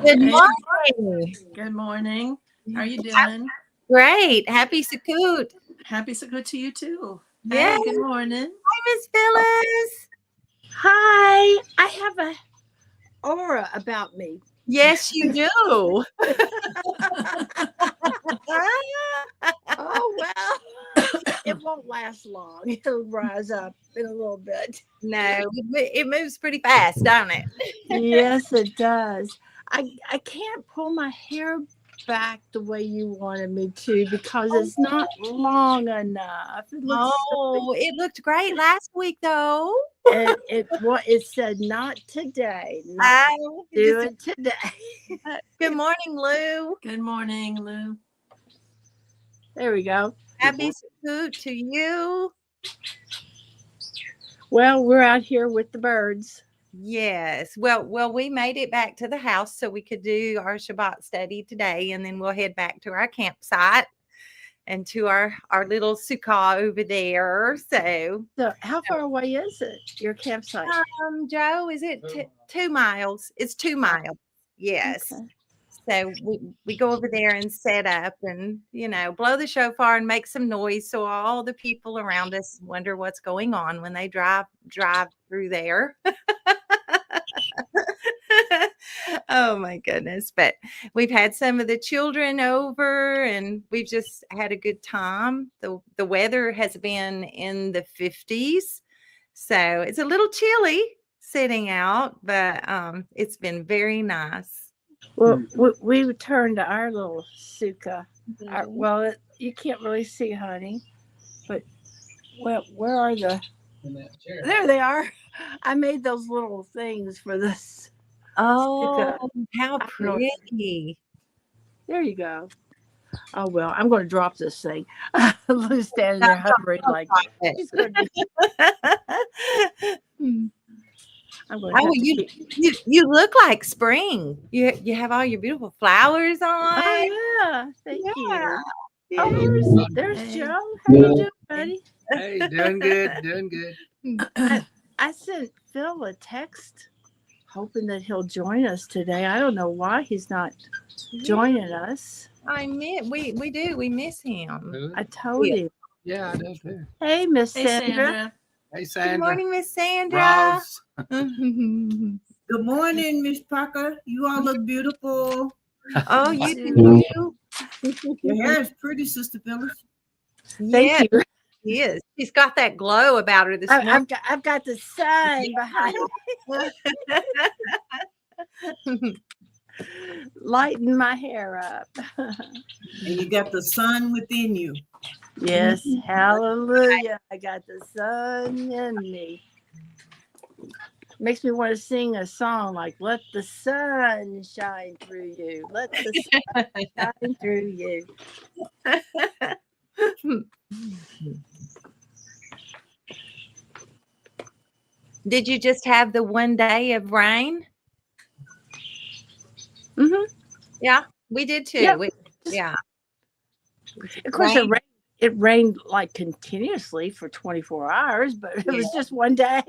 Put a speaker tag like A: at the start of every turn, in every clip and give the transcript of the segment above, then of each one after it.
A: Good
B: Hey,
A: morning.
B: good morning. How are you doing?
A: Great. Happy Sukkot.
B: Happy Sukkot to you too.
A: Yes.
B: Hey, good morning.
A: Hi, Miss Phyllis.
C: Hi, I have a aura about me.
A: Yes, you do.
C: Oh well, it won't last long. It'll rise up in a little bit.
A: No, it moves pretty fast, don't it?
C: Yes, it does. I can't pull my hair back the way you wanted me to because it's not long enough. It looks so,
A: It looked great last week, though.
C: it said not today. Not do it today.
A: Good morning, Lou.
B: Good morning, Lou.
C: There we go.
A: Happy Sukkot to you.
C: Well, we're out here with the birds.
A: Yes. Well, we made it back to the house so we could do our Shabbat study today, and then we'll head back to our campsite and to our little sukkah over there. So,
C: How far away is it, your campsite?
A: Joe, is it 2 miles? It's 2 miles. Yes.
C: Okay.
A: So we go over there and set up and, blow the shofar and make some noise so all the people around us wonder what's going on when they drive through there. Oh my goodness. But we've had some of the children over and we've just had a good time. The weather has been in the 50s. So it's a little chilly sitting out, but it's been very nice.
C: Well, we returned to our little sukkah. You can't really see, honey, but where are the? There they are. I made those little things for this.
A: Oh,
C: sukkah.
A: how pretty.
C: There you go. Oh, well, I'm going to drop this thing. Lou's standing there hovering like she's going to I'm going to
A: you look like spring. You have all your beautiful flowers on.
C: Oh, yeah. Thank you.
A: Yeah.
C: Oh, there's Joe. How you doing, buddy?
D: Hey, doing good.
C: I sent Phil a text hoping that he'll join us today. I don't know why he's not joining us.
A: We do. We miss him.
D: Really?
C: I told him.
D: Yeah, I do too.
C: Hey, Miss
B: Hey, Sandra.
D: Hey, Sandra.
A: Good morning, Miss Sandra.
D: Ross.
E: Good morning, Miss Parker. You all look beautiful.
A: Oh, you do.
E: Your hair is pretty, Sister Phyllis.
C: Thank you.
A: She is. She's got that glow about her this morning.
C: I've got the sun behind me. Lighten my hair up.
E: And you got the sun within you.
C: Yes, hallelujah. I got the sun in me. Makes me want to sing a song like, let the sun shine through you. Let the sun shine through you.
A: Did you just have the one day of rain?
C: Mm-hmm.
A: Yeah, we did too.
C: Yep. Of course, it rained like continuously for 24 hours, but it was just one day.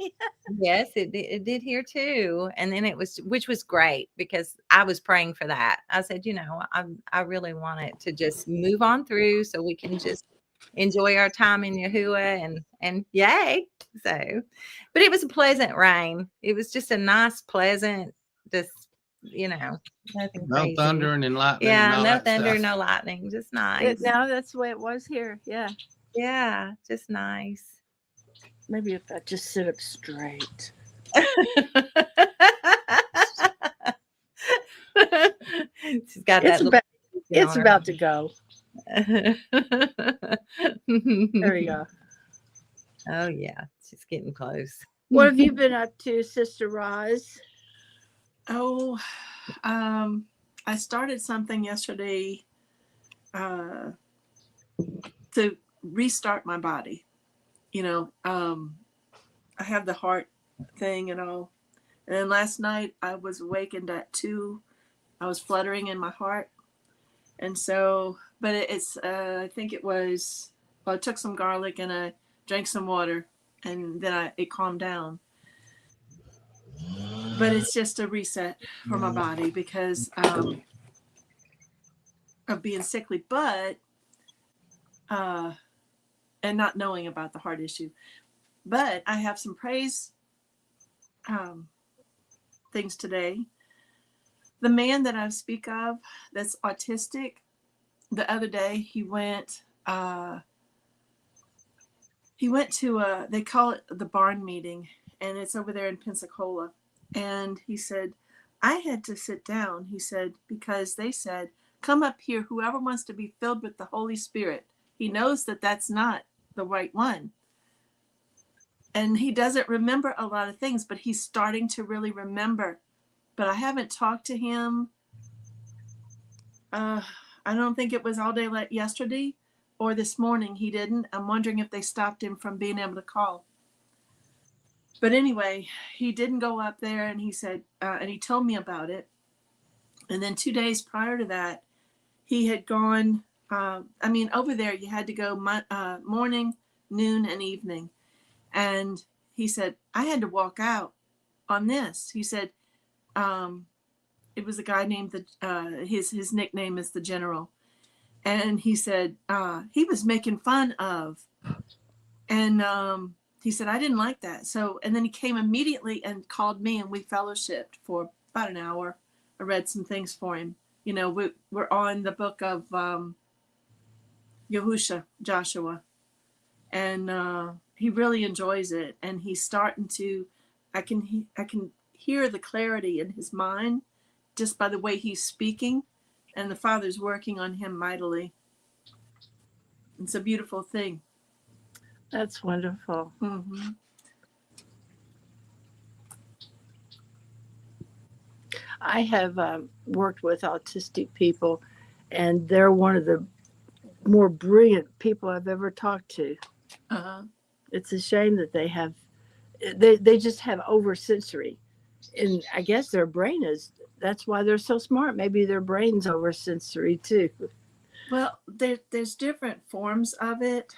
A: Yes, it did here too. And then which was great because I was praying for that. I said, I really want it to just move on through so we can just enjoy our time in Yahuwah and yay. So, but it was a pleasant rain. It was just a nice, pleasant, just, nothing
D: No
A: crazy.
D: thunder and lightning.
A: Yeah,
D: and
A: no
D: all that
A: thunder,
D: stuff.
A: no lightning, just nice.
C: No, that's the way it was here. Yeah.
A: Yeah, just nice.
C: Maybe if I just sit up straight.
A: She's got
C: It's about to go. There you go.
A: Oh yeah, she's getting close.
C: What have you been up to, Sister Roz?
B: Oh, I started something yesterday to restart my body. I have the heart thing and all. And then last night I was awakened at 2. I was fluttering in my heart. And so, but it's, I think it was, I took some garlic and I drank some water and then it calmed down. but it's just a reset for my body because of being sickly, but and not knowing about the heart issue. But I have some praise things today. The man that I speak of that's autistic, the other day he went to they call it the barn meeting, and it's over there in Pensacola. And he said, I had to sit down, he said, because they said, come up here, whoever wants to be filled with the Holy Spirit. He knows that that's not the right one. And he doesn't remember a lot of things, but he's starting to really remember. But I haven't talked to him. I don't think it was all day like yesterday or this morning. He didn't. I'm wondering if they stopped him from being able to call. But anyway, he didn't go up there, and he said, and he told me about it. And then 2 days prior to that, he had gone, over there you had to go morning, noon, and evening. And he said, I had to walk out on this. He said, it was a guy named, his nickname is the General. And he said, he was making fun of. And he said, I didn't like that. So, and then he came immediately and called me, and we fellowshipped for about an hour. I read some things for him. You know, we're on the book of Joshua. And he really enjoys it. And he's starting to, I can hear the clarity in his mind just by the way he's speaking. And the Father's working on him mightily. It's a beautiful thing.
C: That's wonderful.
B: Mm-hmm.
C: I have worked with autistic people, and they're one of the more brilliant people I've ever talked to.
B: Uh-huh.
C: It's a shame that they just have oversensory, and I guess their brain is. That's why they're so smart. Maybe their brain's oversensory too.
B: Well, there's different forms of it.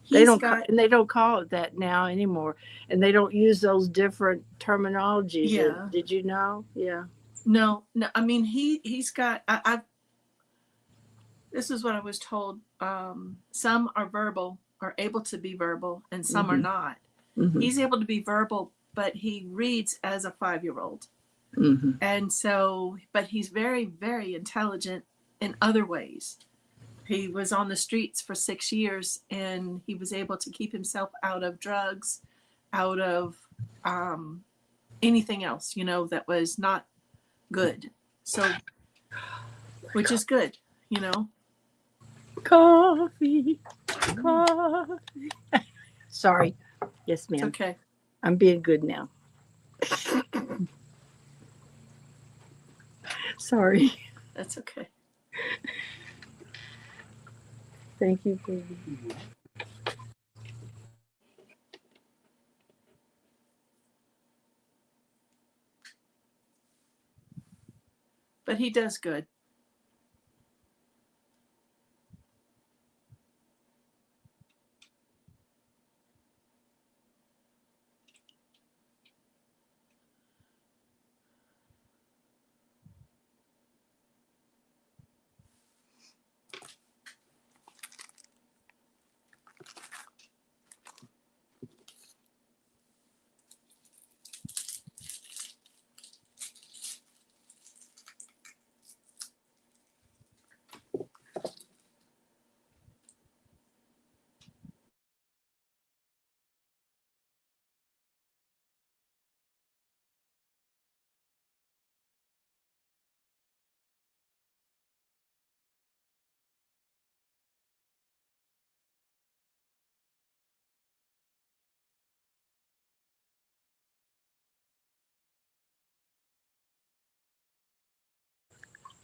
C: They don't call it that now anymore, and they don't use those different terminologies.
B: Yeah.
C: Did you know? Yeah.
B: No. I mean, he's got. This is what I was told. Some are able to be verbal, and some are not.
C: Mm-hmm.
B: He's able to be verbal, but he reads as a 5-year-old.
C: Mm-hmm.
B: And so, but he's very, very intelligent in other ways. He was on the streets for 6 years, and he was able to keep himself out of drugs, out of anything else, that was not good. So, which is good,
C: Coffee. Sorry. Yes, ma'am.
B: It's okay.
C: I'm being good now. Sorry.
B: That's okay.
C: Thank you, baby.
B: But he does good.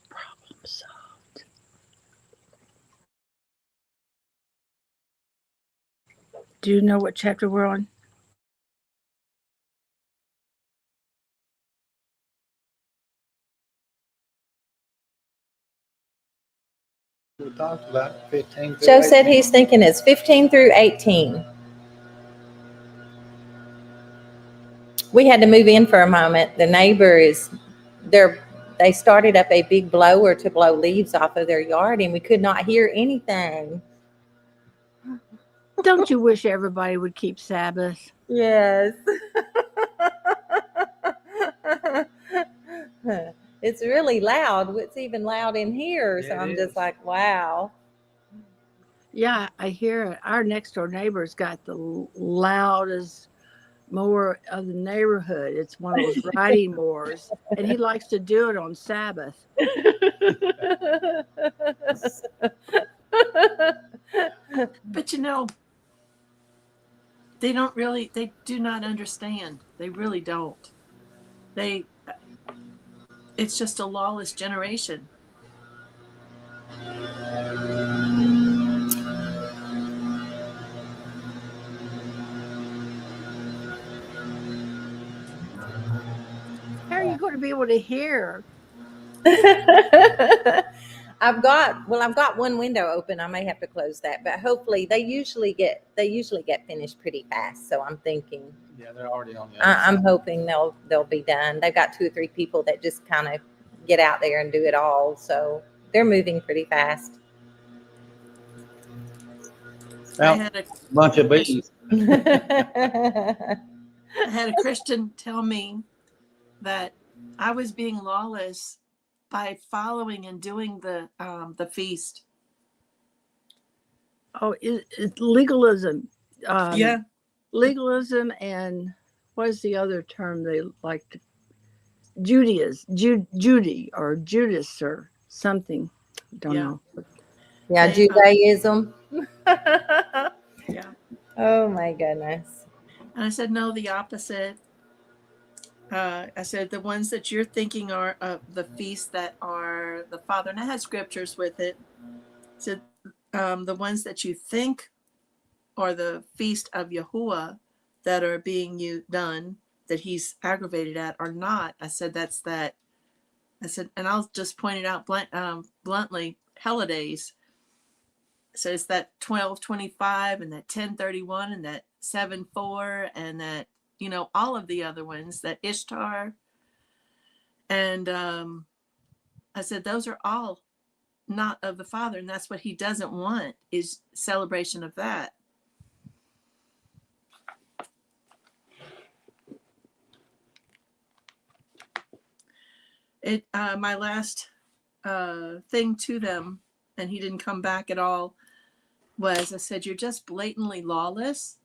C: Problem solved. Do you know what chapter we're on?
D: We talked about 15.
A: Joe said he's thinking it's 15 through 18. We had to move in for a moment. The neighbor is they're they started up a big blower to blow leaves off of their yard, and we could not hear anything.
C: Don't you wish everybody would keep Sabbath?
A: Yes. It's really loud. It's even loud in here. So
D: Yeah,
A: I'm
D: it
A: just
D: is.
A: like, wow.
C: Yeah, I hear it. Our next door neighbor's got the loudest mower of the neighborhood. It's one of those riding mowers, and he likes to do it on Sabbath.
B: But they do not understand. They really don't. It's just a lawless generation.
C: How are you going to be able to hear?
A: I've got one window open. I may have to close that, but hopefully they usually get finished pretty fast. So I'm thinking,
D: Yeah, they're already on the other
A: I'm
D: side.
A: hoping they'll be done. They've got 2 or 3 people that just kind of get out there and do it all. So they're moving pretty fast.
B: I
D: Well,
B: had a
D: bunch of bees.
B: I had a Christian tell me that I was being lawless by following and doing the feast.
C: Oh, it's legalism.
B: Yeah.
C: Legalism, and what is the other term they like to? Judy or Judas or something. Don't
B: Yeah.
C: know.
A: Yeah,
B: They,
A: Judaism.
B: Yeah.
A: Oh my goodness.
B: And I said, no, the opposite. I said, the ones that you're thinking are the feasts that are the Father, and I had scriptures with it. So the ones that you think are the feast of Yahuwah that are being done, that he's aggravated at, are not. I said, that's that. I said, and I'll just point it out bluntly, holidays. So it's that 12:25 and that 10:31 and that 7:4 and that, all of the other ones, that Ishtar. And I said, those are all not of the Father. And that's what he doesn't want, is celebration of that. My last thing to them, and he didn't come back at all, was I said, you're just blatantly lawless.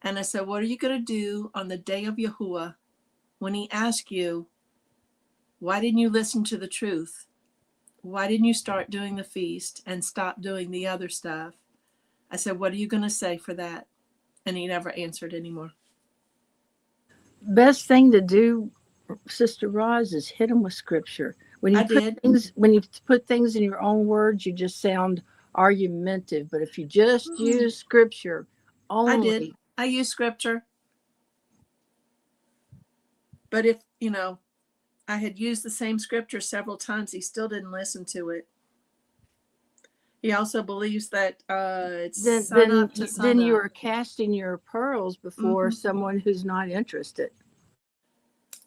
B: And I said, what are you going to do on the day of Yahuwah when he asks you, why didn't you listen to the truth? Why didn't you start doing the feast and stop doing the other stuff? I said, what are you going to say for that? And he never answered anymore.
C: Best thing to do, Sister Roz, is hit them with scripture. When you put things in your own words, you just sound argumentative. But if you just use scripture only,
B: I use scripture. But if, I had used the same scripture several times, he still didn't listen to it. He also believes that it's
C: then you are casting your pearls before someone who's not interested.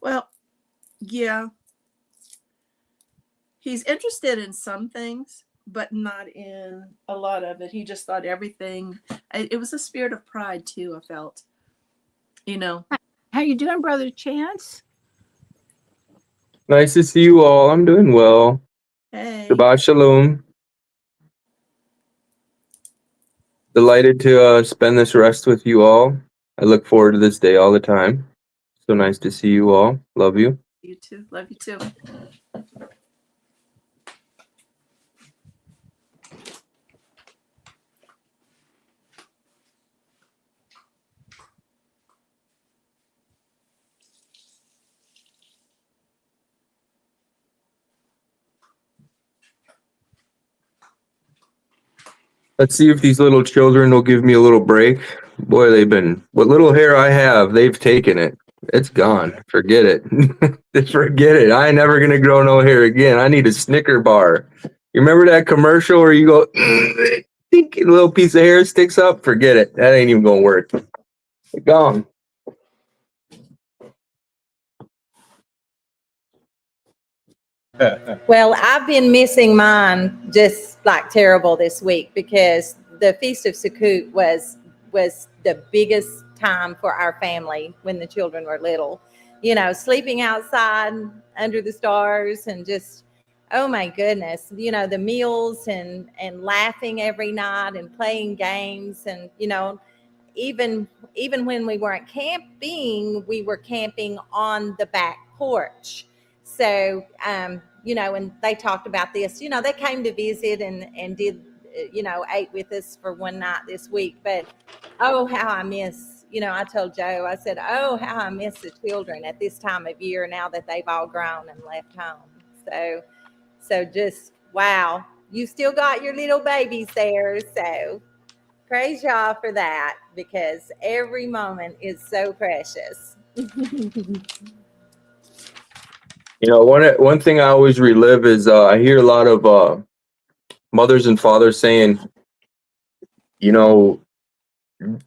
B: Well, yeah. He's interested in some things, but not in a lot of it. He just thought everything. It was a spirit of pride too, I felt.
C: How you doing, Brother Chance?
F: Nice to see you all. I'm doing well.
B: Hey.
F: Shabbat Shalom. Delighted to spend this rest with you all. I look forward to this day all the time. So nice to see you all. Love you.
B: You too. Love you too.
F: Let's see if these little children will give me a little break. Boy, what little hair I have, they've taken it. It's gone. Forget it. Forget it. I ain't never going to grow no hair again. I need a Snicker bar. You remember that commercial where you go, think a little piece of hair sticks up? Forget it. That ain't even going to work. It's gone.
A: Well, I've been missing mine just like terrible this week because the Feast of Sukkot was the biggest time for our family when the children were little. You know, sleeping outside under the stars and just, oh my goodness, you know, the meals and laughing every night and playing games and, you know, even when we weren't camping, we were camping on the back porch. So, you know, and they talked about this, you know, they came to visit and did, you know, ate with us for one night this week. But, oh, how I miss, you know, I told Joe, I said, oh, how I miss the children at this time of year now that they've all grown and left home. So just, wow, you still got your little babies there. So praise y'all for that because every moment is so precious.
F: You know, one thing I always relive is I hear a lot of mothers and fathers saying, you know,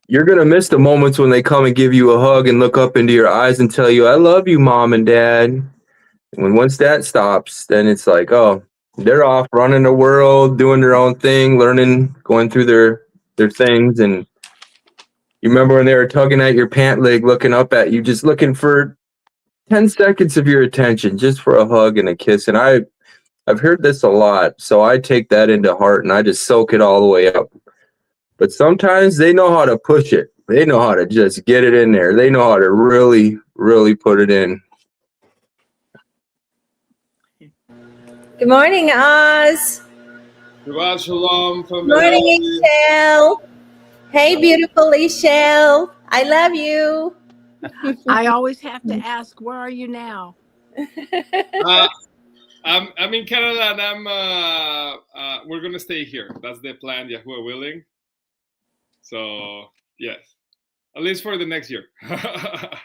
F: you're gonna miss the moments when they come and give you a hug and look up into your eyes and tell you, "I love you, mom and dad." When once that stops, then it's like, oh, they're off running the world, doing their own thing, learning, going through their things. And you remember when they were tugging at your pant leg, looking up at you, just looking for 10 seconds of your attention, just for a hug and a kiss. And I've heard this a lot, so I take that into heart and I just soak it all the way up. But sometimes they know how to push it. They know how to just get it in there. They know how to really, really put it in.
A: Good morning, Oz.
G: Shabbat shalom from
A: Good morning, Michelle. Hey, beautiful Michelle. I love you.
C: I always have to ask, where are you now?
G: I'm in Canada and we're gonna stay here. That's the plan, Yahuwah willing. So yes, at least for the next year. How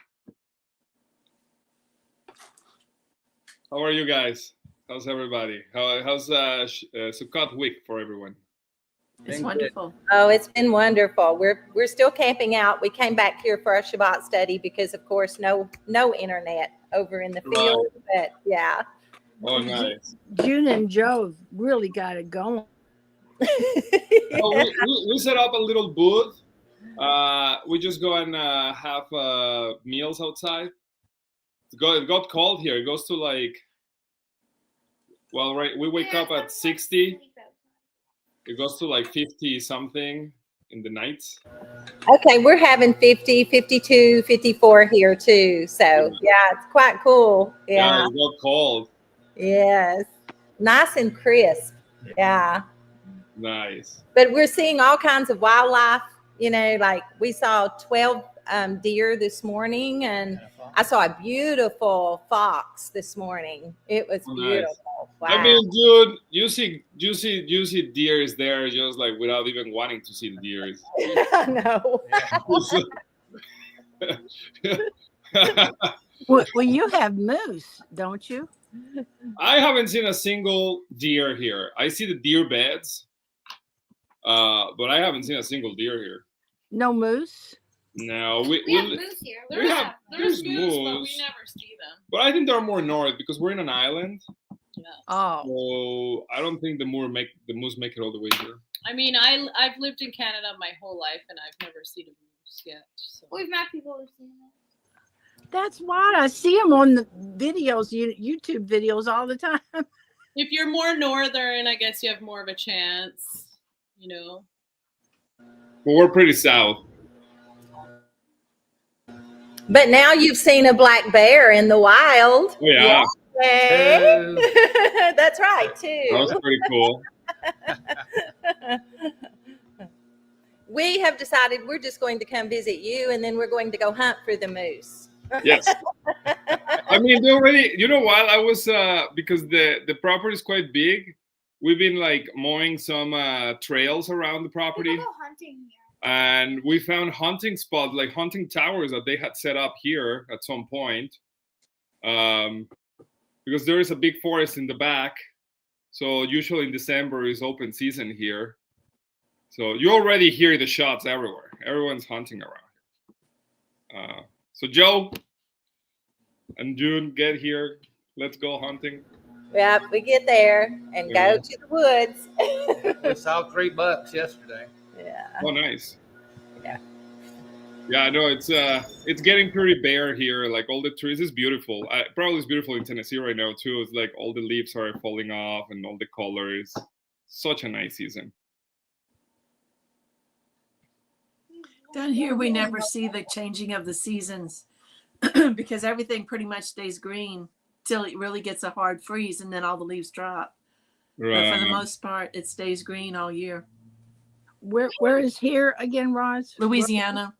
G: are you guys? How's everybody? How's Sukkot week for everyone?
B: It's wonderful.
A: Oh, it's been wonderful. We're still camping out. We came back here for our Shabbat study because, of course, no internet over in the field. But yeah.
G: Oh, nice.
C: June and Joe really got it going.
G: Well, we set up a little booth. We just go and have meals outside. It got cold here. It goes to like, well, right. We wake up at 60. It goes to like 50 something in the nights.
A: Okay, we're having 50, 52, 54 here too. So yeah, it's quite cool. Yeah.
G: It got cold.
A: Yes. Nice and crisp. Yeah.
G: Nice.
A: But we're seeing all kinds of wildlife, you know, like we saw 12 deer this morning and I saw a beautiful fox this morning. It was beautiful.
G: Nice.
A: Wow.
G: I mean, dude, you see deer there just like without even wanting to see the deer.
A: I know.
C: Well, you have moose, don't you?
G: I haven't seen a single deer here. I see the deer beds, but I haven't seen a single deer here.
C: No moose?
G: No,
H: we have moose here. There's moose, but we never see them.
G: But I think they're more north because we're in an island.
H: Yeah.
C: Oh.
G: So I don't think the moose make it all the way here.
H: I mean, I've lived in Canada my whole life, and I've never seen a moose yet. So.
I: We've met people who've seen it.
C: That's why I see them on the videos, YouTube videos all the time.
H: If you're more northern, I guess you have more of a chance, you know.
G: But we're pretty south.
A: But now you've seen a black bear in the wild.
G: Oh, yeah.
A: Yay. That's right, too.
G: That was pretty cool.
A: We have decided we're just going to come visit you, and then we're going to go hunt for the moose.
G: Yes. I mean, they already, you know what? I was, because the property is quite big, we've been like mowing some trails around the property.
I: We can go hunting here.
G: And we found hunting spots, like hunting towers that they had set up here at some point. Because there is a big forest in the back. So usually in December is open season here. So you already hear the shots everywhere. Everyone's hunting around. So Joe and June, get here. Let's go hunting.
A: Yep, we get there and
G: Yeah.
A: go to the woods.
D: We saw 3 bucks yesterday.
A: Yeah.
G: Oh, nice.
A: Yeah.
G: Yeah, I know it's getting pretty bare here. Like all the trees is beautiful. Probably it's beautiful in Tennessee right now too. It's like all the leaves are falling off and all the colors. Such a nice season.
B: Down here, we never see the changing of the seasons because everything pretty much stays green till it really gets a hard freeze and then all the leaves drop. But for the most part, it stays green all year.
C: Where is here again, Roz?
B: Louisiana.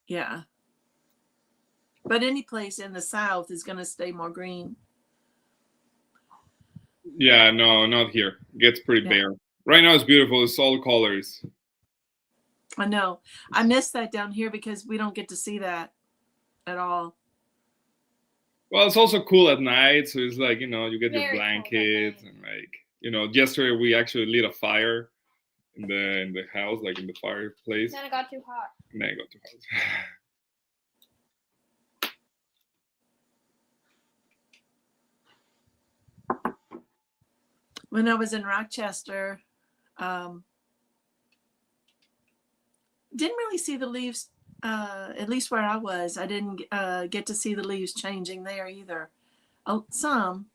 B: Yeah. But any place in the South is going to stay more green.
G: Yeah, no, not here. It gets pretty bare. Right now it's beautiful. It's all colors.
B: I know. I miss that down here because we don't get to see that at all.
G: Well, it's also cool at night. So it's like, you get your
I: Very
G: blankets and like, yesterday we actually lit a fire in the house, like in the fireplace.
I: Then it got too hot.
G: And then it got too hot.
B: When I was in Rochester, didn't really see the leaves, at least where I was. I didn't get to see the leaves changing there either. Some.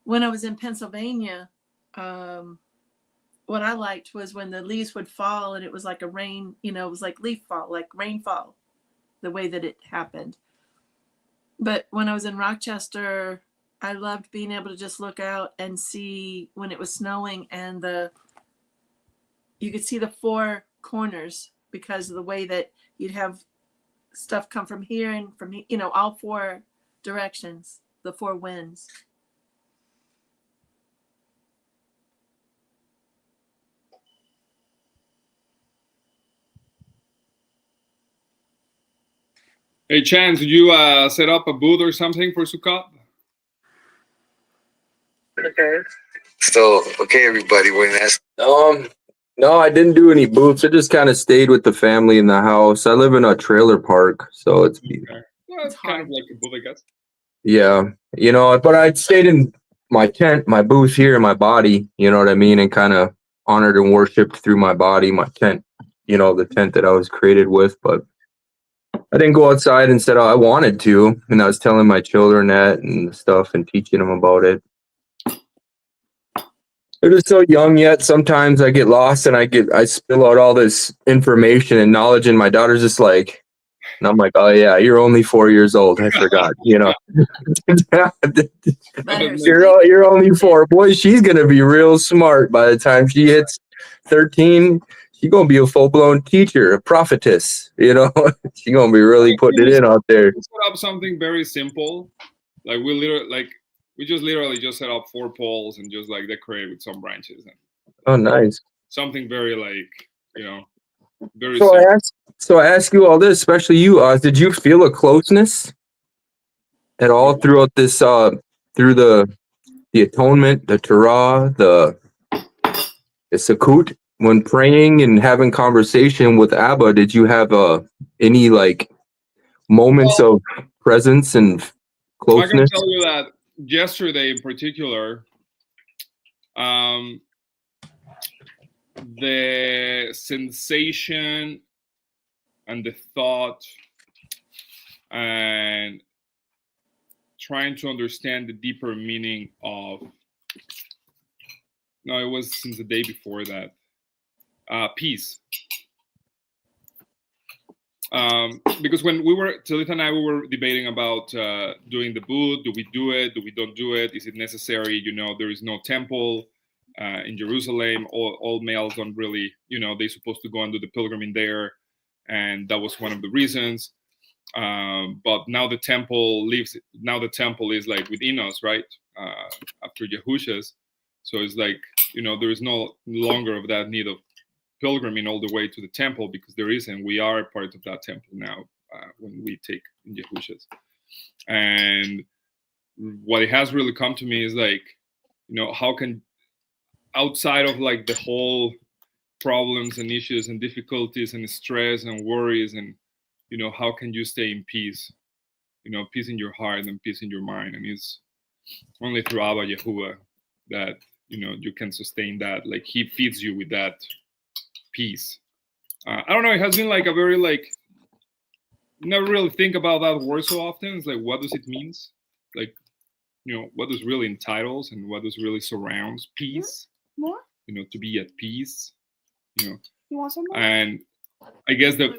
B: When I was in Pennsylvania, what I liked was when the leaves would fall and it was like a rain, it was like leaf fall, like rainfall, the way that it happened. But when I was in Rochester, I loved being able to just look out and see when it was snowing and you could see the 4 corners because of the way that you'd have stuff come from here and from, all 4 directions, the 4 winds.
G: Hey, Chance, did you set up a booth or something for Sukkot?
F: Okay. So, okay, everybody, when that's no, I didn't do any booths. I just kind of stayed with the family in the house. I live in a trailer park, so it's
G: Okay. Well, it's kind of like a booth, I guess.
F: yeah, but I stayed in my tent, my booth here in my body, you know what I mean, and kind of honored and worshipped through my body, my tent, the tent that I was created with, but I didn't go outside and said I wanted to, and I was telling my children that and stuff and teaching them about it. They're just so young yet. Sometimes I get lost and I spill out all this information and knowledge, and my daughter's just like, and I'm like, oh yeah, you're only 4 years old. I forgot, You're only 4. Boy, she's gonna be real smart by the time she hits 13. She's gonna be a full-blown teacher, a prophetess. She's gonna be really putting it in out there.
G: We set up something very simple, like we just literally just set up 4 poles and just like decorate with some branches. And
F: oh, nice.
G: Something very very
F: so
G: simple.
F: I ask you all this, especially you, Oz. Did you feel a closeness at all throughout this, through the atonement, the Torah, the Sukkot, when praying and having conversation with Abba? Did you have any moments of presence and closeness?
G: I can tell you that yesterday in particular, the sensation and the thought and trying to understand the deeper meaning of, no, it was since the day before that, peace. Because when Talita and I, we were debating about doing the booth. Do we do it? Do we don't do it? Is it necessary? There is no temple in Jerusalem. All males don't really, they're supposed to go and do the pilgrimage there. And that was one of the reasons. But now the temple lives. Now the temple is like within us, right? After Yahusha's. So it's like, there is no longer of that need of pilgriming all the way to the temple, because there is, and we are part of that temple now when we take in Yahusha's. And what it has really come to me is like, how can, outside of like the whole problems and issues and difficulties and stress and worries, and how can you stay in peace, peace in your heart and peace in your mind? And it's only through Abba Yahuwah that you can sustain that. Like He feeds you with that peace. I don't know. It has been like a very like never really think about that word so often. It's like, what does it mean? Like, what does really entitles and what does really surrounds peace?
I: More?
G: To be at peace.
I: You want some more?
G: And I guess that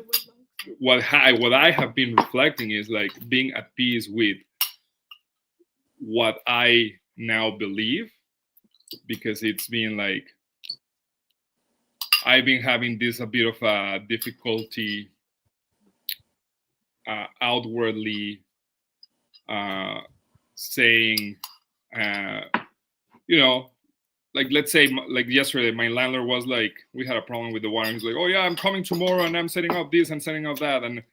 G: what I have been reflecting is like being at peace with what I now believe, because it's been like I've been having a bit of a difficulty outwardly saying, like let's say like yesterday, my landlord was like, we had a problem with the water. He's like, oh yeah, I'm coming tomorrow and I'm setting up this and setting up that. And,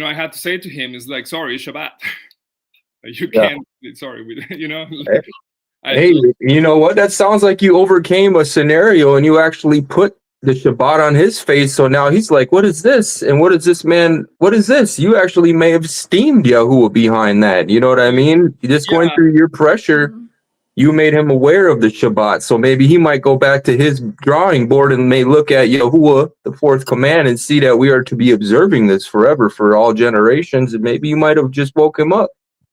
G: I had to say to him, it's like, sorry, it's Shabbat. You can't, sorry, like,
F: Hey, you know what? That sounds like you overcame a scenario and you actually put the Shabbat on his face. So now he's like, what is this? And what is this, man? What is this? You actually may have steamed Yahuwah behind that. You know what I mean? Just going through your pressure, you made him aware of the Shabbat. So maybe he might go back to his drawing board and may look at Yahuwah, the fourth command, and see that we are to be observing this forever for all generations. And maybe you might have just woke him up.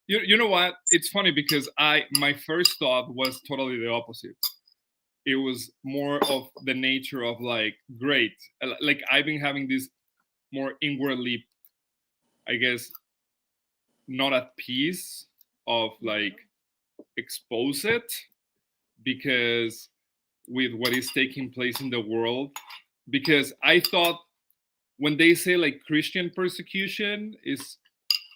G: You know what? It's funny because my first thought was totally the opposite. It was more of the nature of like, great. Like I've been having this more inwardly, I guess, not at peace of like expose it, because with what is taking place in the world, because I thought when they say like Christian persecution is,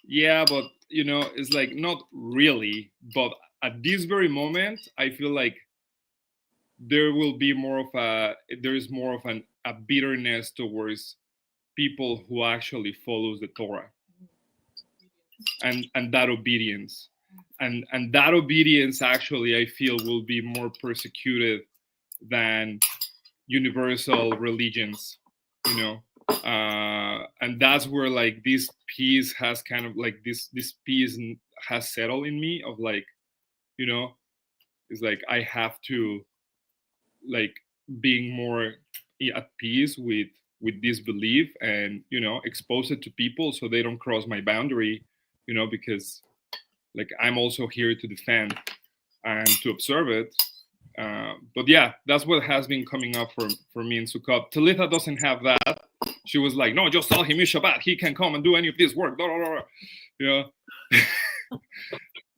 G: yeah, but it's like not really. But at this very moment, I feel like there is more of a bitterness towards people who actually follows the Torah and that obedience. And that obedience actually, I feel, will be more persecuted than universal religions, and that's where like this peace has kind of like this peace has settled in me of like, it's like I have to like being more at peace with this belief and expose it to people so they don't cross my boundary, because like I'm also here to defend and to observe it. But yeah, that's what has been coming up for me in Sukkot. Talitha doesn't have that. She was like, no, just tell him it's Shabbat. He can come and do any of this work. Blah, blah, blah.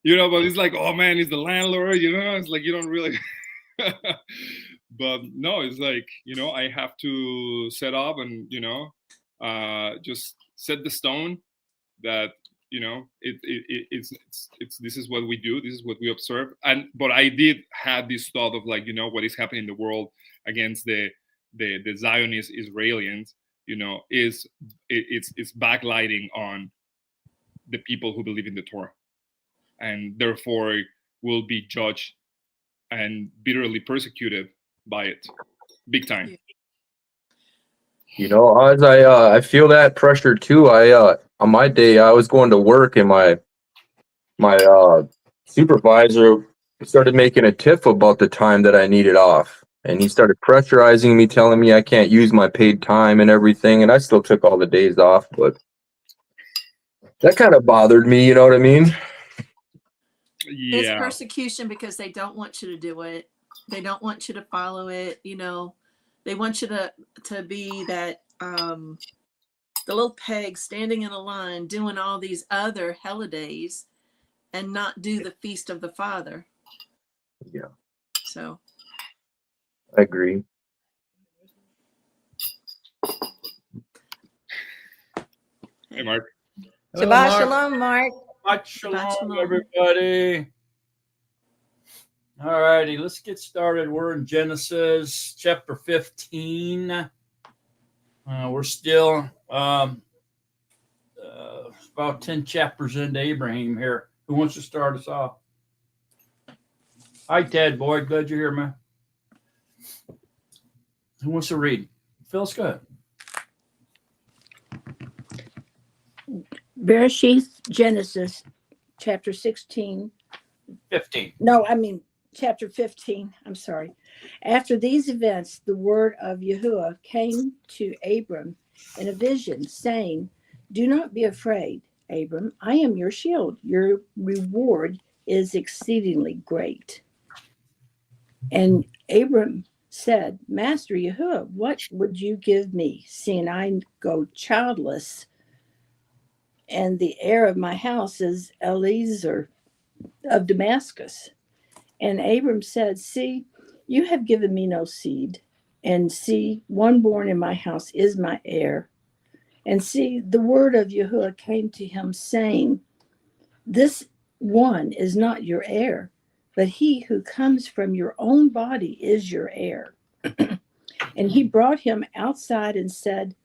G: But it's like, oh man, he's the landlord. It's like you don't really. But no, it's like I have to set up and just set the stone that it's this is what we do, this is what we observe. But I did have this thought of like what is happening in the world against the Zionist Israelis, it's backlighting on the people who believe in the Torah, and therefore will be judged and bitterly persecuted by it, big time.
F: As I feel that pressure too. On my day, I was going to work and my supervisor started making a tiff about the time that I needed off. And he started pressurizing me, telling me I can't use my paid time and everything. And I still took all the days off, but that kind of bothered me. You know what I mean?
G: Yeah.
B: It's persecution because they don't want you to do it. They don't want you to follow it. They want you to be that the little peg standing in a line doing all these other holidays and not do the feast of the Father.
F: Yeah.
B: So
F: I agree.
G: Hey, Mark.
A: Shabbat
J: Mark.
A: shalom, Mark.
J: Shabbat shalom, everybody. All righty, let's get started. We're in Genesis chapter 15. We're still about 10 chapters into Abraham here. Who wants to start us off? Hi, Ted Boyd. Glad you're here, man. Who wants to read? Phil's good.
C: Barashith, Genesis, chapter 16,
J: 15.
C: No, I mean, chapter 15. I'm sorry. After these events, the word of Yahuwah came to Abram in a vision, saying, "Do not be afraid, Abram. I am your shield. Your reward is exceedingly great." And Abram said, "Master Yahuwah, what would you give me, seeing I go childless, and the heir of my house is Eliezer of Damascus?" And Abram said, "See, you have given me no seed, and see, one born in my house is my heir." And see, the word of Yahuwah came to him, saying, "This one is not your heir, but he who comes from your own body is your heir." And he brought him outside and said,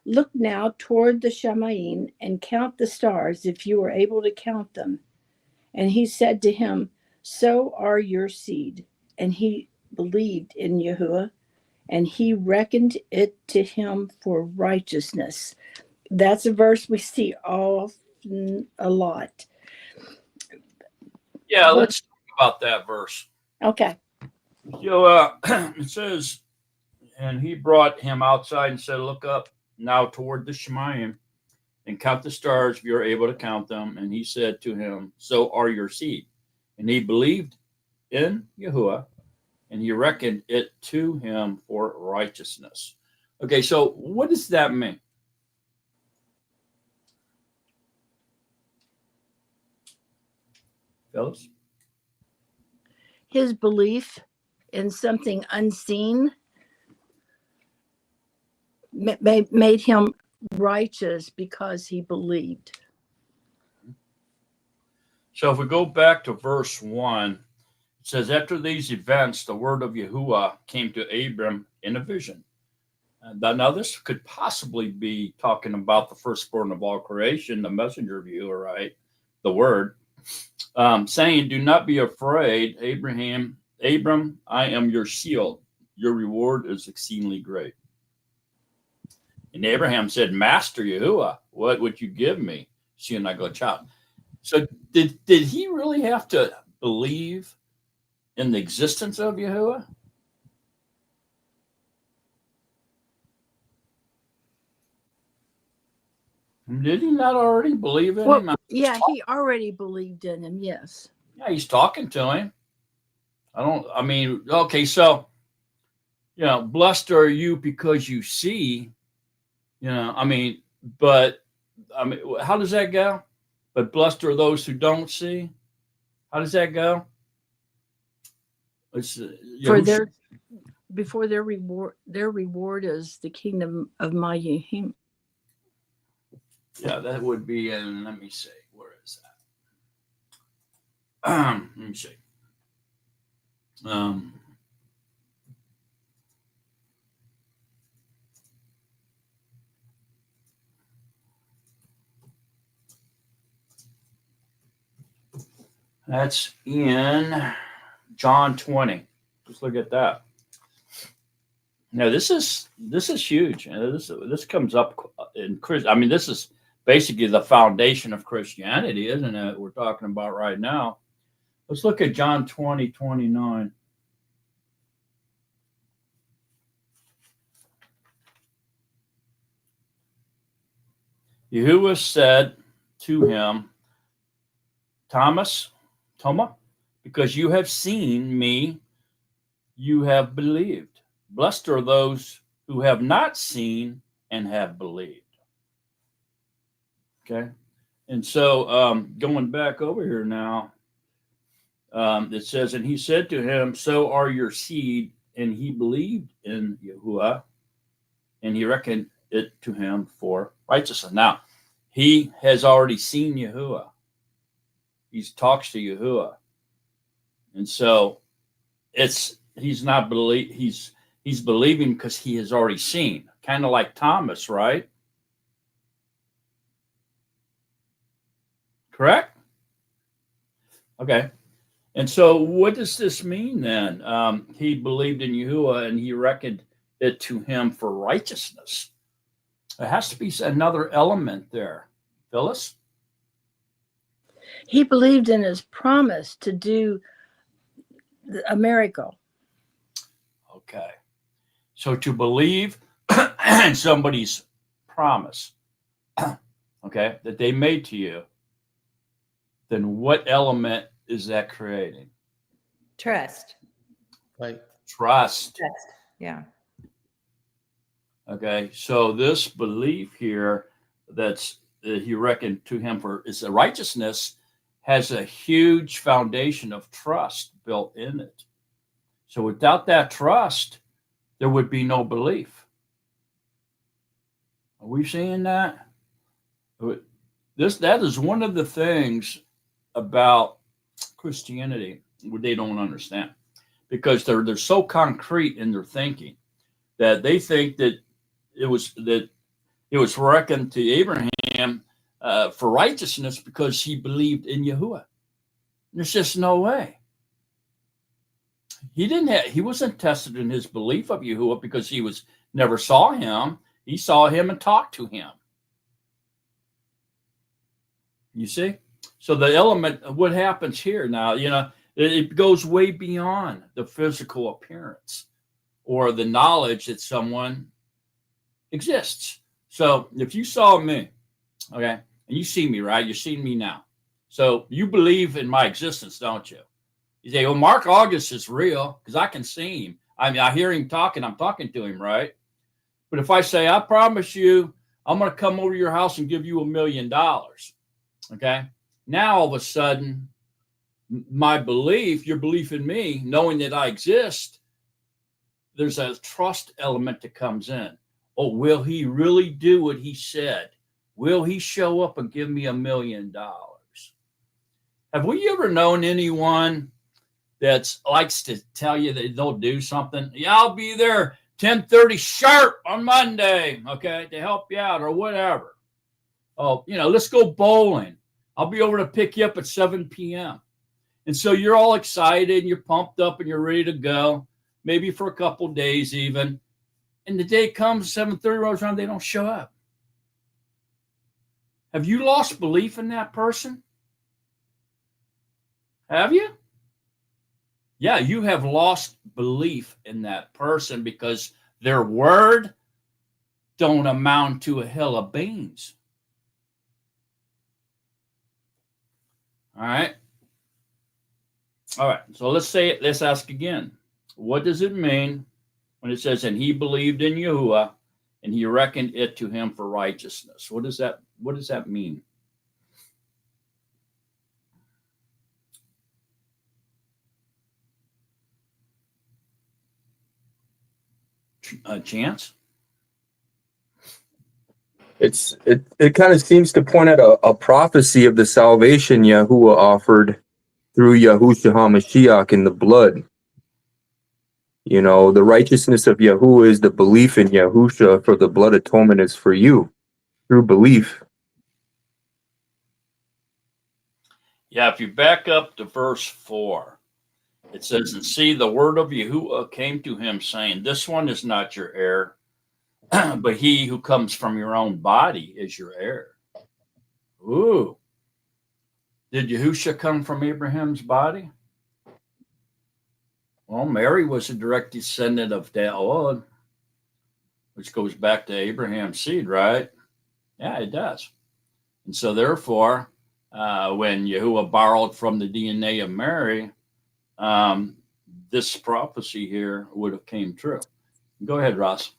C: "Look now toward the Shamayim and count the stars, if you are able to count them." And he said to him, "So are your seed." And he believed in Yahuwah, and he reckoned it to him for righteousness. That's a verse we see often a lot.
J: Yeah, let's talk about that verse.
C: Okay.
J: So it says, and he brought him outside and said, "Look up now toward the Shemayim and count the stars if you're able to count them." And he said to him, "So are your seed." And he believed in Yahuwah, and he reckoned it to him for righteousness. Okay, so what does that mean? Phyllis?
C: His belief in something unseen made him righteous because he believed.
J: So if we go back to verse 1, it says, "After these events, the word of Yahuwah came to Abram in a vision." Now this could possibly be talking about the firstborn of all creation, the messenger of Yahuwah, right? The word, saying, "Do not be afraid, Abram, I am your shield. Your reward is exceedingly great." And Abraham said, "Master Yahuwah, what would you give me, seeing I go child?" So did he really have to believe in the existence of Yahuwah? Did he not already believe in him?
C: Yeah, he already believed in him, yes.
J: Yeah, he's talking to him. Okay, so, blessed are you because you see, but how does that go? But blessed are those who don't see. How does that go?
C: Before their reward is the kingdom of Mayahim.
J: Yeah, that would be in, let me see, where is that? Let me see. That's in John 20. Just look at that. Now this is huge. This comes up in Christian. This is basically the foundation of Christianity, isn't it? We're talking about right now. Let's look at John 20:29. Yahuwah said to him, Thomas, because you have seen me, you have believed. Blessed are those who have not seen and have believed. Okay. And so going back over here now, it says, and he said to him, "So are your seed." And he believed in Yahuwah, and he reckoned it to him for righteousness. Now, he has already seen Yahuwah. He talks to Yahuwah. And so he's believing because he has already seen, kind of like Thomas, right? Correct? Okay. And so what does this mean then? He believed in Yahuwah and he reckoned it to him for righteousness. There has to be another element there. Phyllis?
C: he believed in his promise to do a miracle.
J: Okay. So to believe in somebody's promise, okay, that they made to you, then what element is that creating?
A: Trust.
D: Right.
J: Trust.
A: Yeah.
J: Okay. So this belief here that he reckoned to him for is a righteousness has a huge foundation of trust built in it. So without that trust, there would be no belief. Are we seeing that? That is one of the things about Christianity what they don't understand, because they're so concrete in their thinking that they think that it was reckoned to Abraham for righteousness because he believed in Yahuwah. There's just no way. He wasn't tested in his belief of Yahuwah because he never saw him. He saw him and talked to him. You see? So the element of what happens here now, it goes way beyond the physical appearance or the knowledge that someone exists. So if you saw me, okay, and you see me, right? You're seeing me now. So you believe in my existence, don't you? You say, well, Mark August is real because I can see him. I mean, I hear him talking. I'm talking to him, right? But if I say, I promise you, I'm going to come over to your house and give you $1 million, okay? Now, all of a sudden, my belief, your belief in me, knowing that I exist, there's a trust element that comes in. Oh, will he really do what he said? Will he show up and give me $1 million? Have we ever known anyone that likes to tell you that they'll do something? Yeah, I'll be there 10:30 sharp on Monday, okay, to help you out or whatever. Oh, let's go bowling. I'll be over to pick you up at 7 p.m. And so you're all excited and you're pumped up and you're ready to go, maybe for a couple days even. And the day comes, 7:30 rolls around, they don't show up. Have you lost belief in that person? Have you? Yeah, you have lost belief in that person because their word don't amount to a hill of beans. All right. So let's ask again. What does it mean when it says, and he believed in Yahuwah and he reckoned it to him for righteousness? What does that mean? Chance?
F: It kind of seems to point at a prophecy of the salvation Yahuwah offered through Yahushua HaMashiach in the blood. The righteousness of Yahuwah is the belief in Yahusha, for the blood atonement is for you through belief.
J: Yeah, if you back up to verse 4, it says, and see, the word of Yahuwah came to him, saying, this one is not your heir, but he who comes from your own body is your heir. Ooh. Did Yahusha come from Abraham's body? Well, Mary was a direct descendant of Daod, which goes back to Abraham's seed, right? Yeah, it does. And so therefore, when Yahuwah borrowed from the DNA of Mary, this prophecy here would have came true. Go ahead, Ross.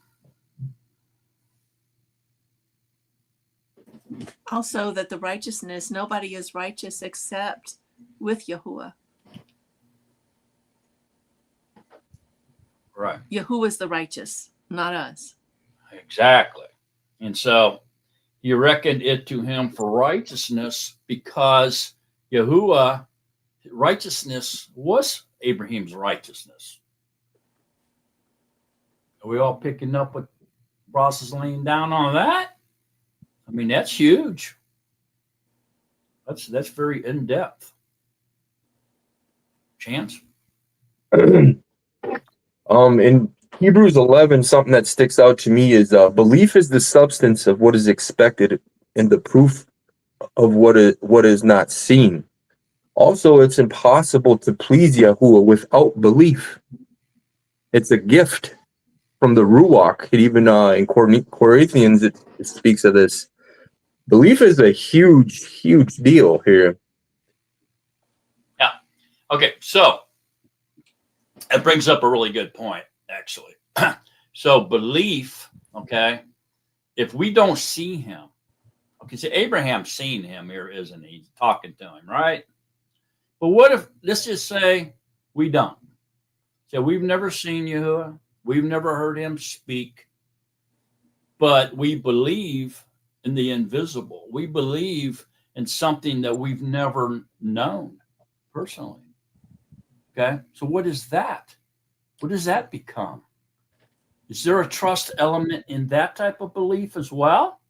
B: Also, that the righteousness, nobody is righteous except with Yahuwah.
J: Right.
B: Yahuwah is the righteous, not us.
J: Exactly. And so he reckoned it to him for righteousness because Yahuwah, righteousness was Abraham's righteousness. Are we all picking up what Ross is laying down on that? I mean, that's huge. That's very in-depth. Chance?
F: In Hebrews 11, something that sticks out to me is belief is the substance of what is expected and the proof of what is not seen. Also, it's impossible to please Yahuwah without belief. It's a gift from the Ruach. It even in Corinthians, it speaks of this. Belief is a huge, huge deal here.
J: Yeah. Okay, so that brings up a really good point, actually. So belief, okay, if we don't see him, okay, so Abraham's seen him here, isn't he? He's talking to him, right? But what if, let's just say we don't. So we've never seen Yahuwah. We've never heard him speak. But we believe in the invisible. We believe in something that we've never known personally. Okay? So what is that? What does that become? Is there a trust element in that type of belief as well?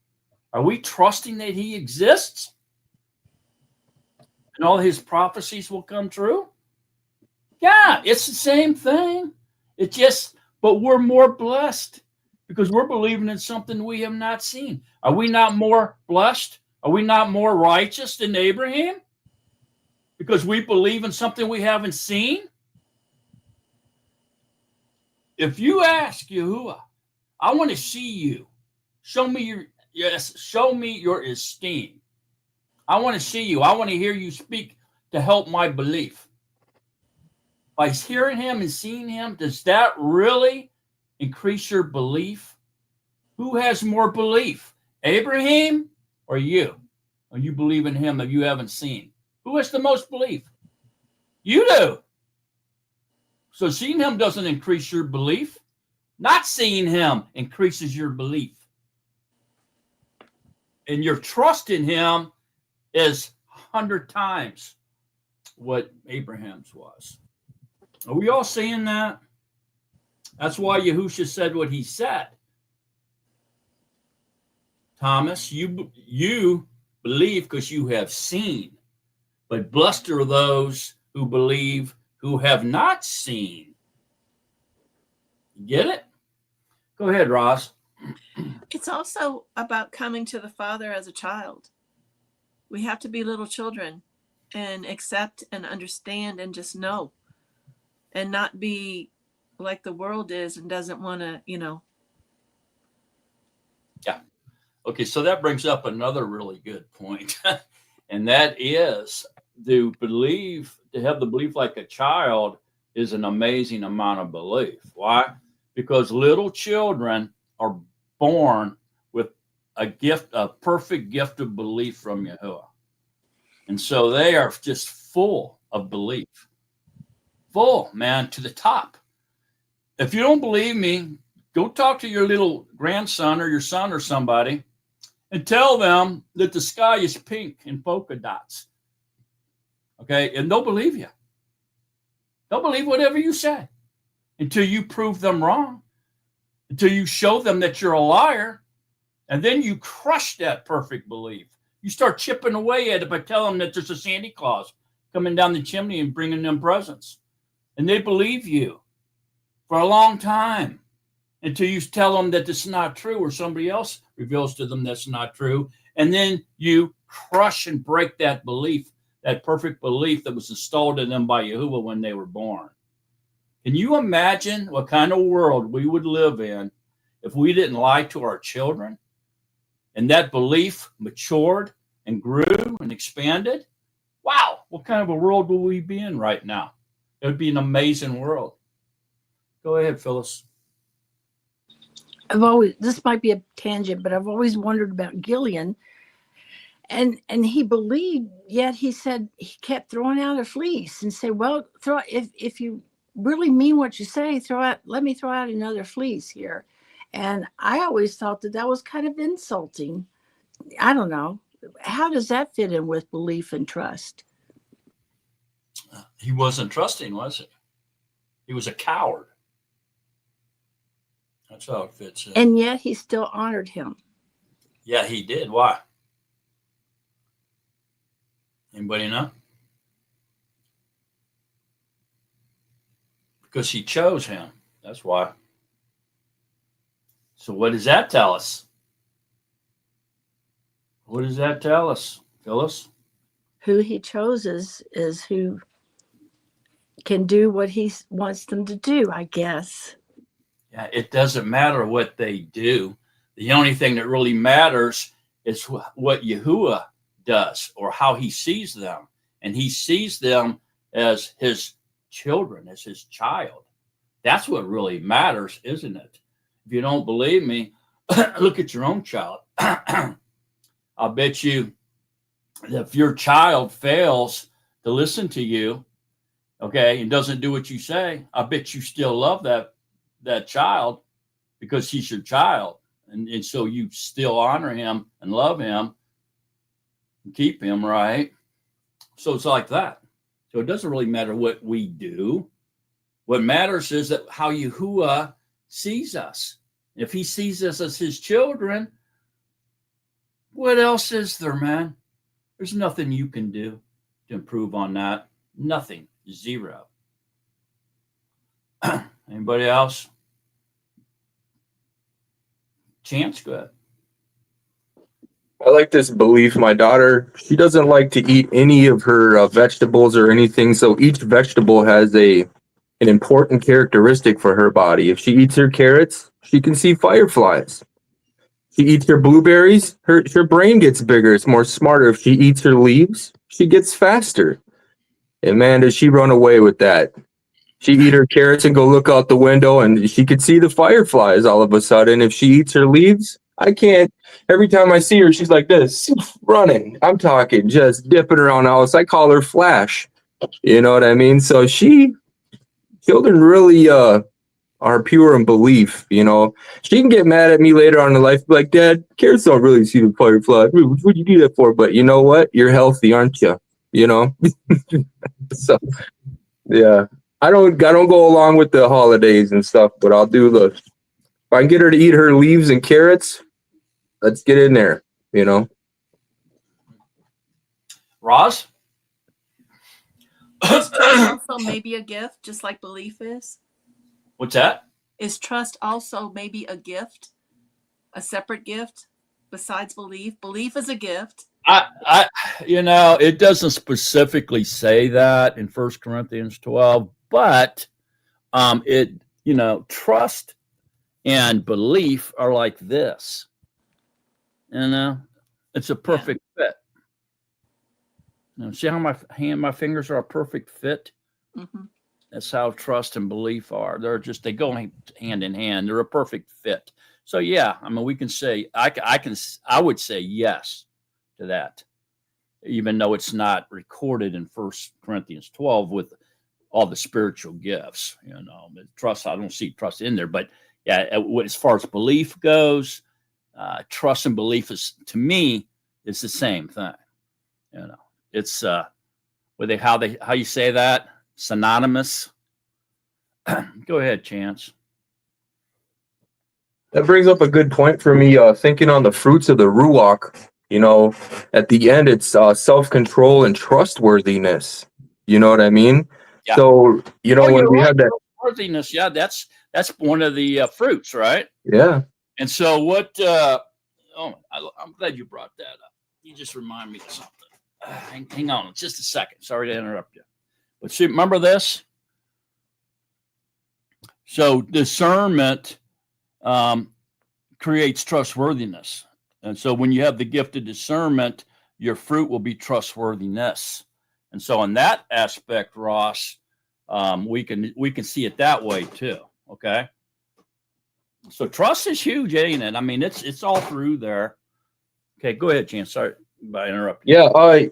J: Are we trusting that he exists? And all his prophecies will come true? Yeah, it's the same thing. It's just, but we're more blessed because we're believing in something we have not seen. Are we not more blessed? Are we not more righteous than Abraham? Because we believe in something we haven't seen? If you ask Yahuwah, I want to see you. Show me your esteem. I want to see you. I want to hear you speak to help my belief. By hearing him and seeing him, does that really increase your belief? Who has more belief, Abraham or you? Or you believe in him that you haven't seen? Who has the most belief? You do. So seeing him doesn't increase your belief. Not seeing him increases your belief. And your trust in him is 100 times what Abraham's was. Are we all seeing that? That's why Yahusha said what he said. Thomas, you believe because you have seen, but blessed are those who believe who have not seen. Get it? Go ahead, Ross.
B: It's also about coming to the Father as a child. We have to be little children and accept and understand and just know and not be like the world is and doesn't want to,
J: Yeah. Okay, so that brings up another really good point. And that is to have the belief like a child is an amazing amount of belief. Why? Because little children are born with a perfect gift of belief from Yahuwah. And so they are just full of belief. Full, man, to the top. If you don't believe me, go talk to your little grandson or your son or somebody and tell them that the sky is pink and polka dots. Okay? And they'll believe you. They'll believe whatever you say until you prove them wrong, until you show them that you're a liar, and then you crush that perfect belief. You start chipping away at it by telling them that there's a Santa Claus coming down the chimney and bringing them presents. And they believe you for a long time until you tell them that this is not true or somebody else reveals to them that's not true. And then you crush and break that belief, that perfect belief that was installed in them by Yahuwah when they were born. Can you imagine what kind of world we would live in if we didn't lie to our children and that belief matured and grew and expanded? Wow, what kind of a world will we be in right now? It would be an amazing world. Go ahead, Phyllis.
C: This might be a tangent, but I've always wondered about Gileon. And he believed, yet he said he kept throwing out a fleece and say, well, if you really mean what you say, let me throw out another fleece here. And I always thought that was kind of insulting. I don't know. How does that fit in with belief and trust?
J: He wasn't trusting, was he? He was a coward. That's how it fits in.
C: And yet he still honored him.
J: Yeah, he did. Why? Anybody know? Because he chose him. That's why. So what does that tell us? What does that tell us, Phyllis?
C: who he chooses is who can do what he wants them to do, I guess.
J: Yeah, it doesn't matter what they do. The only thing that really matters is what Yahuwah does or how he sees them. And he sees them as his children, as his child. That's what really matters, isn't it? If you don't believe me, look at your own child. I'll bet you if your child fails to listen to you, okay, and doesn't do what you say, I bet you still love that child because he's your child. And so you still honor him and love him and keep him, right? So it's like that. So it doesn't really matter what we do. What matters is that how Yahuwah sees us. If he sees us as his children, what else is there, man? There's nothing you can do to improve on that. Nothing. Zero. Anybody else? Chance, go ahead.
F: I like this belief. My daughter, she doesn't like to eat any of her vegetables or anything. So each vegetable has an important characteristic for her body. If she eats her carrots, she can see fireflies. She eats her blueberries, her brain gets bigger. It's more smarter. If she eats her leaves, she gets faster. And man, does she run away with that. She eat her carrots and go look out the window and she could see the fireflies all of a sudden. If she eats her leaves, I can't. Every time I see her, she's like this, running. I'm talking, just dipping around the house. I call her Flash. You know what I mean? So children really are pure in belief, you know. She can get mad at me later on in life, like, Dad, carrots don't really see the firefly. What'd you do that for? But you know what? You're healthy, aren't you? You know? So, yeah. I don't go along with the holidays and stuff, but I'll do if I can get her to eat her leaves and carrots, let's get in there, you know.
J: Roz?
B: Is trust also maybe a gift, just like belief is?
J: What's that?
B: Is trust also maybe a gift, a separate gift besides belief? Belief is a gift.
J: I it doesn't specifically say that in 1 Corinthians 12, but trust and belief are like this. It's a perfect fit. See how my fingers are a perfect fit?
B: Mm-hmm.
J: That's how trust and belief are. They go hand in hand. They're a perfect fit. So yeah, I mean, we can say I would say yes to that, even though it's not recorded in 1 Corinthians 12 with all the spiritual gifts. Trust, I don't see trust in there, but yeah, as far as belief goes, trust and belief is, to me, is the same thing. It's how you say that? Synonymous. Go ahead, Chance.
F: That brings up a good point for me, thinking on the fruits of the Ruach. At the end, it's self-control and trustworthiness. You know what I mean? Yeah. So, when we have that
J: trustworthiness, yeah, that's one of the fruits, right?
F: Yeah.
J: And so what, I'm glad you brought that up. You just remind me of something. Hang on just a second. Sorry to interrupt you. But see, remember this? So discernment creates trustworthiness. And so when you have the gift of discernment, your fruit will be trustworthiness. And so in that aspect, Ross, we can see it that way too. Okay. So trust is huge, ain't it? I mean, it's all through there. Okay, go ahead, Chance. Sorry by interrupting.
F: Yeah, I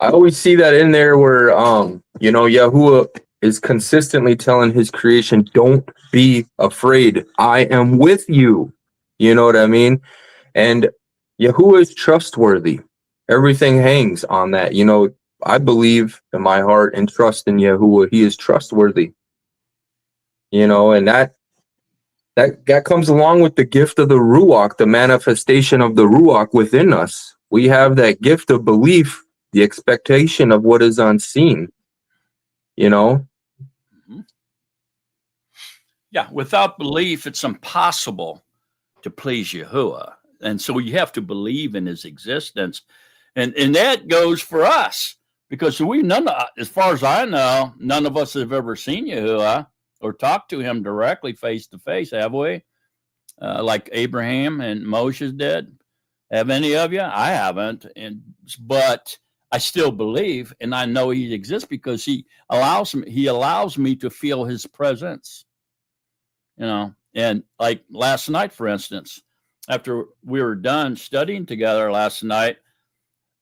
F: I always see that in there where Yahuwah is consistently telling his creation, don't be afraid. I am with you. You know what I mean? And Yahuwah is trustworthy. Everything hangs on that. I believe in my heart and trust in Yahuwah. He is trustworthy. And that comes along with the gift of the Ruach, the manifestation of the Ruach within us. We have that gift of belief, the expectation of what is unseen.
J: Mm-hmm. Yeah, without belief, it's impossible to please Yahuwah. And so you have to believe in his existence. And that goes for us because as far as I know, none of us have ever seen Yahuwah or talked to him directly face to face, have we? Like Abraham and Moses did. Have any of you? I haven't, but I still believe, and I know he exists because he allows me to feel his presence. And like last night, for instance, after we were done studying together last night,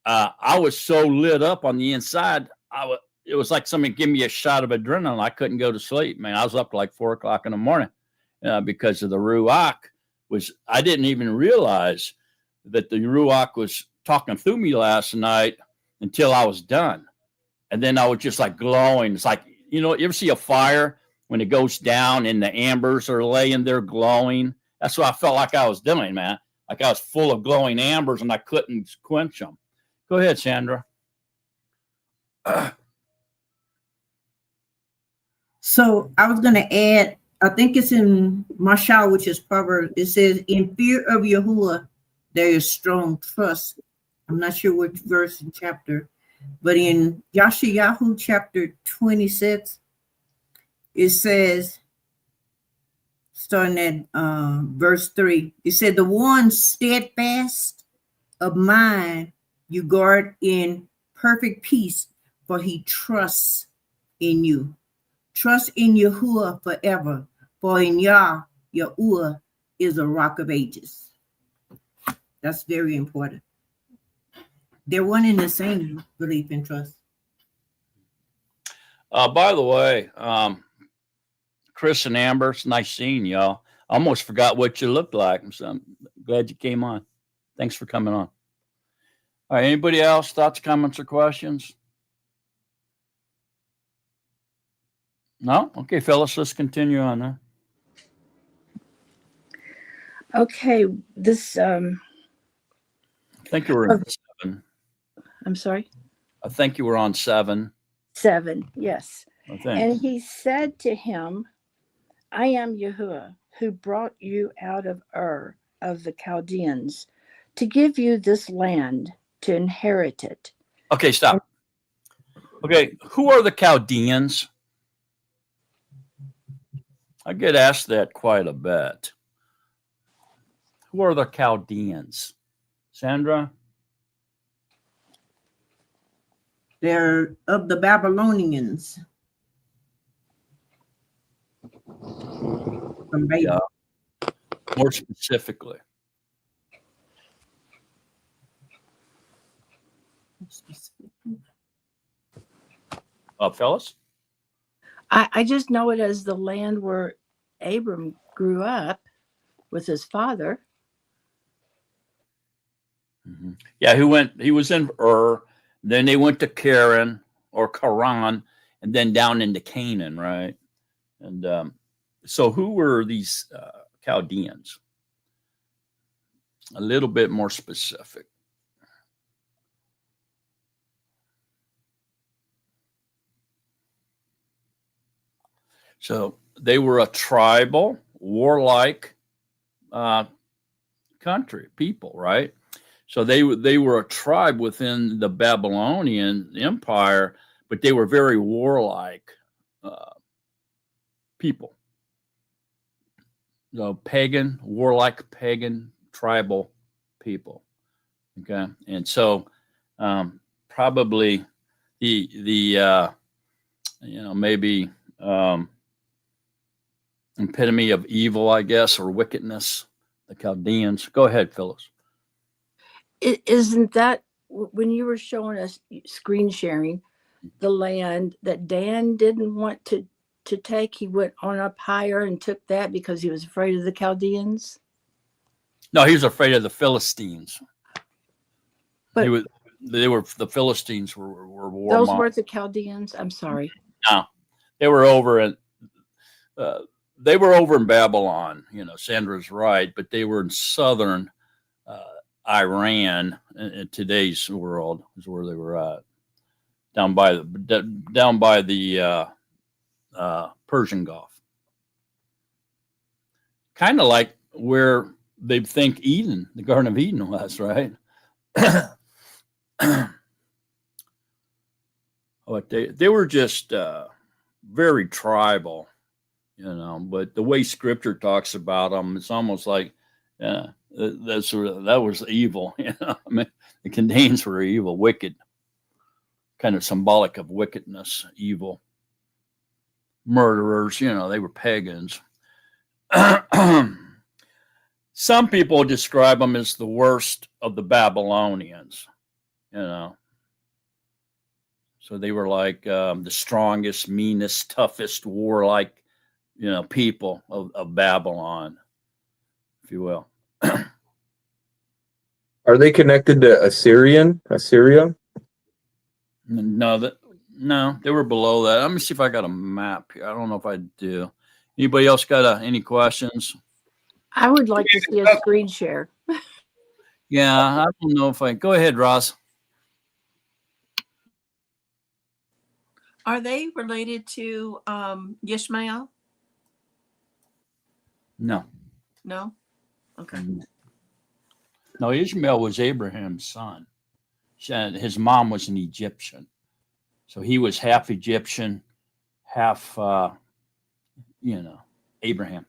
J: I was so lit up on the inside. It was like somebody gave me a shot of adrenaline. I couldn't go to sleep, man. I was up to like 4 o'clock in the morning because of the Ruach. I didn't even realize that the Ruach was talking through me last night until I was done. And then I was just like glowing. It's like, you ever see a fire when it goes down and the ambers are laying there glowing? That's what I felt like I was doing, man. Like I was full of glowing ambers and I couldn't quench them. Go ahead, Sandra.
E: So I was going to add, I think it's in Mashal, which is Proverbs. It says, in fear of Yahuwah, there is strong trust. I'm not sure which verse and chapter, but in Yashayahu chapter 26, it says, starting at verse 3, it said, the one steadfast of mind you guard in perfect peace, for he trusts in you. Trust in Yahuwah forever, for in Yah, Yahuwah is a rock of ages. That's very important. They're one and the same, belief and trust.
J: By the way, Chris and Amber, it's nice seeing y'all. I almost forgot what you looked like. So I'm glad you came on. Thanks for coming on. All right, anybody else? Thoughts, comments, or questions? No? Okay, Phyllis, let's continue on then.
C: Okay, this
J: I think you were on 7.
C: I'm sorry.
J: I think you were on 7.
C: 7, yes.
J: I think.
C: And he said to him, I am Yahuwah, who brought you out of Ur of the Chaldeans to give you this land to inherit it.
J: Okay, stop. Okay, who are the Chaldeans? I get asked that quite a bit. Who are the Chaldeans? Sandra?
E: They're of the Babylonians.
J: Yeah. More specifically. Fellas?
C: I just know it as the land where Abram grew up with his father.
J: Mm-hmm. Yeah, he was in Ur, then they went to Charan or Charan, and then down into Canaan, right? And so who were these Chaldeans? A little bit more specific. So they were a tribal, warlike country, people, right? So they were a tribe within the Babylonian Empire, but they were very warlike people. So pagan, warlike, pagan, tribal people. Okay, and so probably the maybe epitome of evil, I guess, or wickedness, the Chaldeans. Go ahead, Phyllis.
C: Isn't that when you were showing us screen sharing the land that Dan didn't want to take? He went on up higher and took that because he was afraid of the Chaldeans.
J: No, he was afraid of the Philistines.
C: But
J: the Philistines were war.
C: Those weren't the Chaldeans. I'm sorry.
J: No, they were over in Babylon. Sandra's right, but they were in southern Iran in today's world is where they were at, down by the Persian Gulf, kind of like where they think Eden, the Garden of Eden, was, right? But they were just very tribal, But the way Scripture talks about them, it's almost like that was evil. I mean, the Chaldeans were evil, wicked, kind of symbolic of wickedness, evil, murderers. They were pagans. Some people describe them as the worst of the Babylonians. So they were like the strongest, meanest, toughest, warlike, people of Babylon, if you will.
F: Are they connected to Assyria?
J: No, they were below that. Let me see if I got a map here. I don't know if I do. Anybody else got any questions?
C: I would like to see a screen share.
J: Yeah, I don't know if I. Go ahead, Ross.
B: Are they related to Ishmael?
J: No.
B: No? Okay.
J: No, Ishmael was Abraham's son. His mom was an Egyptian. So he was half Egyptian, half, Abraham.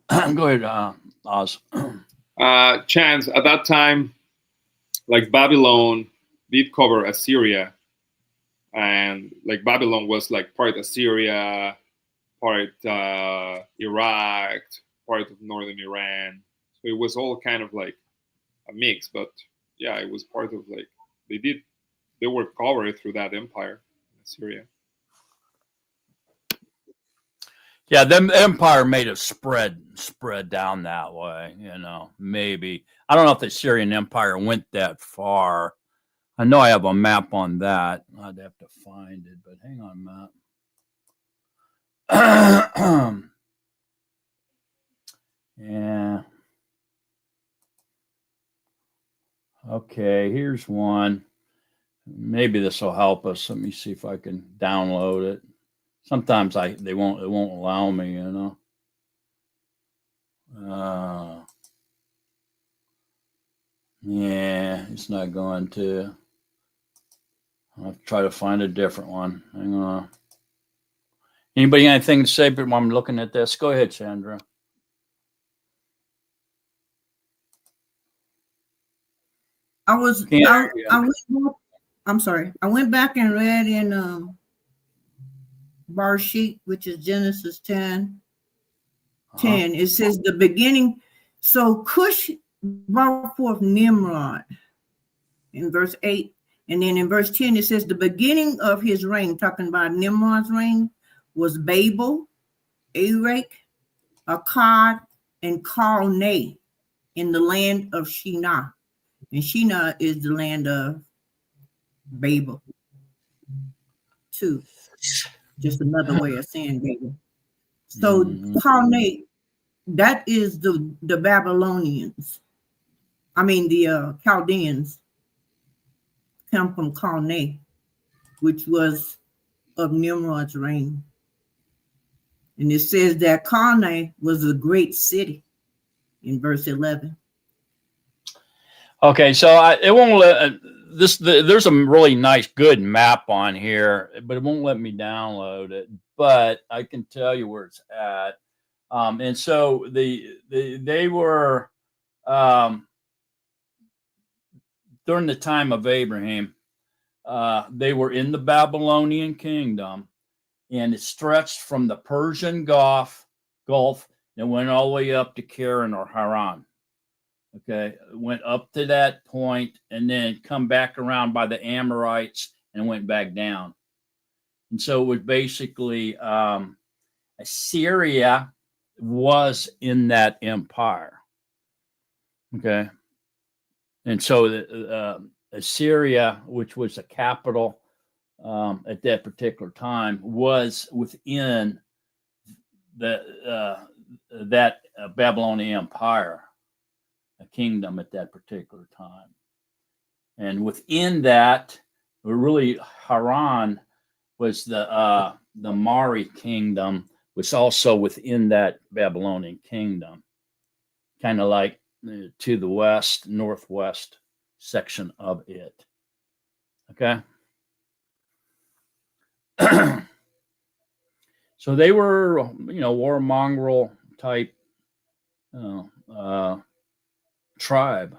J: Go ahead, Oz.
G: Chance, at that time, like Babylon did cover Assyria. And like Babylon was like part Assyria, part Iraq, part of northern Iran. So it was all kind of like a mix. But yeah, it was part of like they were covered through that empire, Assyria.
J: Yeah, the empire made it spread down that way. Maybe I don't know if the Syrian Empire went that far. I know I have a map on that. I'd have to find it, but hang on a minute. Yeah. Okay, here's one. Maybe this will help us. Let me see if I can download it. Sometimes it won't allow me, Yeah, it's not going to. I'll try to find a different one. Hang on. Anybody got anything to say while I'm looking at this? Go ahead, Sandra.
E: I'm sorry. I went back and read in Barashith, which is Genesis 10. It says the beginning. So Cush brought forth Nimrod in verse 8. And then in verse 10, it says the beginning of his reign, talking about Nimrod's reign, was Babel, Erech, Akkad, and Calneh in the land of Shinar. And Shinar is the land of Babel, too. Just another way of saying Babel. So Calneh, that is the Babylonians. I mean, the Chaldeans come from Calneh, which was of Nimrod's reign. And it says that Calneh was a great city in verse 11.
J: Okay, so it won't let there's a really nice, good map on here, but it won't let me download it. But I can tell you where it's at. And so they were during the time of Abraham, they were in the Babylonian kingdom, and it stretched from the Persian Gulf and went all the way up to Canaan or Haran. Okay, went up to that point and then come back around by the Amorites and went back down. And so it was basically Assyria was in that empire. Okay. And so Assyria, which was the capital at that particular time, was within that Babylonian empire, a kingdom at that particular time. And within that, really Haran was the Mari kingdom, was also within that Babylonian kingdom, kind of like to the west, northwest section of it. Okay. So they were, war mongrel type tribe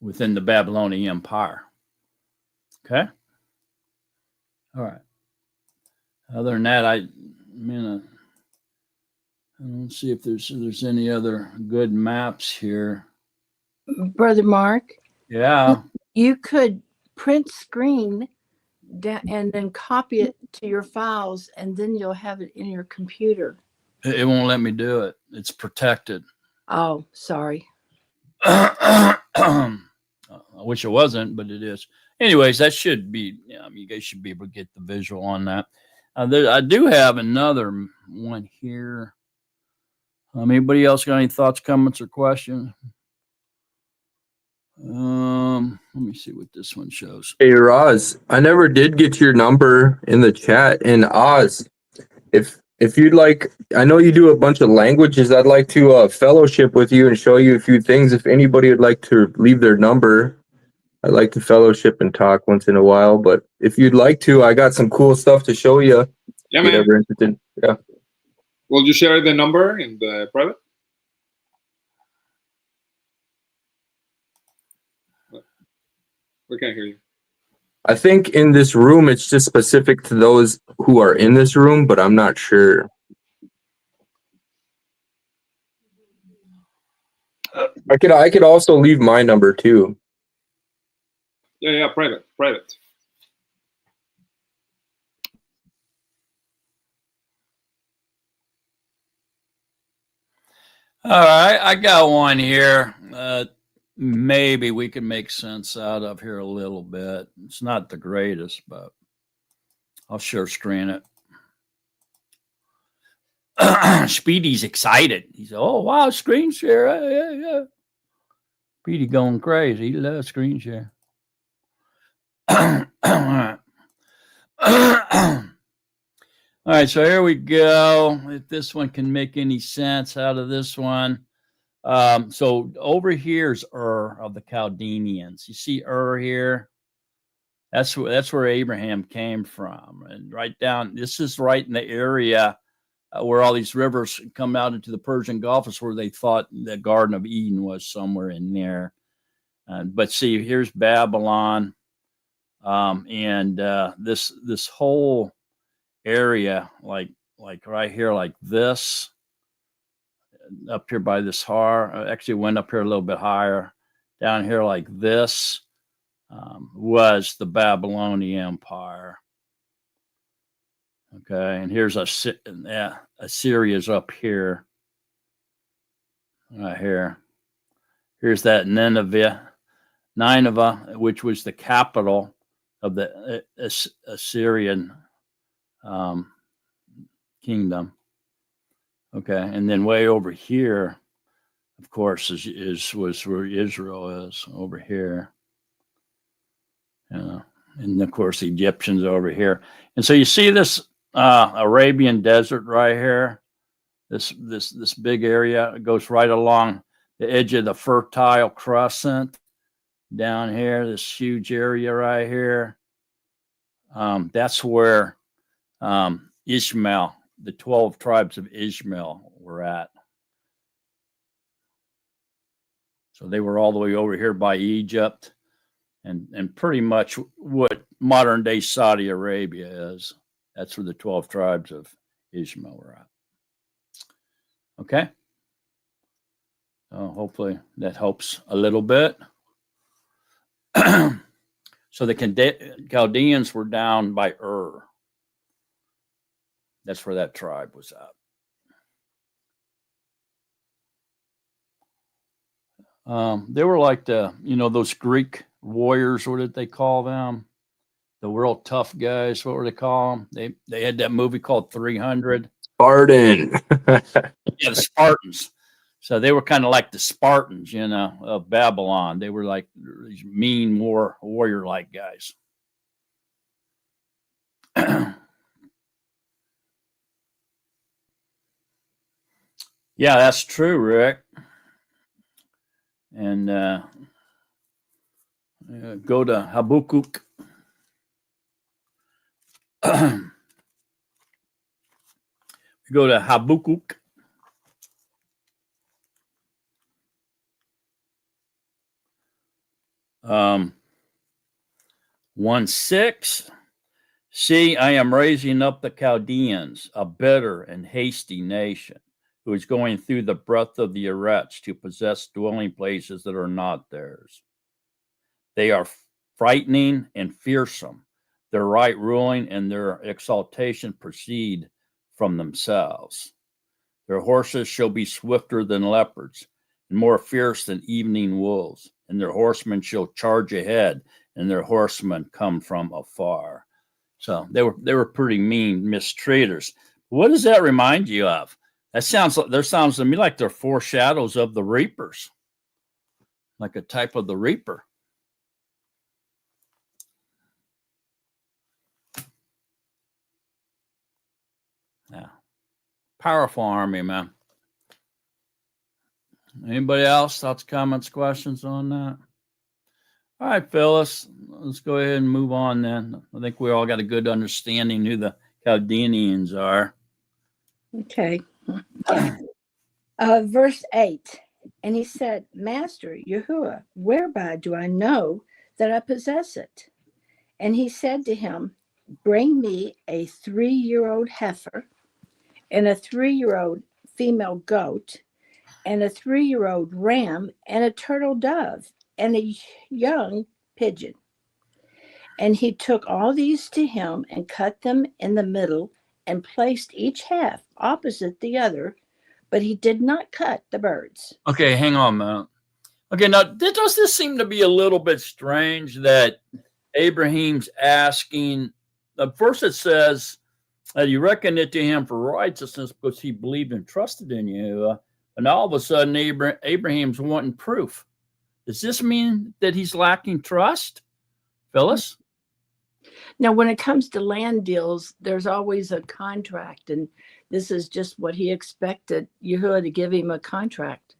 J: within the Babylonian Empire. Okay. All right. Other than that, I don't see if there's any other good maps here.
C: Brother Mark.
J: Yeah.
C: You could print screen and then copy it to your files, and then you'll have it in your computer.
J: It won't let me do it. It's protected.
C: Oh, sorry.
J: I wish it wasn't, but it is. Anyways, that should be, you guys should be able to get the visual on that. I do have another one here. Anybody else got any thoughts, comments, or questions? Let me see what this one shows.
F: Hey Roz, I never did get your number in the chat. And Oz, if you'd like, I know you do a bunch of languages. I'd like to fellowship with you and show you a few things. If anybody would like to leave their number, I'd like to fellowship and talk once in a while. But if you'd like to, I got some cool stuff to show you.
G: Yeah, man.
F: Interested. Yeah.
G: Will you share the number in the private? We can't hear you.
F: I think in this room, it's just specific to those who are in this room, but I'm not sure. I could also leave my number too.
G: Yeah, private.
J: All right, I got one here. Maybe we can make sense out of here a little bit. It's not the greatest, but I'll share screen it. Speedy's excited. He said, "Oh wow, screen share! Yeah." Speedy going crazy. He loves screen share. All right. All right, so here we go. If this one can make any sense out of this one. So over here is Ur of the Chaldeans. You see Ur here? That's where Abraham came from. And right down, this is right in the area where all these rivers come out into the Persian Gulf, is where they thought the Garden of Eden was, somewhere in there. But see, here's Babylon. And this whole area, like right here, like this, up here by this har, actually went up here a little bit higher, down here like this, was the Babylonian Empire. Okay, and here's Assyria's up here, right here. Here's that Nineveh, which was the capital of the Assyrian kingdom. Okay, and then way over here, of course, was where Israel is, over here. And of course, the Egyptians over here. And so you see this Arabian desert right here. This big area. It goes right along the edge of the Fertile Crescent down here. This huge area right here. That's where Ishmael, the 12 tribes of Ishmael, were at. So they were all the way over here by Egypt, and pretty much what modern day Saudi Arabia is. That's where the 12 tribes of Ishmael were at. Okay. Hopefully that helps a little bit. So the Chaldeans were down by Ur. That's where that tribe was at. They were like those Greek warriors. What did they call them? The real tough guys. What were they call them? They had that movie called 300.
F: Spartan.
J: Yeah, the Spartans. So they were kind of like the Spartans, of Babylon. They were like these mean warrior-like guys. Yeah, that's true, Rick. And Go to Habakkuk. Go to Habakkuk. 1:6. See, I am raising up the Chaldeans, a bitter and hasty nation, who is going through the breadth of the Eretz to possess dwelling places that are not theirs. They are frightening and fearsome. Their right ruling and their exaltation proceed from themselves. Their horses shall be swifter than leopards and more fierce than evening wolves, and their horsemen shall charge ahead, and their horsemen come from afar. So they were pretty mean mistreaters. What does that remind you of? That sounds to me like they're foreshadows of the reapers, like a type of the reaper. Yeah, powerful army, man. Anybody else? Thoughts, comments, questions on that? All right, Phyllis, let's go ahead and move on then. I think we all got a good understanding who the Chaldeans are.
C: Okay. Verse 8. And he said, Master Yahuwah, whereby do I know that I possess it? And he said to him, Bring me a 3-year-old heifer and a 3-year-old female goat and a 3-year-old ram and a turtle dove and a young pigeon. And he took all these to him and cut them in the middle and placed each half opposite the other, but he did not cut the birds.
J: Okay, hang on, man. Okay, now does this seem to be a little bit strange that Abraham's asking? First, it says that you reckon it to him for righteousness because he believed and trusted in you, and all of a sudden Abraham's wanting proof. Does this mean that he's lacking trust, Phyllis?
C: Now, when it comes to land deals, there's always a contract, and this is just what he expected Yahuwah to give him a contract.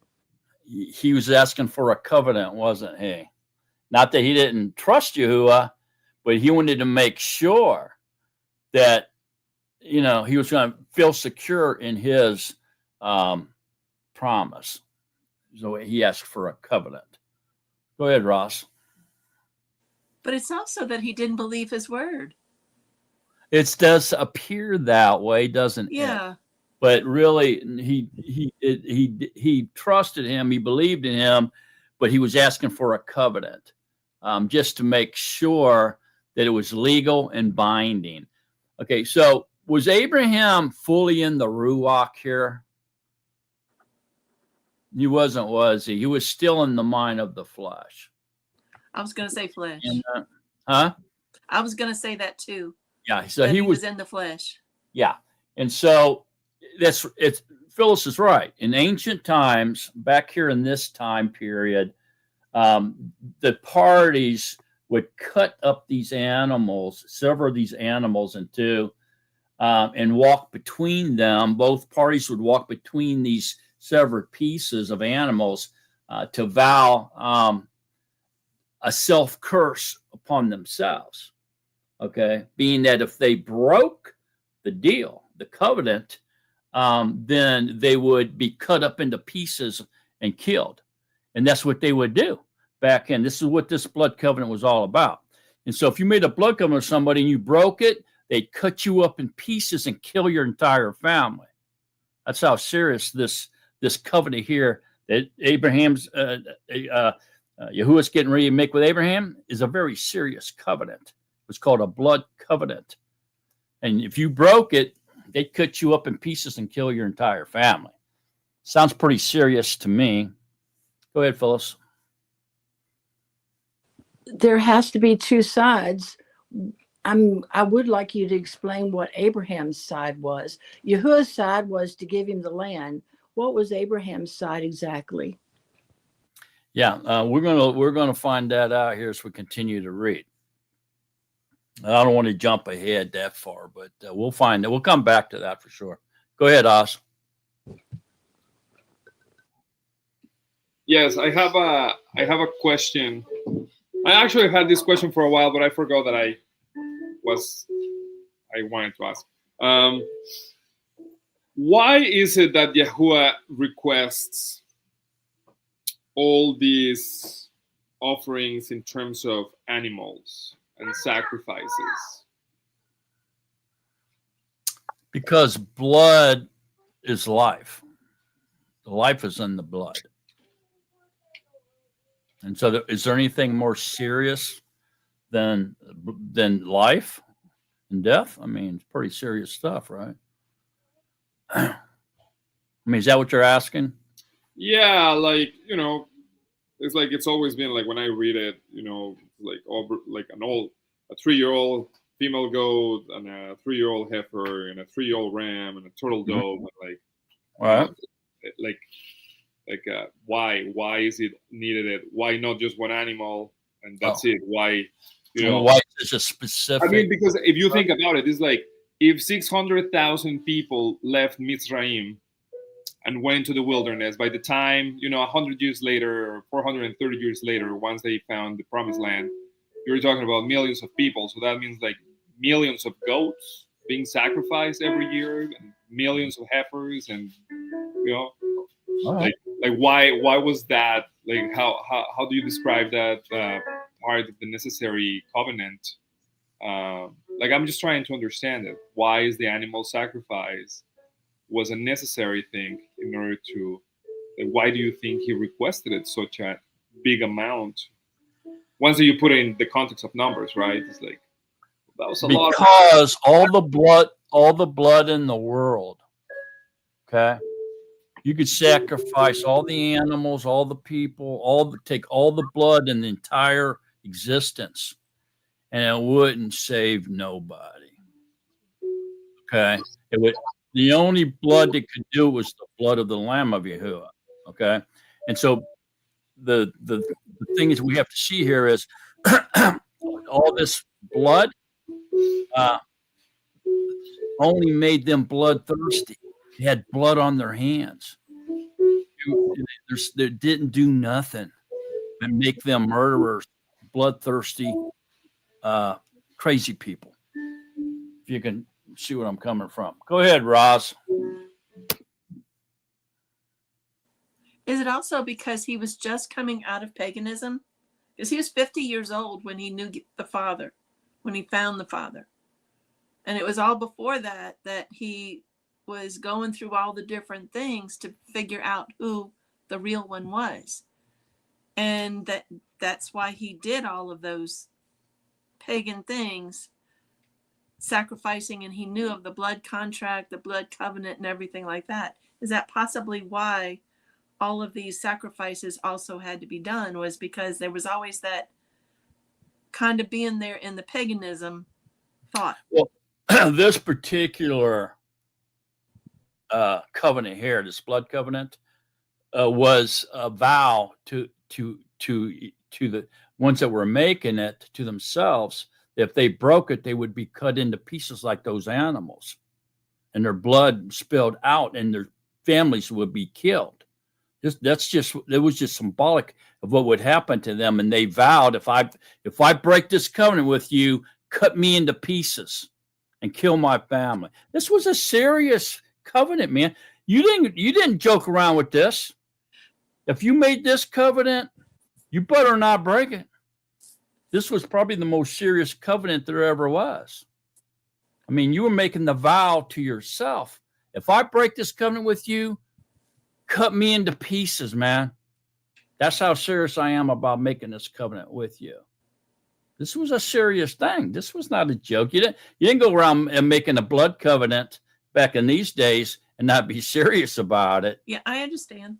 J: He was asking for a covenant, wasn't he? Not that he didn't trust Yahuwah, but he wanted to make sure that, he was going to feel secure in his promise. So he asked for a covenant. Go ahead, Ross.
B: But it's also that he didn't believe his word.
J: It does appear that way, doesn't it?
B: Yeah.
J: But really, he trusted him. He believed in him, but he was asking for a covenant, just to make sure that it was legal and binding. Okay, so was Abraham fully in the Ruach here? He wasn't, was he? He was still in the mind of the flesh.
B: I was going to say flesh.
J: And, huh?
B: I was going to say that too.
J: Yeah, so he
B: was in the flesh.
J: Yeah, and so Phyllis is right. In ancient times, back here in this time period, the parties would cut up these animals, several of these animals in two, and walk between them. Both parties would walk between these severed pieces of animals to vow a self-curse upon themselves. Okay, being that if they broke the deal, the covenant, then they would be cut up into pieces and killed. And that's what they would do back in. This is what this blood covenant was all about. And so if you made a blood covenant with somebody and you broke it, they'd cut you up in pieces and kill your entire family. That's how serious this covenant here that Abraham's Yahuwah's getting ready to make with Abraham is a very serious covenant. It was called a blood covenant. And if you broke it, they'd cut you up in pieces and kill your entire family. Sounds pretty serious to me. Go ahead, Phyllis.
C: There has to be two sides. I would like you to explain what Abraham's side was. Yahuwah's side was to give him the land. What was Abraham's side exactly?
J: Yeah, we're gonna find that out here as we continue to read. I don't want to jump ahead that far, but we'll find it. We'll come back to that for sure. Go ahead, Oz.
G: Yes, I have a question. I actually had this question for a while, but I forgot that I wanted to ask. Why is it that Yahuwah requests all these offerings in terms of animals and sacrifices?
J: Because blood is life. The life is in the blood. And so is there anything more serious than life and death? I mean, it's pretty serious stuff, right? I mean, is that what you're asking?
G: Yeah, like, it's like it's always been like when I read it, like a 3-year-old female goat and a 3-year-old heifer and a 3-year-old ram and a turtle dove, and why is it needed? Why not just one animal and that's it? Why
J: why is it specific?
G: I mean, because if you think about it, it's like if 600,000 people left Mitzrayim and went to the wilderness, by the time 100 years later or 430 years later, once they found the promised land, you're talking about millions of people. So that means like millions of goats being sacrificed every year and millions of heifers, and like why was that? Like how do you describe that part of the necessary covenant? Like I'm just trying to understand it. Why is the animal sacrifice was a necessary thing in order to? Like, why do you think he requested it such a big amount? Once you put it in the context of numbers, right? It's like that was a lot.
J: Because all the blood in the world. Okay. You could sacrifice all the animals, all the people, take all the blood in the entire existence, and it wouldn't save nobody. Okay. The only blood that could do it was the blood of the Lamb of Yahuwah. Okay. And so the thing is we have to see here is all this blood only made them bloodthirsty. They had blood on their hands. They didn't do nothing and make them murderers, bloodthirsty, crazy people. If you can see what I'm coming from. Go ahead, Roz.
B: Is it also because he was just coming out of paganism? Because he was 50 years old when he knew the Father, when he found the Father. And it was all before that he was going through all the different things to figure out who the real one was. And that's why he did all of those pagan things, sacrificing, and he knew of the blood contract, the blood covenant, and everything like that. Is that possibly why all of these sacrifices also had to be done, was because there was always that kind of being there in the paganism thought?
J: Well, this particular covenant here, this blood covenant, was a vow to the ones that were making it to themselves. If they broke it, they would be cut into pieces like those animals, and their blood spilled out, and their families would be killed. It was just symbolic of what would happen to them. And they vowed, if I break this covenant with you, cut me into pieces and kill my family. This was a serious covenant, man. You didn't joke around with this. If you made this covenant, you better not break it. This was probably the most serious covenant there ever was. I mean, you were making the vow to yourself. If I break this covenant with you, cut me into pieces, man. That's how serious I am about making this covenant with you. This was a serious thing. This was not a joke. You didn't go around and making a blood covenant back in these days and not be serious about it.
B: Yeah, I understand.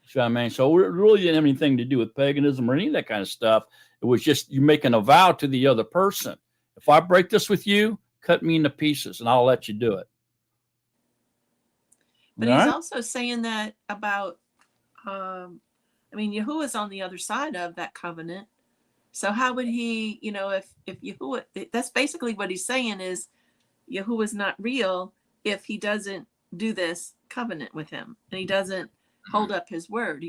J: So I mean, so it really didn't have anything to do with paganism or any of that kind of stuff. It was just you making a vow to the other person. If I break this with you, cut me into pieces, and I'll let you do it.
B: But he's also saying that about, Yahuwah's on the other side of that covenant. So how would he, if Yahuwah, that's basically what he's saying is Yahuwah's not real if he doesn't do this covenant with him and he doesn't hold up his word.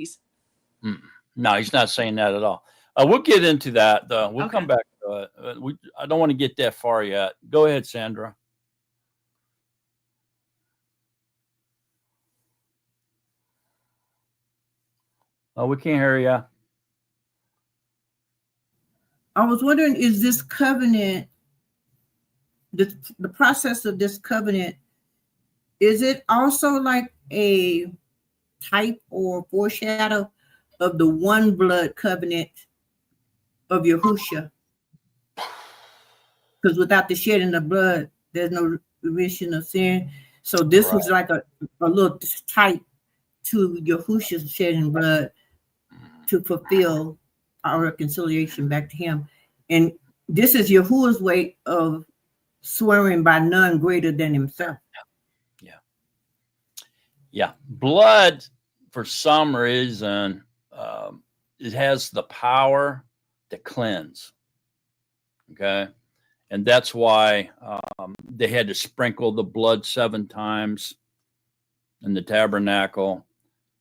J: No, he's not saying that at all. We'll get into that. We'll
A: Okay.
J: come back to it. I don't want to get that far yet. Go ahead, Sandra. Oh, we can't hear you.
E: I was wondering, is this covenant, the process of this covenant, is it also like a type or foreshadow of the one blood covenant of Yahushua? Because without the shedding of blood, there's no remission of sin. So this was like a little type to Yahushua's shedding blood to fulfill our reconciliation back to him. And this is Yahuwah's way of swearing by none greater than himself.
J: Yeah. Blood, for some reason, it has the power to cleanse. Okay. And that's why they had to sprinkle the blood 7 times in the tabernacle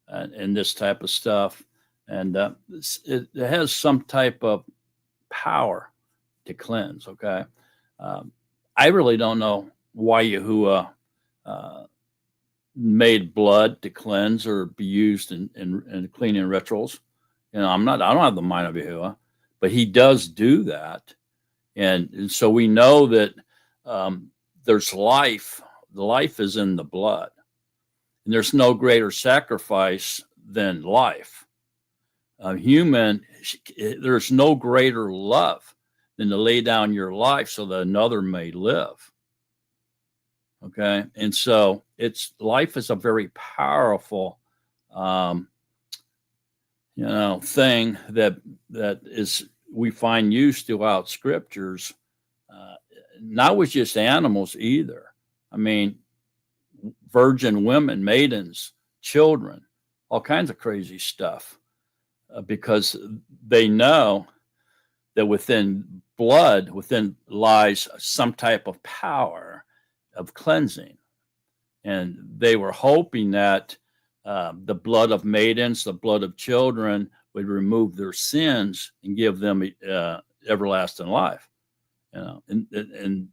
J: and this type of stuff. And it has some type of power to cleanse. Okay. I really don't know why Yahuwah made blood to cleanse or be used in cleaning rituals. You know, I don't have the mind of Yahuwah, but he does do that. And so we know that there's life. The life is in the blood. And there's no greater sacrifice than life. There's no greater love than to lay down your life so that another may live. Okay. And so life is a very powerful, thing that is, we find used throughout scriptures, not with just animals either. I mean, virgin women, maidens, children, all kinds of crazy stuff, because they know that within blood, within lies some type of power of cleansing. And they were hoping that the blood of maidens, the blood of children would remove their sins and give them everlasting life, and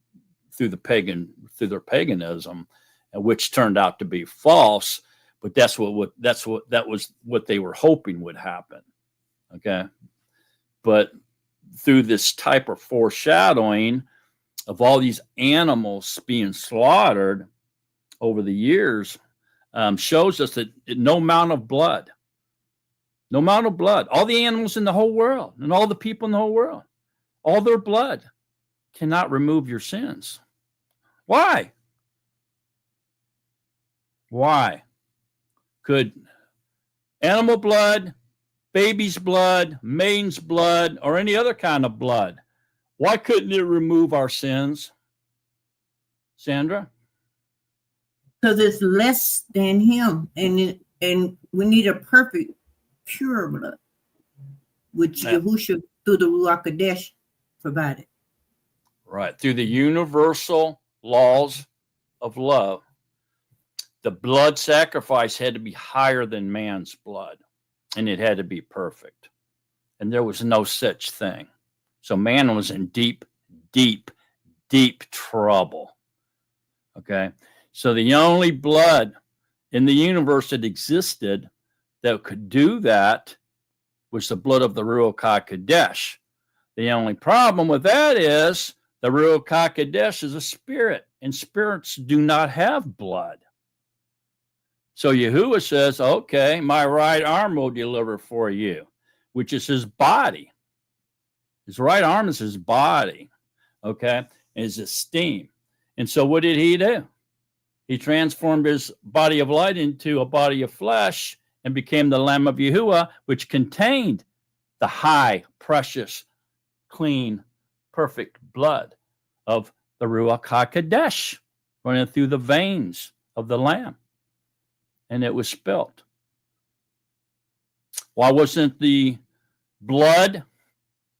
J: through their paganism, which turned out to be false. But that was what they were hoping would happen. Okay, but through this type of foreshadowing of all these animals being slaughtered over the years, shows us that no amount of blood, all the animals in the whole world and all the people in the whole world, all their blood cannot remove your sins. Why? Why could animal blood, baby's blood, maiden's blood, or any other kind of blood, why couldn't it remove our sins? Sandra?
E: Because it's less than him, and we need a perfect, pure blood, which Yahushua through the Ruach Kadesh provided.
J: Right. Through the universal laws of love, the blood sacrifice had to be higher than man's blood, and it had to be perfect. And there was no such thing. So man was in deep, deep, deep trouble. Okay. So the only blood in the universe that existed that could do that was the blood of the Ruach HaKodesh. The only problem with that is the Ruach HaKodesh is a spirit, and spirits do not have blood. So Yahuwah says, okay, my right arm will deliver for you, which is his body. His right arm is his body, okay, and his esteem. And so what did he do? He transformed his body of light into a body of flesh and became the Lamb of Yahuwah, which contained the high, precious, clean, perfect blood of the Ruach HaKodesh running through the veins of the Lamb. And it was spilt. Why wasn't the blood?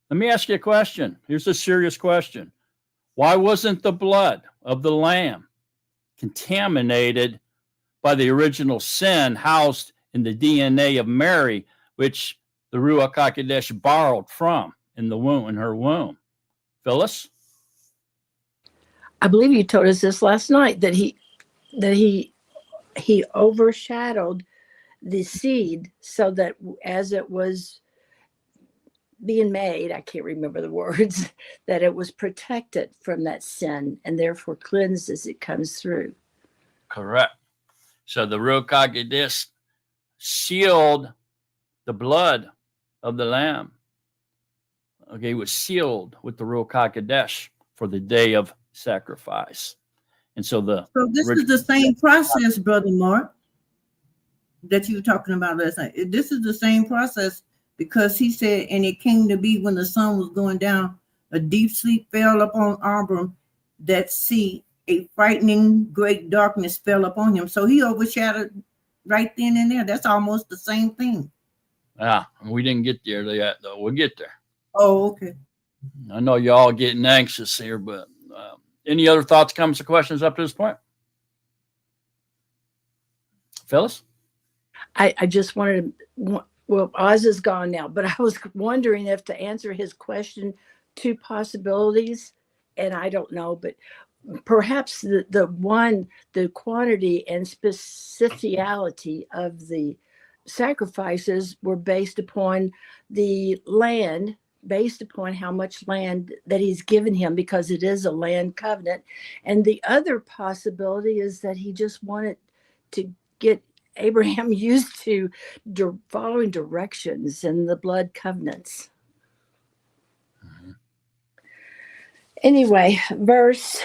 J: Let me ask you a question. Here's a serious question. Why wasn't the blood of the Lamb contaminated by the original sin housed in the DNA of Mary, which the Ruach HaKodesh borrowed from in the womb, in her womb? Phyllis?
C: I believe you told us this last night that he overshadowed the seed so that as it was being made, I can't remember the words, that it was protected from that sin and therefore cleansed as it comes through.
J: Correct. So the Ruach HaKodesh sealed the blood of the lamb. Okay, it was sealed with the Ruach HaKodesh for the day of sacrifice. And so
E: this is the same process, Brother Mark, that you were talking about last night. This is the same process because he said, and it came to be when the sun was going down, a deep sleep fell upon Abram, that see a frightening great darkness fell upon him. So he overshadowed right then and there. That's almost the same thing.
J: Yeah, we didn't get there yet, though. We'll get there.
E: Oh, okay.
J: I know y'all getting anxious here, but any other thoughts, comments, or questions up to this point? Phyllis?
C: I just wanted to, well, Oz is gone now, but I was wondering if to answer his question, two possibilities, and I don't know, but perhaps the quantity and specificity of the sacrifices were based upon the land, based upon how much land that he's given him, because it is a land covenant. And the other possibility is that he just wanted to get Abraham used to following directions in the blood covenants. Anyway, verse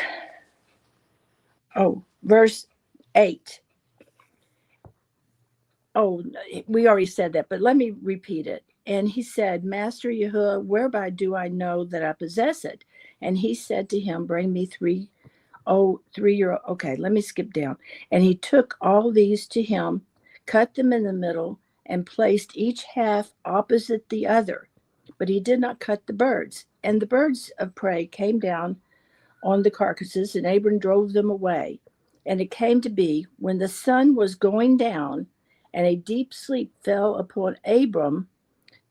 C: 8. Oh, we already said that, but let me repeat it. And he said, Master Yahuwah, whereby do I know that I possess it? And he said to him, bring me 3-year-old. Okay, let me skip down. And he took all these to him, cut them in the middle, and placed each half opposite the other. But he did not cut the birds. And the birds of prey came down on the carcasses, and Abram drove them away. And it came to be, when the sun was going down, and a deep sleep fell upon Abram,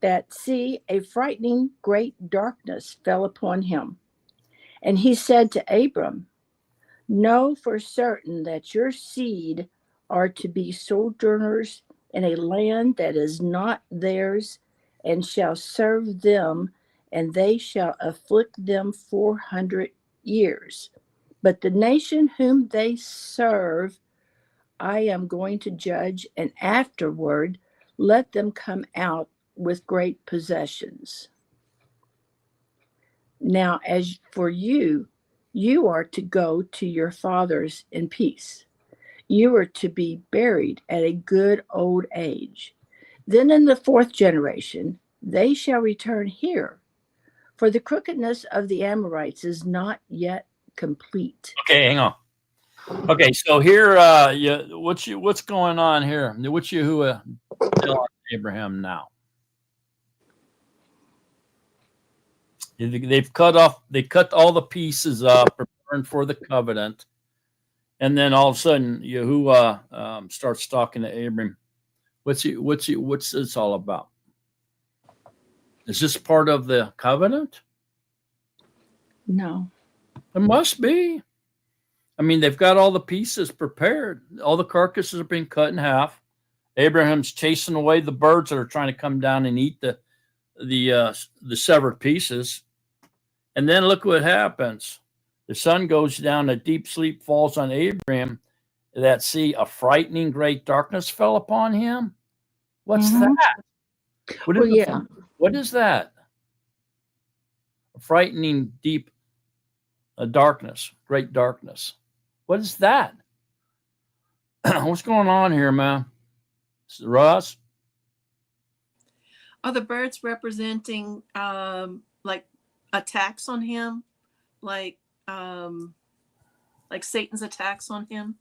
C: that see, a frightening great darkness fell upon him. And he said to Abram, know for certain that your seed are to be sojourners in a land that is not theirs, and shall serve them, and they shall afflict them 400 years. But the nation whom they serve, I am going to judge, and afterward let them come out with great possessions. Now, as for you, you are to go to your fathers in peace. You are to be buried at a good old age. Then in the 4th generation, they shall return here, for the crookedness of the Amorites is not yet complete.
J: Okay, hang on. Okay, so here, what's going on here? What's Yahuwah telling Abraham now? They cut all the pieces up, preparing for the covenant, and then all of a sudden, Yahuwah starts talking to Abram. What's this all about? Is this part of the covenant?
C: No.
J: It must be. I mean, they've got all the pieces prepared. All the carcasses are being cut in half. Abraham's chasing away the birds that are trying to come down and eat the severed pieces. And then look what happens. The sun goes down, a deep sleep falls on Abraham. That see, a frightening great darkness fell upon him. What's that? What is that? A frightening deep darkness, great darkness. What is that? What's going on here, man? Ross?
B: Are the birds representing like attacks on him, like Satan's attacks on him?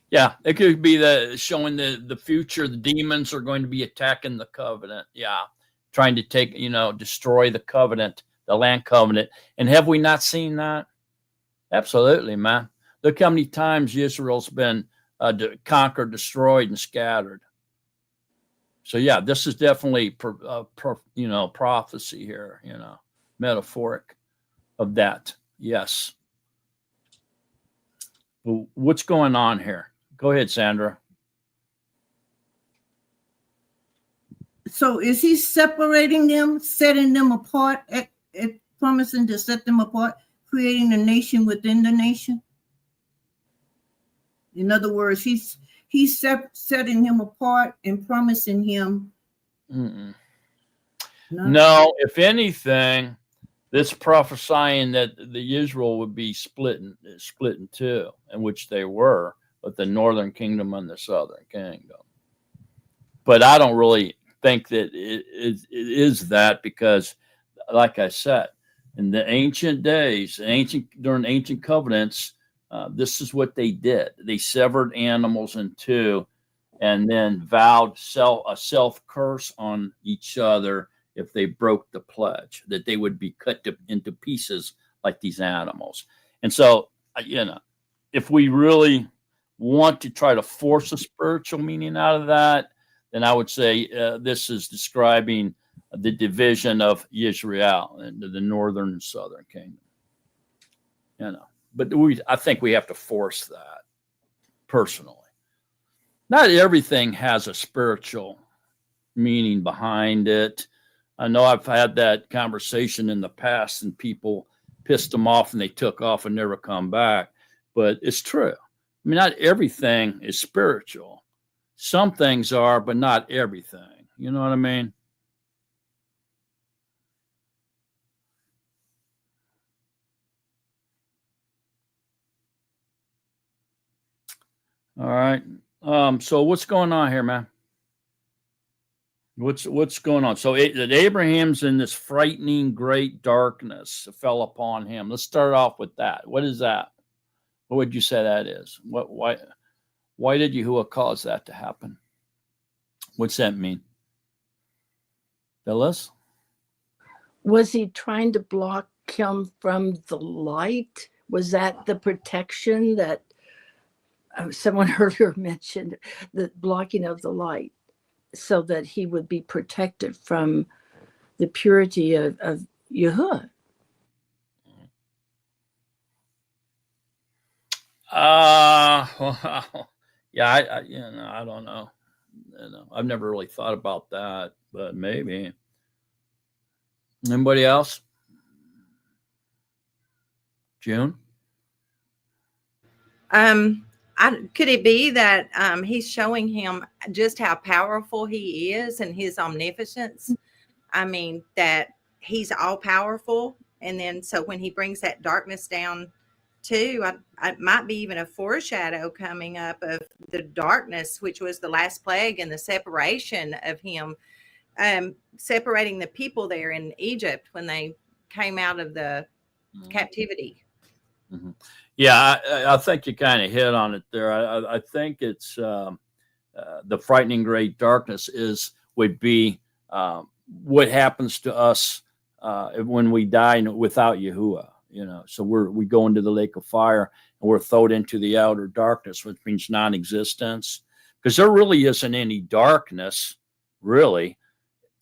J: Yeah, it could be showing the future. The demons are going to be attacking the covenant. Yeah, trying to destroy the covenant, the land covenant. And have we not seen that? Absolutely, man. Look how many times Israel's been conquered, destroyed, and scattered. So yeah, this is definitely prophecy here, metaphoric of that. Yes. Well, what's going on here? Go ahead, Sandra.
E: So is he separating them, setting them apart, promising to set them apart, creating a nation within the nation? In other words, he's setting him apart and promising him.
J: No, if anything, this prophesying that the Israel would be split in two, in which they were, with the northern kingdom and the southern kingdom. But I don't really think that it is that, because, like I said, in the ancient days, during ancient covenants, this is what they did. They severed animals in two, and then vowed a self curse on each other if they broke the pledge, that they would be cut into pieces like these animals. And so, if we really want to try to force a spiritual meaning out of that, then I would say this is describing the division of Israel into the northern and southern kingdom. But I think we have to force that personally. Not everything has a spiritual meaning behind it. I know I've had that conversation in the past, and people pissed them off and they took off and never come back. But it's true. I mean, not everything is spiritual. Some things are, but not everything. You know what I mean? All right. So what's going on here, man? What's going on? So that Abraham's in this frightening great darkness fell upon him. Let's start off with that. What is that? What would you say that is? Why did Yahuwah cause that to happen? What's that mean? Phyllis?
C: Was he trying to block him from the light? Was that the protection that someone earlier mentioned, the blocking of the light, so that he would be protected from the purity of Yahuwah?
J: Well, yeah, I don't know. I've never really thought about that, but maybe. Anybody else? June?
A: Could it be that he's showing him just how powerful he is and his omnipotence? I mean, that he's all powerful. And then so when he brings that darkness down too, it might be even a foreshadow coming up of the darkness, which was the last plague and the separation of him, separating the people there in Egypt when they came out of the captivity.
J: Mm-hmm. Yeah, I think you kind of hit on it there. I think it's the frightening great darkness would be what happens to us when we die without Yahuwah. So we go into the lake of fire and we're thrown into the outer darkness, which means non-existence, because there really isn't any darkness, really,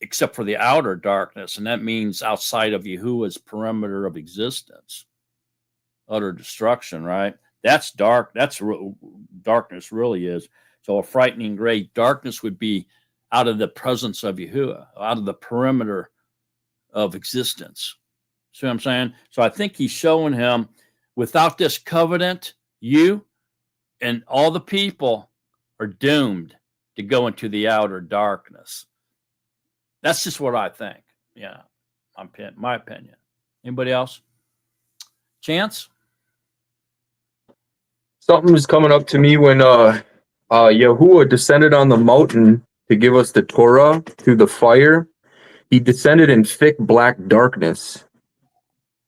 J: except for the outer darkness, and that means outside of Yahuwah's perimeter of existence. Utter destruction, right? That's dark. That's darkness really is. So a frightening great darkness would be out of the presence of Yahuwah, out of the perimeter of existence. See what I'm saying? So I think he's showing him, without this covenant, you and all the people are doomed to go into the outer darkness. That's just what I think. Yeah, my opinion. Anybody else? Chance?
F: Something was coming up to me when Yahuwah descended on the mountain to give us the Torah through the fire. He descended in thick black darkness,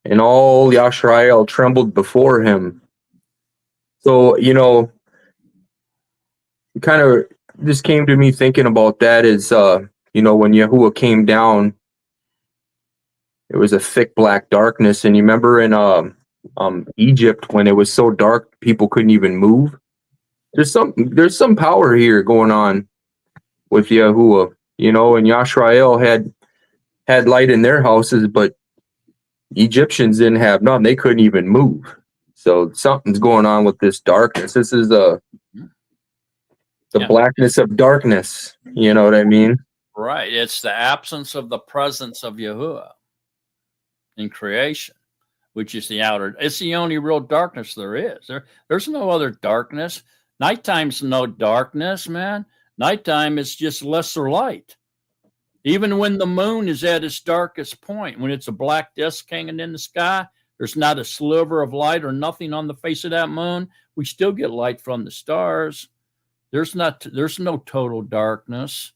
F: and all Yashrael trembled before him. So, it kind of just came to me thinking about that is, when Yahuwah came down, it was a thick black darkness. And you remember in Egypt, when it was so dark people couldn't even move? There's some power here going on with Yahuwah. you know, and Yashrael had light in their houses, but Egyptians didn't have none. They couldn't even move. So something's going on with this darkness. This is the blackness of darkness. You know what I mean?
J: Right. It's the absence of the presence of Yahuwah in creation, which is the outer. It's the only real darkness there is. There's no other darkness. Nighttime's no darkness, man. Nighttime is just lesser light. Even when the moon is at its darkest point, when it's a black disk hanging in the sky, there's not a sliver of light or nothing on the face of that moon. We still get light from the stars. There's no total darkness.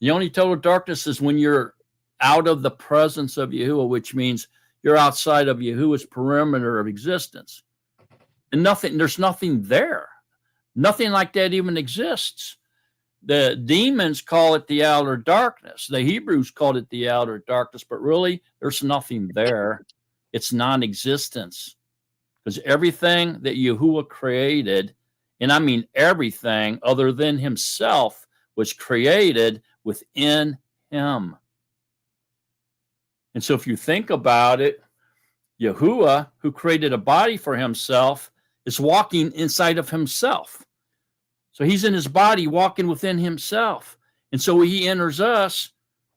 J: The only total darkness is when you're out of the presence of Yahuwah, which means you're outside of Yahuwah's perimeter of existence. And there's nothing there. Nothing like that even exists. The demons call it the outer darkness. The Hebrews called it the outer darkness, but really there's nothing there. It's non-existence. Because everything that Yahuwah created, and I mean everything other than himself, was created within him. And so if you think about it, Yahuwah, who created a body for himself, is walking inside of himself. So he's in his body walking within himself. And so when he enters us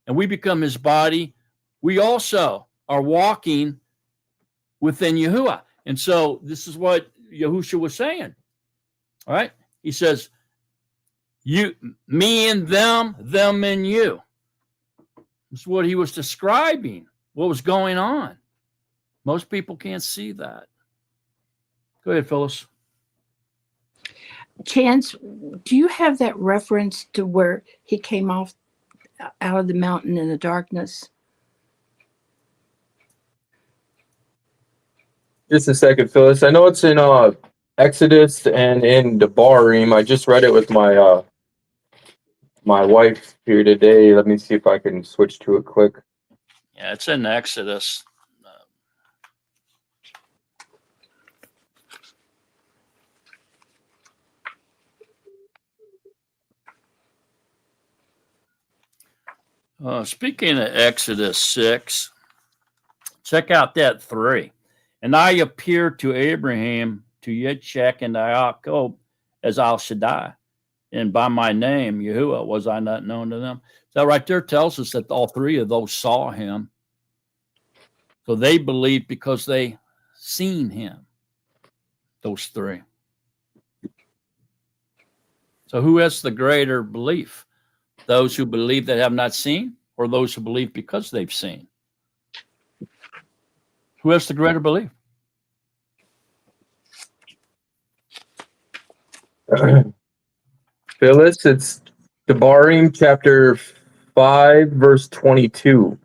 J: and we become his body, we also are walking within Yahuwah. And so this is what Yahushua was saying. All right. He says, you, me and them and you. This is what he was describing, what was going on. Most people can't see that. Go ahead, Phyllis.
C: Chance, do you have that reference to where he came off out of the mountain in the darkness?
F: Just a second, Phyllis. I know it's in Exodus and in the Barashith. I just read it with my my wife here today. Let me see if I can switch to it quick.
J: Yeah, it's in Exodus. Speaking of Exodus 6, check out that 3. And I appeared to Abraham, to Yitzchak, and to Yaakov as Al Shaddai. And by my name, Yahuwah, was I not known to them? So right there tells us that all 3 of those saw him. So they believed because they seen him, those 3. So who has the greater belief? Those who believe that have not seen, or those who believe because they've seen? Who has the greater belief?
F: Phyllis, it's Devarim chapter 5, verse 22.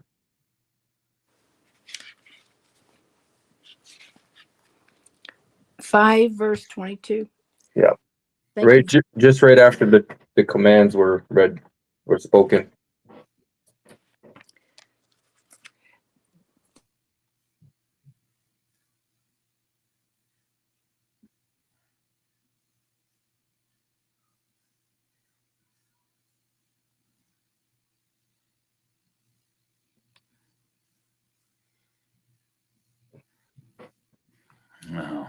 C: Five, verse 22.
F: Yeah.
C: Thank you.
F: Just right after the commands were spoken.
J: No.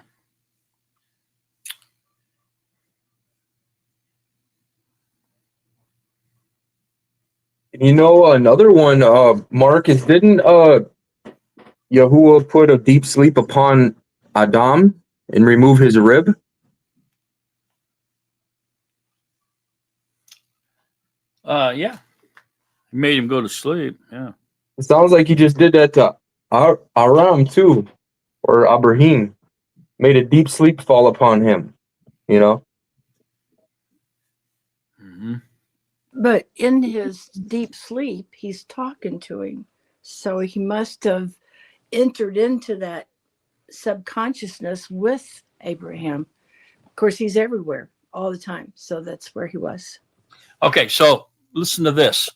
F: You know, another one, Mark, is didn't Yahuwah put a deep sleep upon Adam and remove his rib?
J: Yeah. He made him go to sleep. Yeah.
F: It sounds like he just did that to Aram too, or Abraham. Made a deep sleep fall upon him, you know?
J: Mm-hmm.
C: But in his deep sleep, he's talking to him. So he must have entered into that subconsciousness with Abraham. Of course, he's everywhere all the time. So that's where he was.
J: Okay, so listen to this.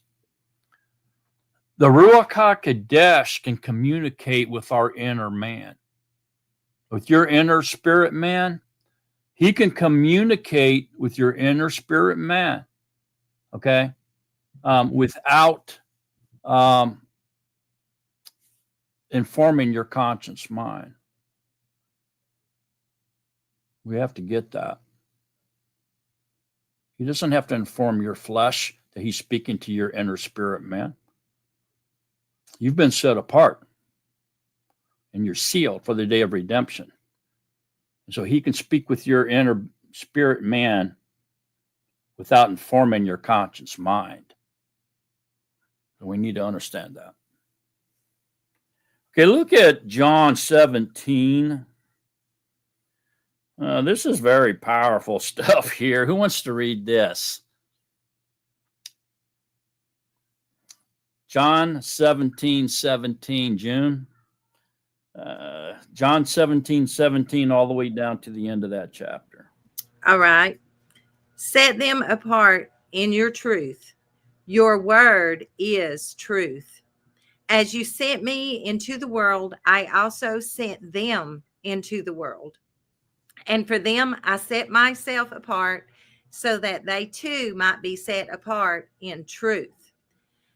J: The Ruach HaKodesh can communicate with our inner man. With your inner spirit man, he can communicate with your inner spirit man. Okay? without informing your conscious mind. We have to get that. He doesn't have to inform your flesh that he's speaking to your inner spirit, man. You've been set apart and you're sealed for the day of redemption. So he can speak with your inner spirit, man, without informing your conscious mind. So we need to understand that. Okay, look at John 17. This is very powerful stuff here. Who wants to read this? John 17:17, June. John 17:17, all the way down to the end of that chapter.
A: All right. Set them apart in your truth. Your word is truth. As you sent me into the world, I also sent them into the world. And for them, I set myself apart so that they too might be set apart in truth.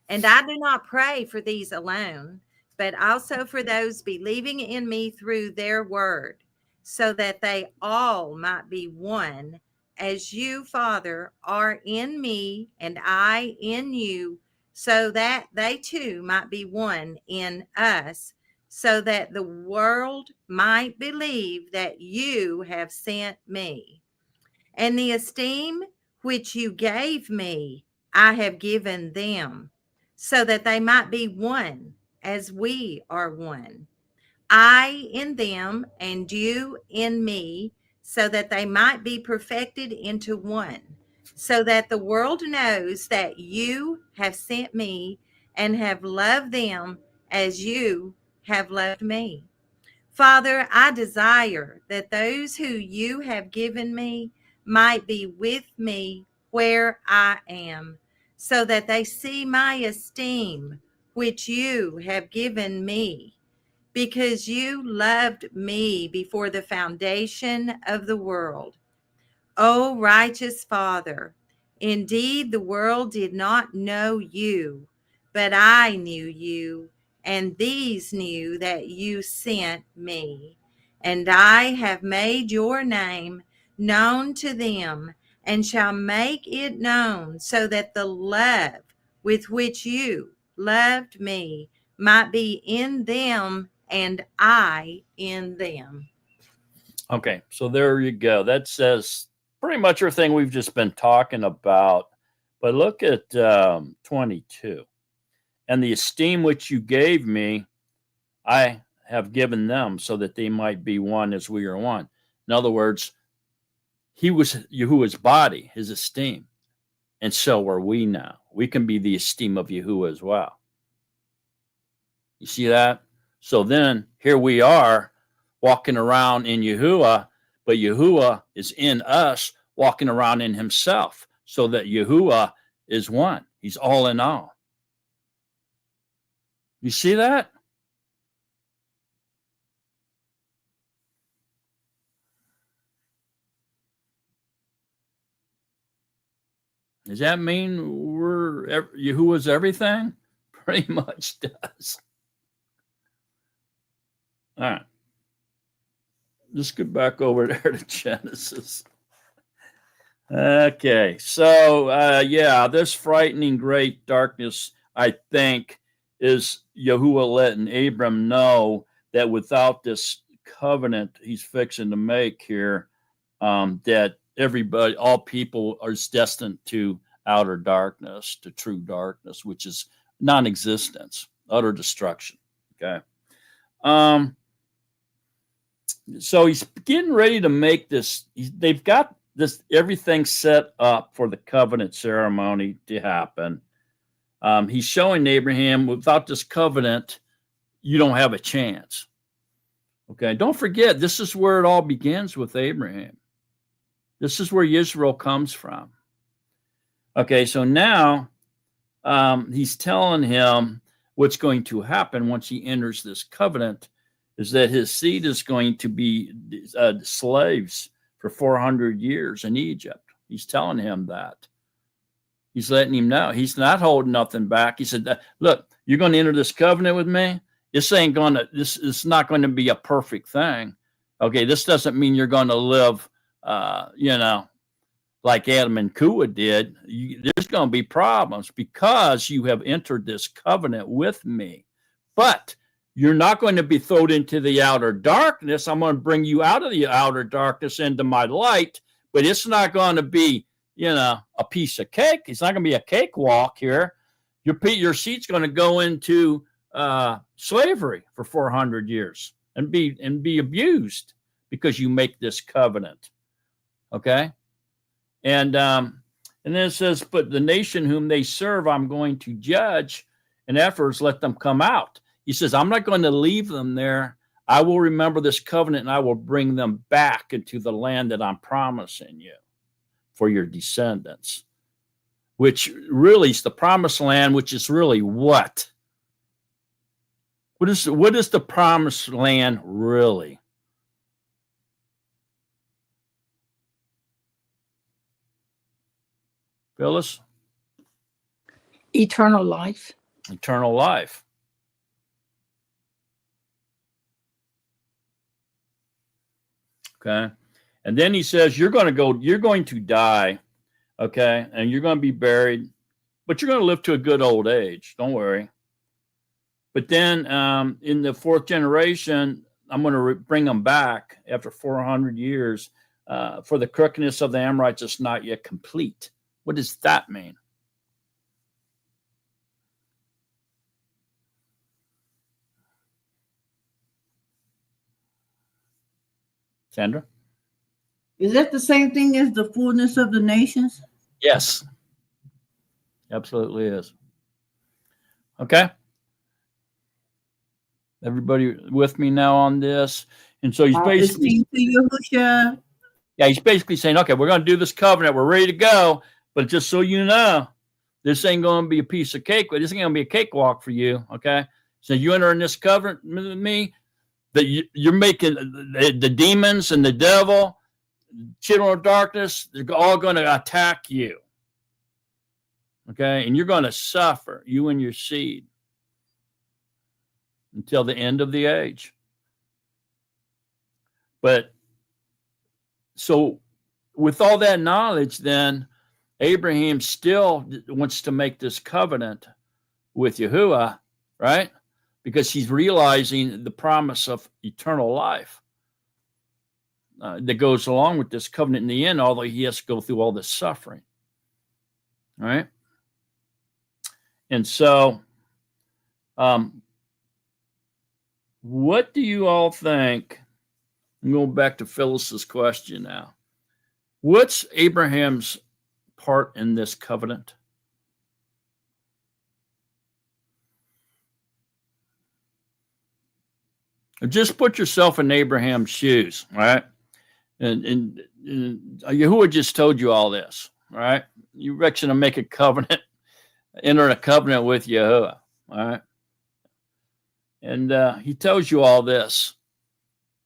A: And I do not pray for these alone, but also for those believing in me through their word, so that they all might be one, as you, Father, are in me and I in you, so that they too might be one in us, so that the world might believe that you have sent me. And the esteem which you gave me, I have given them, so that they might be one as we are one. I in them and you in me, so that they might be perfected into one, so that the world knows that you have sent me and have loved them as you have loved me. Father, I desire that those who you have given me might be with me where I am, so that they see my esteem, which you have given me, because you loved me before the foundation of the world. O righteous Father, indeed the world did not know you, but I knew you, and these knew that you sent me. And I have made your name known to them, and shall make it known, so that the love with which you loved me might be in them, and I in them.
J: Okay, so there you go. That says pretty much everything we've just been talking about. But look at 22. And the esteem which you gave me, I have given them, so that they might be one as we are one. In other words, he was Yahuwah's body, his esteem. And so are we now. We can be the esteem of Yahuwah as well. You see that? So then here we are walking around in Yahuwah, but Yahuwah is in us, walking around in himself, so that Yahuwah is one. He's all in all. You see that? Does that mean Yahuwah's everything? Pretty much does. All right. Let's get back over there to Genesis. Okay. So, this frightening great darkness, I think, is Yahuwah letting Abram know that without this covenant he's fixing to make here, that everybody, all people are destined to outer darkness, to true darkness, which is non-existence, utter destruction. Okay. So he's getting ready to make this. They've got this, everything set up for the covenant ceremony to happen. He's showing Abraham, without this covenant, you don't have a chance. Okay. Don't forget, this is where it all begins with Abraham. This is where Israel comes from. Okay. So now he's telling him what's going to happen once he enters this covenant is that his seed is going to be slaves for 400 years in Egypt. He's telling him that. He's letting him know. He's not holding nothing back. He said, look, you're going to enter this covenant with me. This is not going to be a perfect thing. Okay, this doesn't mean you're going to live, like Adam and Kua did. There's going to be problems because you have entered this covenant with me. But you're not going to be thrown into the outer darkness. I'm going to bring you out of the outer darkness into my light, but it's not going to be, a piece of cake. It's not going to be a cakewalk here. Your seed's going to go into slavery for 400 years and be abused because you make this covenant. Okay? And then it says, but the nation whom they serve, I'm going to judge, and afterwards let them come out. He says, I'm not going to leave them there. I will remember this covenant, and I will bring them back into the land that I'm promising you for your descendants, which really is the promised land, which is really what? What is the promised land really? Phyllis?
C: Eternal life.
J: Eternal life. Okay. And then he says, you're going to die, okay, and you're going to be buried, but you're going to live to a good old age. Don't worry. But then in the fourth generation, I'm going to bring them back after 400 years, for the crookedness of the Amorites is not yet complete. What does that mean? Sandra?
E: Is that the same thing as the fullness of the nations?
J: Yes. Absolutely is. Okay. Everybody with me now on this? And so he's basically saying, okay, we're going to do this covenant. We're ready to go. But just so you know, this ain't going to be a piece of cake. This ain't going to be a cakewalk for you. Okay. So you enter in this covenant with me, that you're making the demons and the devil, children of darkness, they're all going to attack you. Okay. And you're going to suffer, you and your seed, until the end of the age. But so with all that knowledge, then Abraham still wants to make this covenant with Yahuwah, right? Because he's realizing the promise of eternal life that goes along with this covenant in the end, although he has to go through all this suffering, right? And so what do you all think? I'm going back to Phyllis's question now. What's Abraham's part in this covenant? Just put yourself in Abraham's shoes, right? And Yahuwah just told you all this, right? You're actually going to make a covenant, enter a covenant with Yahuwah, all right? And he tells you all this.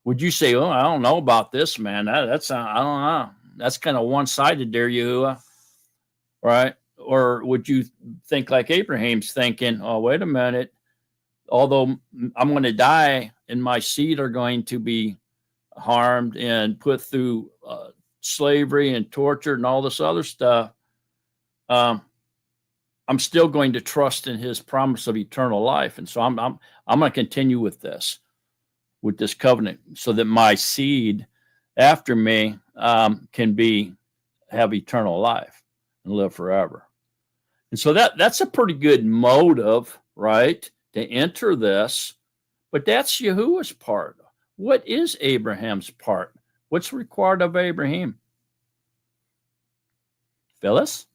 J: Would you say, oh, I don't know about this, man? That's I don't know. That's kind of one-sided there, Yahuwah, right? Or would you think like Abraham's thinking, oh, wait a minute. Although I'm going to die and my seed are going to be harmed and put through slavery and torture and all this other stuff, I'm still going to trust in his promise of eternal life. And so I'm going to continue with this covenant so that my seed after me can have eternal life and live forever. And so that's a pretty good motive, right, to enter this. But that's Yahuwah's part. What is Abraham's part? What's required of Abraham? Phyllis?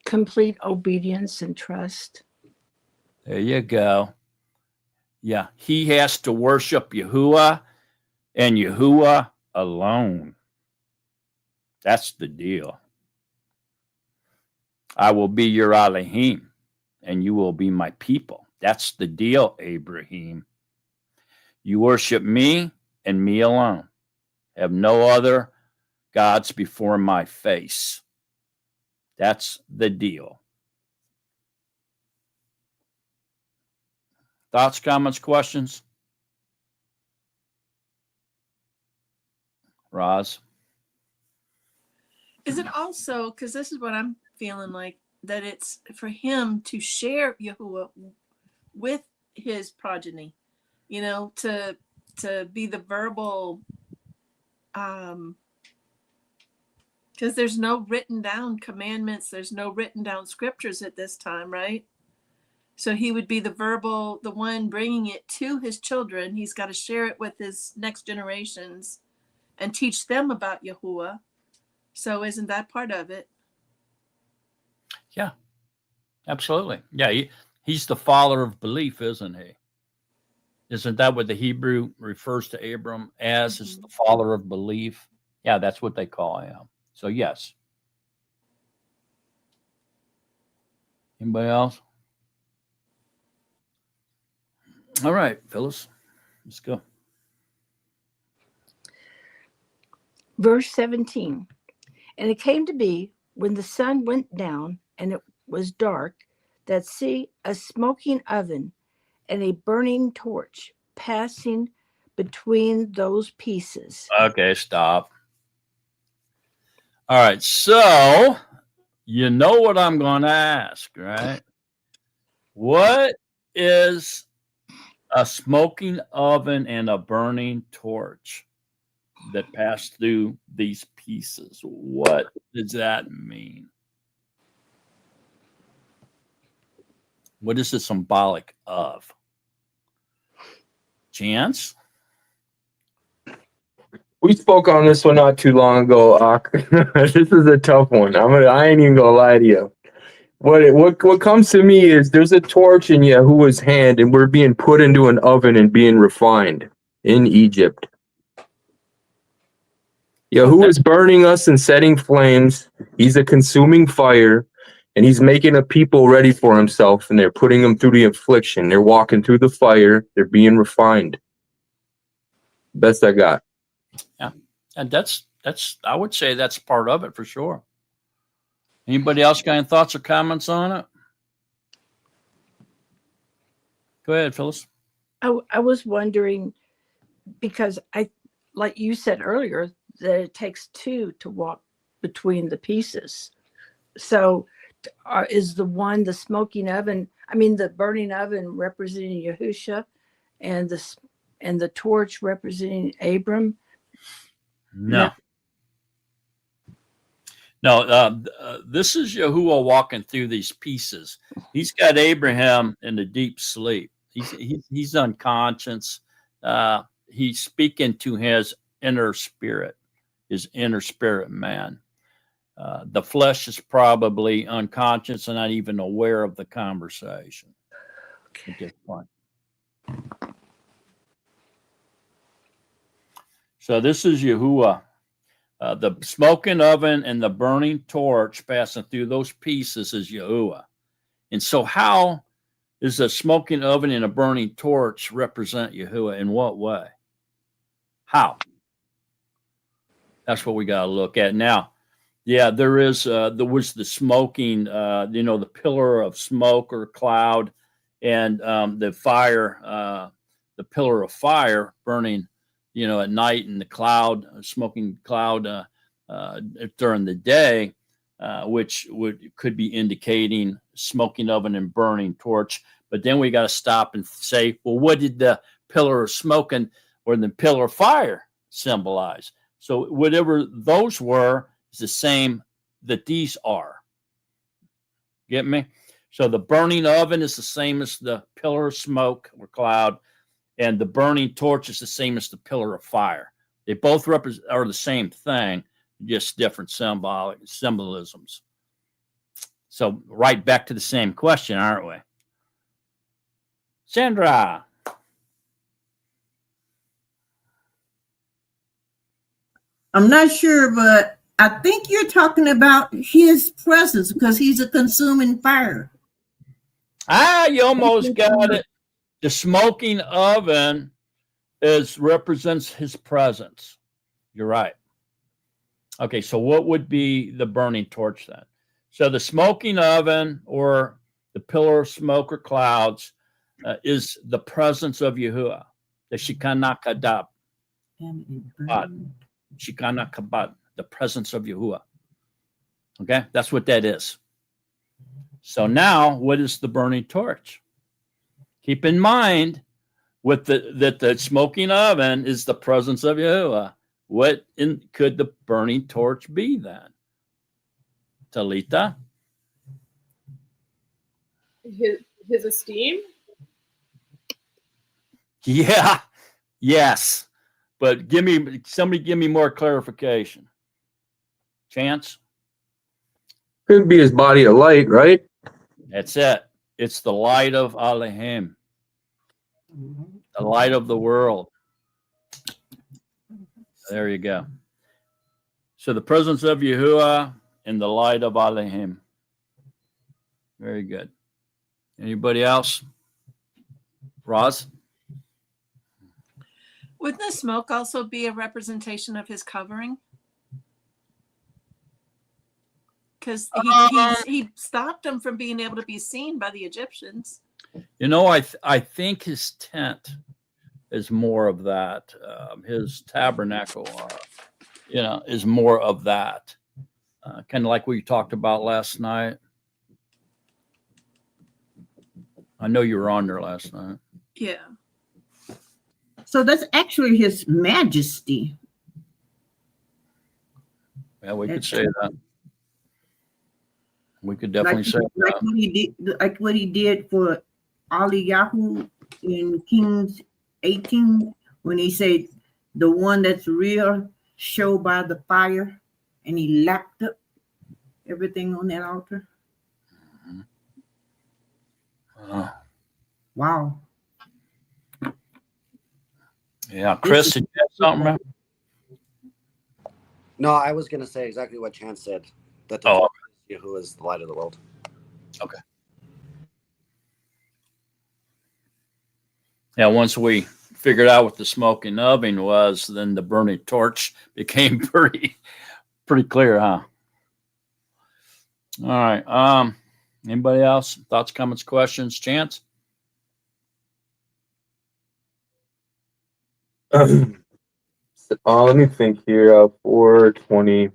C: Complete obedience and trust.
J: There you go. Yeah, he has to worship Yahuwah and Yahuwah alone. That's the deal. I will be your Elohim, and you will be my people. That's the deal, Abraham. You worship me and me alone. Have no other gods before my face. That's the deal. Thoughts, comments, questions? Roz?
B: Is it also, because this is what I'm feeling like, that it's for him to share Yahuwah with his progeny, you know, to be the verbal, because there's no written down commandments, there's no written down scriptures at this time, right? So he would be the verbal, the one bringing it to his children. He's got to share it with his next generations and teach them about Yahuwah. So isn't that part of it?
J: Yeah, absolutely. Yeah, he's the father of belief, isn't he? Isn't that what the Hebrew refers to Abram as, is the father of belief? Yeah, that's what they call him. So yes. Anybody else? All right, Phyllis, let's go.
C: Verse 17. And it came to be when the sun went down and it was dark, that see a smoking oven and a burning torch passing between those pieces.
J: Okay, stop. All right, so you know what I'm going to ask, right? What is a smoking oven and a burning torch that pass through these pieces? What does that mean? What is it symbolic of? Chance?
F: We spoke on this one not too long ago, Ak. This is a tough one. I ain't even gonna lie to you. What comes to me is there's a torch in Yahuwah's hand, and we're being put into an oven and being refined in Egypt. Yahuwah is burning us and setting flames. He's a consuming fire, and he's making a people ready for himself, and they're putting them through the affliction. They're walking through the fire. They're being refined. Best I got.
J: Yeah. And that's I would say that's part of it for sure. Anybody else got any thoughts or comments on it? Go ahead, Phyllis.
C: I was wondering, because like you said earlier, that it takes two to walk between the pieces. So is the smoking oven, the burning oven representing Yahusha, and the torch representing Abram?
J: No. This is Yahuwah walking through these pieces. He's got Abraham in a deep sleep. He's unconscious. He's speaking to his inner spirit man. The flesh is probably unconscious and not even aware of the conversation at this point. So this is Yahuwah. The smoking oven and the burning torch passing through those pieces is Yahuwah. And so how does a smoking oven and a burning torch represent Yahuwah? In what way? How? That's what we got to look at now. Yeah, there was the smoking, the pillar of smoke or cloud, and the fire, the pillar of fire burning, at night, and the cloud, smoking cloud during the day, which could be indicating smoking oven and burning torch. But then we got to stop and say, well, what did the pillar of smoke or the pillar of fire symbolize? So whatever those were is the same that these are. Get me? So the burning oven is the same as the pillar of smoke or cloud, and the burning torch is the same as the pillar of fire. They both are the same thing, just different symbolisms. So right back to the same question, aren't we? Sandra.
E: I'm not sure, but I think you're talking about his presence because he's a consuming fire.
J: You almost got it. The smoking oven represents his presence. You're right. Okay, so what would be the burning torch then? So the smoking oven or the pillar of smoke or clouds is the presence of Yahuwah, the Shekinah Kadab, Shekinah Kabad, the presence of Yahuwah. Okay, that's what that is. So now, what is the burning torch? Keep in mind that the smoking oven is the presence of Yahuwah. What could the burning torch be then? Talita?
H: His esteem?
J: Yeah, yes. But somebody give me more clarification. Chance?
F: Could be his body of light, right?
J: That's it. It's the light of Elohim, the light of the world. There you go. So the presence of Yahuwah and the light of Elohim. Very good. Anybody else? Roz?
B: Wouldn't the smoke also be a representation of his covering? Because he stopped them from being able to be seen by the Egyptians.
J: You know, I think his tent is more of that. His tabernacle, is more of that. Kind of like we talked about last night. I know you were on there last night.
B: Yeah.
E: So that's actually His Majesty.
J: Yeah, we could say that. We could definitely say that.
E: Like what he did for Eliyahu in Kings 18, when he said, the one that's real, show by the fire, and he lapped up everything on that altar. Wow.
J: Yeah, Chris, did you have something, man?
K: No, I was going to say exactly what Chance said, that the Yahuwah is the light of the world.
J: Okay. Yeah, once we figured out what the smoking oven was, then the burning torch became pretty clear, huh? All right. Anybody else? Thoughts, comments, questions? Chance?
F: Let me think here. 420.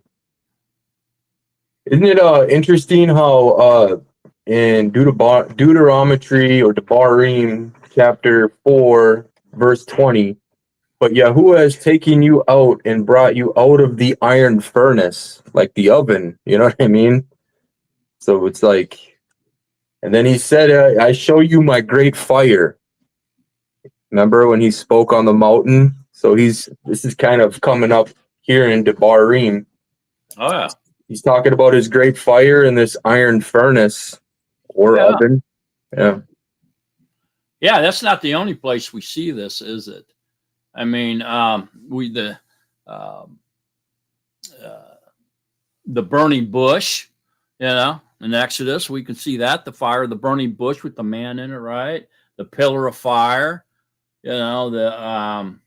F: Isn't it interesting how in Deuteronomy or Devarim chapter 4 verse 20, but Yahuwah has taken you out and brought you out of the iron furnace, like the oven, you know what I mean? So it's like, and then he said, I show you my great fire. Remember when he spoke on the mountain? So this is kind of coming up here in Devarim.
J: Oh yeah.
F: He's talking about his great fire in this iron furnace or oven. Yeah.
J: Yeah, that's not the only place we see this, is it? I mean, the burning bush, in Exodus, we can see that, the fire of the burning bush with the man in it, right? The pillar of fire, like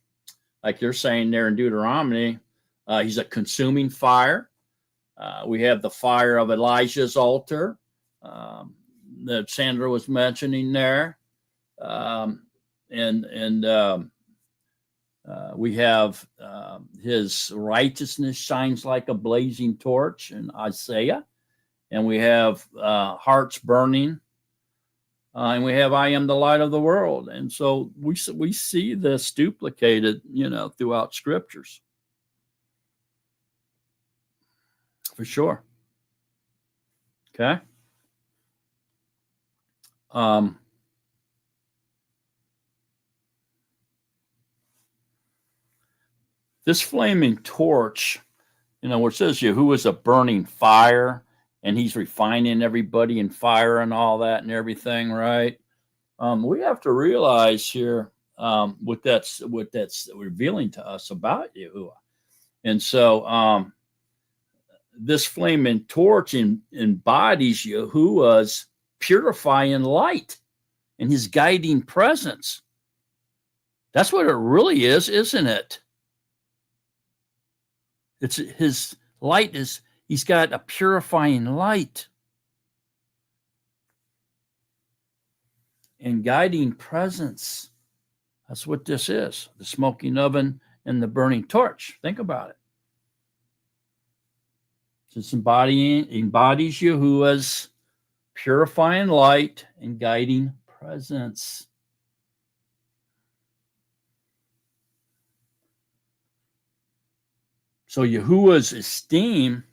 J: you're saying there in Deuteronomy, he's a consuming fire. We have the fire of Elijah's altar that Sandra was mentioning there. We have his righteousness shines like a blazing torch in Isaiah. And we have hearts burning. And we have I am the light of the world. And so we see this duplicated, throughout scriptures. For sure. Okay. This flaming torch, where it says Yahuwah is a burning fire and he's refining everybody in fire and all that and everything, right? We have to realize here what that's revealing to us about Yahuwah. And so this flaming torch embodies Yahuwah's purifying light and his guiding presence. That's what it really is, isn't it? It's his light he's got a purifying light. and guiding presence. That's what this is, the smoking oven and the burning torch. Think about it. This embodies Yahuwah's purifying light and guiding presence. So Yahuwah's esteem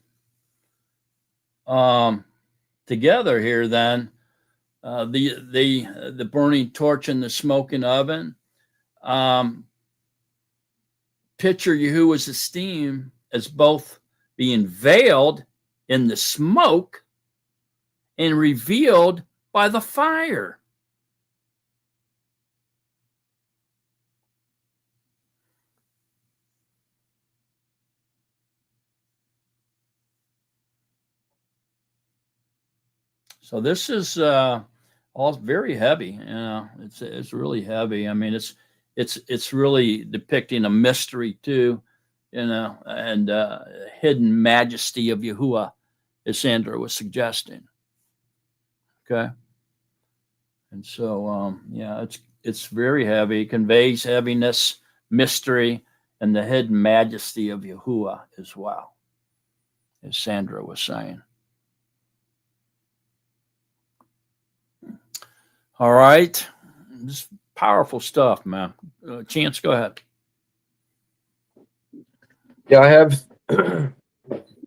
J: together here then, the burning torch and the smoking oven, picture Yahuwah's esteem as both being veiled in the smoke and revealed by the fire. So this is all very heavy. It's really heavy. I mean, it's really depicting a mystery too, and hidden majesty of Yahuwah, as Sandra was suggesting. Okay, and so yeah, it's very heavy. It conveys heaviness, mystery, and the hidden majesty of Yahuwah as well, as Sandra was saying. All right. Just powerful stuff, man. Chance, go ahead.
F: Yeah,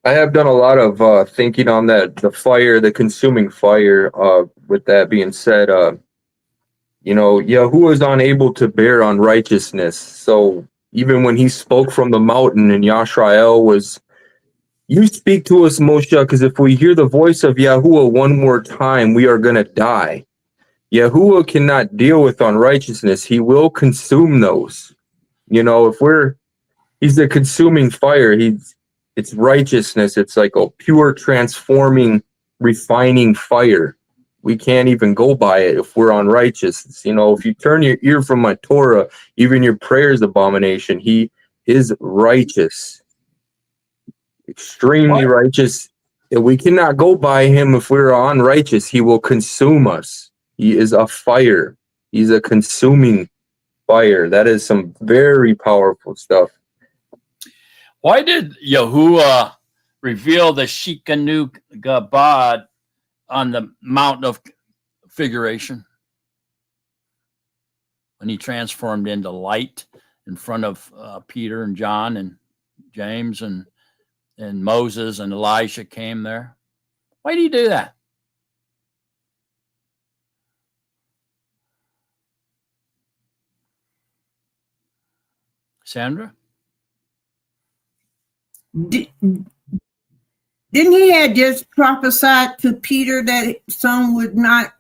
F: I have done a lot of thinking on that, the fire, the consuming fire. With that being said, Yahuwah is unable to bear unrighteousness. So even when he spoke from the mountain and Yashrael was, you speak to us, Moshe, because if we hear the voice of Yahuwah one more time, we are going to die. Yahuwah cannot deal with unrighteousness. He will consume those. He's the consuming fire. It's righteousness. It's like a pure, transforming, refining fire. We can't even go by it if we're unrighteous. If you turn your ear from my Torah, even your prayer is abomination. He is righteous, extremely righteous. We cannot go by him if we're unrighteous. He will consume us. He is a fire. He's a consuming fire. That is some very powerful stuff.
J: Why did Yahuwah reveal the Shekinah Gabad on the mountain of figuration when he transformed into light in front of Peter and John and James and Moses and Elijah came there? Why did he do that? Sandra?
E: Didn't he have just prophesied to Peter that some would not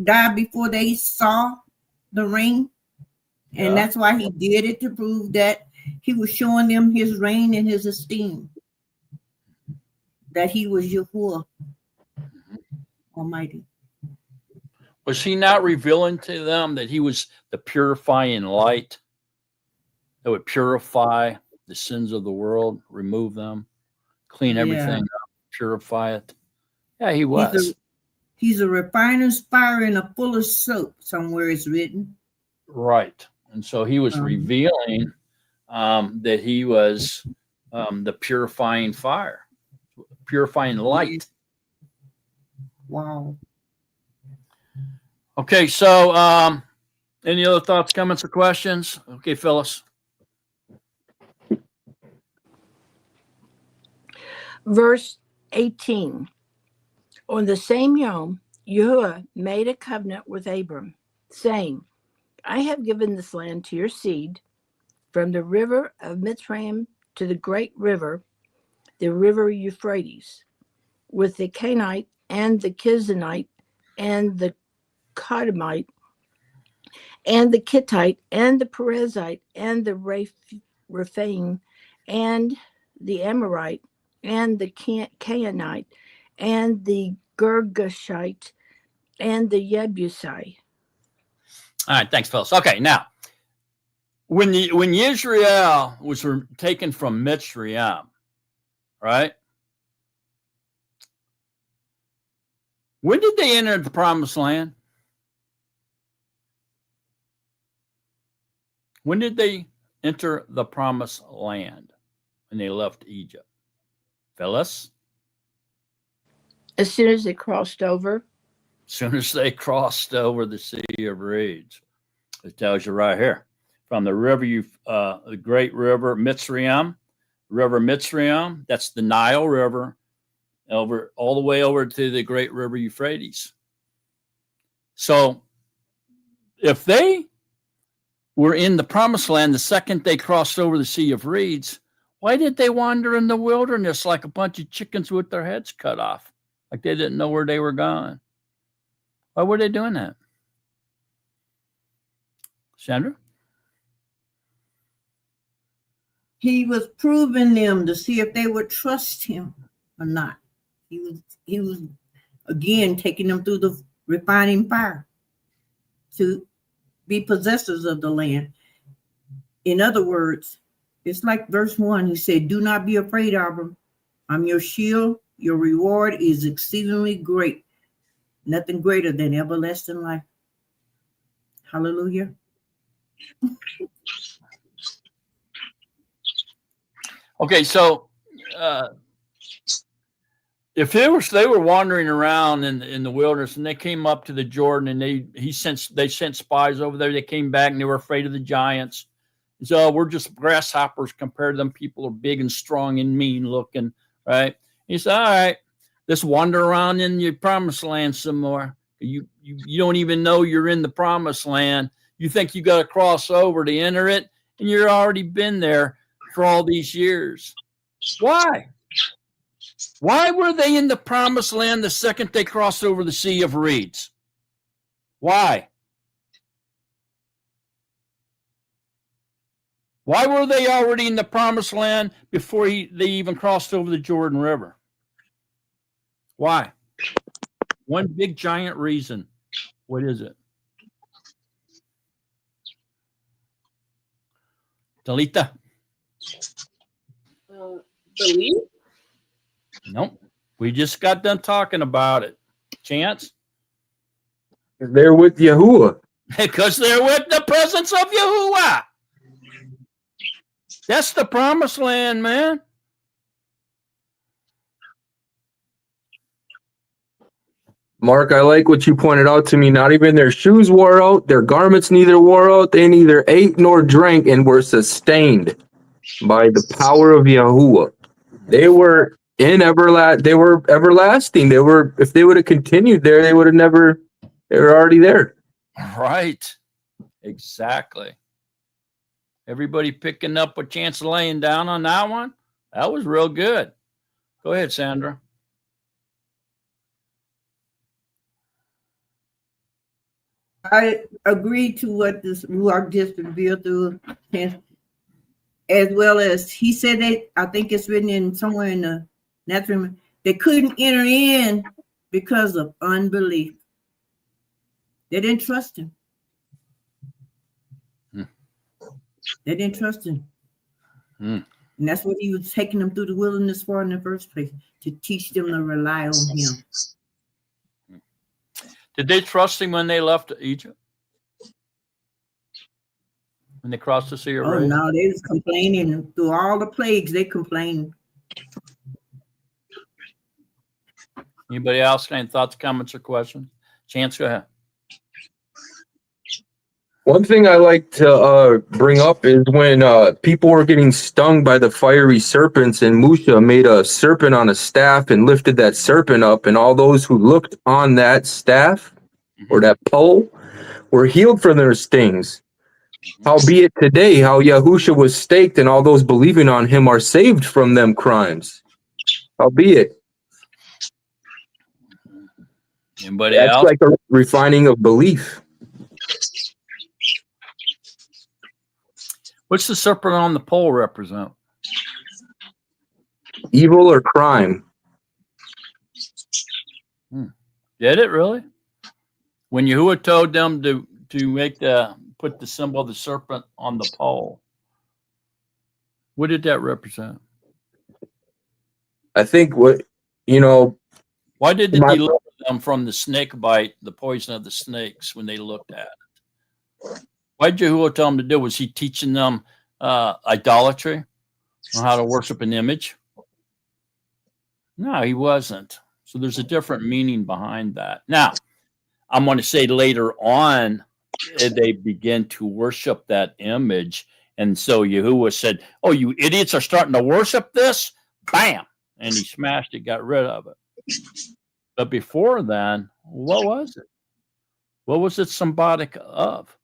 E: die before they saw the ring? And that's why he did it, to prove that he was showing them his reign and his esteem, that he was Yahuwah Almighty.
J: Was he not revealing to them that he was the purifying light that would purify the sins of the world, remove them, clean everything up, purify it? Yeah, he was.
E: He's a refiner's fire and a fuller's soap, somewhere it's written.
J: Right. And so he was revealing that he was the purifying fire, purifying light.
E: Wow.
J: Okay, so any other thoughts, comments, or questions? Okay, Phyllis.
C: Verse 18. On the same Yom, Yahuwah made a covenant with Abram, saying, I have given this land to your seed, from the river of Mitzrayim to the great river, the river Euphrates, with the Canaanite and the Kizanite and the Kadmonite and the Kittite and the Perizzite and the Rephaim and the Amorite and the Canaanite and the Girgashite and the Jebusite.
J: All right, thanks, Phyllis. Okay, now, when Israel was taken from Mitzrayim, right? When did they enter the promised land? When did they enter the promised land? When they left Egypt? Phyllis?
C: As soon as they crossed over.
J: As soon as they crossed over the Sea of Reeds. It tells you right here. From the river, the great river Mitzrayim, that's the Nile River, over all the way over to the great river Euphrates. So if they were in the promised land the second they crossed over the Sea of Reeds, why did they wander in the wilderness like a bunch of chickens with their heads cut off? Like they didn't know where they were going. Why were they doing that? Sandra?
E: He was proving them to see if they would trust him or not. He was again taking them through the refining fire to be possessors of the land. In other words, it's like verse 1. He said, "Do not be afraid, Abram. I'm your shield. Your reward is exceedingly great. Nothing greater than everlasting life." Hallelujah.
J: Okay, so if they were wandering around in the wilderness and they came up to the Jordan and they sent spies over there, they came back and they were afraid of the giants. So we're just grasshoppers compared to them. People are big and strong and mean looking, right? He said, all right, let's wander around in your promised land some more. You don't even know you're in the promised land. You think you got to cross over to enter it, and you've already been there for all these years. Why? Why were they in the promised land the second they crossed over the Sea of Reeds? Why? Why were they already in the promised land before they even crossed over the Jordan River? Why? One big giant reason. What is it? Talita?
H: Believe?
J: Nope. We just got done talking about it. Chance?
F: They're with Yahuwah.
J: Because they're with the presence of Yahuwah. That's the promised land, man.
F: Mark, I like what you pointed out to me. Not even their shoes wore out. Their garments neither wore out. They neither ate nor drank and were sustained by the power of Yahuwah. They were they were everlasting. If they would have continued there, they would have never, they were already there.
J: Right. Exactly. Everybody picking up a chance of laying down on that one? That was real good. Go ahead, Sandra.
E: I agree to what this Ruach just revealed through him, as well as he said that, I think it's written in somewhere in the Natsarim, they couldn't enter in because of unbelief. They didn't trust him. They didn't trust him. And that's what he was taking them through the wilderness for in the first place, to teach them to rely on him.
J: Did they trust him when they left Egypt? When they crossed the Sea of Reeds?
E: Oh, no, they was complaining. Through all the plagues, they complained.
J: Anybody else got any thoughts, comments, or questions? Chance, go ahead.
F: One thing I like to bring up is when people were getting stung by the fiery serpents, and Musha made a serpent on a staff and lifted that serpent up, and all those who looked on that staff or that pole were healed from their stings. Howbeit today, how Yahusha was staked and all those believing on him are saved from them crimes. Howbeit.
J: Anybody
F: That's
J: else?
F: like a refining of belief.
J: What's the serpent on the pole represent?
F: Evil or crime.
J: Did it really? When Yahuwah told them to put the symbol of the serpent on the pole, what did that represent?
F: I think why
J: did it deliver them from the snake bite, the poison of the snakes, when they looked at it? Why did Yahuwah tell them to do? Was he teaching them idolatry or how to worship an image? No, he wasn't. So there's a different meaning behind that. Now, I'm going to say later on, they begin to worship that image. And so Yahuwah said, oh, you idiots are starting to worship this? Bam! And he smashed it, got rid of it. But before then, what was it? What was it symbolic of?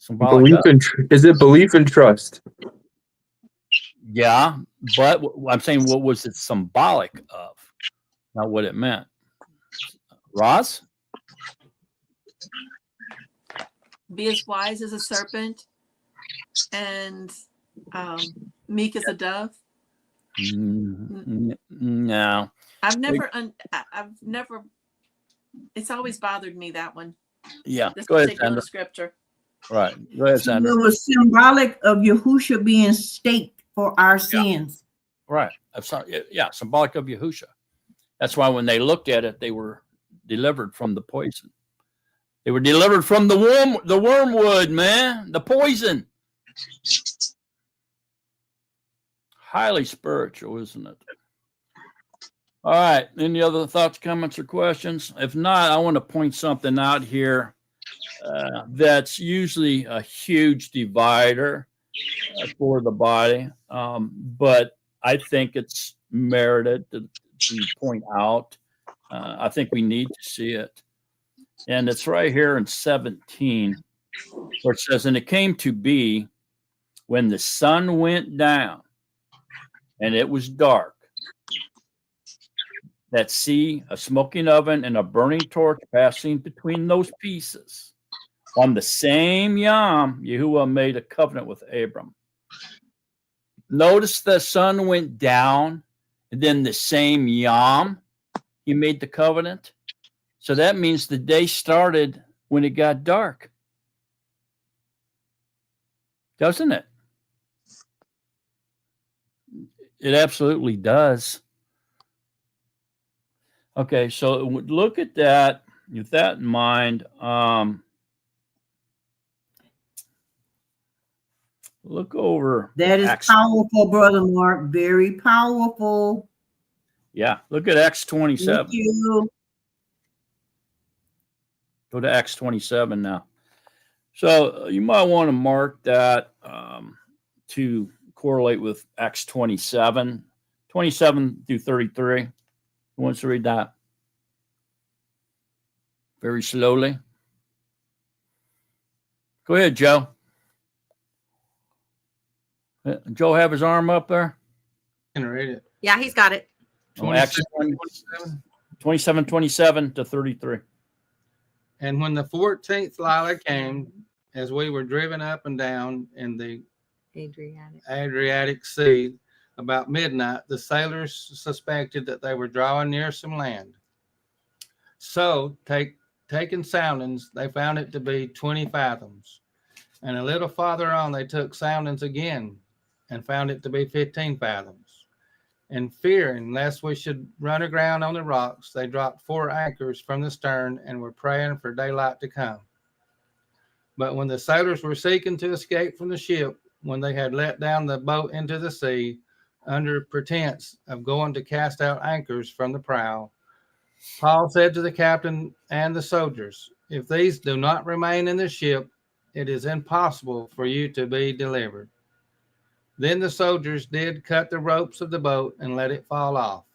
F: Is it belief and trust?
J: Yeah, but I'm saying, what was it symbolic of? Not what it meant. Roz?
B: Be as wise as a serpent and meek as a dove.
J: No.
B: I've never, it's always bothered me, that one.
J: Yeah,
B: This
J: go ahead,
B: particular
J: Sandra.
B: scripture.
J: Right. Go ahead,
E: So
J: Sandra.
E: it was symbolic of Yahusha being staked for our sins.
J: Right. Yeah, symbolic of Yahusha. That's why when they looked at it, they were delivered from the poison. They were delivered from the wormwood, man, the poison. Highly spiritual, isn't it? All right. Any other thoughts, comments, or questions? If not, I want to point something out here that's usually a huge divider for the body, but I think it's merited to point out. I think we need to see it. And it's right here in 17, where it says, and it came to be when the sun went down and it was dark, that see a smoking oven and a burning torch passing between those pieces. On the same Yom, Yahuwah made a covenant with Abram. Notice the sun went down, and then the same Yom, he made the covenant. So that means the day started when it got dark. Doesn't it? It absolutely does. Okay, so look at that. With that in mind, look over.
E: That is powerful, Brother Mark. Very powerful.
J: Yeah, look at Acts 27.
E: Thank you.
J: Go to Acts 27 now. So you might want to mark that to correlate with Acts 27, 27 through 33. Who wants to read that? Very slowly. Go ahead, Joe. Joe have his arm up there?
D: I can read it.
A: Yeah, he's got it.
J: Acts 27, 27 to 33.
D: And when the 14th Lila came, as we were driven up and down in the Adriatic Sea, about midnight, the sailors suspected that they were drawing near some land. So, taking soundings, they found it to be 20 fathoms. And a little farther on, they took soundings again and found it to be 15 fathoms. And fearing lest we should run aground on the rocks, they dropped 4 anchors from the stern and were praying for daylight to come. But when the sailors were seeking to escape from the ship, when they had let down the boat into the sea, under pretense of going to cast out anchors from the prow, Paul said to the captain and the soldiers, if these do not remain in the ship, it is impossible for you to be delivered. Then the soldiers did cut the ropes of the boat and let it fall off.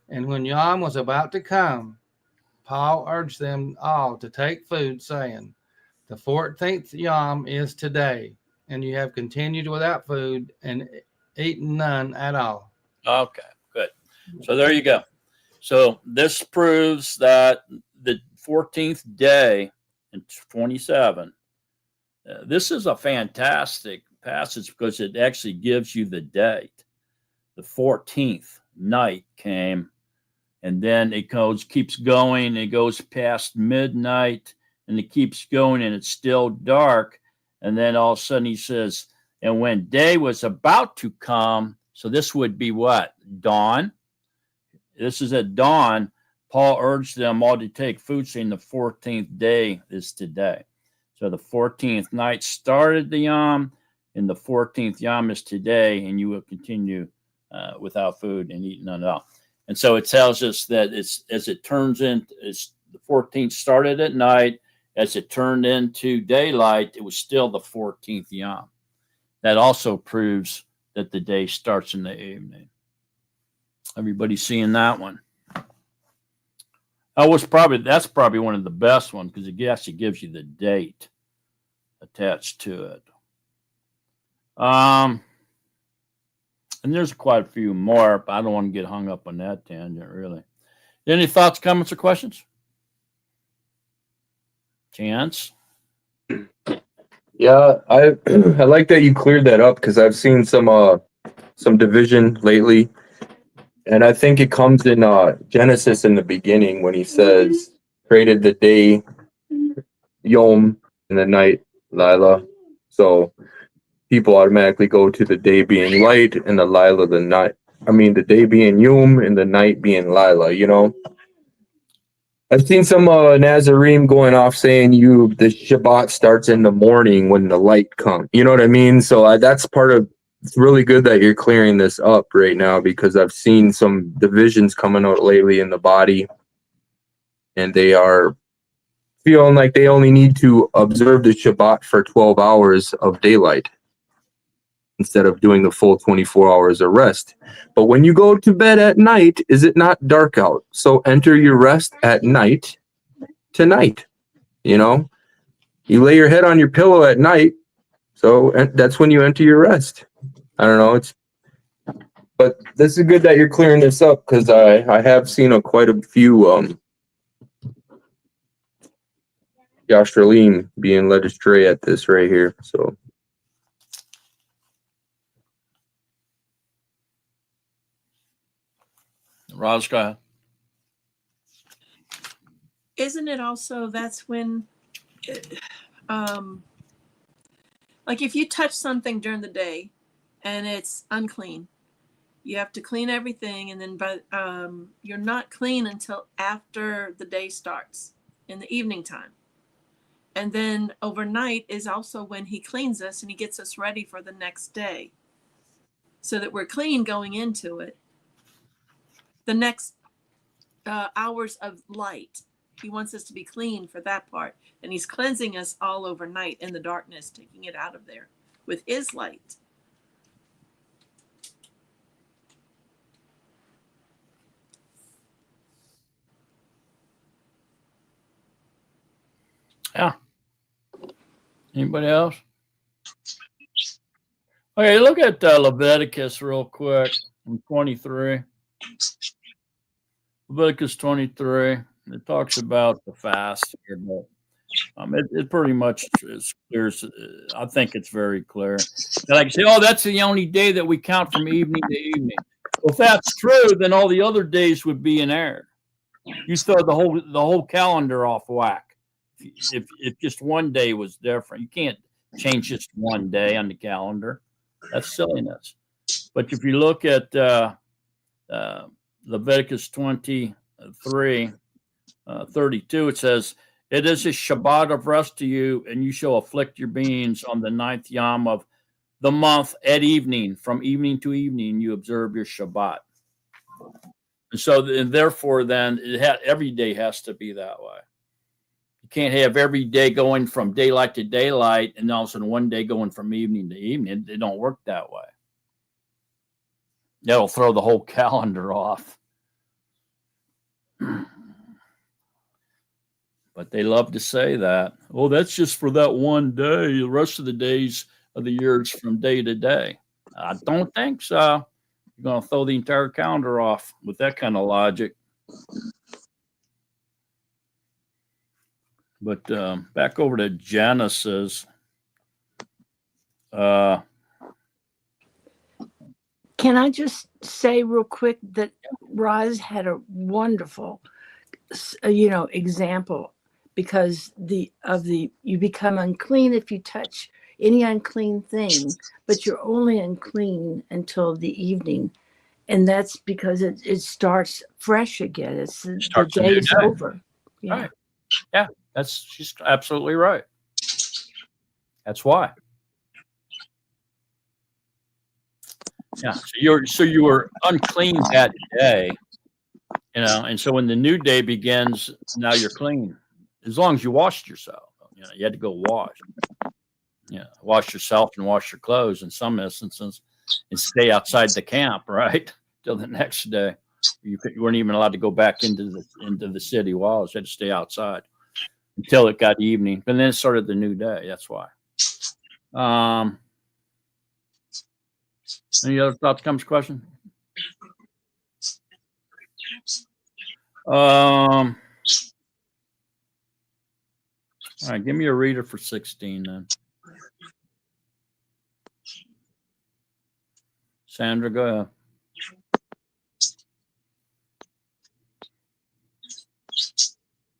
D: And when Yom was about to come, Paul urged them all to take food, saying, the 14th Yom is today, and you have continued without food and eaten none at all.
J: Okay, good. So there you go. So this proves that the 14th day in 27, this is a fantastic passage because it actually gives you the date. The 14th night came, and then it keeps going. It goes past midnight, and it keeps going, and it's still dark. And then all of a sudden he says, and when day was about to come, so this would be what? Dawn. This is at dawn. Paul urged them all to take food, saying the 14th day is today. So So the 14th night started the Yom, and the 14th Yom is today, and you will continue without food and eat none at all. And so it tells us that it's as it turns in, the 14th started at night. As it turned into daylight, it was still the 14th Yom. That also proves that the day starts in the evening. Everybody seeing that one? That's probably one of the best ones because it actually gives you the date attached to it. And there's quite a few more, but I don't want to get hung up on that tangent, really. Any thoughts, comments, or questions? Chance?
F: Yeah, I I like that you cleared that up because I've seen some division lately, and I think it comes in Genesis in the beginning when he says created the day Yom and the night Lila. So people automatically go to the day being light and the Lila the night. I mean the day being Yom and the night being Lila. You know. I've seen some Natsarim going off saying the Shabbat starts in the morning when the light comes. You know what I mean? So that's part of. It's really good that you're clearing this up right now because I've seen some divisions coming out lately in the body, and they are feeling like they only need to observe the Shabbat for 12 hours of daylight instead of doing the full 24 hours of rest. But when you go to bed at night, is it not dark out? So enter your rest at night tonight. You know, you lay your head on your pillow at night. So that's when you enter your rest. I don't know. But this is good that you're clearing this up because I have seen quite a few Yashralim being led astray at this right here. So.
J: Raj, go ahead.
B: Isn't it also that's when, like if you touch something during the day and it's unclean, you have to clean everything, and then you're not clean until after the day starts in the evening time. And then overnight is also when he cleans us and he gets us ready for the next day so that we're clean going into it. The next hours of light, he wants us to be clean for that part, and he's cleansing us all overnight in the darkness, taking it out of there with his light.
J: Yeah. Anybody else? Okay, look at Leviticus real quick in 23. Leviticus 23. It talks about the fast here, but it pretty much is clear. I think it's very clear. Like you say, oh, that's the only day that we count from evening to evening. Well, if that's true, then all the other days would be in error. You throw the whole calendar off whack. If just one day was different, you can't change just one day on the calendar. That's silliness. But if you look at Leviticus 23, 32, it says, it is a Shabbat of rest to you, and you shall afflict your beings on the 9th Yom of the month at evening. From evening to evening, you observe your Shabbat. And so, therefore, then, every day has to be that way. You can't have every day going from daylight to daylight and all of a sudden one day going from evening to evening. It don't work that way. That'll throw the whole calendar off. But they love to say that. Oh, that's just for that one day. The rest of the days of the year is from day to day. I don't think so. You're going to throw the entire calendar off with that kind of logic. But back over to Genesis.
C: Can I just say real quick that Roz had a wonderful, example, because you become unclean if you touch any unclean thing, but you're only unclean until the evening, and that's because it starts fresh again. It's the day's over.
J: Yeah. Right. Yeah, she's absolutely right. That's why. Yeah. So you were unclean that day, and so when the new day begins, now you're clean. As long as you washed yourself. You had to go wash. Wash yourself and wash your clothes in some instances and stay outside the camp, right? Till the next day. You weren't even allowed to go back into the city walls. You had to stay outside until it got evening. And then it started the new day. That's why. Any other thoughts, comments, questions? All right, give me a reader for 16 then. Sandra, go ahead.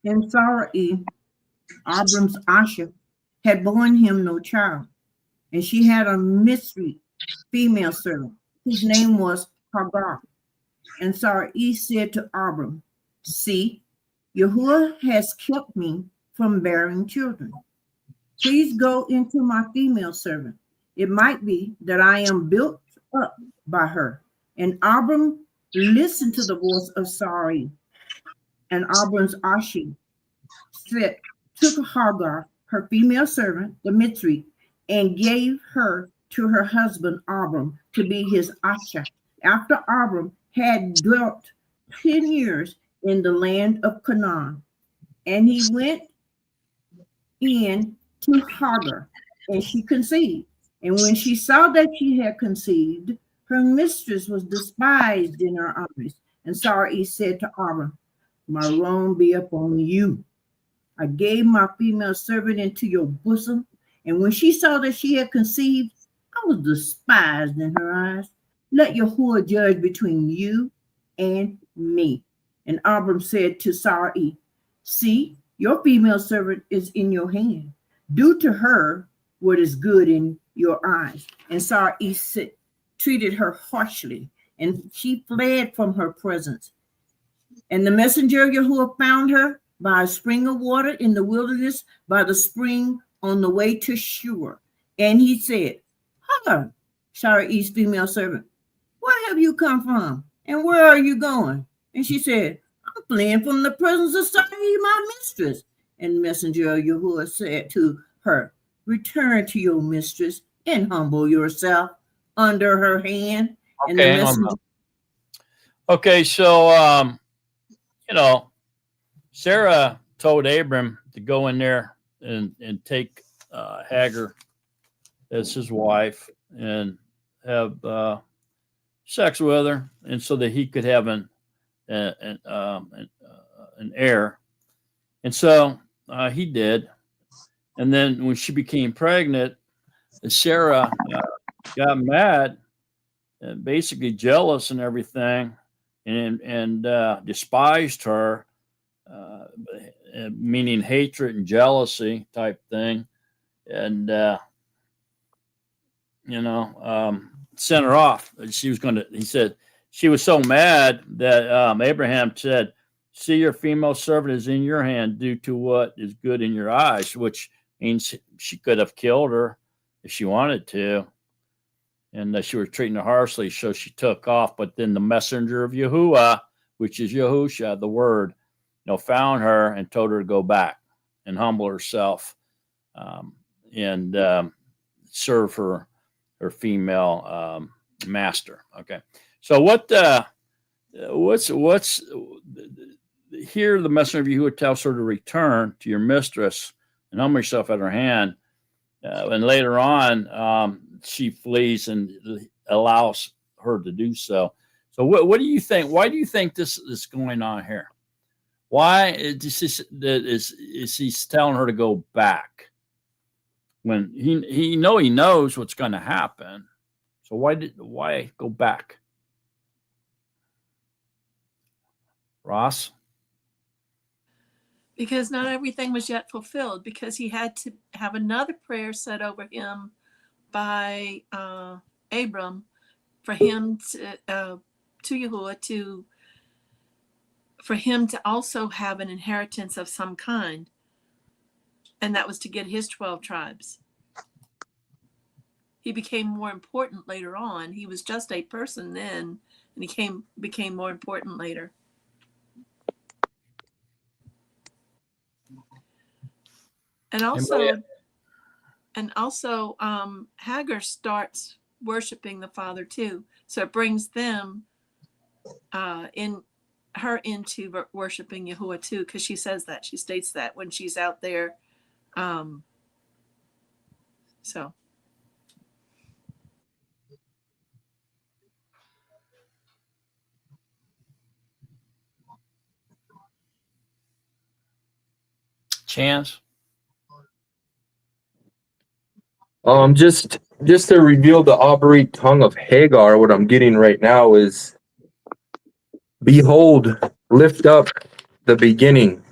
E: And Sarai, Abram's Asher, had borne him no child, and she had a mystery female servant, whose name was Hagar. And Sarai said to Abram, see, Yahuwah has kept me from bearing children. Please go into my female servant. It might be that I am built up by her. And Abram listened to the voice of Sarai. And Abram's Ashi took Hagar, her female servant, the Mitzri, and gave her to her husband Abram to be his Asha. After Abram had dwelt 10 years in the land of Canaan, and he went in to Hagar, and she conceived. And when she saw that she had conceived, her mistress was despised in her eyes. And Sarai said to Abram, my wrong be upon you. I gave my female servant into your bosom, and when she saw that she had conceived, I was despised in her eyes. Let Yahuwah judge between you and me. And Abram said to Sarai, see, your female servant is in your hand. Do to her what is good in your eyes. And Sarai treated her harshly, and she fled from her presence. And the messenger of Yahuwah found her by a spring of water in the wilderness, by the spring on the way to Shur. And he said, Hagar, Sarai's female servant, where have you come from? And where are you going? And she said, I'm fleeing from the presence of Sarai, my mistress. And the messenger of Yahuwah said to her, return to your mistress and humble yourself under her hand.
J: Okay,
E: and the messenger.
J: Okay, so Sarah told Abram to go in there and take Hagar as his wife and have sex with her, and so that he could have an heir. And so he did. And then when she became pregnant, Sarah got mad and basically jealous and everything, and despised her, meaning hatred and jealousy type thing, and sent her off. He said she was so mad that Abraham said, see, your female servant is in your hand, due to what is good in your eyes, which means she could have killed her if she wanted to. And she was treating her harshly, so she took off. But then the messenger of Yahuwah, which is Yahusha, the word, found her and told her to go back and humble herself and serve her female master. Okay, so what's here? The messenger of Yahuwah tells her to return to your mistress and humble yourself at her hand. And later on, she flees and allows her to do so. So what do you think? Why do you think this is going on here? Why is he telling her to go back when he knows what's going to happen? So why go back? Ross?
B: Because not everything was yet fulfilled, because he had to have another prayer said over him by Abram for him to Yahuwah for him to also have an inheritance of some kind, and that was to get his 12 tribes. he became more important later on. He was just a person then, and he became more important later. And also, Hagar starts worshiping the Father too. So it brings them into worshiping Yahuwah too, because she says that. She states that when she's out there. So.
J: Chance?
F: Just to reveal the Abari tongue of Hagar, what I'm getting right now is, behold, lift up the beginning.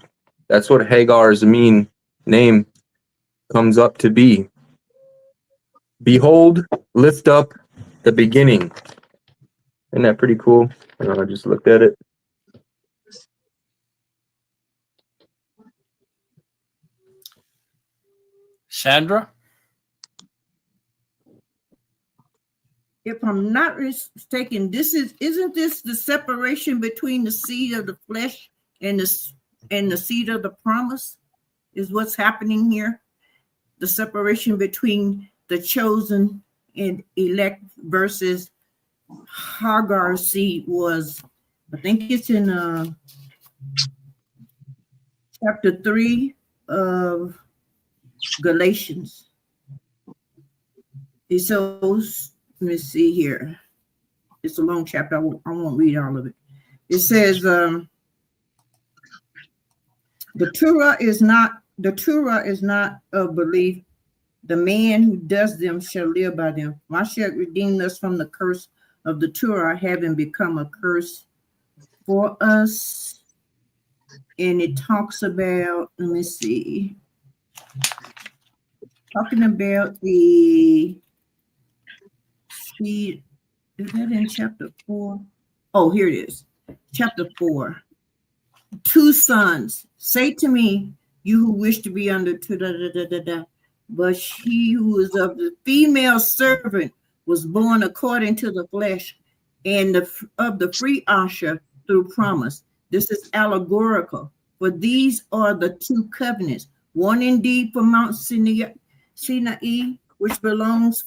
F: That's what Hagar's name comes up to be. Behold, lift up the beginning. Isn't that pretty cool? I just looked at it.
J: Sandra?
E: If I'm not mistaken, isn't this the separation between the seed of the flesh and the seed of the promise? Is what's happening here? The separation between the chosen and elect versus Hagar's seed was, I think it's in chapter 3 of Galatians. It shows, let me see here. It's a long chapter. I won't read all of it. It says, the Torah is not of belief. The man who does them shall live by them. Mashiach redeemed us from the curse of the Torah, having become a curse for us. And it talks about, let me see, talking about the seed. Is that in chapter 4? Oh, here it is. Chapter 4. 2 sons. Say to me, you who wish to be under but he who is of the female servant was born according to the flesh, and of the free Asher through promise. This is allegorical, for these are the 2 covenants. One indeed for Mount Sinai, which brings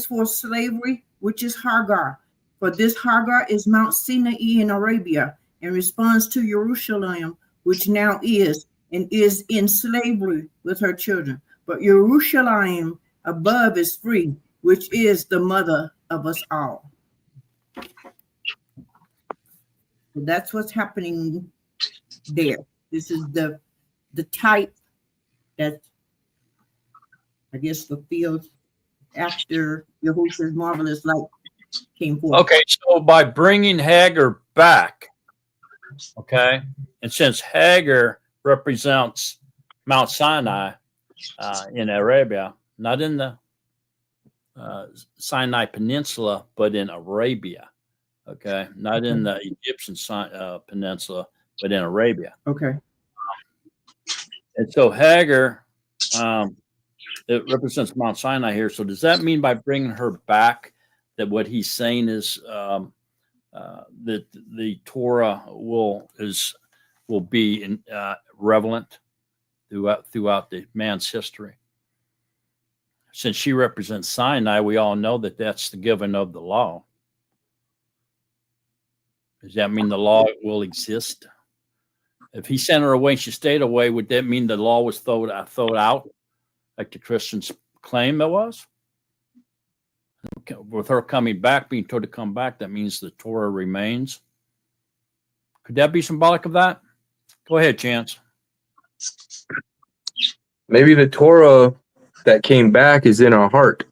E: forth slavery, which is Hagar. For this Hagar is Mount Sinai in Arabia, and responds to Jerusalem, which now is and is in slavery with her children. But Jerusalem above is free, which is the mother of us all. So that's what's happening there. This is the type that, I guess, fulfilled after Yahushua's marvelous light came forth.
J: Okay, so by bringing Hagar back, okay, and since Hagar represents Mount Sinai in Arabia, not in the Sinai Peninsula, but in Arabia, okay, not in the Egyptian Peninsula, but in Arabia.
E: Okay.
J: And so Hagar, it represents Mount Sinai here. So does that mean by bringing her back that what he's saying is that the Torah will be relevant throughout the man's history? Since she represents Sinai, we all know that that's the giving of the law. Does that mean the law will exist? If he sent her away and she stayed away, would that mean the law was thrown out, like the Christians claim it was? With her coming back, being told to come back, that means the Torah remains. Could that be symbolic of that? Go ahead, Chance.
F: Maybe the Torah that came back is in our heart.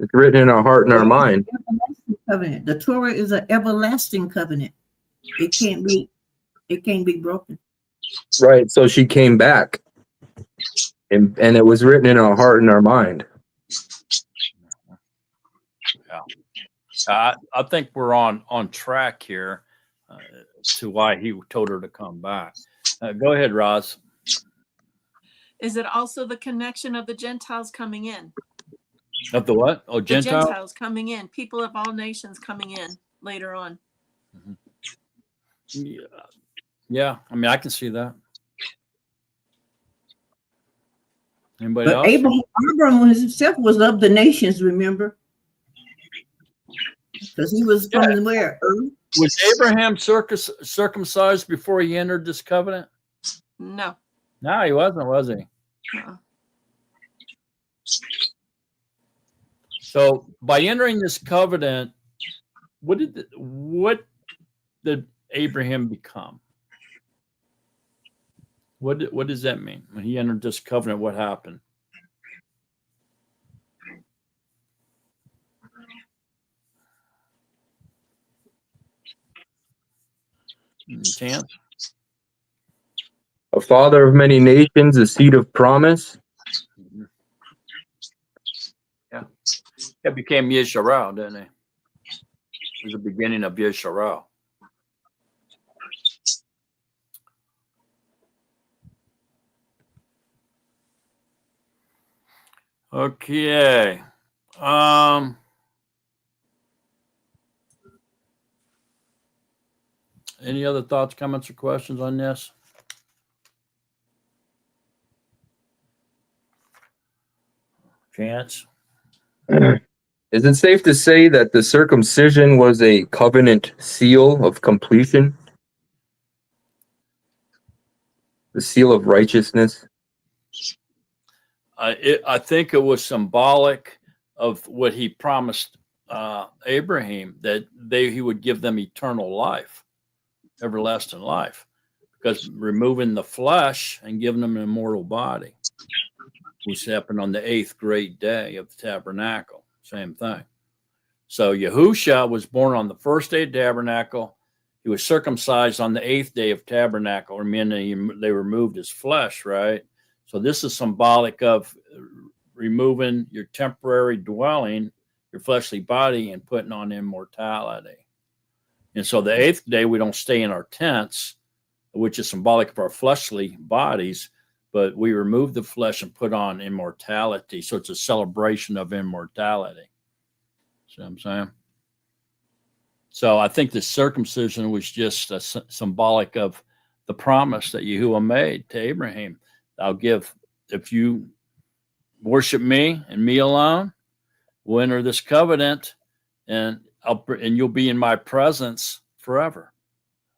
F: It's written in our heart and our mind.
E: Covenant. The Torah is an everlasting covenant. It can't be broken.
F: Right. So she came back. And it was written in our heart and our mind.
J: Yeah. I think we're on track here to why he told her to come back. Go ahead, Roz.
B: Is it also the connection of the Gentiles coming in?
J: Of the what? Oh,
B: The
J: Gentiles?
B: Gentiles coming in, people of all nations coming in later on.
J: Yeah. Yeah. I mean, I can see that. Anybody
E: But
J: else?
E: Abraham himself was of the nations, remember? Because he was from where? Earth?
J: Was Abraham circumcised before he entered this covenant?
B: No.
J: No, he wasn't, was he?
B: Uh-uh.
J: So by entering this covenant, what did Abraham become? What does that mean? When he entered this covenant, what happened? Chance?
F: A father of many nations, a seed of promise.
J: Yeah. It became Yisrael, didn't it? It was the beginning of Yisrael. Okay. Any other thoughts, comments, or questions on this? Chance?
F: Is it safe to say that the circumcision was a covenant seal of completion? The seal of righteousness?
J: I think it was symbolic of what he promised Abraham, that he would give them eternal life, everlasting life, because removing the flesh and giving them an immortal body, which happened on the 8th great day of the tabernacle. Same thing. So Yahusha was born on the first day of tabernacle. He was circumcised on the 8th day of tabernacle, or meaning they removed his flesh, right? So this is symbolic of removing your temporary dwelling, your fleshly body, and putting on immortality. And so the 8th day, we don't stay in our tents, which is symbolic of our fleshly bodies, but we remove the flesh and put on immortality. So it's a celebration of immortality. See what I'm saying? So I think the circumcision was just a symbolic of the promise that Yahuwah made to Abraham. I'll give, if you worship me and me alone, we'll enter this covenant, and you'll be in my presence forever.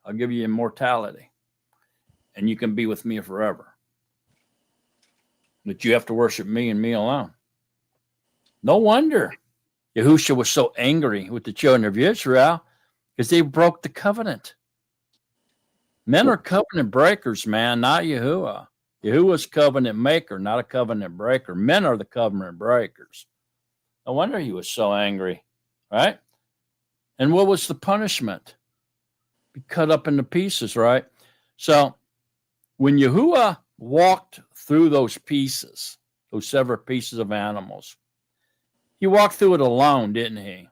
J: I'll give you immortality, and you can be with me forever. But you have to worship me and me alone. No wonder Yahusha was so angry with the children of Israel, because they broke the covenant. Men are covenant breakers, man, not Yahuwah. Yahuwah's covenant maker, not a covenant breaker. Men are the covenant breakers. No wonder he was so angry, right? And what was the punishment? Be cut up into pieces, right? So when Yahuwah walked through those pieces, those severed pieces of animals, he walked through it alone, didn't he?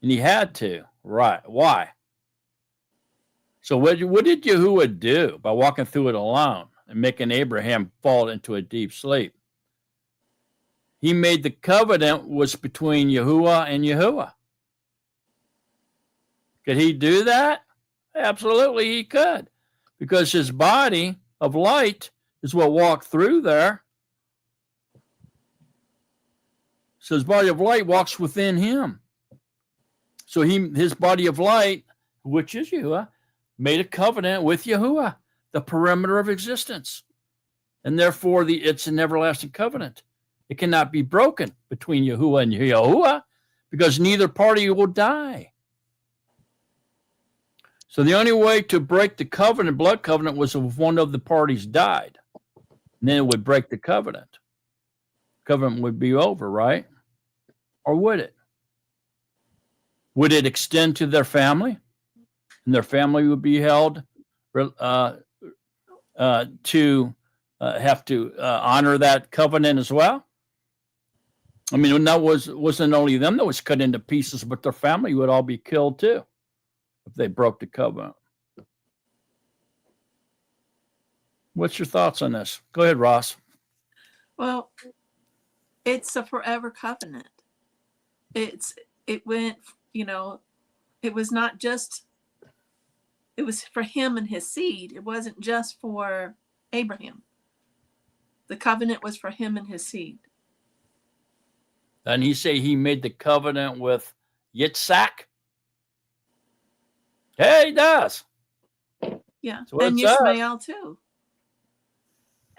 J: And he had to, right? Why? So what did Yahuwah do by walking through it alone and making Abraham fall into a deep sleep? He made the covenant was between Yahuwah and Yahuwah. Could he do that? Absolutely he could, because his body of light is what walked through there. So his body of light walks within him. So his body of light, which is Yahuwah, made a covenant with Yahuwah, the perimeter of existence. And therefore, it's an everlasting covenant. It cannot be broken between Yahuwah and Yahuwah, because neither party will die. So the only way to break the covenant, blood covenant, was if one of the parties died. And then it would break the covenant. Covenant would be over, right? Or would it? Would it extend to their family? And their family would be held to have to honor that covenant as well. I mean, that wasn't only them that was cut into pieces, but their family would all be killed too if they broke the covenant. What's your thoughts on this? Go ahead, Ross.
B: Well, it's a forever covenant. It went, it was not just, it was for him and his seed. It wasn't just for Abraham. The covenant was for him and his seed.
J: And he say he made the covenant with Yitzhak? Yeah, he does.
B: Yeah,
J: So
B: and
J: what's up?
B: Ishmael too.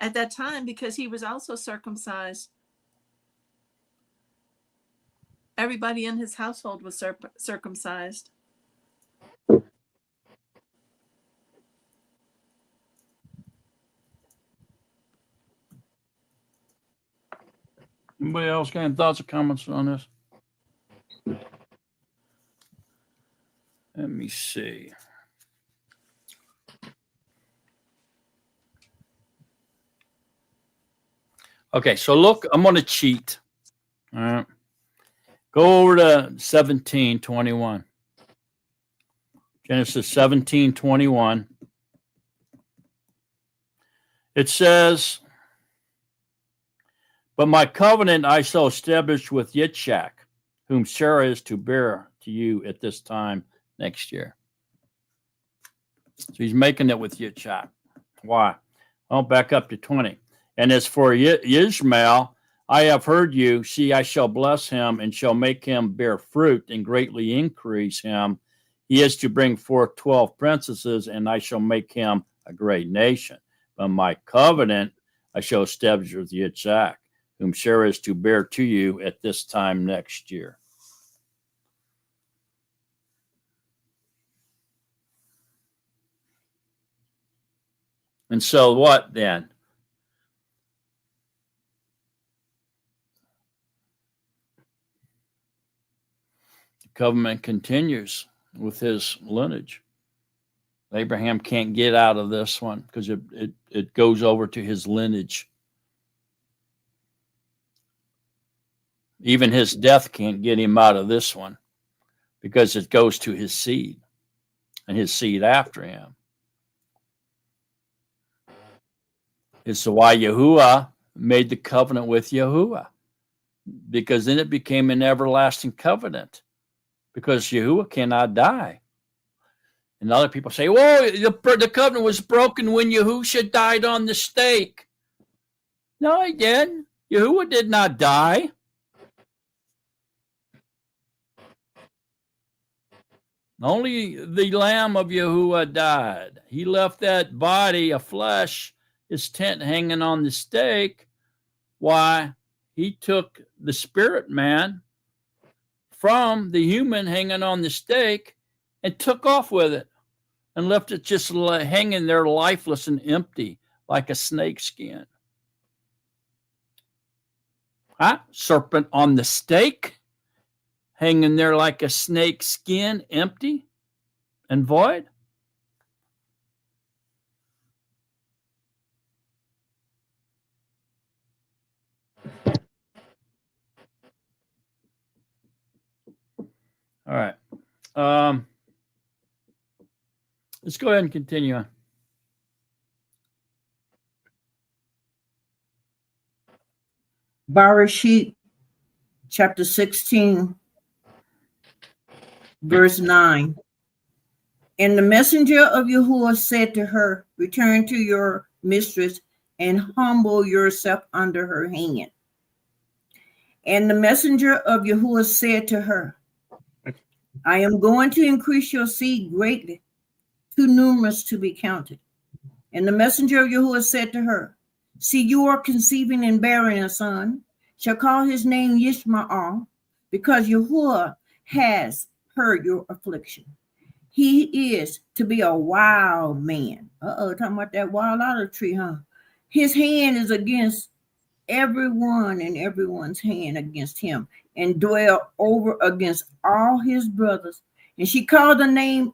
B: At that time, because he was also circumcised. Everybody in his household was circumcised.
J: Anybody else got any thoughts or comments on this? Let me see. Okay, so look, I'm going to cheat. All right. Go over to 17:21. Genesis 17:21. It says, "But my covenant I shall establish with Yitzhak, whom Sarah is to bear to you at this time next year." So he's making it with Yitzhak. Why? Well, back up to 20. "And as for Ishmael, I have heard you. See, I shall bless him and shall make him bear fruit and greatly increase him. He is to bring forth 12 princesses, and I shall make him a great nation. But my covenant I shall establish with Yitzhak, whom Sarah is to bear to you at this time next year." And so what then? The covenant continues with his lineage. Abraham can't get out of this one because it goes over to his lineage. Even his death can't get him out of this one because it goes to his seed and his seed after him. It's why Yahuwah made the covenant with Yahuwah, because then it became an everlasting covenant, because Yahuwah cannot die. And other people say, "Well, the covenant was broken when Yahusha died on the stake." No, he didn't. Yahuwah did not die. Only the Lamb of Yahuwah died. He left that body of flesh, his tent hanging on the stake. Why? He took the spirit man from the human hanging on the stake and took off with it and left it just hanging there lifeless and empty like a snake skin. Huh? Serpent on the stake, hanging there like a snake skin, empty and void. All right. Let's go ahead and continue on.
E: Barashith, chapter 16, verse 9. And the messenger of Yahuwah said to her, "Return to your mistress and humble yourself under her hand." And the messenger of Yahuwah said to her, "I am going to increase your seed greatly, too numerous to be counted." And the messenger of Yahuwah said to her, "See, you are conceiving and bearing a son, shall call his name Yishmael, because Yahuwah has heard your affliction. He is to be a wild man." Talking about that wild olive tree, huh? "His hand is against everyone and everyone's hand against him, and dwell over against all his brothers." And she called the name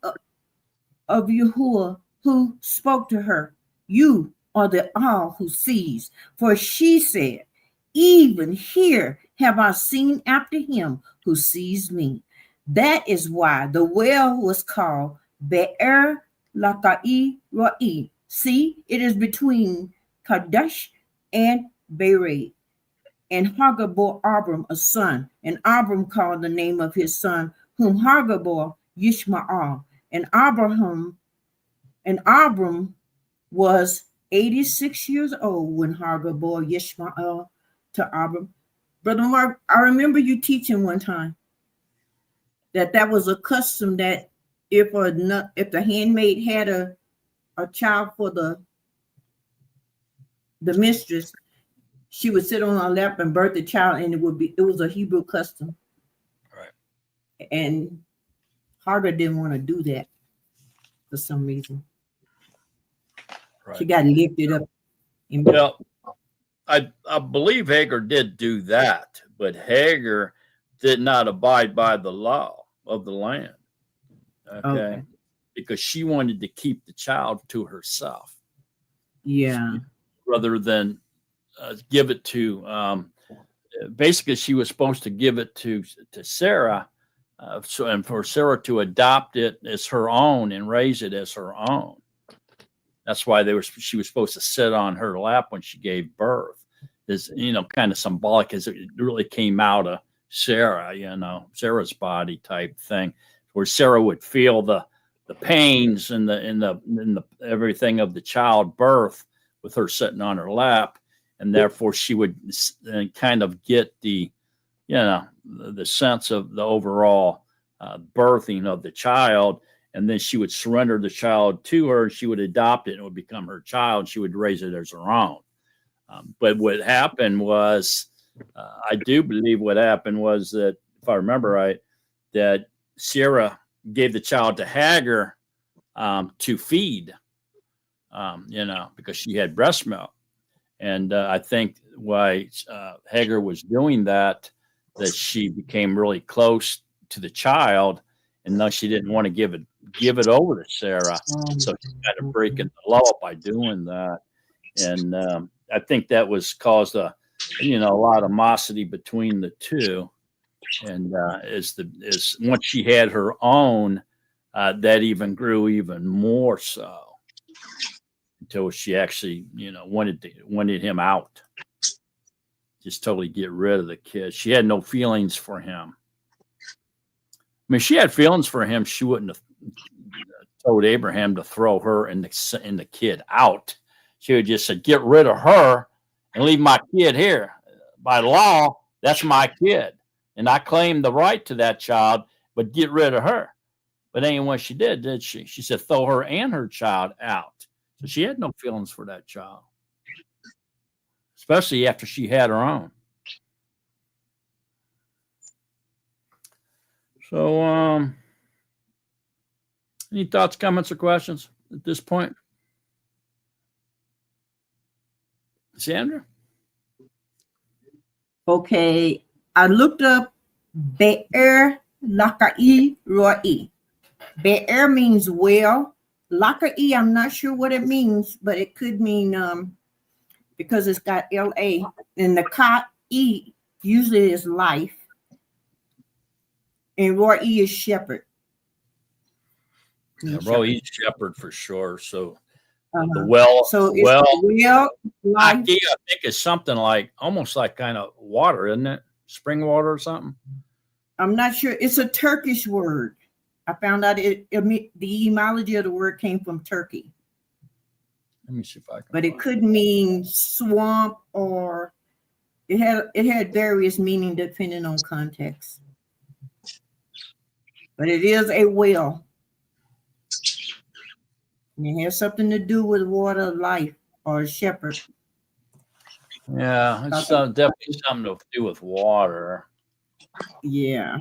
E: of Yahuwah who spoke to her, "You are the all who sees." For she said, "Even here have I seen after him who sees me." That is why the well was called Be'er Lakai Ra'i, See, it is between Kadesh and Bered. And Hagar bore Abram a son, and Abram called the name of his son, whom Hagar bore, Yishmael. And Abram was 86 years old when Hagar bore Yishmael to Abram. Brother Mark, I remember you teaching one time that was a custom that if the handmaid had a child for the mistress, she would sit on her lap and birth the child, and it was a Hebrew custom.
J: Right.
E: And Hagar didn't want to do that for some reason.
J: Right.
E: She got lifted up.
J: Well, I believe Hagar did do that, but Hagar did not abide by the law of the land. Okay. Because she wanted to keep the child to herself.
E: Yeah.
J: Rather than give it to, basically, she was supposed to give it to Sarah, and for Sarah to adopt it as her own and raise it as her own. That's why she was supposed to sit on her lap when she gave birth. Is kind of symbolic, as it really came out of Sarah, Sarah's body type thing, where Sarah would feel the pains and the everything of the childbirth with her sitting on her lap, and therefore she would kind of get the sense of the overall birthing of the child. And then she would surrender the child to her. She would adopt it, and it would become her child. She would raise it as her own. But what happened was, I do believe what happened was that, if I remember right, that Sarah gave the child to Hagar to feed, because she had breast milk. And I think why Hagar was doing that she became really close to the child, and now she didn't want to give it over to Sarah. So she kind of breaking the law by doing that. And I think that caused a lot of animosity between the two. And as once she had her own, that even grew even more so, until she actually, wanted him out. Just totally get rid of the kid. She had no feelings for him. I mean, she had feelings for him. She wouldn't have told Abraham to throw her and the kid out. She would just say, get rid of her and leave my kid here. By law, that's my kid. And I claim the right to that child, but get rid of her. But ain't what she did she? She said, throw her and her child out. So she had no feelings for that child, especially after she had her own. So, any thoughts, comments, or questions at this point? Sandra?
E: Okay, I looked up Be'er Lakai Roi. Be'er means well. Lakai, I'm not sure what it means, but it could mean because it's got L-A. And the Ka-E usually is life. And Roi is shepherd.
J: Yeah, Roi shepherd for sure. So the well,
E: so it's well,
J: life. I think it's something like almost like kind of water, isn't it? Spring water or something.
E: I'm not sure. It's a Turkish word. I found out the etymology of the word came from Turkey.
J: Let me see if I can.
E: But it could mean swamp, or it had various meaning depending on context. But it is a well. And it has something to do with water, life, or a shepherd.
J: Yeah, it's definitely something to do with water.
E: Yeah.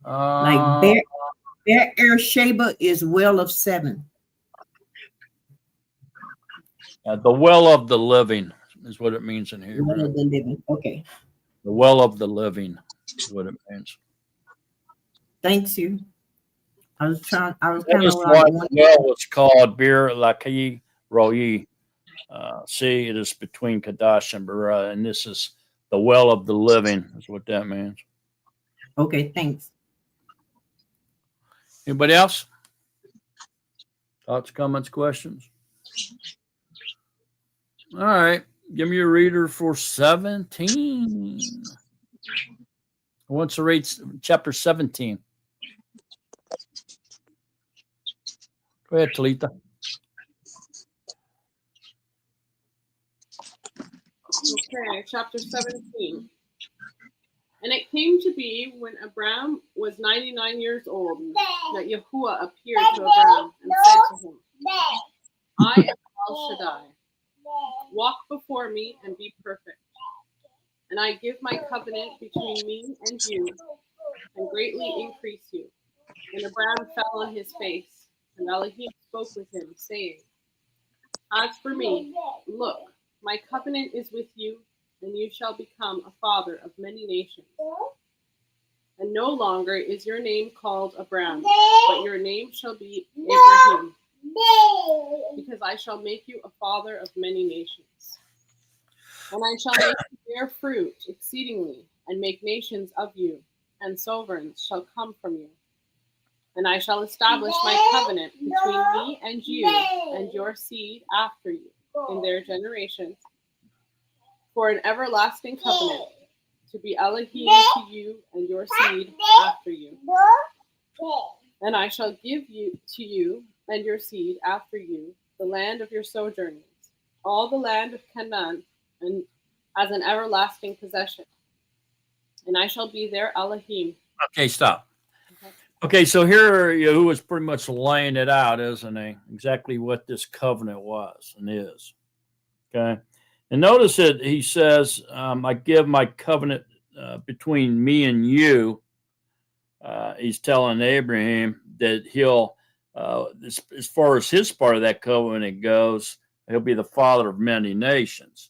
E: Like Be'er Sheba is well of 7.
J: The well of the living is what it means in Hebrew.
E: Well of the living. Okay.
J: The well of the living is what it means.
E: Thanks you. I was kind of
J: why the well was called Bir Lakai Roi. See, it is between Kadash and Bera, and this is the well of the living, is what that means.
E: Okay, thanks.
J: Anybody else? Thoughts, comments, questions? All right. Give me your reader for 17. Who wants to read chapter 17? Go ahead, Talitha.
H: Okay, chapter 17. And it came to be when Abram was 99 years old that Yahuwah appeared to Abram and said to him, I am El Shaddai. Walk before me and be perfect. And I give my covenant between me and you and greatly increase you. And Abram fell on his face, and Elohim spoke with him, saying, As for me, look, my covenant is with you, and you shall become a father of many nations. And no longer is your name called Abram, but your name shall be Abraham, because I shall make you a father of many nations. And I shall make you bear fruit exceedingly, and make nations of you, and sovereigns shall come from you. And I shall establish my covenant between me and you and your seed after you in their generations for an everlasting covenant, to be Elohim to you and your seed after you. And I shall give you to you and your seed after you the land of your sojournings, all the land of Canaan, and as an everlasting possession. And I shall be their Elohim.
J: Okay, stop. Okay, so here Yahuwah is pretty much laying it out, isn't he? Exactly what this covenant was and is. Okay. And notice that he says, I give my covenant between me and you. He's telling Abraham that he'll, as far as his part of that covenant goes, he'll be the father of many nations.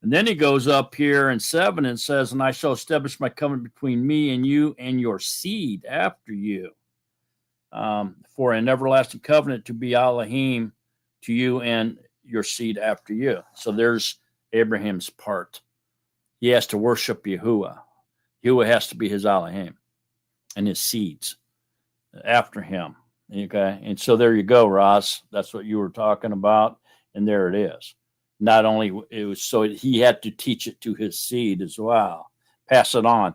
J: And then he goes up here in 7 and says, and I shall establish my covenant between me and you and your seed after you, for an everlasting covenant, to be Elohim to you and your seed after you. So there's Abraham's part. He has to worship Yahuwah. Yahuwah has to be his Elohim and his seeds after him. Okay. And so there you go, Ross. That's what you were talking about. And there it is. Not only it was so he had to teach it to his seed as well, pass it on.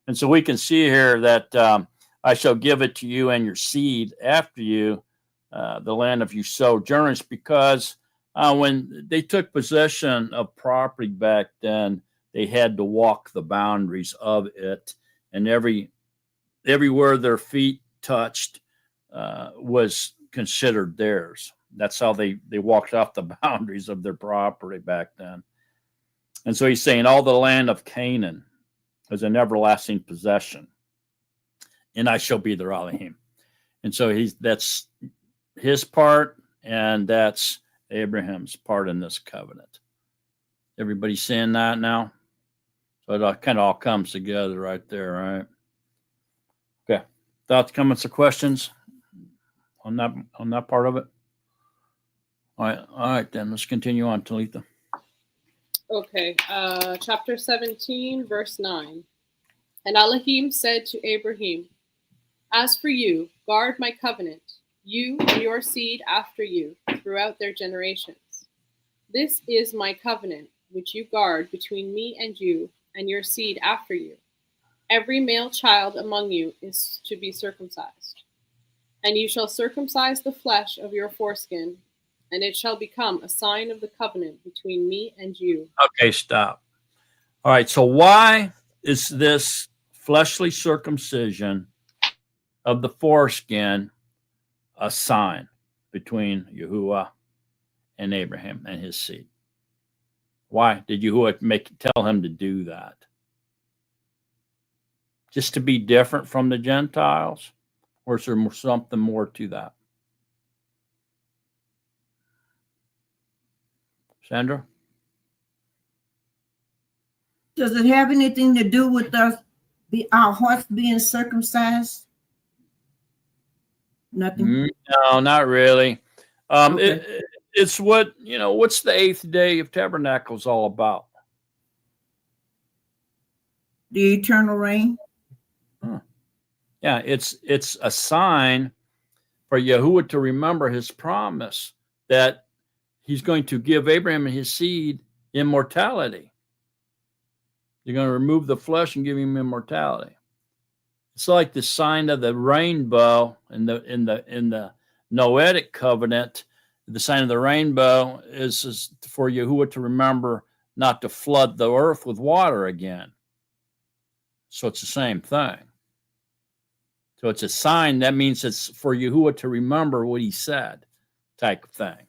J: And so we can see here that I shall give it to you and your seed after you, the land of your sojourners, because when they took possession of property back then, they had to walk the boundaries of it, and everywhere their feet touched was considered theirs. That's how they walked off the boundaries of their property back then. And so he's saying all the land of Canaan is an everlasting possession, and I shall be their Elohim. And so that's his part, and that's Abraham's part in this covenant. Everybody seeing that now? So it kind of all comes together right there, right? Okay. Thoughts, comments, or questions on that part of it? All right, then let's continue on, Talitha.
H: Okay, chapter 17, verse 9. And Elohim said to Abraham, As for you, guard my covenant, you and your seed after you, throughout their generations. This is my covenant, which you guard between me and you and your seed after you. Every male child among you is to be circumcised. And you shall circumcise the flesh of your foreskin, and it shall become a sign of the covenant between me and you.
J: Okay, stop. All right, so why is this fleshly circumcision of the foreskin a sign between Yahuwah and Abraham and his seed? Why did Yahuwah tell him to do that? Just to be different from the Gentiles? Or is there something more to that? Sandra?
E: Does it have anything to do with our hearts being circumcised? Nothing.
J: No, not really.
E: Okay.
J: It's what, what's the 8th day of Tabernacles all about?
E: The eternal reign.
J: Yeah, it's a sign for Yahuwah to remember his promise that he's going to give Abraham and his seed immortality. You're going to remove the flesh and give him immortality. It's like the sign of the rainbow in the Noahic covenant. The sign of the rainbow is for Yahuwah to remember not to flood the earth with water again. So it's the same thing. So it's a sign. That means it's for Yahuwah to remember what he said, type of thing.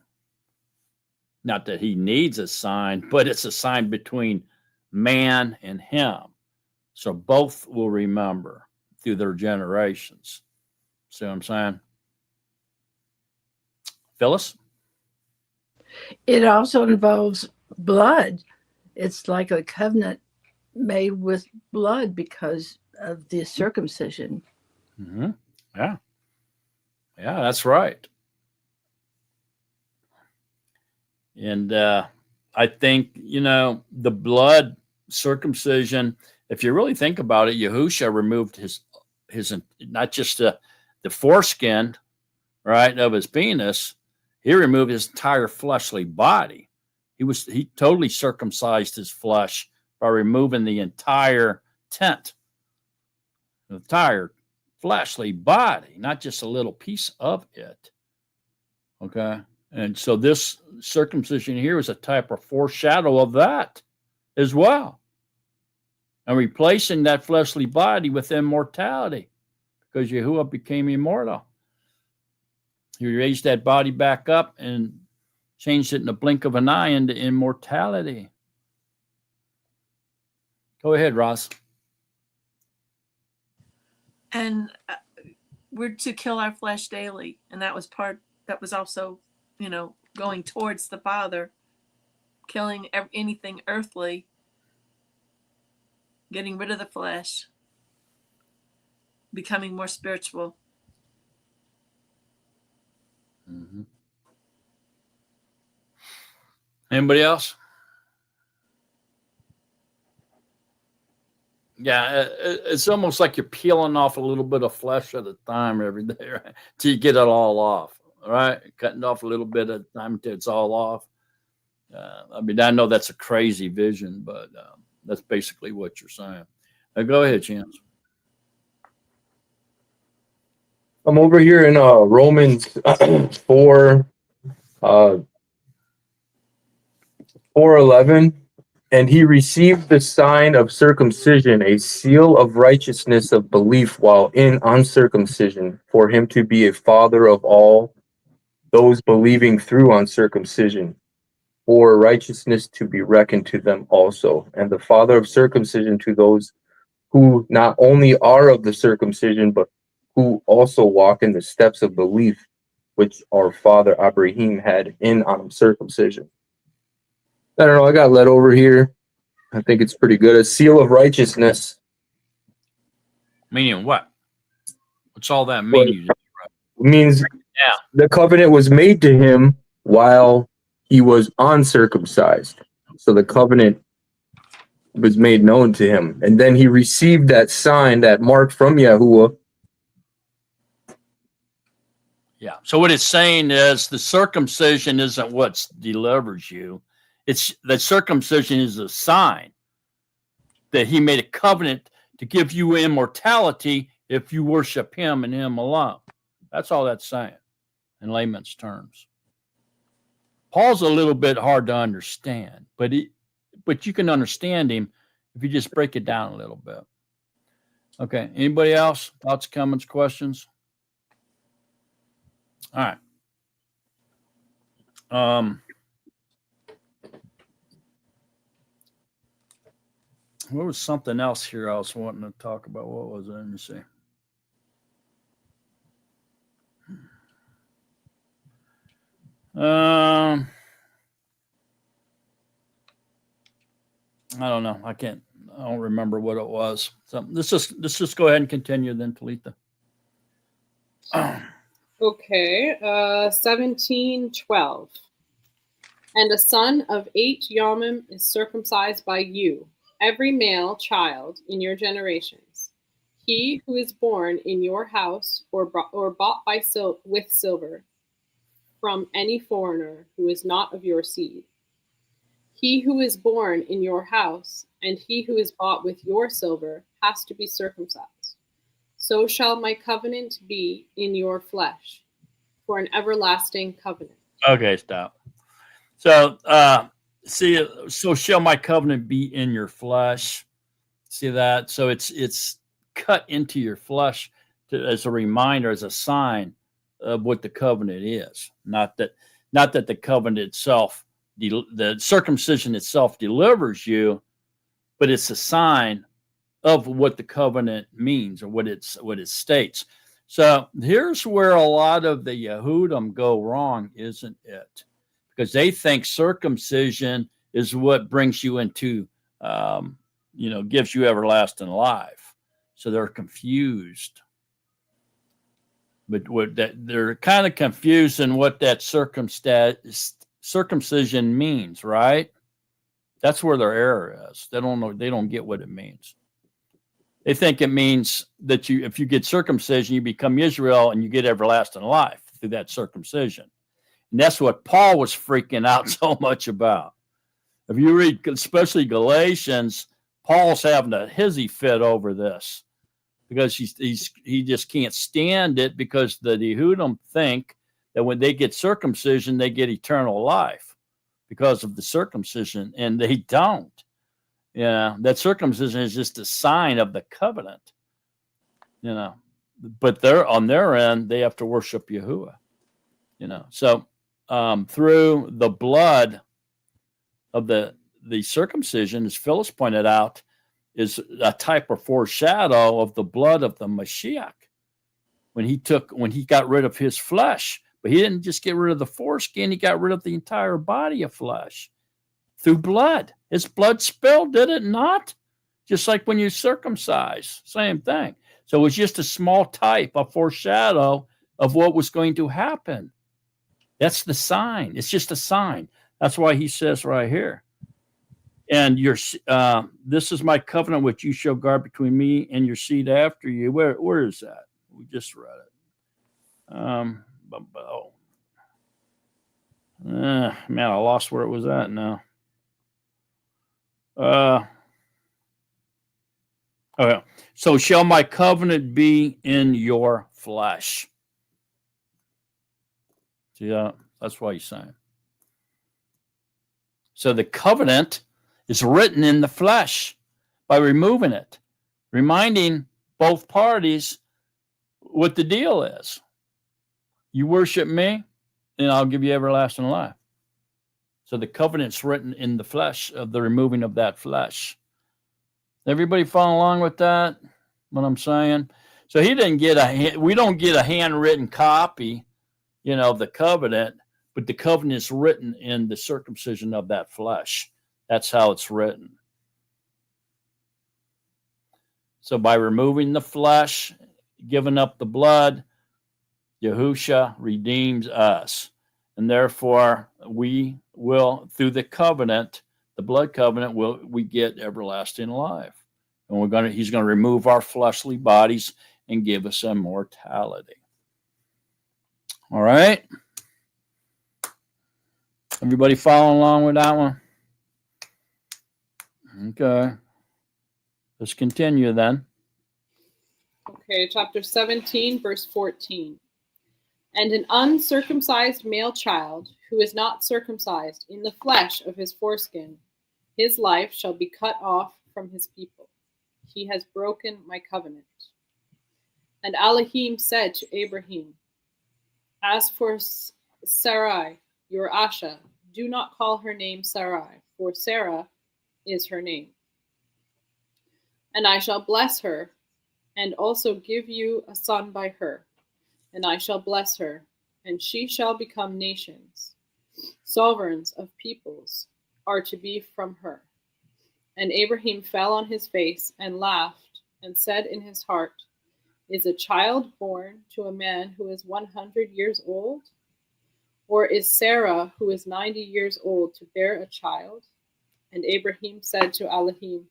J: Not that he needs a sign, but it's a sign between man and him. So both will remember through their generations. See what I'm saying? Phyllis?
C: It also involves blood. It's like a covenant made with blood because of the circumcision.
J: Mm-hmm. Yeah. Yeah, that's right. And I think, the blood circumcision, if you really think about it, Yahusha removed his not just the foreskin, right, of his penis, he removed his entire fleshly body. He totally circumcised his flesh by removing the entire tent, the entire fleshly body, not just a little piece of it. Okay. And so this circumcision here is a type of foreshadow of that as well. And replacing that fleshly body with immortality, because Yahuwah became immortal. He raised that body back up and changed it in the blink of an eye into immortality. Go ahead, Ross.
B: And we're to kill our flesh daily. And that was also, going towards the Father, killing anything earthly, getting rid of the flesh, becoming more spiritual.
J: Mm-hmm. Anybody else? Yeah, it's almost like you're peeling off a little bit of flesh at a time every day, right? Till you get it all off, right? Cutting off a little bit at a time until it's all off. I know that's a crazy vision, but that's basically what you're saying. Go ahead, Chance.
F: I'm over here in Romans 4, 4:11, and he received the sign of circumcision, a seal of righteousness of belief while in uncircumcision, for him to be a father of all those believing through uncircumcision, for righteousness to be reckoned to them also, and the father of circumcision to those who not only are of the circumcision, but who also walk in the steps of belief, which our father Abraham had in uncircumcision. I don't know, I got led over here. I think it's pretty good. A seal of righteousness.
J: Meaning what? What's all that mean?
F: Means the covenant was made to him while he was uncircumcised. So the covenant was made known to him. And then he received that sign, that mark from Yahuwah.
J: Yeah. So what it's saying is the circumcision isn't what delivers you. It's the circumcision is a sign that he made a covenant to give you immortality if you worship him and him alone. That's all that's saying in layman's terms. Paul's a little bit hard to understand, but you can understand him if you just break it down a little bit. Okay. Anybody else? Thoughts, comments, questions? All right. There was something else here I was wanting to talk about. What was it? Let me see. I don't know. I don't remember what it was. So let's just go ahead and continue then, Talitha.
H: Okay. 17:12. And a son of 8 Yomim is circumcised by you, every male child in your generations. He who is born in your house or bought with silver from any foreigner who is not of your seed. He who is born in your house and he who is bought with your silver has to be circumcised. So shall my covenant be in your flesh for an everlasting covenant.
J: Okay, stop. So, so shall my covenant be in your flesh. See that? So it's cut into your flesh as a reminder, as a sign of what the covenant is. Not that the covenant itself, the circumcision itself delivers you, but it's a sign of what the covenant means or what it states. So here's where a lot of the Yehudim go wrong, isn't it? Because they think circumcision is what brings you into, gives you everlasting life. So they're confused. But they're kind of confused in what that circumcision means, right? That's where their error is. They don't know. They don't get what it means. They think it means that if you get circumcision, you become Israel and you get everlasting life through that circumcision. And that's what Paul was freaking out so much about. If you read, especially Galatians, Paul's having a hissy fit over this because he just can't stand it because the Yehudim think that when they get circumcision, they get eternal life because of the circumcision, and they don't. That circumcision is just a sign of the covenant, but they're on their end, they have to worship Yahuwah, so through the blood of the circumcision, as Phyllis pointed out, is a type or foreshadow of the blood of the Mashiach when he got rid of his flesh, but he didn't just get rid of the foreskin, he got rid of the entire body of flesh through blood. His blood spilled, did it not? Just like when you circumcise, same thing. So it was just a small type, a foreshadow of what was going to happen. That's the sign. It's just a sign. That's why he says right here, and this is my covenant which you shall guard between me and your seed after you. Where is that? We just read it. Man, I lost where it was at now. Okay. So shall my covenant be in your flesh? See, that's why he's saying. So the covenant is written in the flesh by removing it, reminding both parties what the deal is. You worship me, and I'll give you everlasting life. So the covenant's written in the flesh of the removing of that flesh. Everybody follow along with that? What I'm saying? So we don't get a handwritten copy, of the covenant, but the covenant is written in the circumcision of that flesh. That's how it's written. So by removing the flesh, giving up the blood, Yahusha redeems us. And therefore, we will, through the covenant, the blood covenant, we get everlasting life. And he's going to remove our fleshly bodies and give us immortality. All right? Everybody following along with that one? Okay. Let's continue then.
H: Okay, chapter 17, verse 14. And an uncircumcised male child who is not circumcised in the flesh of his foreskin, his life shall be cut off from his people. He has broken my covenant. And Elohim said to Abraham, as for Sarai, your Asha, do not call her name Sarai, for Sarah is her name. And I shall bless her, and also give you a son by her. And I shall bless her, and she shall become nations. Sovereigns of peoples are to be from her. And Abraham fell on his face and laughed, and said in his heart, is a child born to a man who is 100 years old? Or is Sarah, who is 90 years old, to bear a child? And Abraham said to Elohim,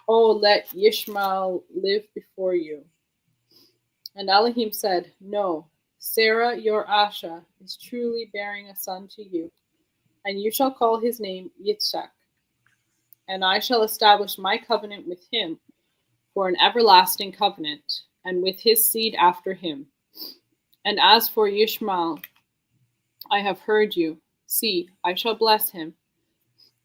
H: Oh, let Ishmael live before you. And Elohim said, No, Sarah your Asha is truly bearing a son to you, and you shall call his name Yitzchak. And I shall establish my covenant with him for an everlasting covenant, and with his seed after him. And as for Ishmael, I have heard you. See, I shall bless him,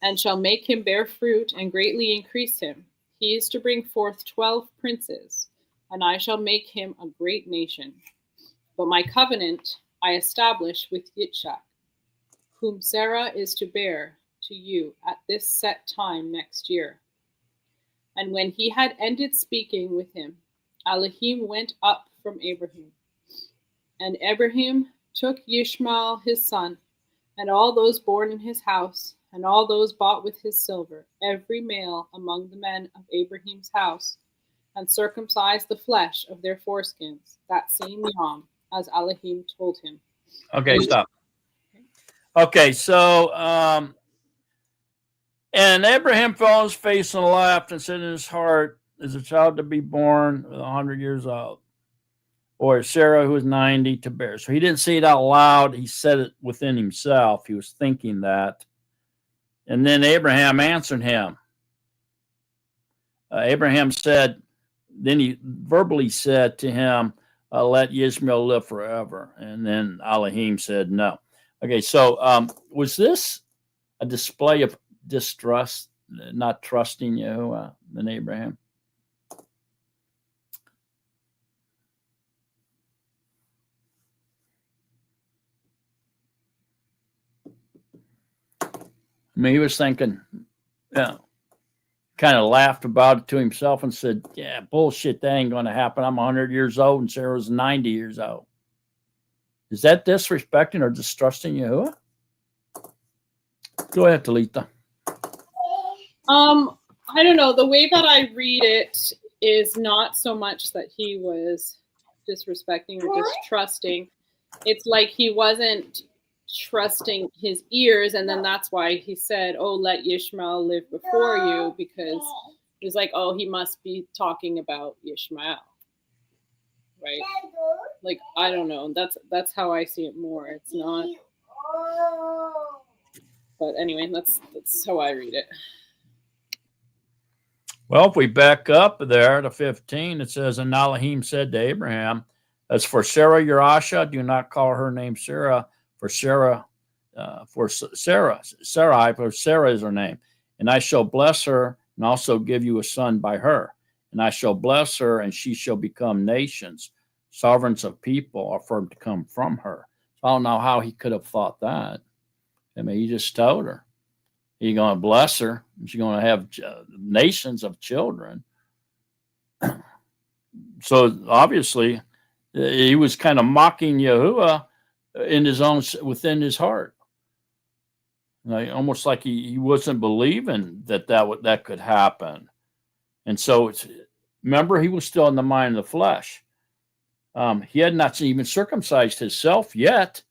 H: and shall make him bear fruit and greatly increase him. He is to bring forth 12 princes, and I shall make him a great nation. But my covenant I establish with Yitzchak, whom Sarah is to bear to you at this set time next year. And when he had ended speaking with him, Elohim went up from Abraham. And Abraham took Ishmael his son, and all those born in his house, and all those bought with his silver, every male among the men of Abraham's house, and circumcised the flesh of their foreskins that same yom, as Elohim told him.
J: Okay, stop. Okay, so and Abraham fell on his face and laughed and said in his heart, is a child to be born 100 years old, or Sarah who was 90 to bear. So he didn't say it out loud. He said it within himself. He was thinking that. And then Abraham answered him. Abraham said, then he verbally said to him, let Ishmael live forever. And then Elohim said no. Okay, so was this a display of distrust, not trusting Yahuwah than Abraham? I mean, he was thinking, kind of laughed about it to himself and said, yeah, bullshit, that ain't going to happen. I'm 100 years old and Sarah's 90 years old. Is that disrespecting or distrusting Yahuwah? Go ahead, Talitha.
H: I don't know. The way that I read it is not so much that he was disrespecting or distrusting. It's like he wasn't trusting his ears, and then that's why he said, oh, let Ishmael live before you, because he was like, oh, he must be talking about Ishmael, right? Like, I don't know, that's how I see it more. It's not, but anyway, that's how I read it.
J: Well, if we back up there to 15, it says, and Elohim said to Abraham, as for Sarah your Asha, do not call her name Sarah, for Sarah is her name. And I shall bless her and also give you a son by her. And I shall bless her, and she shall become nations. Sovereigns of people are to come from her. So I don't know how he could have thought that. I mean, he just told her. He's going to bless her. She's going to have nations of children. So obviously, he was kind of mocking Yahuwah within his heart. Like, almost like he wasn't believing that could happen. And so remember, he was still in the mind of the flesh. He had not even circumcised himself yet.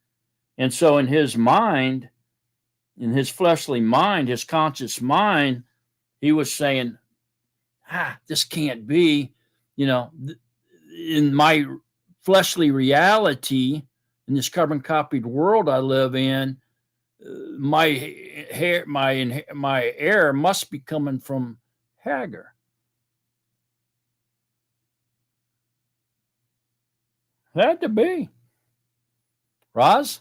J: And so in his mind, in his fleshly mind, his conscious mind, he was saying, this can't be, in my fleshly reality, in this carbon copied world I live in, my heir must be coming from Hagar. Had to be. Roz?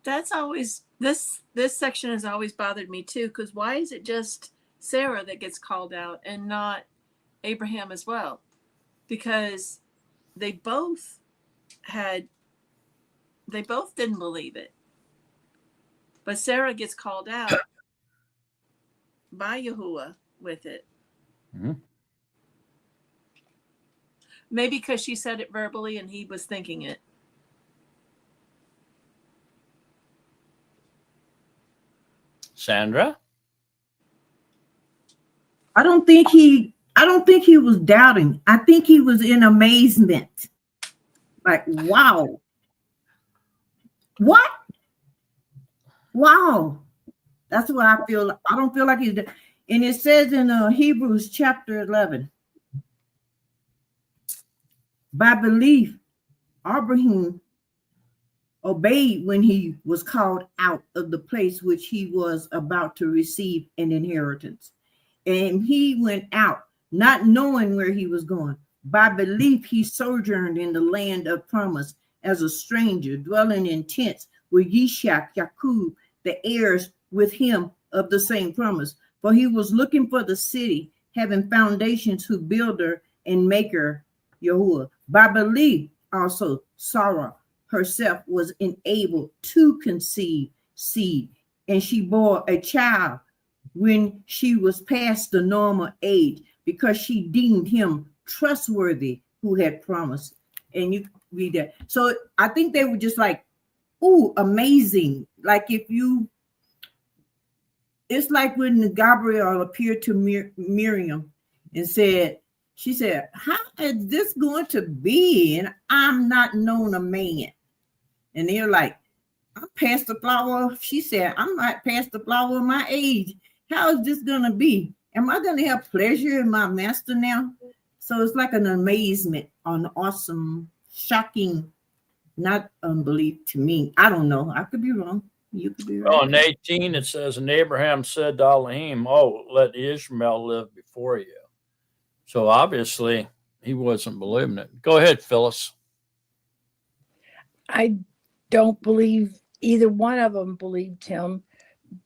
B: That's always this section has always bothered me too, because why is it just Sarah that gets called out and not Abraham as well? Because they both didn't believe it. But Sarah gets called out by Yahuwah with it.
J: Mm-hmm.
B: Maybe because she said it verbally and he was thinking it.
J: Sandra?
E: I don't think he was doubting. I think he was in amazement. Like, wow. What? Wow. That's what I feel. I don't feel like he's, And it says in Hebrews chapter 11, by belief, Abraham obeyed when he was called out of the place which he was about to receive an inheritance. And he went out, not knowing where he was going. By belief, he sojourned in the land of promise as a stranger, dwelling in tents with Yishak, Yakub, the heirs with him of the same promise. For he was looking for the city, having foundations, whose builder and maker, Yahuwah. By belief, also Sarah herself was enabled to conceive seed, and she bore a child when she was past the normal age, because she deemed him trustworthy who had promised. And you read that. So I think they were just like, ooh, amazing. Like if you, it's like when Gabriel appeared to Miriam and said, she said, how is this going to be? And I'm not known a man. And they're like, I'm past the flower. She said, I'm not past the flower of my age. How is this going to be? Am I going to have pleasure in my master now? So it's like an amazement, an awesome, shocking, not unbelief to me. I don't know. I could be wrong. You could be
J: Well,
E: right.
J: in 18, it says, and Abraham said to Elohim, oh, let Ishmael live before you. So obviously he wasn't believing it. Go ahead, Phyllis.
C: I don't believe either one of them believed him.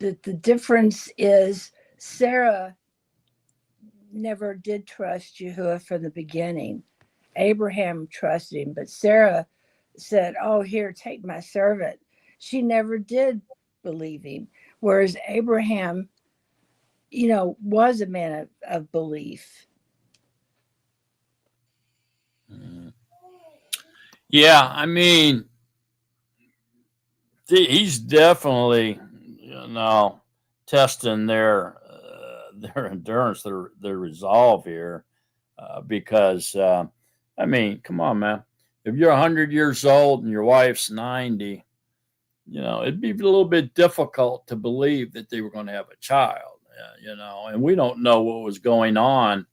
C: But the difference is Sarah never did trust Yahuwah from the beginning. Abraham trusted him, but Sarah said, oh, here, take my servant. She never did believe him. Whereas Abraham, was a man of belief.
J: Yeah, I mean, he's definitely, testing their endurance, their resolve here, because I mean, come on, man. If you're 100 years old and your wife's 90, it'd be a little bit difficult to believe that they were going to have a child, and we don't know what was going on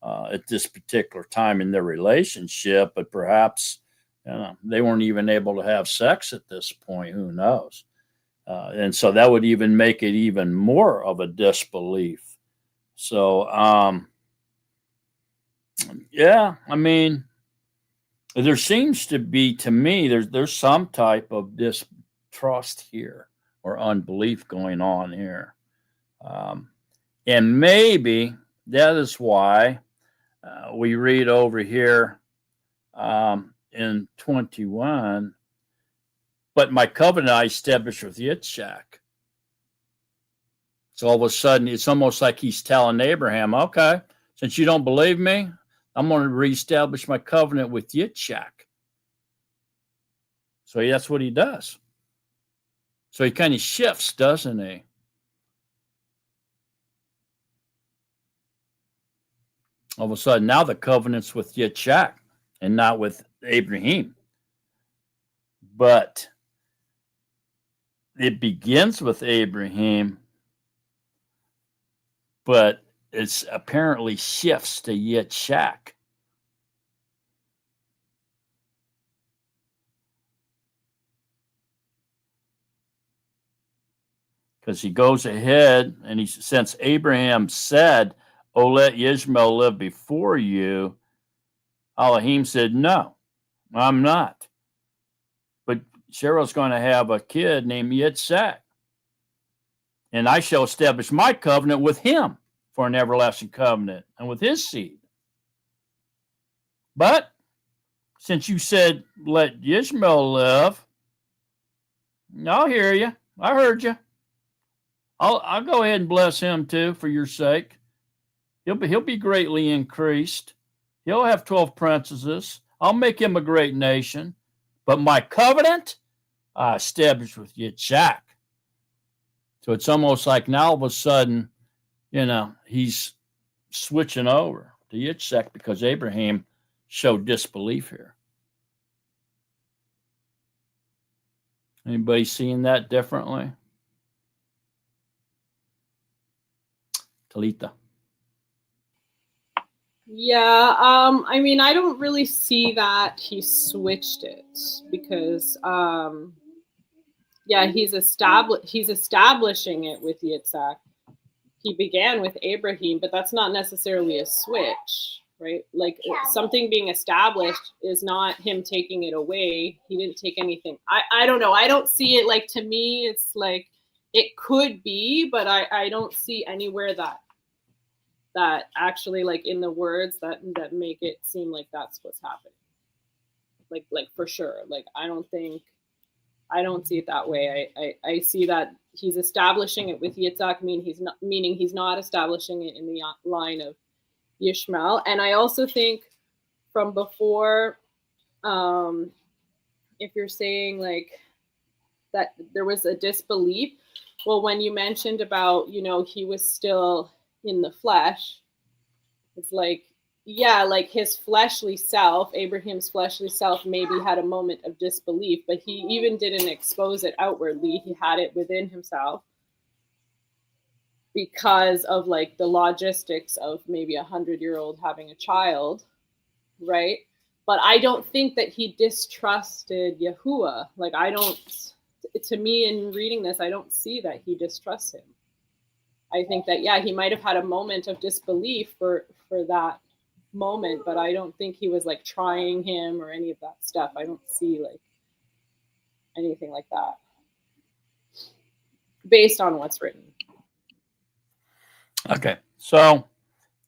J: at this particular time in their relationship, but perhaps they weren't even able to have sex at this point. Who knows? And so that would even make it even more of a disbelief. So, yeah, I mean, there seems to be, to me, there's some type of distrust here or unbelief going on here. And maybe that is why we read over here in 21, but my covenant I established with Yitzhak. So all of a sudden, it's almost like he's telling Abraham, okay, since you don't believe me, I'm going to reestablish my covenant with Yitzhak. So that's what he does. So he kind of shifts, doesn't he? All of a sudden, now the covenant's with Yitzhak and not with Abraham. But it begins with Abraham, but it's apparently shifts to Yitzhak. Because he goes ahead and since Abraham said, oh, let Ishmael live before you, Elohim said, no, I'm not. But Sarah's going to have a kid named Yitzhak. And I shall establish my covenant with him for an everlasting covenant and with his seed. But since you said, let Ishmael live, I'll hear you. I heard you. I'll go ahead and bless him too for your sake. He'll be greatly increased. He'll have 12 princesses. I'll make him a great nation. But my covenant, I established with Yitzhak. So it's almost like now all of a sudden, he's switching over to Yitzhak because Abraham showed disbelief here. Anybody seeing that differently? Talita.
H: Yeah, I mean, I don't really see that he switched it because, yeah, he's establishing it with Yitzhak. He began with Abraham, but that's not necessarily a switch, right? Like something being established is not him taking it away. He didn't take anything. I don't know. I don't see it like, to me, it's like it could be, but I don't see anywhere that actually, like, in the words that make it seem like that's what's happening. Like for sure. Like I don't see it that way. I see that he's establishing it with Yitzhak, meaning he's not establishing it in the line of Yishmael. And I also think from before, if you're saying like that there was a disbelief, well, when you mentioned about, he was still in the flesh, it's like, yeah, like his fleshly self, Abraham's fleshly self, maybe had a moment of disbelief, but he even didn't expose it outwardly. He had it within himself because of like the logistics of maybe 100-year-old having a child, right? But I don't think that he distrusted Yahuwah. Like to me, in reading this, I don't see that he distrusts him. I think that, yeah, he might have had a moment of disbelief for that moment, but I don't think he was like trying him or any of that stuff. I don't see like anything like that based on what's written.
J: Okay, so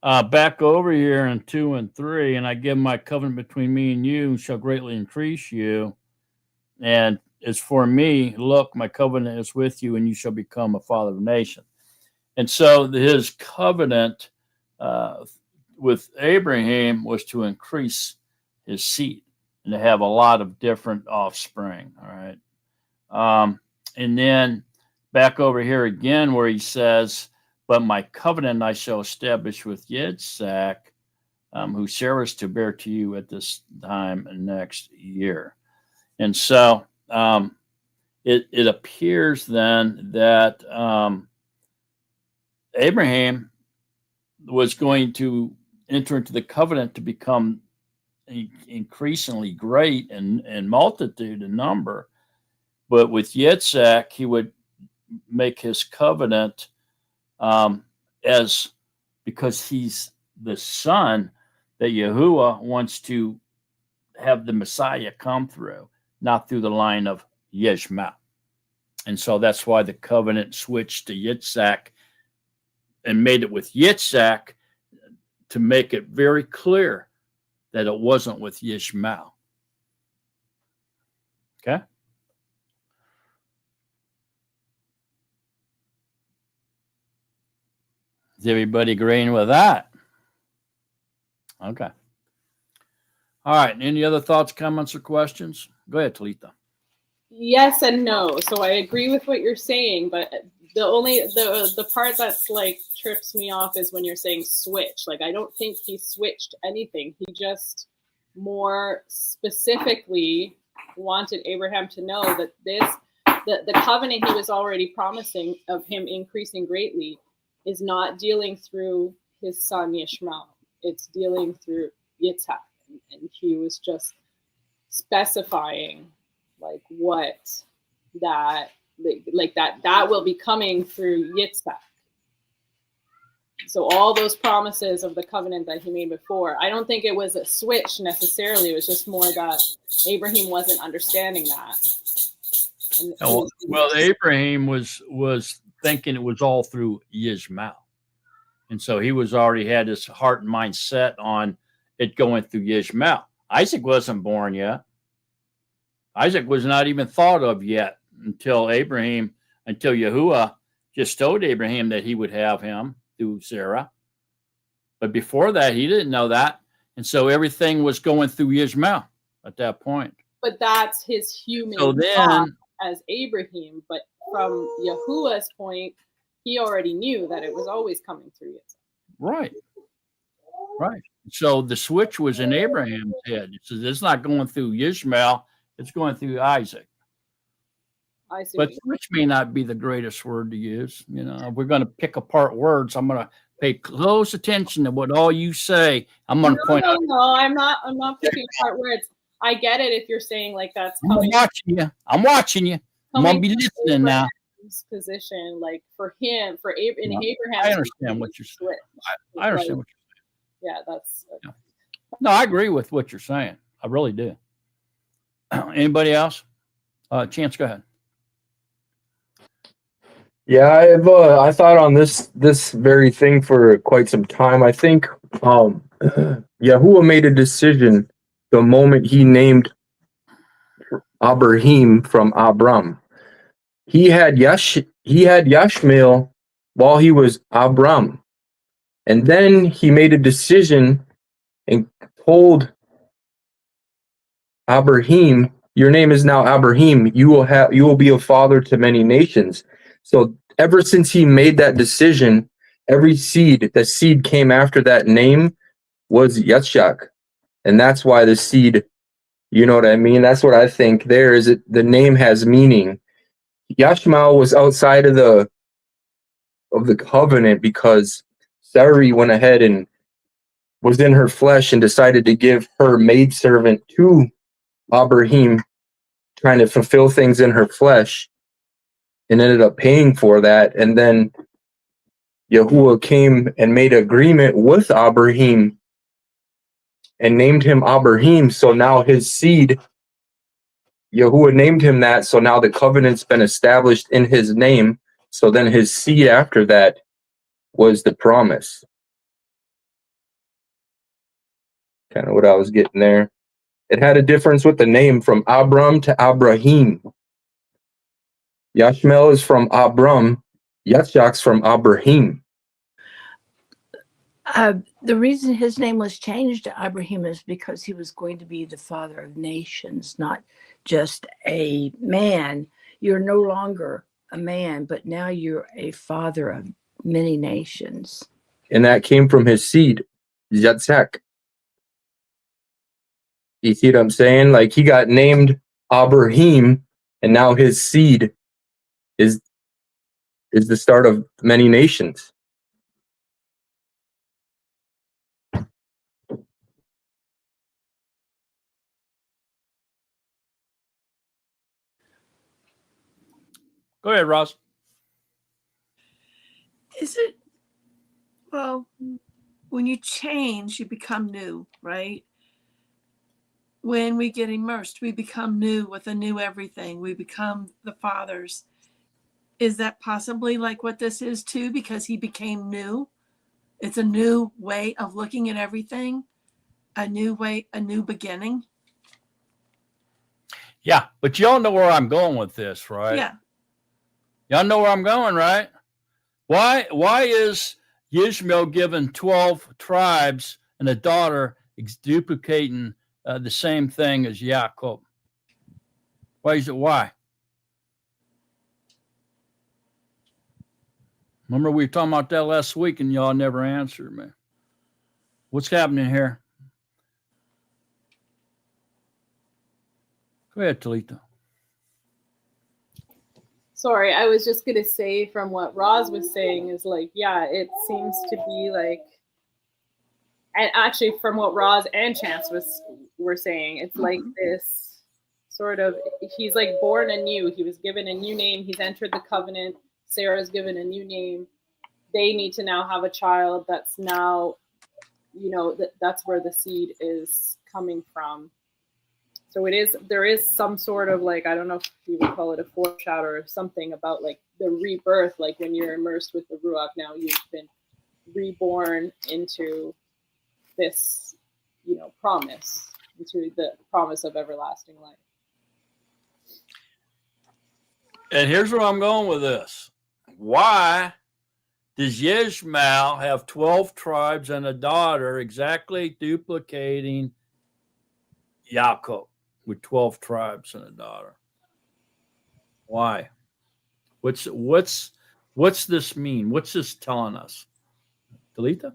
J: back over here in 2 and 3, and I give my covenant between me and you shall greatly increase you. And as for me, look, my covenant is with you, and you shall become a father of nations. And so his covenant with Abraham was to increase his seed and to have a lot of different offspring. All right. And then back over here again where he says, but my covenant I shall establish with Yitzhak, who Sarah is to bear to you at this time next year. And so it appears then that Abraham was going to enter into the covenant to become increasingly great in multitude and number. But with Yitzhak, he would make his covenant because he's the son that Yahuwah wants to have the Messiah come through, not through the line of Yishmael. And so that's why the covenant switched to Yitzhak and made it with Yitzhak to make it very clear that it wasn't with Yishmael. Okay? Is everybody agreeing with that? Okay. All right. Any other thoughts, comments, or questions? Go ahead, Talita.
H: Yes and no. So I agree with what you're saying, but the part that's like trips me off is when you're saying switch. Like I don't think he switched anything. He just more specifically wanted Abraham to know that the covenant he was already promising of him increasing greatly is not dealing through his son Yishmael. It's dealing through Yitzhak. And he was just specifying like what that will be coming through Yitzhak. So all those promises of the covenant that he made before, I don't think it was a switch necessarily. It was just more that Abraham wasn't understanding that.
J: Well, Abraham was thinking it was all through Yishmael. And so he was already had his heart and mind set on it going through Yishmael. Isaac wasn't born yet. Isaac was not even thought of yet until Yahuwah just told Abraham that he would have him through Sarah. But before that, he didn't know that. And so everything was going through Yishmael at that point.
H: But that's his human thought as Abraham. But from Yahuwah's point, he already knew that it was always coming through Yitzhak.
J: Right. Right. So the switch was in Abraham's head. It says it's not going through Yishmael, it's going through Isaac. But switch may not be the greatest word to use. You know, if we're going to pick apart words, I'm going to Pay close attention to what all you say. I'm going to point out.
H: No, I'm not picking apart words. I get it if you're saying like that's
J: I'm watching you. I'm watching you. I'm going to be listening now.
H: Position, like for him, in Abraham.
J: I understand what you're saying. I understand what you're
H: saying. Yeah, that's.
J: Yeah. No, I agree with what you're saying. I really do. Anybody else? Chance, go ahead.
F: Yeah, I thought on this very thing for quite some time. I think Yahuwah made a decision the moment he named Abraham from Abram. He had Yashmael while he was Abram. And then he made a decision and told Abraham, your name is now Abraham. You will be a father to many nations. So ever since he made that decision, the seed came after that name was Yitzchak. And that's why the seed, you know what I mean? That's what I think there is. The name has meaning. Yashmael was outside of the covenant because Sarai went ahead and was in her flesh and decided to give her maidservant to Abraham, trying to fulfill things in her flesh, and ended up paying for that. And then Yahuwah came and made an agreement with Abraham and named him Abraham. So now his seed, Yahuwah named him that. So now the covenant's been established in his name. So then his seed after that was the promise. Kind of what I was getting there. It had a difference with the name from Abram to Abraham. Yashmael is from Abram. Yitzchak's from Abraham.
C: The reason his name was changed to Abraham is because he was going to be the father of nations, not just a man. You're no longer a man, but now you're a father of many nations.
F: And that came from his seed, Yitzchak. You see what I'm saying? Like he got named Abraham, and now his seed is the start of many nations.
J: Go ahead, Ross.
B: Is it, well, when you change, you become new, right? When we get immersed, we become new with a new everything. We become the fathers. Is that possibly like what this is too? Because he became new. It's a new way of looking at everything, a new way, a new beginning.
J: Yeah, but y'all know where I'm going with this, right?
B: Yeah.
J: Y'all know where I'm going, right? Why is Ishmael given 12 tribes and a daughter duplicating the same thing as Yaakov? Why is it why? Remember we were talking about that last week and y'all never answered me. What's happening here? Go ahead, Talita.
H: Sorry, I was just going to say from what Roz was saying is like, yeah, it seems to be like, and actually from what Roz and Chance were saying, it's like this sort of, he's like born anew. He was given a new name. He's entered the covenant. Sarah's given a new name. They need to now have a child that's now, you know, that's where the seed is coming from. So there is some sort of like, I don't know if you would call it a foreshadow or something about like the rebirth, like when you're immersed with the Ruach, now you've been reborn into this, you know, promise, into the promise of everlasting life.
J: And here's where I'm going with this. Why does Ishmael have 12 tribes and a daughter exactly duplicating Yaakov with 12 tribes and a daughter? Why? What's this mean? What's this telling us? Talita?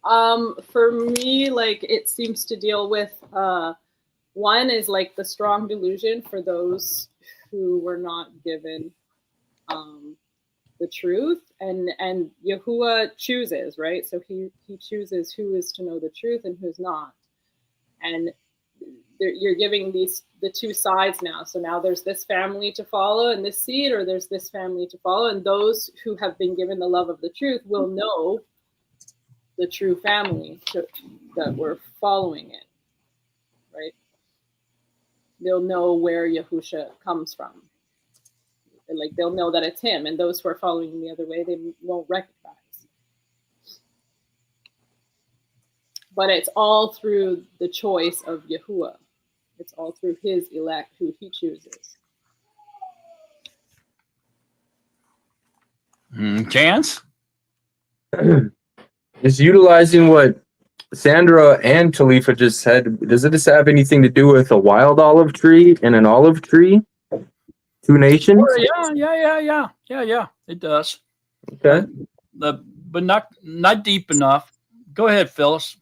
H: For me, like it seems to deal with one is like the strong delusion for those who were not given the truth, and Yahuwah chooses, right? So he chooses who is to know the truth and who's not. And you're giving the two sides now. So now there's this family to follow and this seed, or there's this family to follow, and those who have been given the love of the truth will know the true family that we're following it, right? They'll know where Yahusha comes from. Like, they'll know that it's him, and those who are following the other way, they won't recognize. But it's all through the choice of Yahuwah. It's all through his elect, who he chooses.
J: Chance?
F: Just utilizing what Sandra and Talifa just said, does it just have anything to do with a wild olive tree and an olive tree? Two nations?
J: Yeah. It does.
F: Okay.
J: But not deep enough. Go ahead, Phyllis.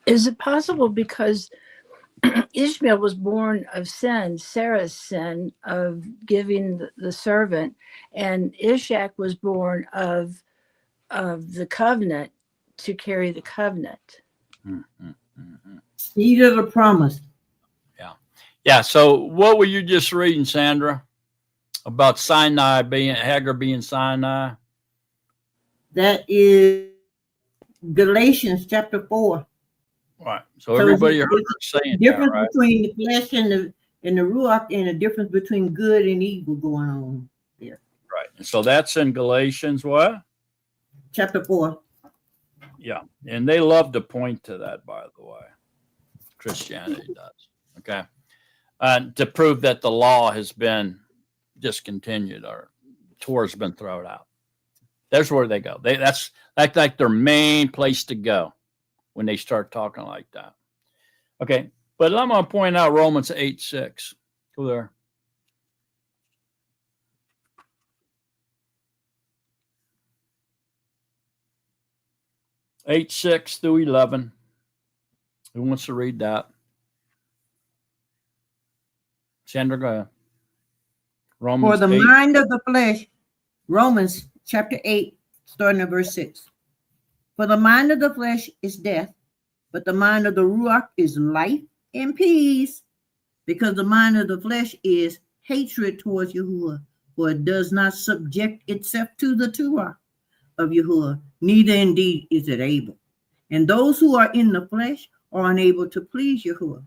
C: Is it possible because Ishmael was born of sin, Sarah's sin of giving the servant, and Ishak was born of the covenant to carry the covenant?
E: Seed of the promise.
J: Yeah. So what were you just reading, Sandra, about Hagar being Sinai?
E: That is Galatians chapter 4.
J: Right. So everybody heard her saying
E: difference
J: that, right?
E: between the flesh and the ruach, and the difference between good and evil going on there.
J: Right. And so that's in Galatians what?
E: Chapter 4.
J: Yeah. And they love to point to that, by the way. Christianity does. Okay. To prove that the law has been discontinued or Torah's been thrown out. There's where they go. That's like their main place to go when they start talking like that. Okay, but I'm going to point out Romans 8:6. Go there. Eight 6 through 11. Who wants to read that? Sandra, go ahead.
E: For the
J: 8.
E: mind of the flesh, Romans chapter 8, starting at verse 6. For the mind of the flesh is death, but the mind of the ruach is life and peace, because the mind of the flesh is hatred towards Yahuwah, for it does not subject itself to the Torah of Yahuwah, neither indeed is it able. And those who are in the flesh are unable to please Yahuwah.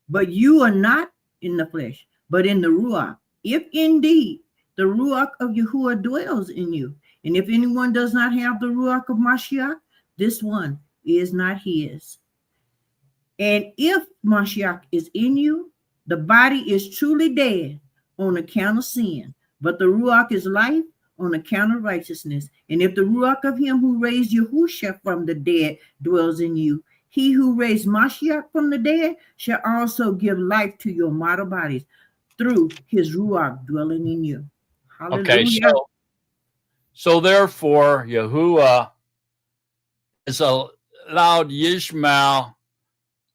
E: But you are not in the flesh, but in the ruach, if indeed the ruach of Yahuwah dwells in you. And if anyone does not have the ruach of Mashiach, this one is not his. And if Mashiach is in you, the body is truly dead on account of sin, but the ruach is life on account of righteousness. And if the ruach of him who raised Yahushua from the dead dwells in you, he who raised Mashiach from the dead shall also give life to your mortal bodies through his ruach dwelling in you. Hallelujah.
J: Okay, so therefore, Yahuwah has allowed Ishmael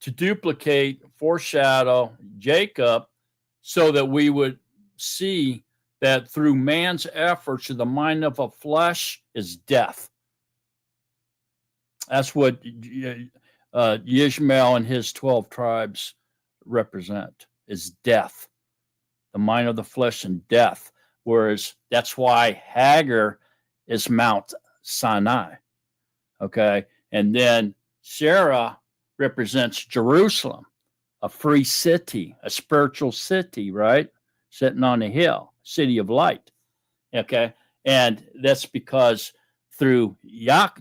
J: to duplicate, foreshadow Jacob, so that we would see that through man's efforts, the mind of a flesh is death. That's what Ishmael and his 12 tribes represent, is death. The mind of the flesh and death. Whereas that's why Hagar is Mount Sinai. Okay. And then Sarah represents Jerusalem, a free city, a spiritual city, right? Sitting on a hill, city of light. Okay. And that's because through Yaakov,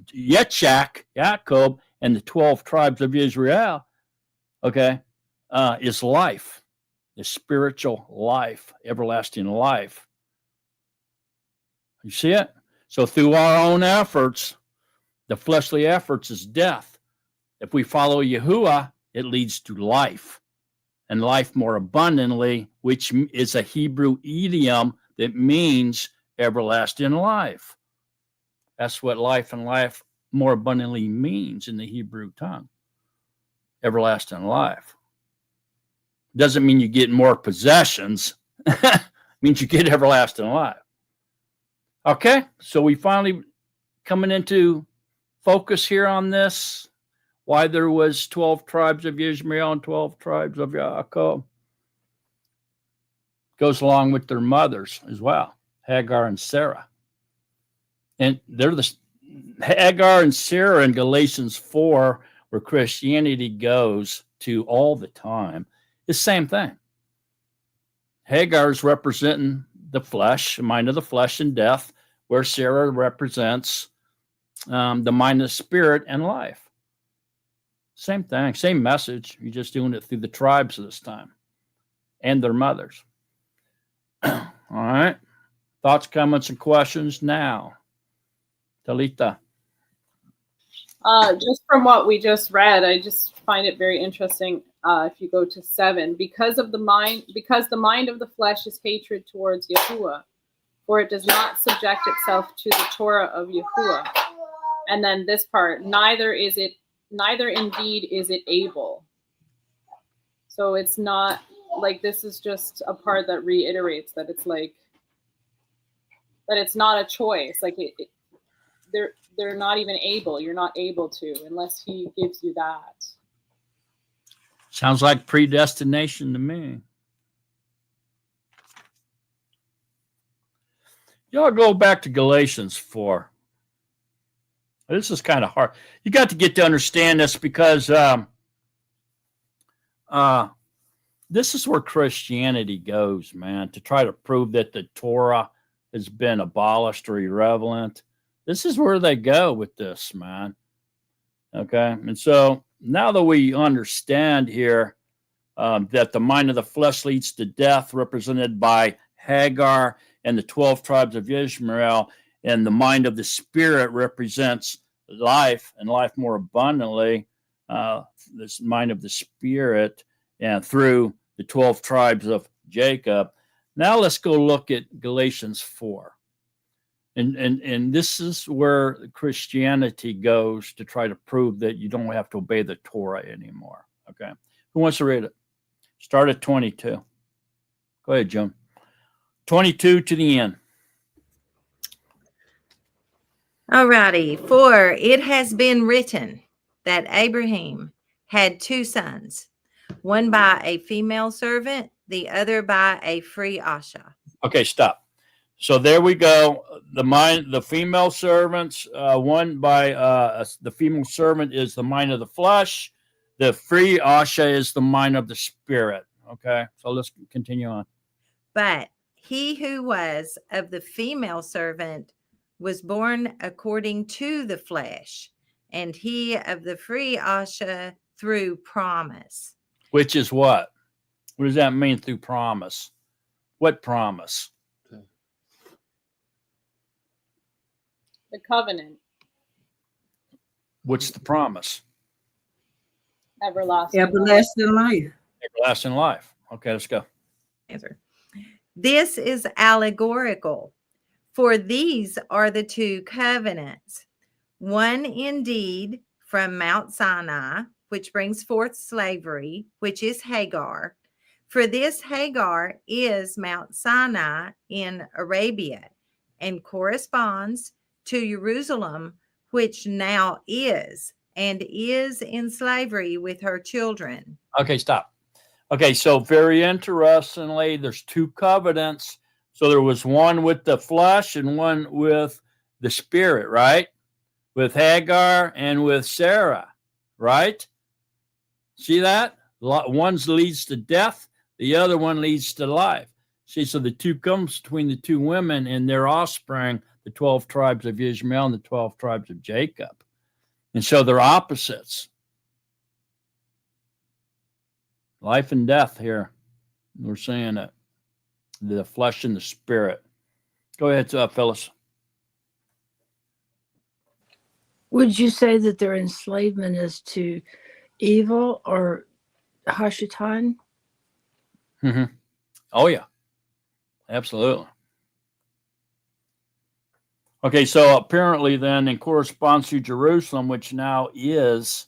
J: and the 12 tribes of Israel, okay, is life, is spiritual life, everlasting life. You see it? So through our own efforts, the fleshly efforts is death. If we follow Yahuwah, it leads to life, and life more abundantly, which is a Hebrew idiom that means everlasting life. That's what life and life more abundantly means in the Hebrew tongue. Everlasting life. Doesn't mean you get more possessions. means you get everlasting life. Okay, so we finally coming into focus here on this. Why there was 12 tribes of Ishmael and 12 tribes of Yaakov. Goes along with their mothers as well, Hagar and Sarah. And they're the Hagar and Sarah in Galatians 4, where Christianity goes to all the time, is the same thing. Hagar is representing the flesh, the mind of the flesh and death, where Sarah represents the mind of the spirit and life. Same thing, same message. You're just doing it through the tribes this time and their mothers. All right. Thoughts, comments, and questions now. Talita.
H: Just from what we just read, I just find it very interesting. If you go to 7, because the mind of the flesh is hatred towards Yahuwah, for it does not subject itself to the Torah of Yahuwah. And then this part, neither indeed is it able. So it's not like, this is just a part that reiterates that it's like, that it's not a choice. Like they're not even able. You're not able to unless he gives you that.
J: Sounds like predestination to me. Y'all go back to Galatians 4. This is kind of hard. You got to get to understand this because this is where Christianity goes, man, to try to prove that the Torah has been abolished or irrelevant. This is where they go with this, man. Okay. And so now that we understand here that the mind of the flesh leads to death, represented by Hagar and the 12 tribes of Ishmael, and the mind of the spirit represents life and life more abundantly, this mind of the spirit, and through the 12 tribes of Jacob. Now let's go look at Galatians 4. And this is where Christianity goes to try to prove that you don't have to obey the Torah anymore. Okay. Who wants to read it? Start at 22. Go ahead, Joan. 22 to the end.
A: All righty. For it has been written that Abraham had 2 sons, one by a female servant, the other by a free Asha.
J: Okay, stop. So there we go. The female servants, one by the female servant is the mind of the flesh. The free Asha is the mind of the spirit. Okay, so let's continue on.
A: But he who was of the female servant was born according to the flesh, and he of the free Asha through promise.
J: Which is what? What does that mean through promise? What promise?
H: The covenant.
J: What's the promise?
H: Everlasting
E: life.
J: Everlasting life. Okay, let's go.
A: Answer. This is allegorical, for these are the 2 covenants. One indeed from Mount Sinai, which brings forth slavery, which is Hagar. For this Hagar is Mount Sinai in Arabia and corresponds to Jerusalem, which now is and is in slavery with her children.
J: Okay, stop. Okay, so very interestingly, there's 2 covenants. So there was one with the flesh and one with the spirit, right? With Hagar and with Sarah, right? See that? One leads to death, the other one leads to life. See, so the 2 comes between the 2 women and their offspring, the 12 tribes of Ishmael and the 12 tribes of Jacob. And so they're opposites. Life and death here. We're seeing it. The flesh and the spirit. Go ahead, Phyllis.
C: Would you say that their enslavement is to evil or Hashatan?
J: Mm-hmm. Oh, yeah. Absolutely. Okay, so apparently then in corresponds to Jerusalem, which now is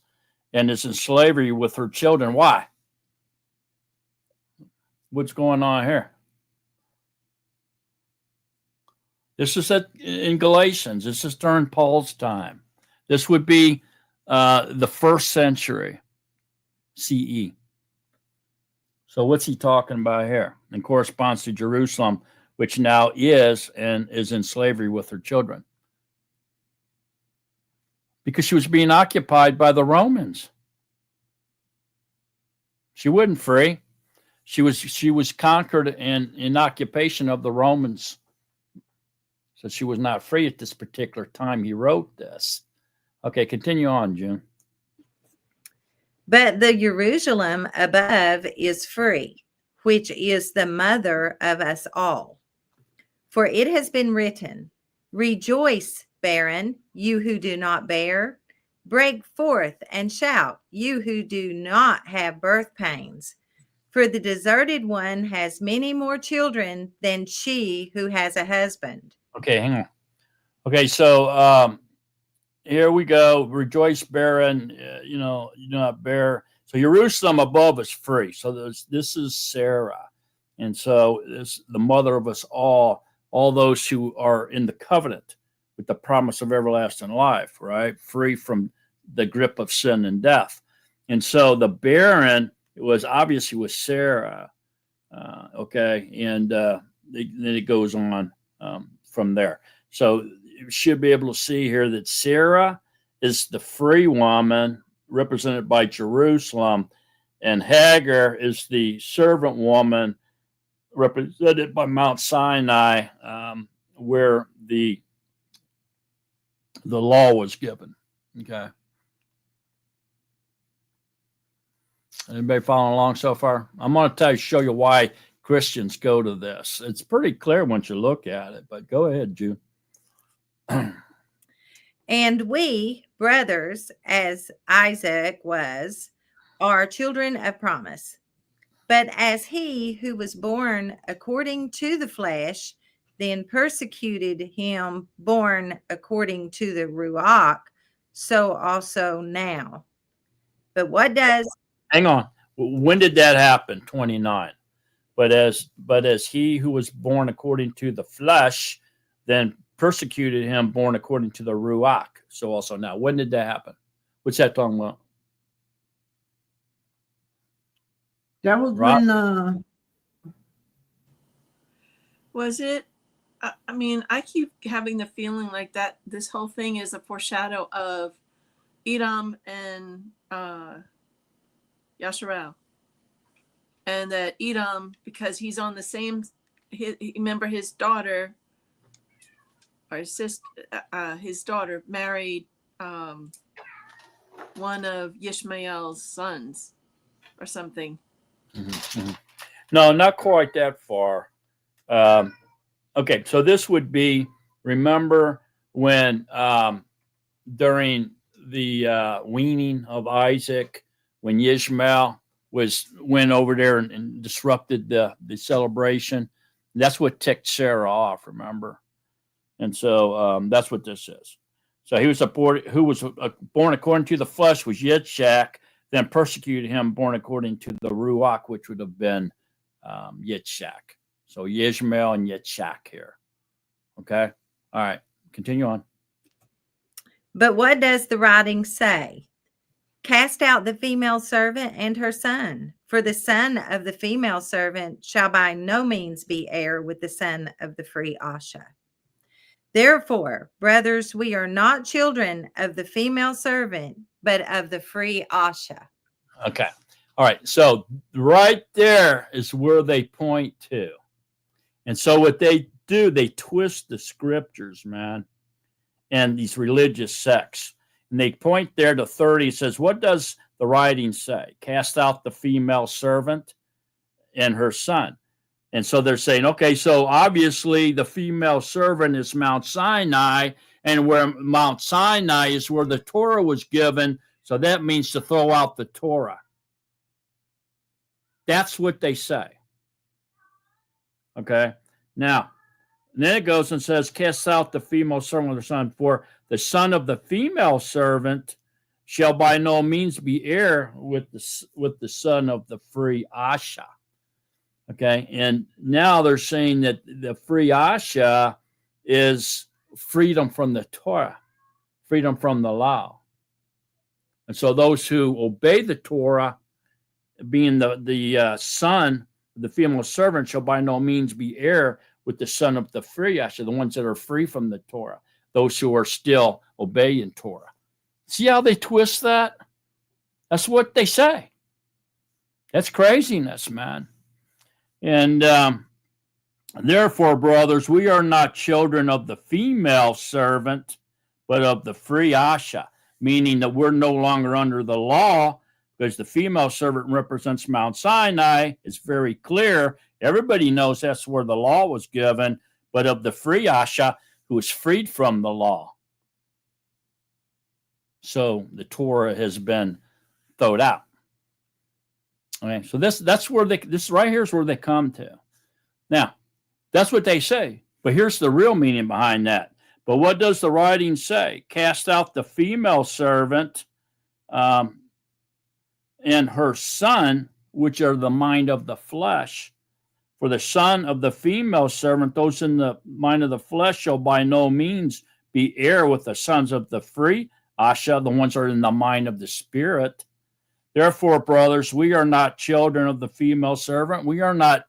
J: and is in slavery with her children. Why? What's going on here? This is in Galatians. This is during Paul's time. This would be the 1st century CE. So what's he talking about here? And corresponds to Jerusalem, which now is in slavery with her children. Because she was being occupied by the Romans. She wasn't free. She was conquered and in occupation of the Romans. So she was not free at this particular time he wrote this. Okay, continue on, June.
A: But the Jerusalem above is free, which is the mother of us all. For it has been written, rejoice, barren, you who do not bear. Break forth and shout, you who do not have birth pains. For the deserted one has many more children than she who has a husband.
J: Okay, hang on. Okay, so here we go. Rejoice, barren. You do not bear. So Jerusalem above is free. So this is Sarah, and so this the mother of us all those who are in the covenant with the promise of everlasting life, right? Free from the grip of sin and death. And so the barren was obviously Sarah. Okay, and then it goes on from there. So you should be able to see here that Sarah is the free woman represented by Jerusalem, and Hagar is the servant woman represented by Mount Sinai, where the law was given. Okay. Anybody following along so far? I'm going to show you why Christians go to this. It's pretty clear once you look at it, but go ahead, June.
A: And we, brothers, as Isaac was, are children of promise. But as he who was born according to the flesh, then persecuted him born according to the Ruach, so also now. But what does...
J: Hang on. When did that happen? 29. But as he who was born according to the flesh, then persecuted him born according to the Ruach, so also now. When did that happen? What's that talking about?
E: That was
J: Rob?
E: when
B: Was it? I mean, I keep having the feeling like that this whole thing is a foreshadow of Edom and Yasharel. And that Edom, because he's on the same, remember his daughter, or his sister, his daughter married one of Ishmael's sons or something.
J: Mm-hmm. No, not quite that far. Okay, so this would be, remember when during the weaning of Isaac, when Ishmael went over there and disrupted the celebration. That's what ticked Sarah off, remember? And so that's what this is. So he was who was born according to the flesh was Yitzhak, then persecuted him born according to the Ruach, which would have been Yitzhak. So Yishmael and Yitzhak here. Okay? All right. Continue on.
A: But what does the writing say? Cast out the female servant and her son, for the son of the female servant shall by no means be heir with the son of the free Asha. Therefore, brothers, we are not children of the female servant, but of the free Asha.
J: Okay. All right. So right there is where they point to. And so what they do, they twist the scriptures, man, and these religious sects. And they point there to 30. It says, what does the writing say? Cast out the female servant and her son. And so they're saying, okay, so obviously the female servant is Mount Sinai, and where Mount Sinai is where the Torah was given. So that means to throw out the Torah. That's what they say. Okay. Now, then it goes and says, cast out the female servant with her son, for the son of the female servant shall by no means be heir with the son of the free Asha. Okay. And now they're saying that the free Asha is freedom from the Torah, freedom from the law. And so those who obey the Torah, being the son, the female servant, shall by no means be heir with the son of the free, actually, the ones that are free from the Torah, those who are still obeying Torah. See how they twist that? That's what they say. That's craziness, man. And therefore, brothers, we are not children of the female servant, but of the free Asha, meaning that we're no longer under the law, because the female servant represents Mount Sinai. It's very clear. Everybody knows that's where the law was given, but of the free Asha, who is freed from the law. So the Torah has been thrown out. Okay, so this right here is where they come to. Now, that's what they say, but here's the real meaning behind that. But what does the writing say? Cast out the female servant and her son, which are the mind of the flesh. For the son of the female servant, those in the mind of the flesh, shall by no means be heir with the sons of the free Asha, the ones that are in the mind of the spirit. Therefore, brothers, we are not children of the female servant. We are not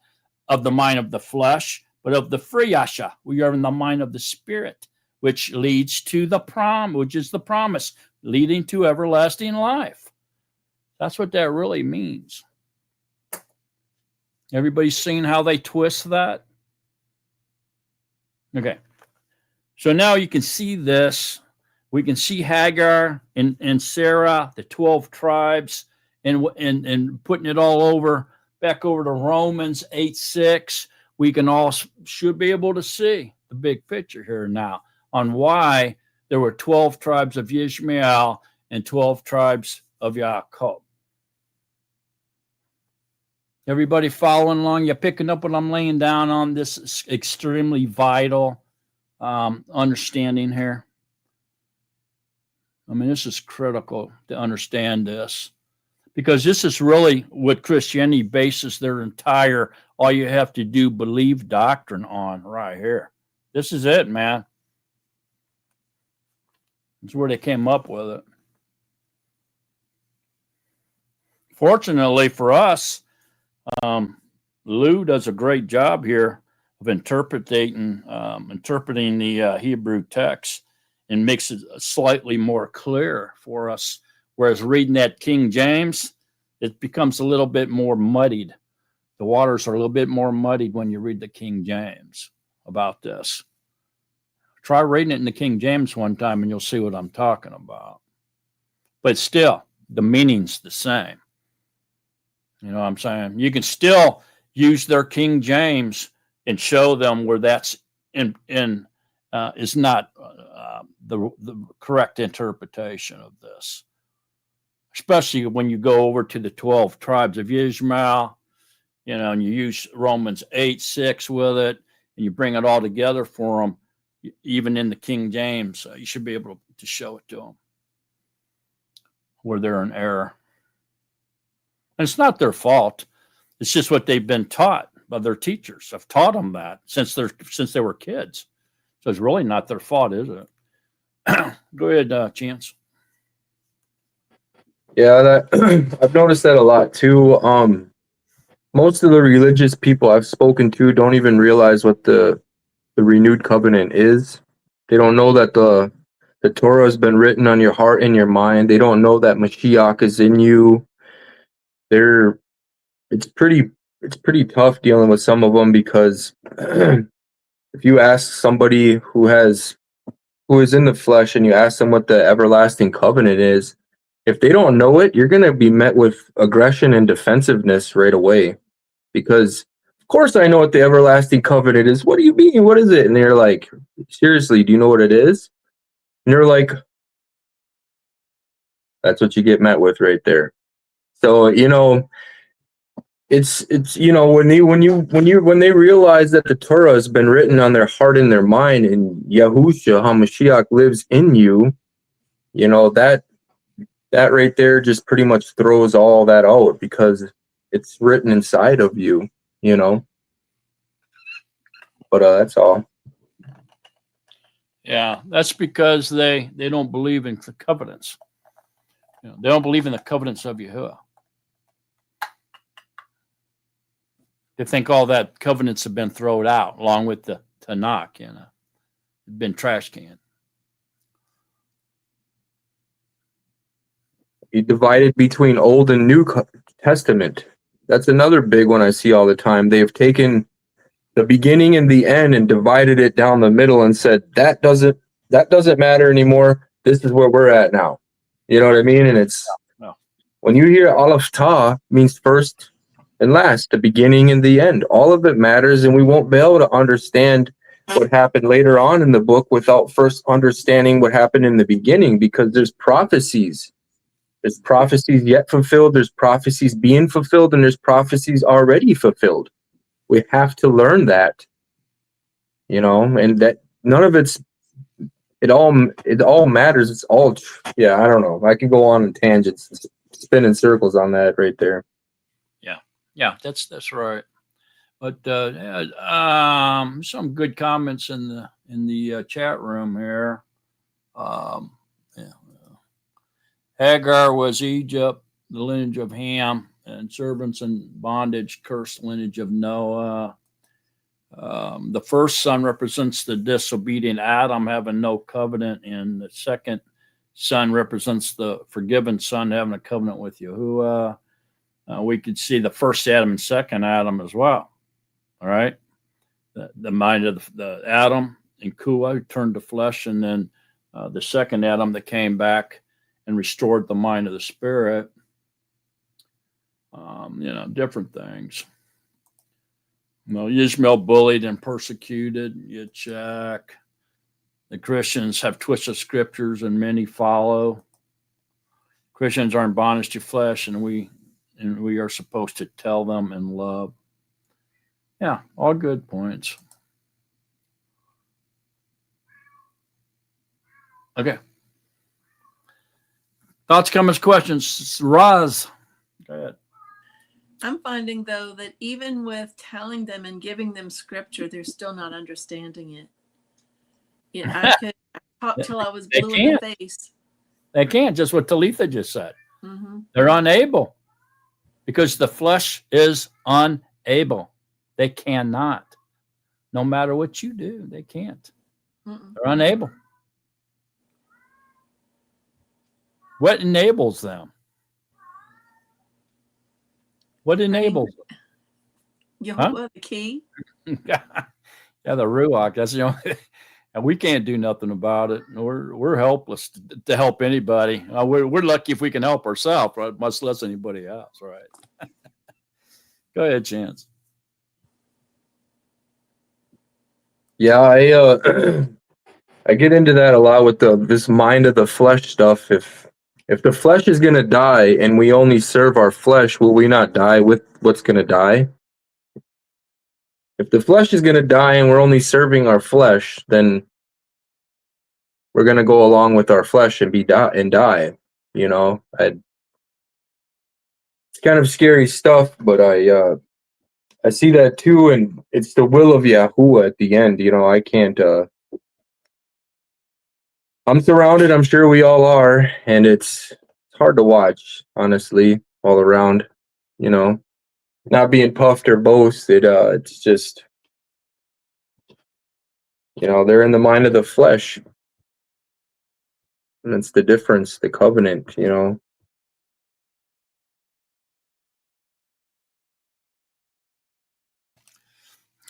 J: of the mind of the flesh, but of the free Asha. We are in the mind of the spirit, which leads to the which is the promise, leading to everlasting life. That's what that really means. Everybody's seen how they twist that? Okay. So now you can see this. We can see Hagar and Sarah, the 12 tribes, and putting it all over, back over to Romans 8:6. We can all should be able to see the big picture here now on why there were 12 tribes of Ishmael and 12 tribes of Yaakov. Everybody following along? You picking up what I'm laying down on this extremely vital understanding here? I mean, this is critical to understand this, because this is really what Christianity bases their entire, all you have to do, believe doctrine on right here. This is it, man. It's where they came up with it. Fortunately for us, Lou does a great job here of interpreting the Hebrew text and makes it slightly more clear for us. Whereas reading that King James, it becomes a little bit more muddied. The waters are a little bit more muddied when you read the King James about this. Try reading it in the King James one time and you'll see what I'm talking about. But still, the meaning's the same. You know what I'm saying? You can still use their King James and show them where that's is not the correct interpretation of this. Especially when you go over to the 12 tribes of Ishmael, you know, and you use Romans 8:6 with it, and you bring it all together for them, even in the King James, you should be able to show it to them where they're in error. And it's not their fault. It's just what they've been taught by their teachers. I've taught them that since they were kids. So it's really not their fault, is it? Go ahead, Chance.
F: Yeah, I've noticed that a lot too. Most of the religious people I've spoken to don't even realize what the renewed covenant is. They don't know that the Torah has been written on your heart and your mind. They don't know that Mashiach is in you. It's pretty tough dealing with some of them, because if you ask somebody who is in the flesh and you ask them what the everlasting covenant is, if they don't know it, you're going to be met with aggression and defensiveness right away. Because, of course, I know what the everlasting covenant is. What do you mean? What is it? And they're like, seriously, do you know what it is? And they're like, that's what you get met with right there. So, you know, it's you know, when they realize that the Torah has been written on their heart and their mind, and Yahushua HaMashiach lives in you, you know, that right there just pretty much throws all that out, because it's written inside of you, you know. But that's all.
J: Yeah, that's because they don't believe in the covenants. They don't believe in the covenants of Yahuwah. They think all that covenants have been thrown out along with the Tanakh, been trash canned.
F: You divided between Old and New Testament. That's another big one I see all the time. They've taken the beginning and the end and divided it down the middle and said that doesn't matter anymore. This is where we're at now. You know what I mean? And it's when you hear Aleph Ta means first and last, the beginning and the end. All of it matters, and we won't be able to understand what happened later on in the book without first understanding what happened in the beginning, because there's prophecies. There's prophecies yet fulfilled, there's prophecies being fulfilled, and there's prophecies already fulfilled. We have to learn that, and that none of it all matters. It's all, I don't know. I can go on in tangents, spinning circles on that right there.
J: Yeah, that's right. But some good comments in the chat room here. Hagar was Egypt, the lineage of Ham, and servants in bondage, cursed lineage of Noah. The first son represents the disobedient Adam having no covenant, and the second son represents the forgiven son having a covenant with Yahuwah. We could see the first Adam and second Adam as well. All right. The mind of the Adam and Kua who turned to flesh, and then the second Adam that came back and restored the mind of the spirit. Different things. Ishmael bullied and persecuted. You check. The Christians have twisted scriptures and many follow. Christians are in bondage to flesh, and we are supposed to tell them in love. Yeah, all good points. Okay. Thoughts, comments, questions? Roz, go ahead.
B: I'm finding, though, that even with telling them and giving them scripture, they're still not understanding it. I could talk till I was blue in the face.
J: They can't, just what Talitha just said.
B: Mm-hmm.
J: They're unable because the flesh is unable. They cannot. No matter what you do, they can't. Mm-mm. They're unable. What enables them? What enables them?
B: Yahuwah, the key.
J: Yeah, the Ruach. That's the only. And we can't do nothing about it. We're helpless to help anybody. We're lucky if we can help ourselves, right? Much less anybody else, right? Go ahead, Chance.
F: Yeah, I get into that a lot with this mind of the flesh stuff. If the flesh is going to die and we only serve our flesh, will we not die with what's going to die? If the flesh is going to die and we're only serving our flesh, then we're going to go along with our flesh and die. It's kind of scary stuff, but I see that too, and it's the will of Yahuwah at the end. I can't. I'm surrounded. I'm sure we all are, and it's hard to watch, honestly, all around. Not being puffed or boasted. It's just, they're in the mind of the flesh, and it's the difference, the covenant.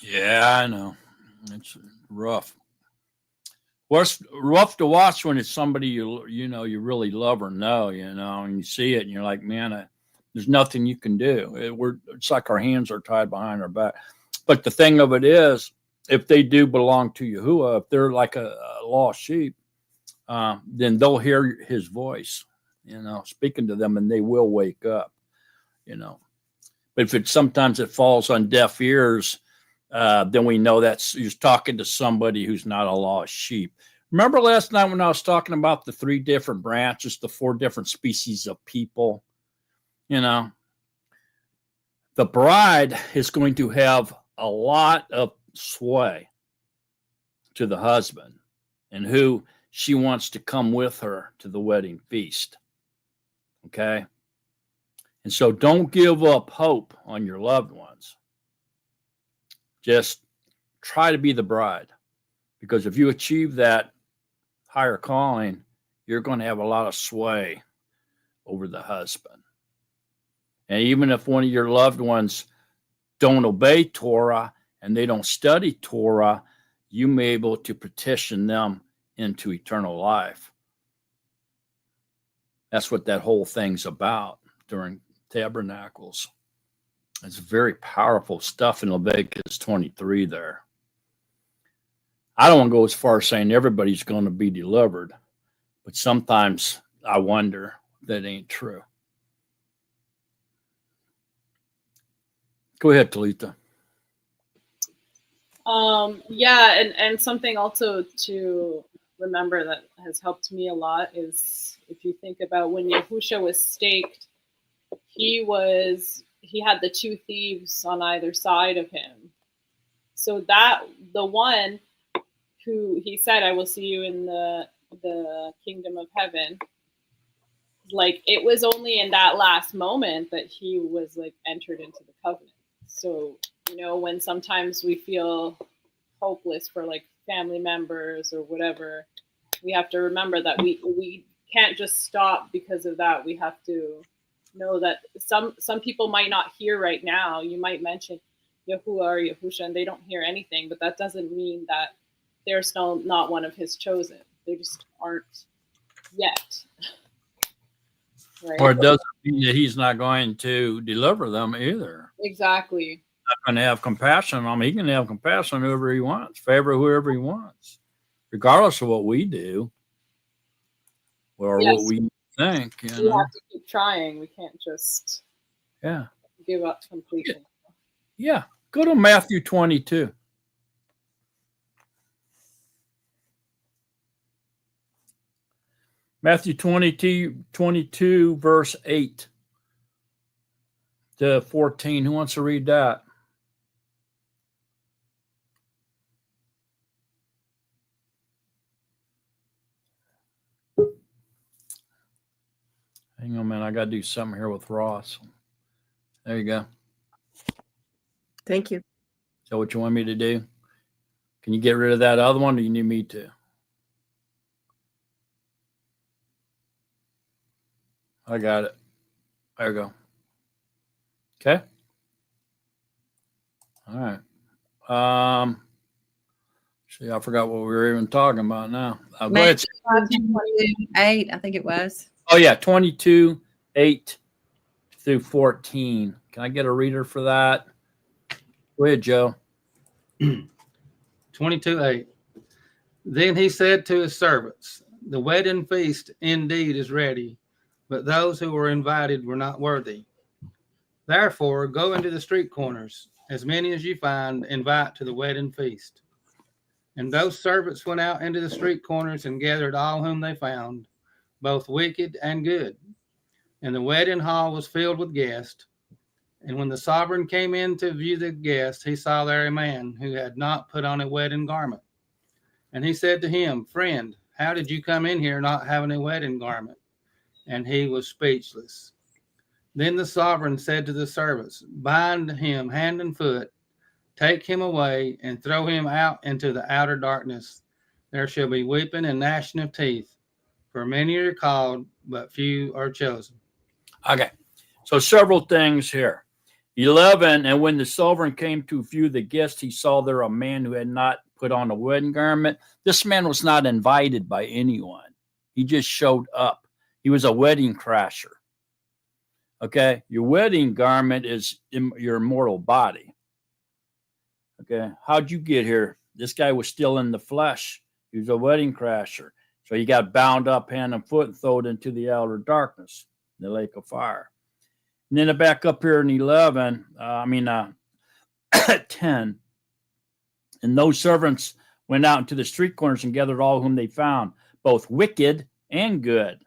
J: Yeah, I know. It's rough. Well, it's rough to watch when it's somebody you really love or know, and you see it and you're like, man, there's nothing you can do. It's like our hands are tied behind our back. But the thing of it is, if they do belong to Yahuwah, if they're like a lost sheep, then they'll hear his voice, speaking to them, and they will wake up, But if sometimes it falls on deaf ears, then we know he's talking to somebody who's not a lost sheep. Remember last night when I was talking about the 3 different branches, the 4 different species of people? The bride is going to have a lot of sway to the husband and who she wants to come with her to the wedding feast. Okay? And so don't give up hope on your loved ones. Just try to be the bride, because if you achieve that higher calling, you're going to have a lot of sway over the husband. And even if one of your loved ones don't obey Torah and they don't study Torah, you may be able to petition them into eternal life. That's what that whole thing's about during Tabernacles. It's very powerful stuff in Leviticus 23 there. I don't want to go as far as saying everybody's going to be delivered, but sometimes I wonder if that ain't true. Go ahead, Talita.
H: Yeah, and something also to remember that has helped me a lot is if you think about when Yahusha was staked, he had the two thieves on either side of him. So that the one who he said, "I will see you in the kingdom of heaven," like it was only in that last moment that he was like entered into the covenant. So, you know, when sometimes we feel hopeless for like family members or whatever, we have to remember that we can't just stop because of that. We have to know that some people might not hear right now. You might mention Yahuwah or Yahusha and they don't hear anything, but that doesn't mean that they're still not one of his chosen. They just aren't yet. Right?
J: Or it doesn't mean that he's not going to deliver them either.
H: Exactly.
J: Not going to have compassion on them. He can have compassion on whoever he wants, favor whoever he wants, regardless of what we do or what we think.
H: We have to keep trying. We can't just give up completely.
J: Yeah. Go to Matthew 22. Matthew 22, verse 8 to 14. Who wants to read that? Hang on, man. I got to do something here with Ross. There you go.
B: Thank you.
J: Is that what you want me to do? Can you get rid of that other one, or do you need me to? I got it. There we go. Okay. All right. See, I forgot what we were even talking about now. Go ahead.
A: 8, I think it was.
J: Oh, yeah. 22, 8 through 14. Can I get a reader for that? Go ahead, Joe.
D: 22, 8. Then he said to his servants, "The wedding feast indeed is ready, but those who were invited were not worthy. Therefore, go into the street corners, as many as you find, invite to the wedding feast." And those servants went out into the street corners and gathered all whom they found, both wicked and good. And the wedding hall was filled with guests. And when the sovereign came in to view the guests, he saw there a man who had not put on a wedding garment. And he said to him, "Friend, how did you come in here not having a wedding garment?" And he was speechless. Then the sovereign said to the servants, "Bind him hand and foot, take him away, and throw him out into the outer darkness. There shall be weeping and gnashing of teeth, for many are called, but few are chosen."
J: Okay. So several things here. 11, and when the sovereign came to view the guests, he saw there a man who had not put on a wedding garment. This man was not invited by anyone. He just showed up. He was a wedding crasher. Okay. Your wedding garment is your immortal body. Okay. How'd you get here? This guy was still in the flesh. He was a wedding crasher. So he got bound up hand and foot and thrown into the outer darkness, the lake of fire. And then back up here in 10. And those servants went out into the street corners and gathered all whom they found, both wicked and good.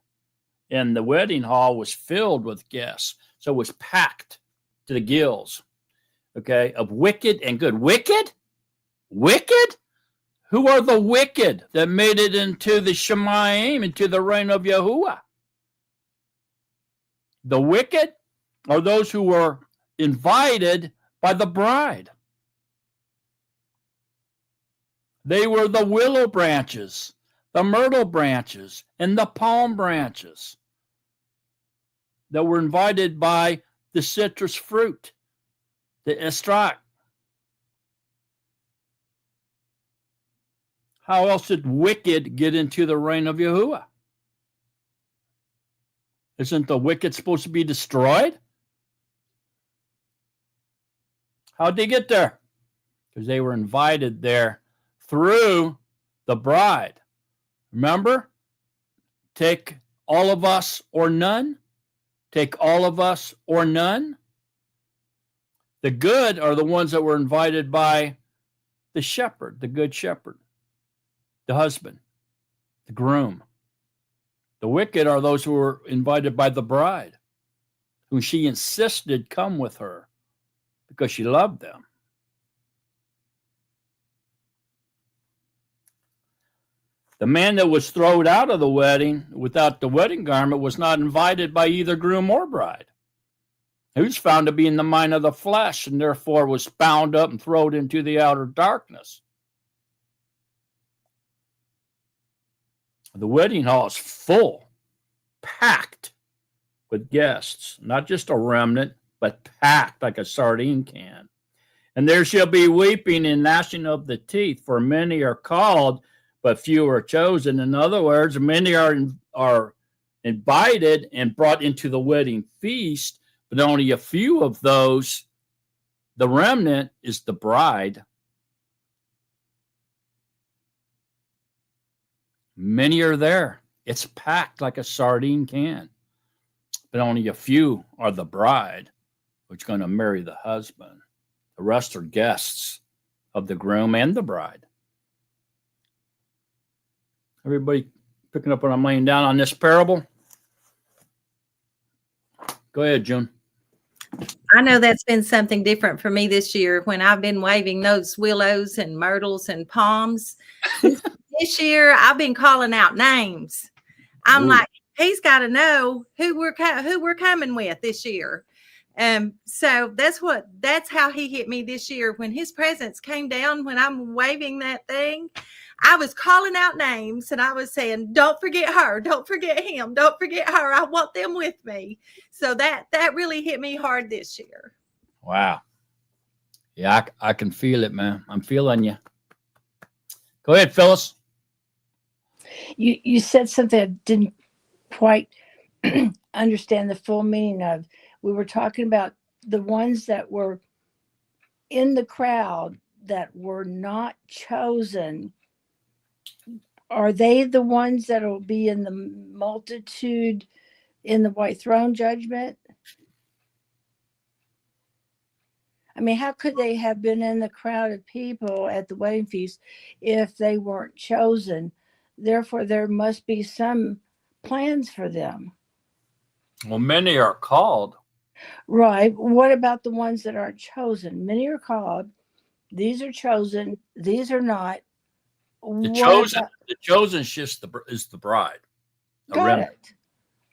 J: And the wedding hall was filled with guests. So it was packed to the gills, okay, of wicked and good. Wicked? Wicked? Who are the wicked that made it into the Shemayim, into the reign of Yahuwah? The wicked are those who were invited by the bride. They were the willow branches, the myrtle branches, and the palm branches that were invited by the citrus fruit, the estrak. How else did wicked get into the reign of Yahuwah? Isn't the wicked supposed to be destroyed? How'd they get there? Because they were invited there through the bride. Remember? Take all of us or none. Take all of us or none. The good are the ones that were invited by the shepherd, the good shepherd, the husband, the groom. The wicked are those who were invited by the bride, whom she insisted come with her because she loved them. The man that was thrown out of the wedding without the wedding garment was not invited by either groom or bride. He was found to be in the mind of the flesh and therefore was bound up and thrown into the outer darkness. The wedding hall is full, packed with guests, not just a remnant, but packed like a sardine can. And there shall be weeping and gnashing of the teeth, for many are called, but few are chosen. In other words, many are invited and brought into the wedding feast, but only a few of those, the remnant, is the bride. Many are there. It's packed like a sardine can, but only a few are the bride, which is going to marry the husband. The rest are guests of the groom and the bride. Everybody picking up what I'm laying down on this parable? Go ahead, June.
A: I know that's been something different for me this year when I've been waving those willows and myrtles and palms. This year, I've been calling out names. I'm
J: Ooh.
A: like, he's got to know who we're coming with this year. So that's how he hit me this year. When his presence came down, when I'm waving that thing, I was calling out names and I was saying, don't forget her, don't forget him, don't forget her. I want them with me. So that really hit me hard this year.
J: Wow. Yeah, I can feel it, man. I'm feeling you. Go ahead, Phyllis.
C: You said something I didn't quite understand the full meaning of. We were talking about the ones that were in the crowd that were not chosen. Are they the ones that will be in the multitude in the white throne judgment? I mean, how could they have been in the crowd of people at the wedding feast if they weren't chosen? Therefore, there must be some plans for them.
J: Well, many are called.
C: Right. What about the ones that aren't chosen? Many are called. These are chosen. These are not.
J: The chosen is the bride.
C: Got it.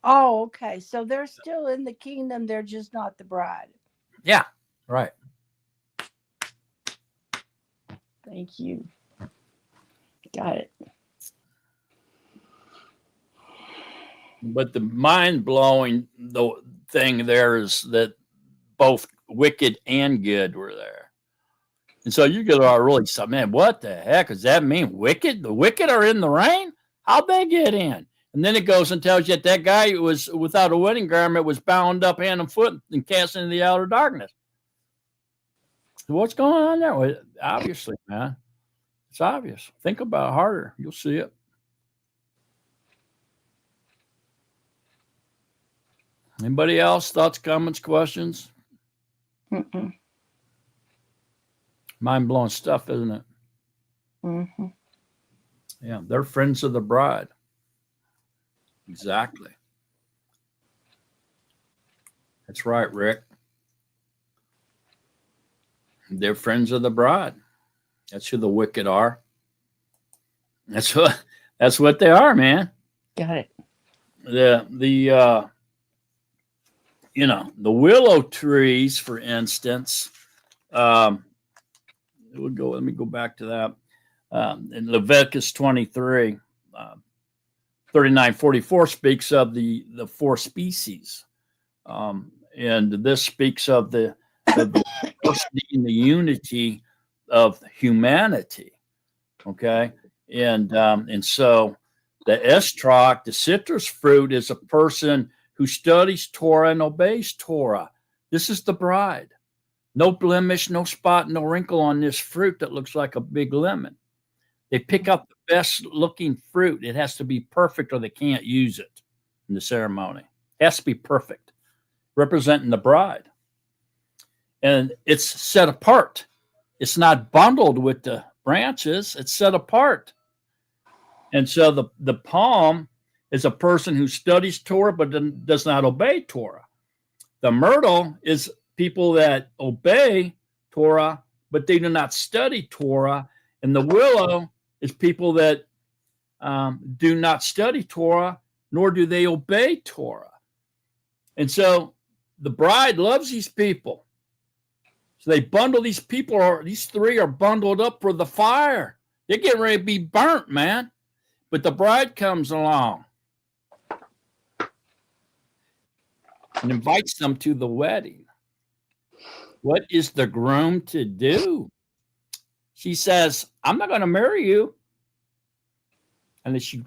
C: Oh, okay. So they're still in the kingdom. They're just not the bride.
J: Yeah, right.
C: Thank you. Got it.
J: But the mind-blowing thing there is that both wicked and good were there. And so you get really say, man, what the heck does that mean? Wicked? The wicked are in the rain? How'd they get in? And then it goes and tells you that guy who was without a wedding garment was bound up hand and foot and cast into the outer darkness. So what's going on there? Well, obviously, man. It's obvious. Think about it harder. You'll see it. Anybody else? Thoughts, comments, questions?
C: Mm-mm.
J: Mind-blowing stuff, isn't it?
C: Mm-hmm.
J: Yeah, they're friends of the bride. Exactly. That's right, Rick. They're friends of the bride. That's who the wicked are. That's what they are, man.
C: Got it.
J: The willow trees, for instance. Let me go back to that. In Leviticus 23, 39:44 speaks of the four species. And this speaks of the diversity and the unity of humanity. Okay. And so the estrog, the citrus fruit, is a person who studies Torah and obeys Torah. This is the bride. No blemish, no spot, no wrinkle on this fruit that looks like a big lemon. They pick up the best looking fruit. It has to be perfect or they can't use it in the ceremony. It has to be perfect, representing the bride. And it's set apart. It's not bundled with the branches. It's set apart. And so the palm is a person who studies Torah but does not obey Torah. The myrtle is people that obey Torah, but they do not study Torah. And the willow is people that do not study Torah, nor do they obey Torah. And so the bride loves these people. So they bundle these people, or these three are bundled up for the fire. They're getting ready to be burnt, man. But the bride comes along and invites them to the wedding. What is the groom to do? She says, I'm not going to marry you unless you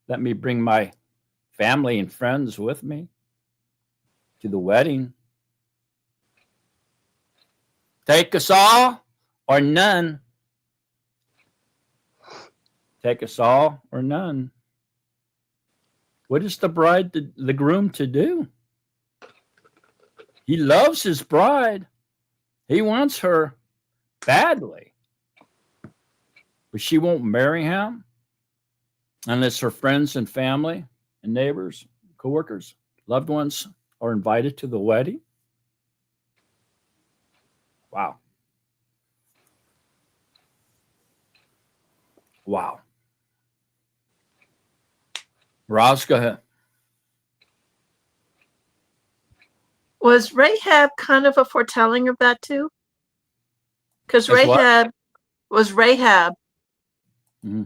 J: let me bring my family and friends with me to the wedding. Take us all or none. Take us all or none. What is the bride, the groom to do? He loves his bride. He wants her badly. But she won't marry him unless her friends and family and neighbors, coworkers, loved ones are invited to the wedding. Wow. Wow. Roz, go ahead.
B: Was Rahab kind of a foretelling of that too? Because Rahab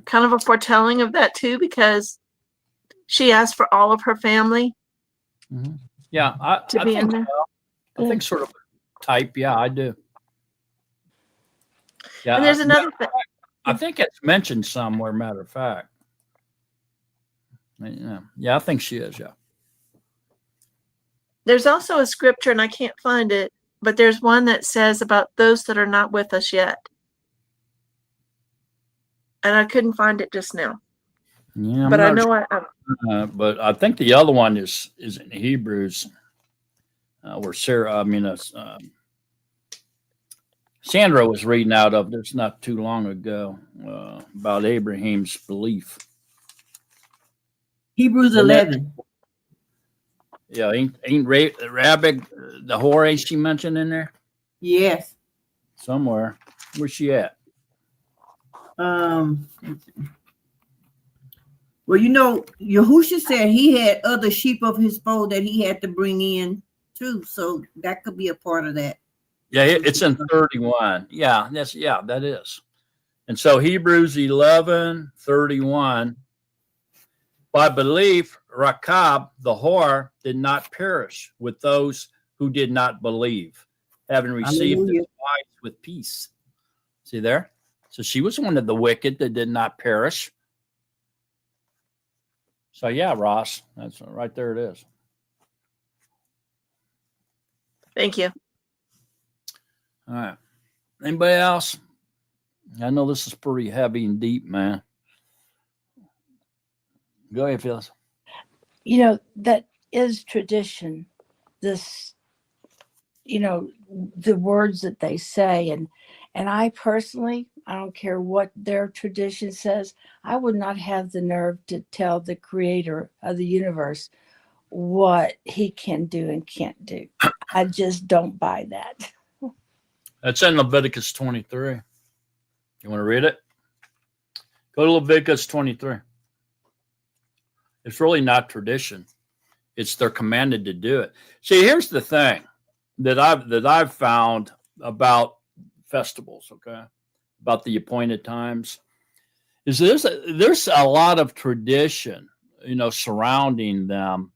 B: kind of a foretelling of that too, because she asked for all of her family.
J: Mm-hmm. Yeah, I
B: be
J: think
B: in there.
J: so. I think sort of type. Yeah, I do. Yeah,
B: And there's another thing.
J: I think it's mentioned somewhere. Matter of fact. Yeah, I think she is. Yeah.
B: There's also a scripture, and I can't find it, but there's one that says about those that are not with us yet. And I couldn't find it just now.
J: Yeah,
B: but I know
J: sure. But I think the other one is in Hebrews, where Sandra was reading out of this not too long ago about Abraham's belief.
E: Hebrews 11.
J: Yeah, ain't Rabbi the whore she mentioned in there?
E: Yes.
J: Somewhere. Where's she at?
E: Well, Yahusha said he had other sheep of his fold that he had to bring in too. So that could be a part of that.
J: Yeah, it's in 31. Yeah, that is. And so Hebrews 11:31. By belief, Rachab, the whore, did not perish with those who did not believe, having received the prize with peace. See there? So she was one of the wicked that did not perish. So yeah, Ross, that's right there. It is.
B: Thank you.
J: All right. Anybody else? I know this is pretty heavy and deep, man. Go ahead, Phyllis.
C: That is tradition. This, the words that they say, and I personally, I don't care what their tradition says, I would not have the nerve to tell the creator of the universe what he can do and can't do. I just don't buy that.
J: That's in Leviticus 23. You want to read it? Go to Leviticus 23. It's really not tradition. It's they're commanded to do it. See, here's the thing that I've found about festivals, okay, about the appointed times, is there's a lot of tradition, surrounding them.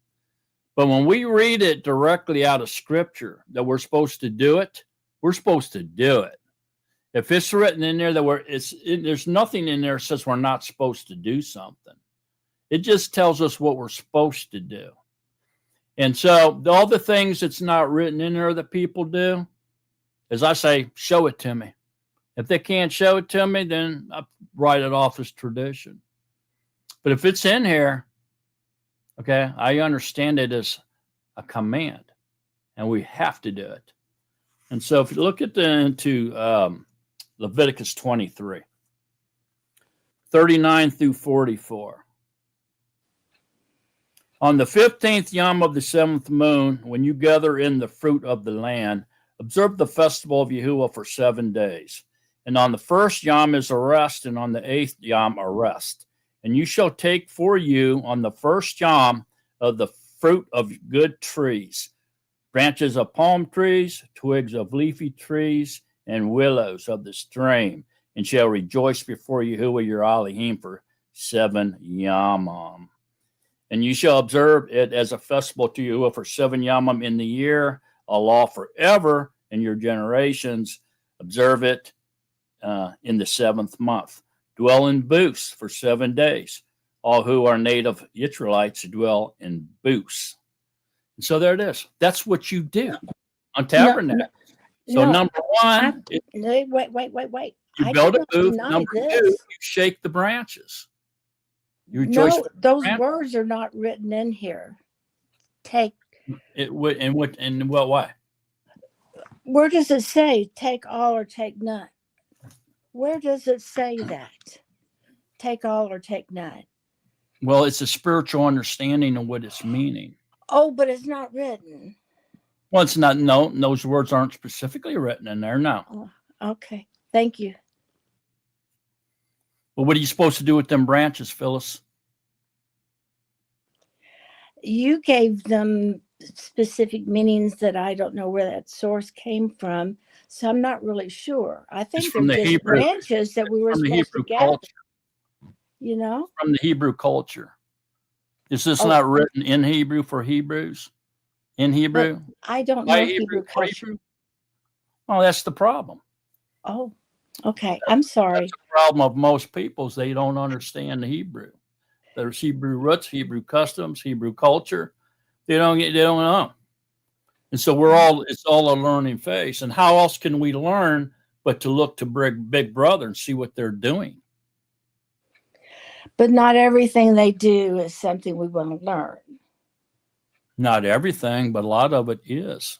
J: But when we read it directly out of Scripture that we're supposed to do it, we're supposed to do it. If it's written in there that there's nothing in there that says we're not supposed to do something. It just tells us what we're supposed to do. And so all the things that's not written in there that people do, as I say, show it to me. If they can't show it to me, then I write it off as tradition. But if it's in here, okay, I understand it as a command, and we have to do it. And so if you look into Leviticus 23, 39 through 44. On the 15th yom of the 7th moon, when you gather in the fruit of the land, observe the festival of Yahuwah for 7 days. And on the first yom is a rest, and on the 8th yom a rest. And you shall take for you on the first yom of the fruit of good trees, branches of palm trees, twigs of leafy trees, and willows of the stream, and shall rejoice before Yahuwah your Elohim for 7 yamim. And you shall observe it as a festival to Yahuwah for 7 yamim in the year, a law forever in your generations. Observe it in the 7th month. Dwell in booths for 7 days. All who are native Israelites dwell in booths. And so there it is. That's what you do on tabernacle. So number one,
C: wait.
J: You build a booth. Number two, you shake the branches. You rejoice.
C: No, those words are not written in here. Take
J: it. In what way?
C: Where does it say take all or take none? Where does it say that? Take all or take none?
J: Well, it's a spiritual understanding of what it's meaning.
C: Oh, but it's not written.
J: Well, it's not. No, those words aren't specifically written in there. No.
C: Oh, okay. Thank you.
J: Well, what are you supposed to do with them branches, Phyllis?
C: You gave them specific meanings that I don't know where that source came from, so I'm not really sure. I think they're just Hebrew, branches that we were supposed to gather. You know,
J: from the Hebrew culture. Is this not written in Hebrew for Hebrews? In Hebrew?
C: But I don't know Hebrew culture.
J: Well, that's the problem.
C: Oh, okay. I'm sorry.
J: That's the problem of most people is they don't understand the Hebrew. There's Hebrew roots, Hebrew customs, Hebrew culture. They don't know. And so it's all a learning phase. And how else can we learn but to look to Big Brother and see what they're doing?
C: But not everything they do is something we want to learn.
J: Not everything, but a lot of it is.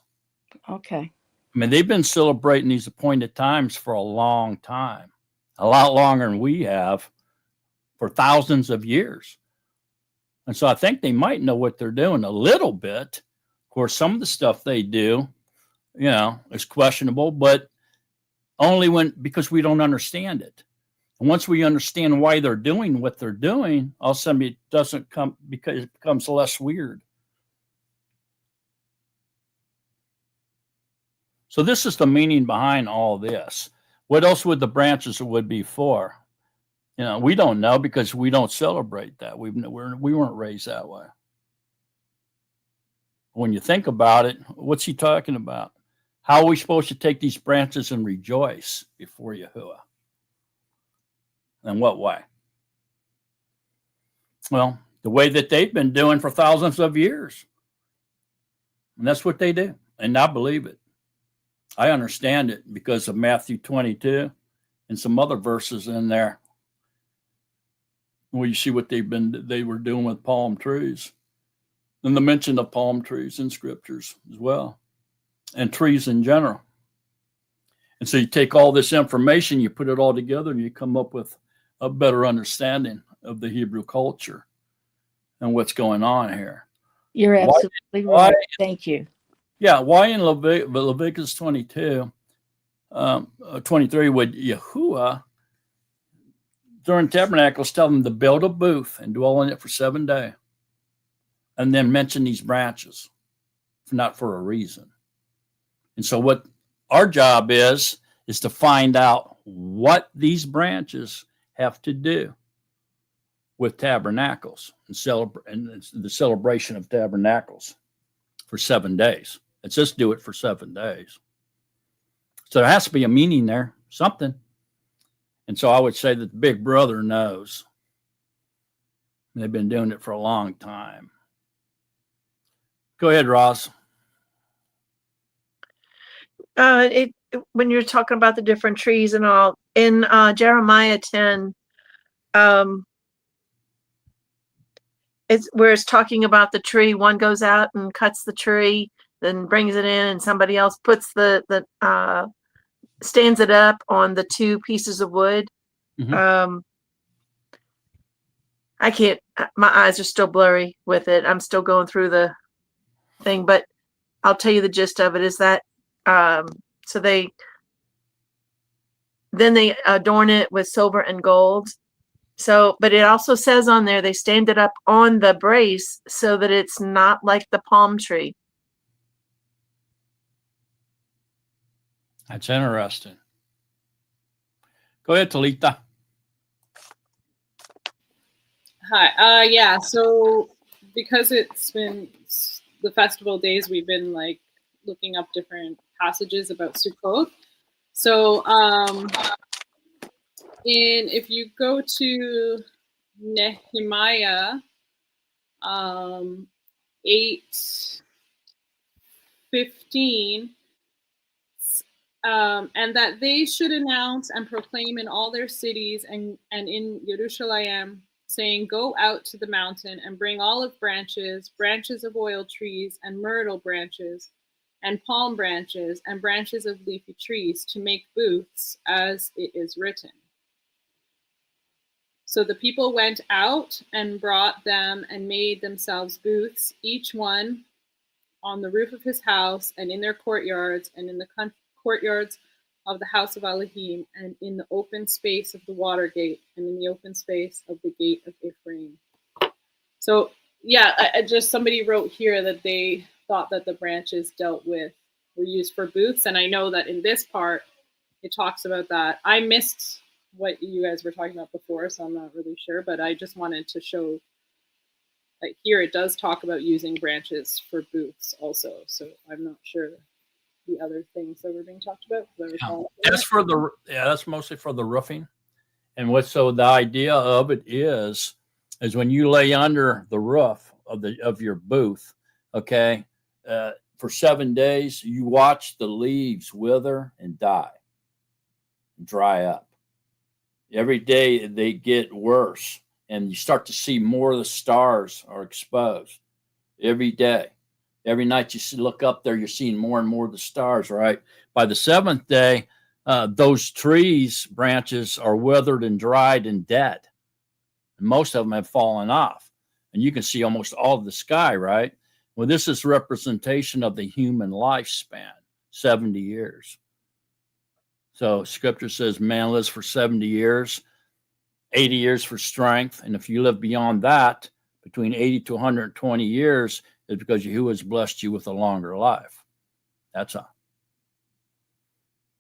C: Okay.
J: I mean, they've been celebrating these appointed times for a long time, a lot longer than we have, for thousands of years. And so I think they might know what they're doing a little bit. Of course, some of the stuff they do, is questionable, but only because we don't understand it. And once we understand why they're doing what they're doing, all of a sudden it doesn't come because it becomes less weird. So this is the meaning behind all this. What else would the branches would be for? We don't know because we don't celebrate that. We weren't raised that way. When you think about it, what's he talking about? How are we supposed to take these branches and rejoice before Yahuwah? And what way? Well, the way that they've been doing for thousands of years. And that's what they do. And I believe it. I understand it because of Matthew 22 and some other verses in there where you see what they were doing with palm trees, and the mention of palm trees in scriptures as well, and trees in general. And so you take all this information, you put it all together, and you come up with a better understanding of the Hebrew culture and what's going on here.
C: You're absolutely right. Thank you.
J: Yeah, why in Leviticus 23 would Yahuwah during Tabernacles, tell them to build a booth and dwell in it for 7 days. And then mention these branches, not for a reason. And so what our job is to find out what these branches have to do with tabernacles and the celebration of tabernacles for 7 days. It's just do it for 7 days. So there has to be a meaning there, something. And so I would say that the Big Brother knows. They've been doing it for a long time. Go ahead, Ross.
L: When you're talking about the different trees and all, in Jeremiah 10, it's where it's talking about the tree. One goes out and cuts the tree, then brings it in, and somebody else puts stands it up on the 2 pieces of wood. Mm-hmm. I can't. My eyes are still blurry with it. I'm still going through the thing, but I'll tell you the gist of it is that so they adorn it with silver and gold. So, but it also says on there they stand it up on the brace so that it's not like the palm tree.
J: That's interesting. Go ahead, Talita.
H: Hi. Yeah. So because it's been the festival days, we've been like looking up different passages about Sukkot. So if you go to Nehemiah 8:15, and that they should announce and proclaim in all their cities and in Yerushalayim, saying, go out to the mountain and bring olive branches, branches of oil trees, and myrtle branches, and palm branches, and branches of leafy trees to make booths, as it is written. So the people went out and brought them and made themselves booths, each one on the roof of his house, and in their courtyards, and in the courtyards of the house of Elohim, and in the open space of the water gate, and in the open space of the gate of Ephraim. So, yeah, just somebody wrote here that they thought that the branches were used for booths, and I know that in this part, it talks about that. I missed what you guys were talking about before, so I'm not really sure, but I just wanted to show that here it does talk about using branches for booths also, so I'm not sure the other things that were being talked about.
J: That's mostly for the roofing. And the idea of it is when you lay under the roof of your booth, okay, for 7 days, you watch the leaves wither and die, dry up. Every day they get worse, and you start to see more of the stars are exposed every day. Every night you look up there, you're seeing more and more of the stars, right? By the 7th day, those trees' branches are withered and dried and dead. And most of them have fallen off. And you can see almost all of the sky, right? Well, this is representation of the human lifespan, 70 years. So Scripture says man lives for 70 years, 80 years for strength. And if you live beyond that, between 80 to 120 years, is because Yahuwah has blessed you with a longer life. That's all.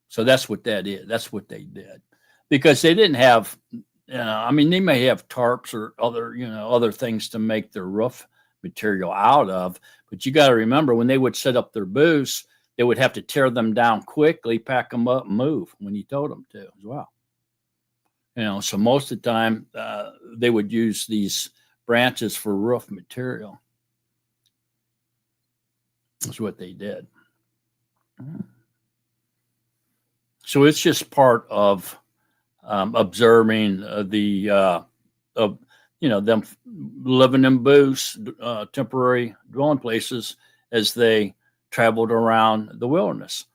J: So that's what that is. That's what they did. Because they didn't have, they may have tarps or other things to make their roof material out of. But you got to remember, when they would set up their booths, they would have to tear them down quickly, pack them up, and move when you told them to as well. So most of the time, they would use these branches for roof material. That's what they did. So it's just part of observing them living in booths, temporary dwelling places as they traveled around the wilderness.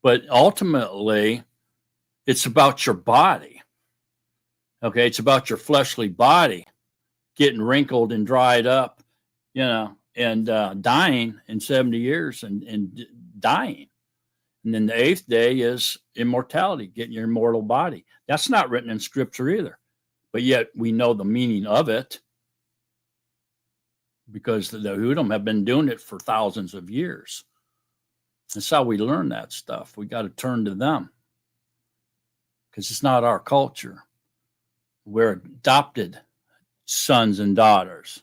J: But ultimately, it's about your body. Okay, it's about your fleshly body getting wrinkled and dried up, and dying in 70 years and dying. And then the 8th day is immortality, getting your immortal body. That's not written in Scripture either. but yet we know the meaning of it because the Yehudim have been doing it for thousands of years. That's how we learn that stuff. We got to turn to them because it's not our culture. We're adopted sons and daughters,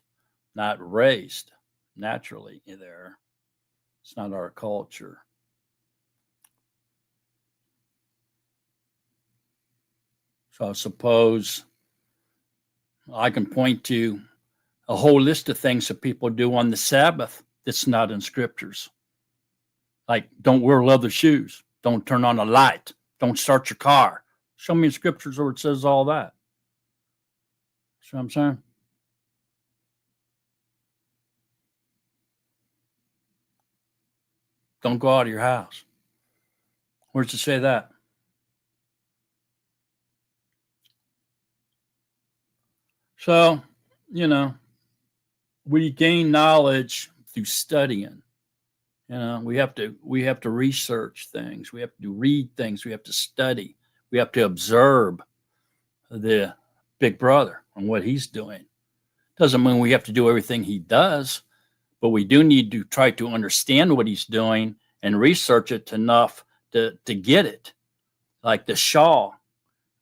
J: not raised naturally there. It's not our culture. So I suppose I can point to a whole list of things that people do on the Sabbath that's not in scriptures. Like, don't wear leather shoes. Don't turn on a light. Don't start your car. Show me in scriptures where it says all that. See what I'm saying? Don't go out of your house. Where's it say that? So, we gain knowledge through studying. We have to research things. We have to read things. We have to study. We have to observe the big brother and what he's doing. Doesn't mean we have to do everything he does, but we do need to try to understand what he's doing and research it enough to get it. Like the shawl,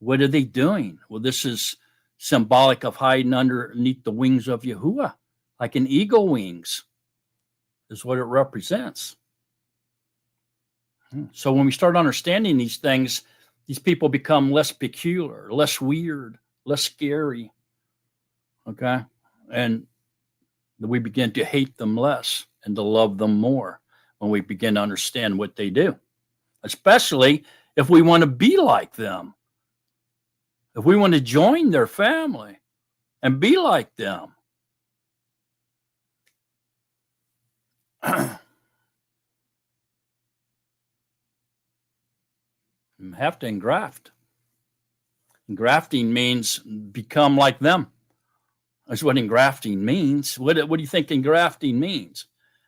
J: what are they doing? Well, this is symbolic of hiding underneath the wings of Yahuwah, like an eagle wings is what it represents. So when we start understanding these things, these people become less peculiar, less weird, less scary. Okay? And we begin to hate them less and to love them more when we begin to understand what they do, especially if we want to be like them. If we want to join their family and be like them. You have to engraft. Engrafting means become like them. That's what engrafting means. What do you think engrafting means?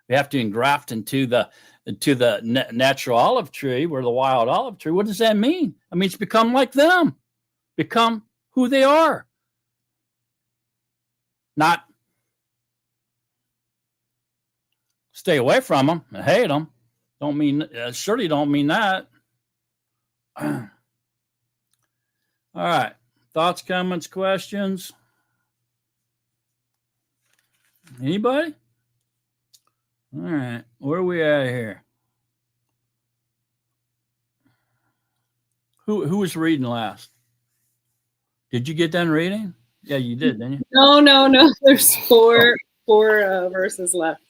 J: We have to engraft into the natural olive tree, or the wild olive tree. What does that mean? It means become like them. Become who they are. Not stay away from them and hate them. Surely don't mean that. All right. Thoughts, comments, questions? Anybody? All right. Where are we at here? Who was reading last? Did you get done reading? Yeah, you did, didn't you?
H: No. There's four verses left.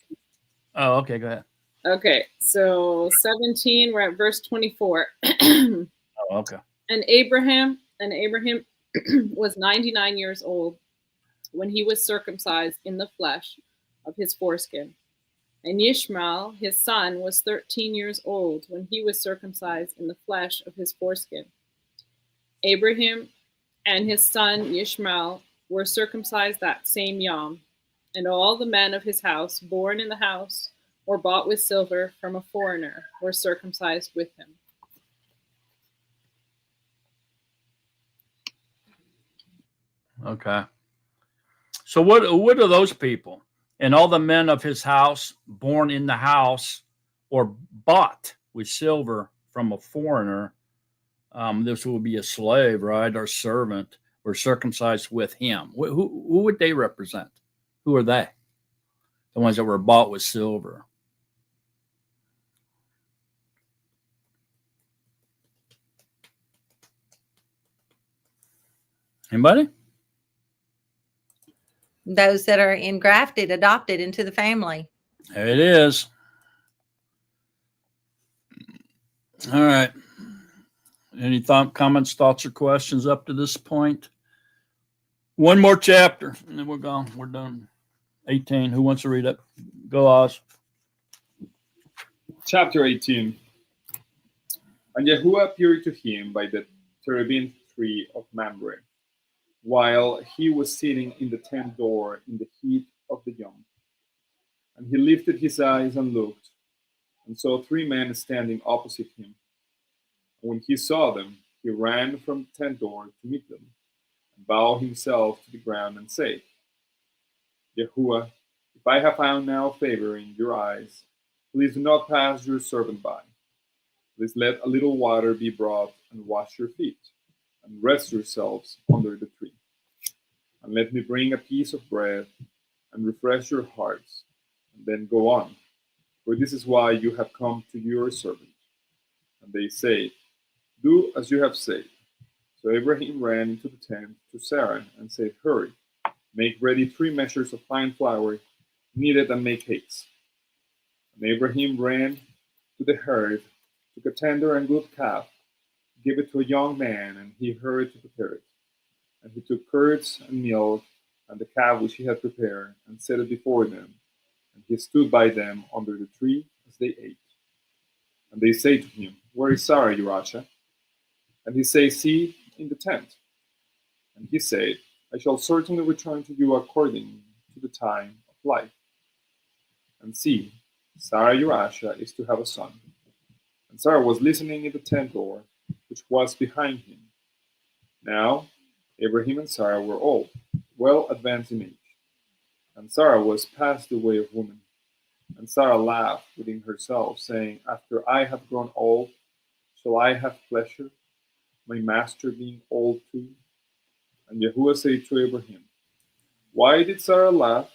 J: Oh, okay. Go ahead.
H: Okay, so 17, we're at verse 24.
J: Oh, okay.
H: And Abraham was 99 years old when he was circumcised in the flesh of his foreskin. And Ishmael, his son, was 13 years old when he was circumcised in the flesh of his foreskin. Abraham and his son Ishmael were circumcised that same Yom, and all the men of his house, born in the house or bought with silver from a foreigner, were circumcised with him.
J: Okay. So what are those people? And all the men of his house, born in the house or bought with silver from a foreigner, this will be a slave, right, or servant, were circumcised with him. Who would they represent? Who are they? The ones that were bought with silver. Anybody?
A: Those that are engrafted, adopted into the family.
J: There it is. All right. Any comments, thoughts, or questions up to this point? One more chapter, and then we're gone. We're done. 18. Who wants to read it? Go, Oz.
G: Chapter 18. And Yahuwah appeared to him by the terebinth tree of Mamre, while he was sitting in the tent door in the heat of the yom. And he lifted his eyes and looked, and saw 3 men standing opposite him. And when he saw them, he ran from the tent door to meet them, and bowed himself to the ground and said, Yahuwah, if I have found now favor in your eyes, please do not pass your servant by. Please let a little water be brought and wash your feet, and rest yourselves under the tree. And let me bring a piece of bread and refresh your hearts, and then go on, for this is why you have come to your servant. And they say, do as you have said. So Abraham ran into the tent to Sarah and said, hurry, make ready 3 measures of fine flour, knead it and make cakes. And Abraham ran to the herd, took a tender and good calf, gave it to a young man, and he hurried to prepare it. And he took curds and milk and the calf which he had prepared, and set it before them. And he stood by them under the tree as they ate. And they say to him, where is Sarah, your Asha? And he says, see, in the tent. And he said, I shall certainly return to you according to the time of life. And see, Sarah, your Asha, is to have a son. And Sarah was listening in the tent door, which was behind him. Now, Abraham and Sarah were old, well advanced in age. And Sarah was past the way of women. And Sarah laughed within herself, saying, after I have grown old, shall I have pleasure, my master being old too? And Yahuwah said to Abraham, why did Sarah laugh,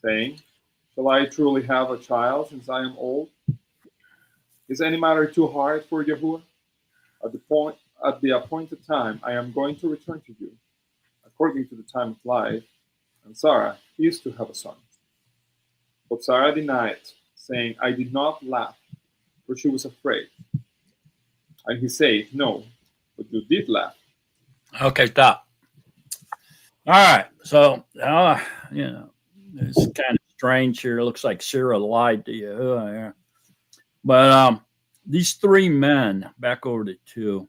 G: saying, shall I truly have a child since I am old? Is any matter too hard for Yahuwah? At the appointed time, I am going to return to you, according to the time of life, and Sarah is to have a son. But Sarah denied, saying, I did not laugh, for she was afraid. And he said, no, but you did laugh.
J: Okay, stop. All right. So, it's kind of strange here. It looks like Sarah lied to you. But these 3 men, back over to 2,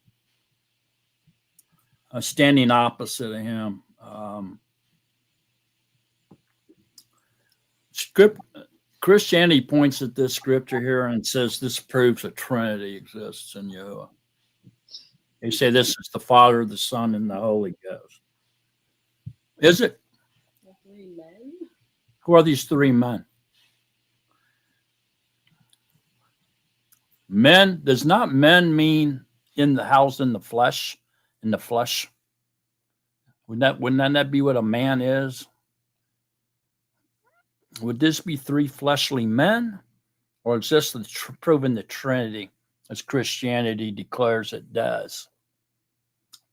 J: standing opposite of him. Christianity points at this scripture here and says this proves a Trinity exists in Yahuwah. They say this is the Father, the Son, and the Holy Ghost. Is it?
H: 3 men?
J: Who are these 3 men? Men, does not men mean in the house in the flesh? In the flesh? Wouldn't that be what a man is? Would this be 3 fleshly men? Or is this proving the Trinity as Christianity declares it does?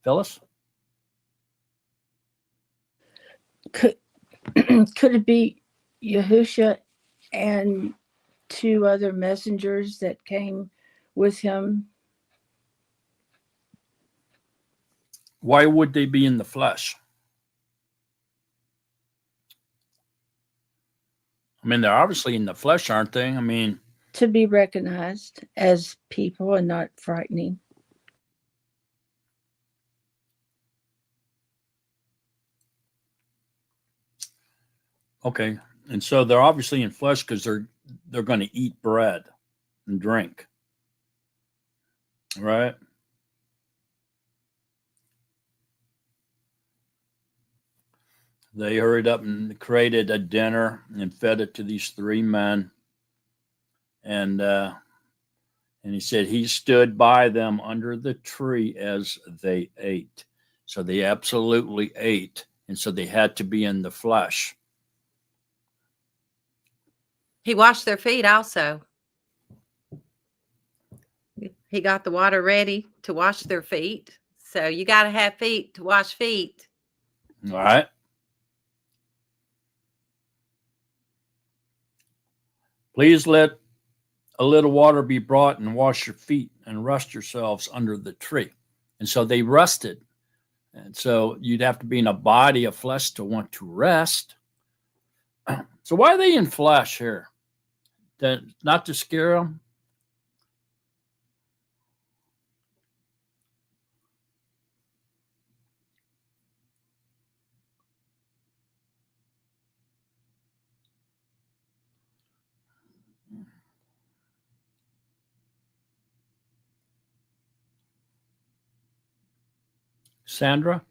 J: Phyllis?
C: Could it be Yahusha and 2 other messengers that came with him?
J: Why would they be in the flesh? I mean, they're obviously in the flesh, aren't they? I mean,
C: to be recognized as people and not frightening.
J: Okay. And so they're obviously in flesh because they're going to eat bread and drink. Right? They hurried up and created a dinner and fed it to these 3 men. And he said he stood by them under the tree as they ate. So they absolutely ate. And so they had to be in the flesh.
A: He washed their feet also. He got the water ready to wash their feet. So you got to have feet to wash feet.
J: All right. Please let a little water be brought and wash your feet and rest yourselves under the tree. And so they rested. And so you'd have to be in a body of flesh to want to rest. So why are they in flesh here? Not to scare them? Sandra?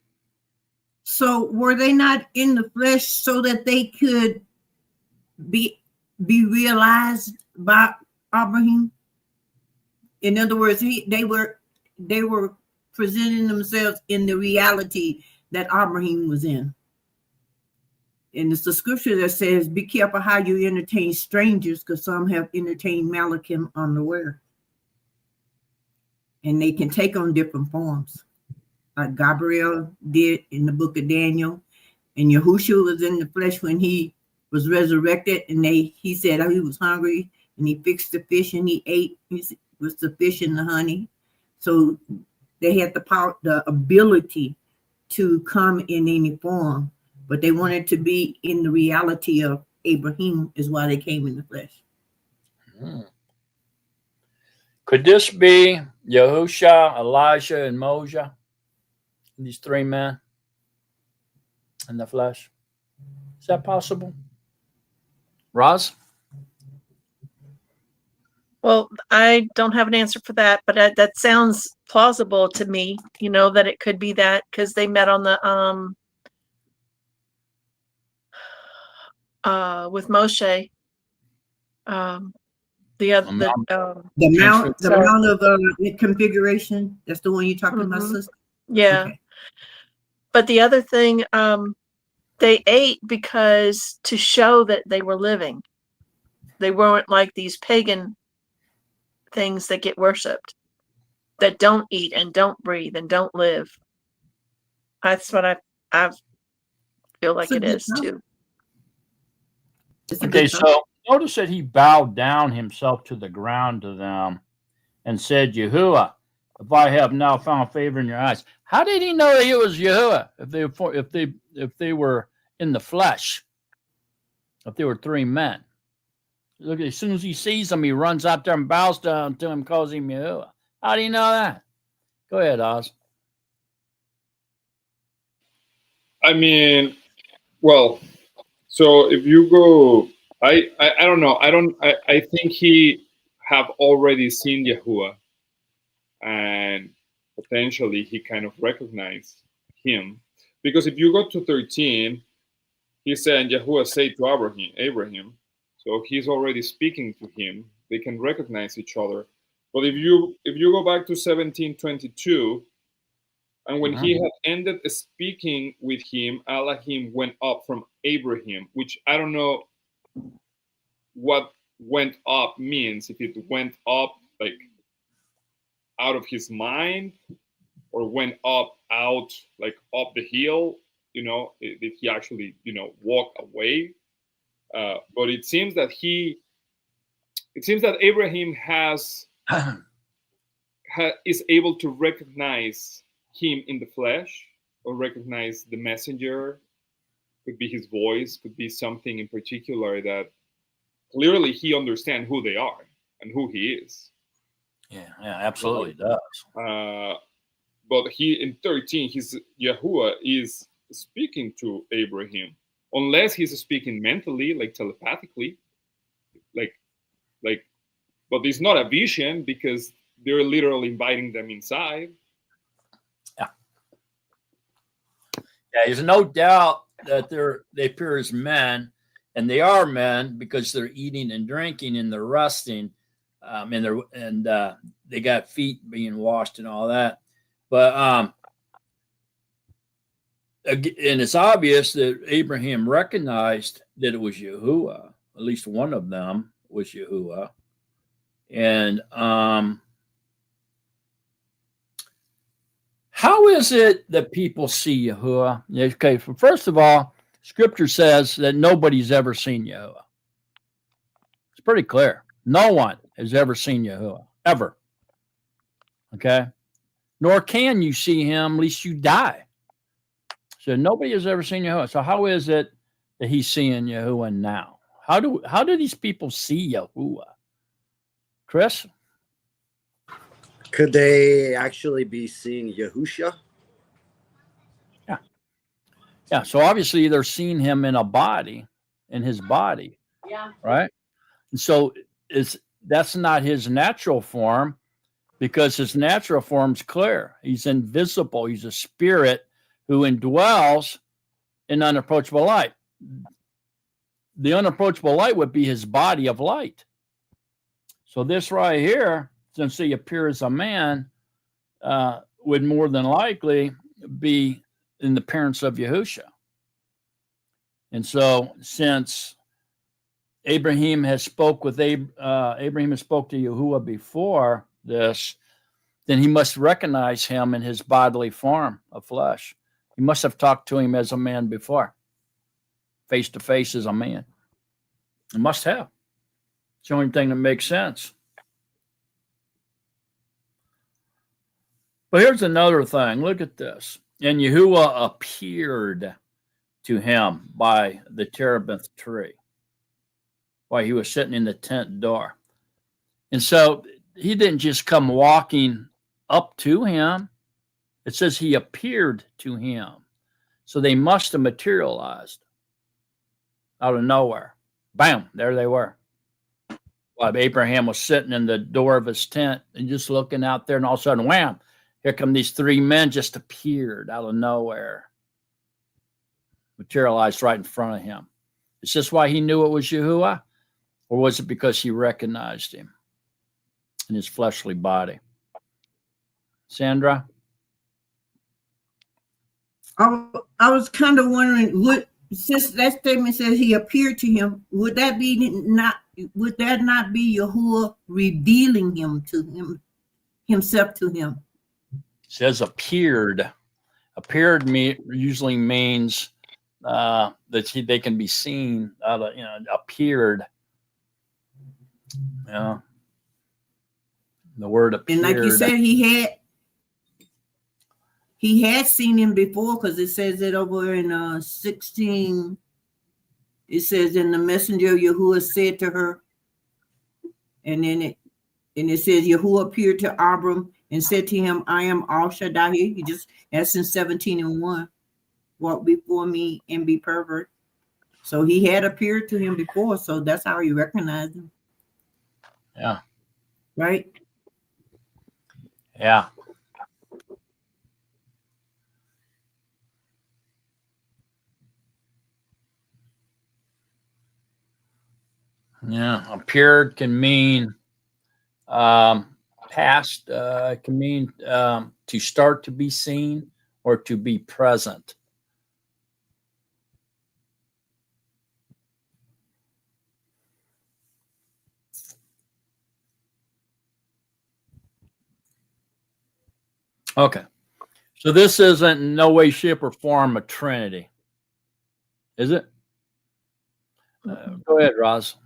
E: So were they not in the flesh so that they could be realized by Abraham? In other words, they were presenting themselves in the reality that Abraham was in. And it's the scripture that says, be careful how you entertain strangers, because some have entertained Malachim unaware. And they can take on different forms. Like Gabriel did in the book of Daniel. And Yahushua was in the flesh when he was resurrected. And he said he was hungry. And he fixed the fish and he ate with the fish and the honey. So they had the power, the ability to come in any form. But they wanted to be in the reality of Abraham, is why they came in the flesh.
J: Could this be Yahusha, Elijah, and Moshe? These three men in the flesh? Is that possible? Roz?
L: Well, I don't have an answer for that, but that sounds plausible to me, that it could be that, because they met on the with Moshe. The
E: mount of configuration. That's the one you're talking about, sister?
L: Yeah. Okay. But the other thing, they ate because to show that they were living. They weren't like these pagan things that get worshipped, that don't eat and don't breathe and don't live. That's what I feel like it is too.
J: Okay, so notice that he bowed down himself to the ground to them and said, Yahuwah, if I have now found favor in your eyes. How did he know that he was Yahuwah if they were in the flesh? If they were three men. Look, as soon as he sees them, he runs out there and bows down to him, calls him Yahuwah. How do you know that? Go ahead, Oz.
G: I mean, well, so if you go, I don't know. I think he have already seen Yahuwah, and potentially he kind of recognized him, because if you go to 13, he said Yahuwah said to Abraham, so he's already speaking to him. They can recognize each other. But if you go back to 17:22, and when he had ended speaking with him, Elohim went up from Abraham, which I don't know what went up means. If it went up like out of his mind, or went up out like up the hill, did he actually walk away? But it seems that Abraham is able to recognize him in the flesh, or recognize the messenger. Could be his voice, could be something in particular that clearly he understands who they are and who he is.
J: Yeah, absolutely does.
G: But he in 13, Yahuwah is speaking to Abraham, unless he's speaking mentally, like telepathically, like. But it's not a vision, because they're literally inviting them inside.
J: Yeah, there's no doubt that they appear as men, and they are men because they're eating and drinking and they're resting, and they got feet being washed and all that. But and it's obvious that Abraham recognized that it was Yahuwah. At least one of them was Yahuwah, and how is it that people see Yahuwah? Okay, first of all, Scripture says that nobody's ever seen Yahuwah. It's pretty clear. No one has ever seen Yahuwah, ever. Okay? Nor can you see him, lest you die. So nobody has ever seen Yahuwah. So how is it that he's seeing Yahuwah now? How do these people see Yahuwah? Chris?
K: Could they actually be seeing Yahusha?
J: Yeah. So obviously they're seeing him in his body.
H: Yeah.
J: Right? And so that's not his natural form, because his natural form's clear. He's invisible. He's a spirit who indwells in unapproachable light. The unapproachable light would be his body of light. So this right here, since he appears as a man, would more than likely be in the appearance of Yahusha. And so, since Abraham has spoke to Yahuwah before this, then he must recognize him in his bodily form of flesh. He must have talked to him as a man before, face to face as a man. He must have. It's the only thing that makes sense. But here's another thing. Look at this. And Yahuwah appeared to him by the terebinth tree while he was sitting in the tent door. And so he didn't just come walking up to him. It says he appeared to him. So they must have materialized out of nowhere. Bam, there they were. While Abraham was sitting in the door of his tent and just looking out there, and all of a sudden, wham, here come these three men just appeared out of nowhere. Materialized right in front of him. Is this why he knew it was Yahuwah? Or was it because he recognized him in his fleshly body? Sandra?
E: I was kind of wondering, since that statement says he appeared to him, would that not be Yahuwah revealing himself to him?
J: It says appeared. Appeared usually means that they can be seen. Appeared. Yeah. The word appeared.
E: And like you said, he had seen him before, because it says it over in 16. It says, and the messenger of Yahuwah said to her, and it says Yahuwah appeared to Abram and said to him, I am Al Shaddai. He just, that's in 17:1. Walk before me and be pervert. So he had appeared to him before, so that's how he recognized him.
J: Yeah.
E: Right?
J: Yeah. Yeah, appeared can mean past, can mean to start to be seen or to be present. Okay, so this isn't in no way, shape, or form a Trinity, is it? Go ahead, Roz.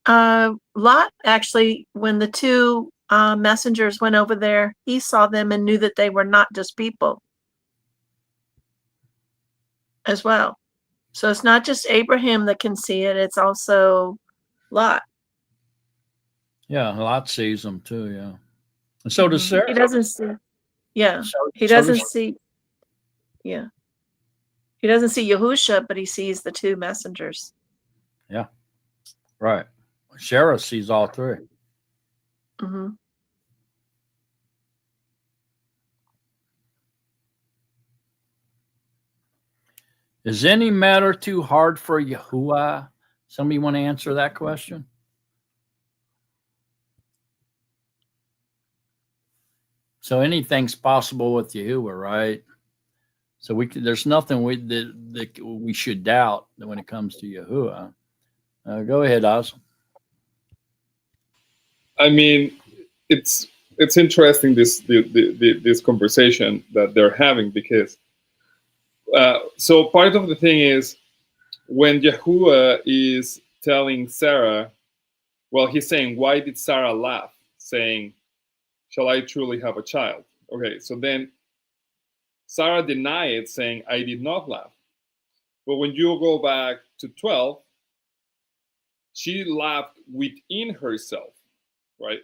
L: Lot actually, when the two messengers went over there, he saw them and knew that they were not just people as well. So it's not just Abraham that can see it, it's also Lot.
J: Yeah, Lot sees them too, yeah. And so does Sarah.
L: He doesn't see. Yeah. He doesn't see. Yeah. He doesn't see Yahusha, but he sees the two messengers.
J: Yeah. Right. Sarah sees all three.
L: Mm-hmm.
J: Is any matter too hard for Yahuwah? Somebody want to answer that question? So anything's possible with Yahuwah, right? So there's nothing that we should doubt when it comes to Yahuwah. Go ahead, Oz.
G: I mean, it's interesting this conversation that they're having, because so part of the thing is when Yahuwah is telling Sarah, well, he's saying, why did Sarah laugh, saying, shall I truly have a child? Okay, so then Sarah denied, saying, I did not laugh. But when you go back to 12, she laughed within herself, right?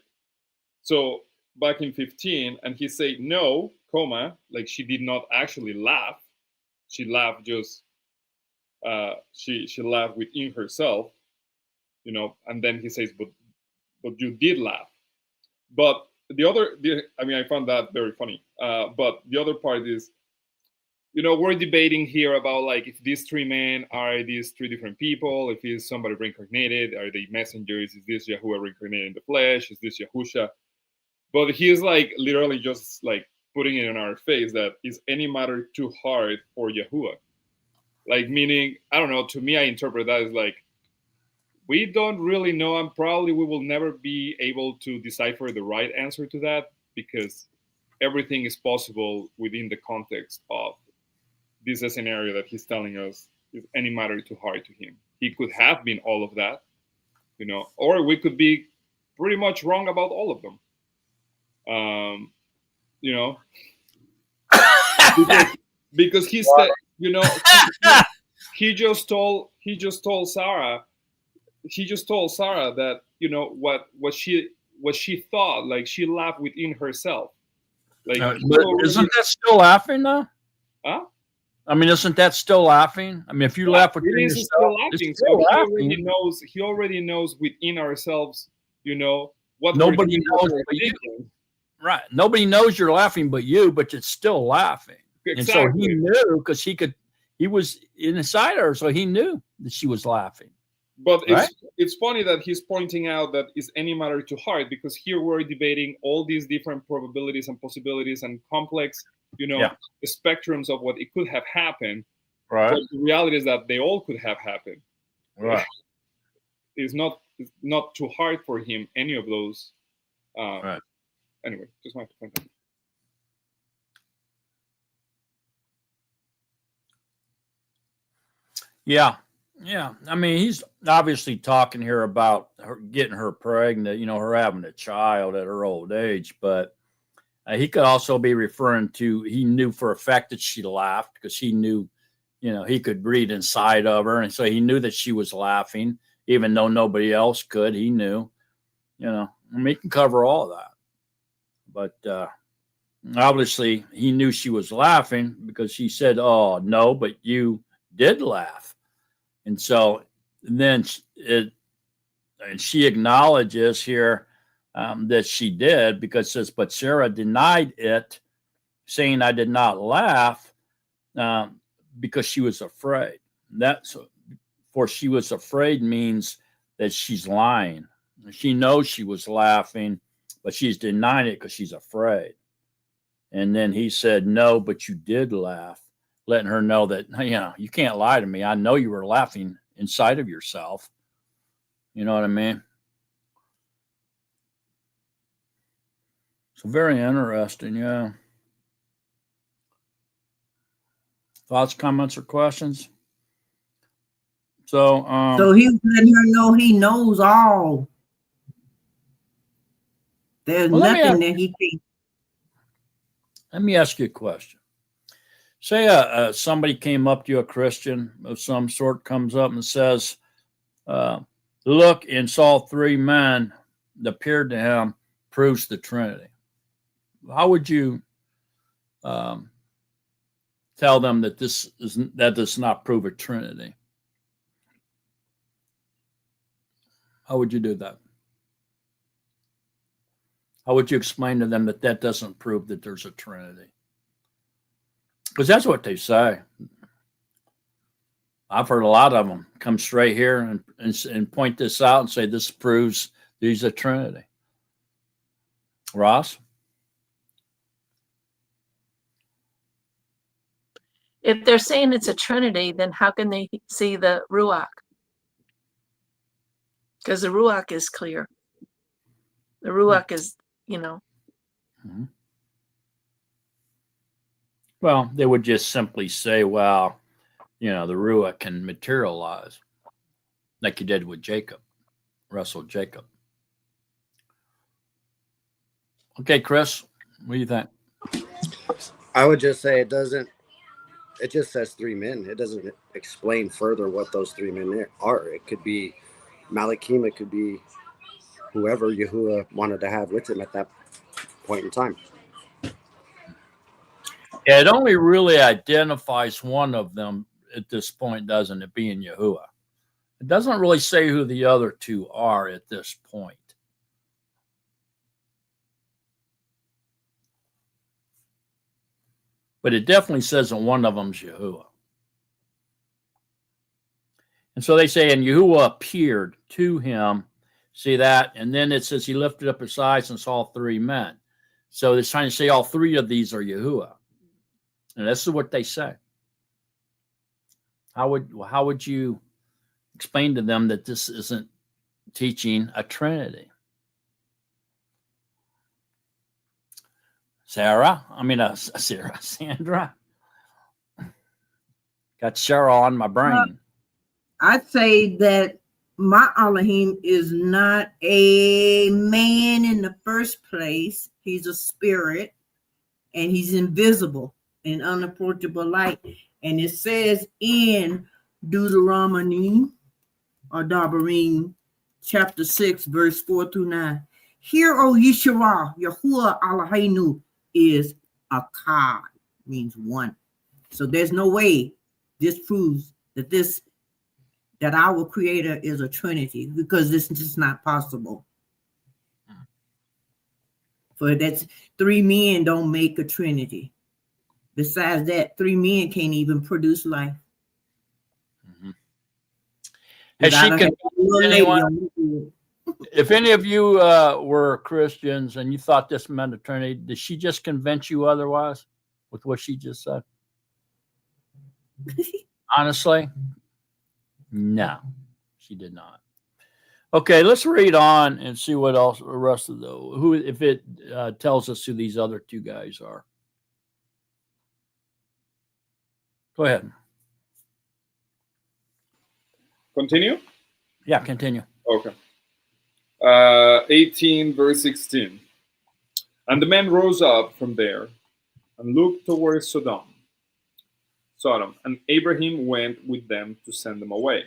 G: So back in 15, and he said no, comma, like she did not actually laugh. She laughed just, she laughed within herself, and then he says, but you did laugh. But I found that very funny. But the other part is, we're debating here about like if these three men are these three different people, if it's somebody reincarnated, are they messengers? Is this Yahuwah reincarnated in the flesh? Is this Yahusha? But he's like literally just like putting it in our face that is any matter too hard for Yahuwah? Like, meaning, I don't know, to me, I interpret that as like, we don't really know, and probably we will never be able to decipher the right answer to that, because everything is possible within the context of this scenario that he's telling us is any matter too hard to him. He could have been all of that, or we could be pretty much wrong about all of them. Because he said, he just told Sarah that what she thought, like she laughed within herself. Like,
J: but isn't that still laughing though?
G: Huh?
J: I mean, isn't that still laughing? I mean, if you laugh within yourself,
G: still laughing.
J: it's still
G: So
J: laughing.
G: He already knows within ourselves, what
J: nobody knows but you. Right. Nobody knows you're laughing but you, but it's still laughing.
G: Exactly.
J: And so he knew, because he was inside her, so he knew that she was laughing.
G: But it's funny that he's pointing out that is any matter too hard, because here we're debating all these different probabilities and possibilities and complex, spectrums of what it could have happened.
J: Right.
G: But the reality is that they all could have happened.
J: Right.
G: It's not too hard for him, any of those.
J: Right.
G: Anyway, just wanted to point out.
J: Yeah. Yeah. I mean, he's obviously talking here about her getting her pregnant, her having a child at her old age, but he could also be referring to, he knew for a fact that she laughed, because he knew, he could read inside of her. And so he knew that she was laughing, even though nobody else could. He knew, I mean, he can cover all of that. But obviously he knew she was laughing, because she said, "Oh, no, but you did laugh." And so then she acknowledges here that she did, because it says, "But Sarah denied it, saying, I did not laugh, because she was afraid." For she was afraid means that she's lying. She knows she was laughing, but she's denying it because she's afraid. And then he said, "No, but you did laugh," letting her know that, you can't lie to me. I know you were laughing inside of yourself. You know what I mean? So very interesting, yeah. Thoughts, comments, or questions? So
E: he was letting her know he knows all. There's nothing that he can't.
J: Let me ask you a question. Say somebody came up to you, a Christian of some sort, comes up and says, "Look, and saw three men that appeared to him, proves the Trinity." How would you tell them that that does not prove a Trinity? How would you do that? How would you explain to them that doesn't prove that there's a Trinity? Because that's what they say. I've heard a lot of them come straight here and point this out and say this proves there's a Trinity. Ross?
L: If they're saying it's a Trinity, then how can they see the Ruach? Because the Ruach is clear. The Ruach is,
J: Mm-hmm. Well, they would just simply say, well, the Ruach can materialize, like you did with Jacob, Russell Jacob. Okay, Chris, what do you think?
K: I would just say it just says three men. It doesn't explain further what those three men are. It could be Malachim, it could be whoever Yahuwah wanted to have with him at that point in time.
J: It only really identifies one of them at this point, doesn't it, being Yahuwah? It doesn't really say who the other two are at this point. But it definitely says that one of them's Yahuwah. And so they say, and Yahuwah appeared to him. See that? And then it says he lifted up his eyes and saw three men. So it's trying to say all three of these are Yahuwah. And this is what they say. How would you explain to them that this isn't teaching a Trinity? Sandra. Got Cheryl on my brain.
E: I'd say that my Elohim is not a man in the first place. He's a spirit, and he's invisible and unapproachable light. And it says in Deuteronomy or Dabarim, chapter 6, verse 4 through 9. Hear, O Yeshua, Yahuwah Eloheinu is Akkad, means one. So there's no way this proves that our creator is a Trinity, because this is just not possible. For that's three men don't make a Trinity. Besides that, three men can't even produce life.
J: Mm-hmm. Has she convinced anyone? If any of you were Christians and you thought this meant a Trinity, did she just convince you otherwise with what she just said? Honestly, no, she did not. Okay, let's read on and see what else the rest of if it tells us who these other two guys are. Go ahead.
G: Continue?
J: Yeah, continue.
G: Okay. 18, verse 16. And the men rose up from there and looked towards Sodom. And Abraham went with them to send them away.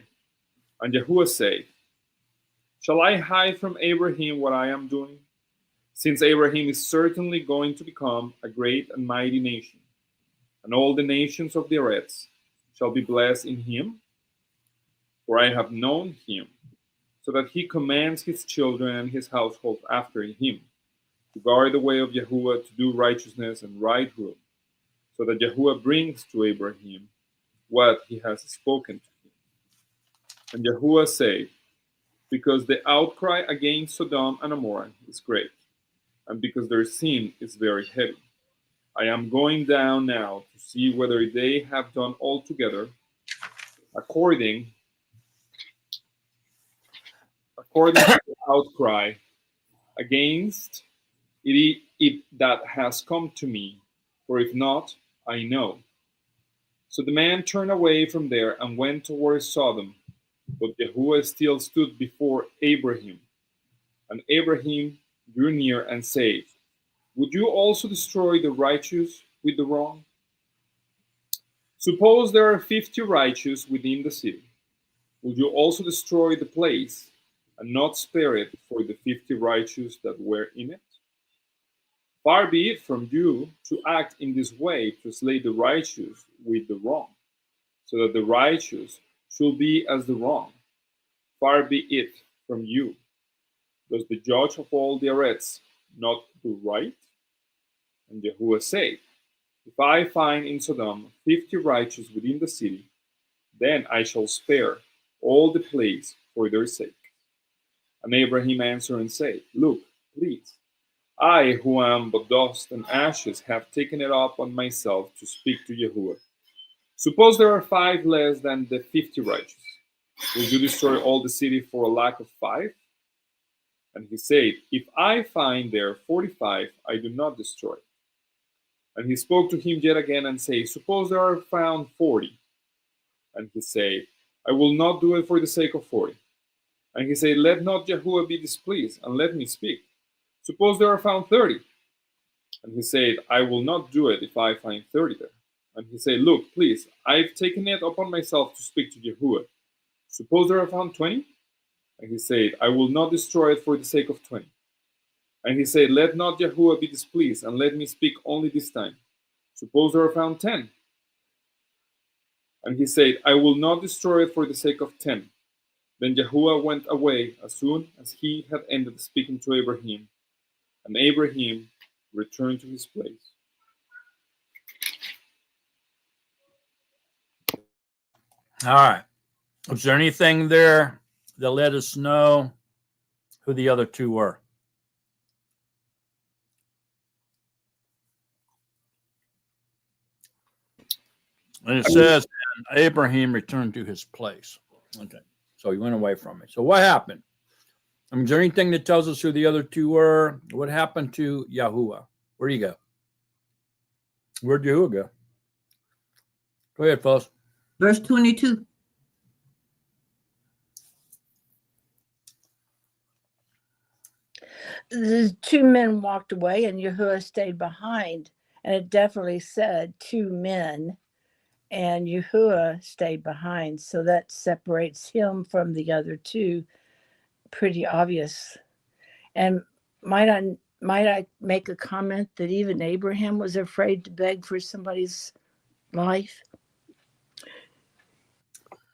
G: And Yahuwah said, shall I hide from Abraham what I am doing? Since Abraham is certainly going to become a great and mighty nation, and all the nations of the earth shall be blessed in him. For I have known him, so that he commands his children and his household after him, to guard the way of Yahuwah, to do righteousness and right rule, so that Yahuwah brings to Abraham what he has spoken to him. And Yahuwah said, because the outcry against Sodom and Gomorrah is great, and because their sin is very heavy, I am going down now to see whether they have done altogether according to the outcry against it that has come to me, for if not, I know. So the man turned away from there and went towards Sodom, but Yahuwah still stood before Abraham. And Abraham drew near and said, would you also destroy the righteous with the wrong? Suppose there are 50 righteous within the city. Would you also destroy the place and not spare it for the 50 righteous that were in it? Far be it from you to act in this way, to slay the righteous with the wrong, so that the righteous should be as the wrong. Far be it from you. Does the judge of all the earth not do right? And Yahuwah said, if I find in Sodom 50 righteous within the city, then I shall spare all the place for their sake. And Abraham answered and said, look, please, I, who am but dust and ashes, have taken it upon myself to speak to Yahuwah. Suppose there are 5 less than the 50 righteous. Will you destroy all the city for a lack of 5? And he said, if I find there 45, I do not destroy it. And he spoke to him yet again and said, suppose there are found 40. And he said, I will not do it for the sake of 40. And he said, let not Yahuwah be displeased, and let me speak. Suppose there are found 30. And he said, I will not do it if I find 30 there. And he said, look, please, I've taken it upon myself to speak to Yahuwah. Suppose there are found 20? And he said, I will not destroy it for the sake of 20. And he said, let not Yahuwah be displeased, and let me speak only this time. Suppose there are found 10. And he said, I will not destroy it for the sake of 10. Then Yahuwah went away as soon as he had ended speaking to Abraham, and Abraham returned to his place.
J: All right. Was there anything there that let us know who the other two were? And it says, and Abraham returned to his place. Okay. So he went away from it. So what happened? I mean, is there anything that tells us who the other two were? What happened to Yahuwah? Where'd he go? Where'd Yahuwah go? Go ahead, fellas.
E: Verse 22.
C: The two men walked away and Yahuwah stayed behind. And it definitely said two men and Yahuwah stayed behind. So that separates him from the other two. Pretty obvious. And might I make a comment that even Abraham was afraid to beg for somebody's life?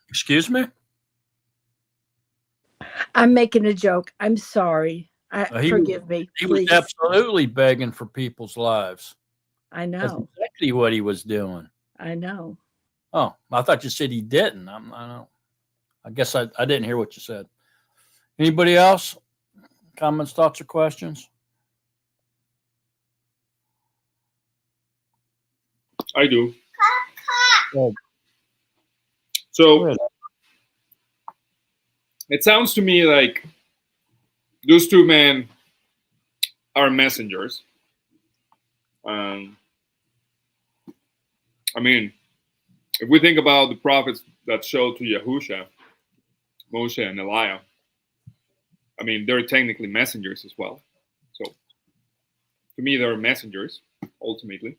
J: Excuse me?
C: I'm making a joke. I'm sorry. Forgive me.
J: He
C: please.
J: was absolutely begging for people's lives.
C: I know.
J: That's exactly what he was doing.
C: I know.
J: Oh, I thought you said he didn't. I don't. I guess I didn't hear what you said. Anybody else? Comments, thoughts, or questions?
G: I do.
J: Good.
G: So
J: Good.
G: it sounds to me like those two men are messengers. I mean, if we think about the prophets that showed to Yahusha, Moshe and Elijah, I mean, they're technically messengers as well. So to me, they're messengers, ultimately.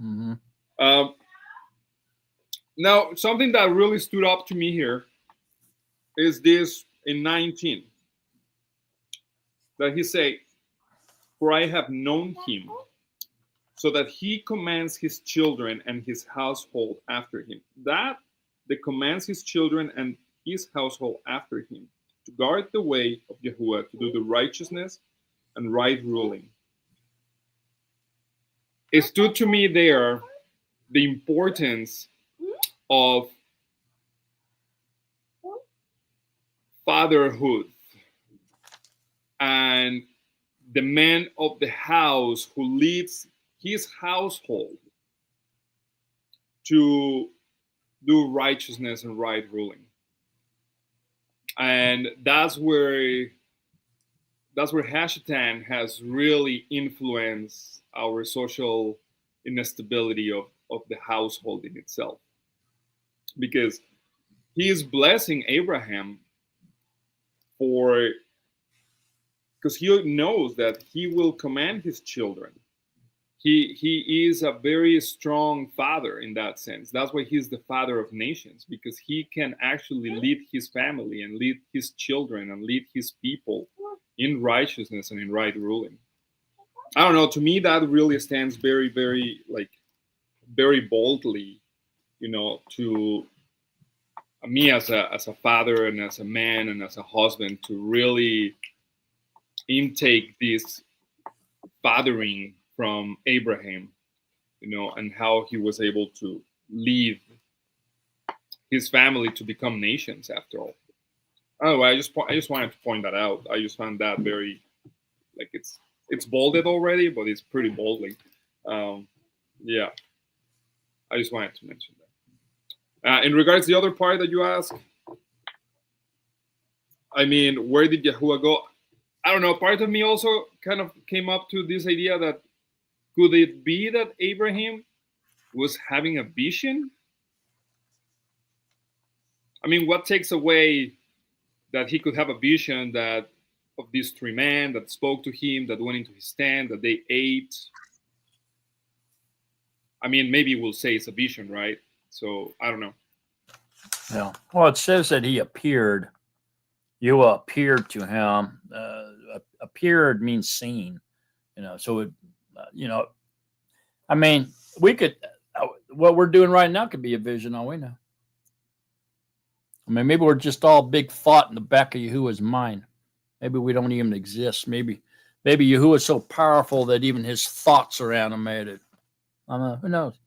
J: Mm-hmm.
G: Now, something that really stood up to me here is this in 19, that he say, "For I have known him, so that he commands his children and his household after him." That the commands his children and his household after him to guard the way of Yahuwah, to do the righteousness and right ruling. It stood to me there the importance of fatherhood and the man of the house who leads his household to do righteousness and right ruling. And that's where Hashatan has really influenced our social instability of the household in itself. Because he is blessing Abraham because he knows that he will command his children. He is a very strong father in that sense. That's why he's the father of nations, because he can actually lead his family and lead his children and lead his people in righteousness and in right ruling. I don't know, to me that really stands very, very, very boldly, to me as a father and as a man and as a husband, to really intake this fathering from Abraham, and how he was able to lead his family to become nations after all. Oh, I just wanted to point that out. I just found that very, it's bolded already, but it's pretty boldly. Yeah, I just wanted to mention that. In regards to the other part that you asked, I mean, where did Yahuwah go? I don't know. Part of me also kind of came up to this idea that could it be that Abraham was having a vision? I mean, what takes away that he could have a vision that of these three men that spoke to him, that went into his tent, that they ate? I mean, maybe we'll say it's a vision, right? So I don't know.
J: Yeah. Well, it says that he appeared. You appeared to him. Appeared means seen. So it. I mean, we could. What we're doing right now could be a vision. All we know. I mean, maybe we're just all big thought in the back of Yahuwah's mind. Maybe we don't even exist. Maybe Yahuwah is so powerful that even his thoughts are animated. I don't know. Who knows?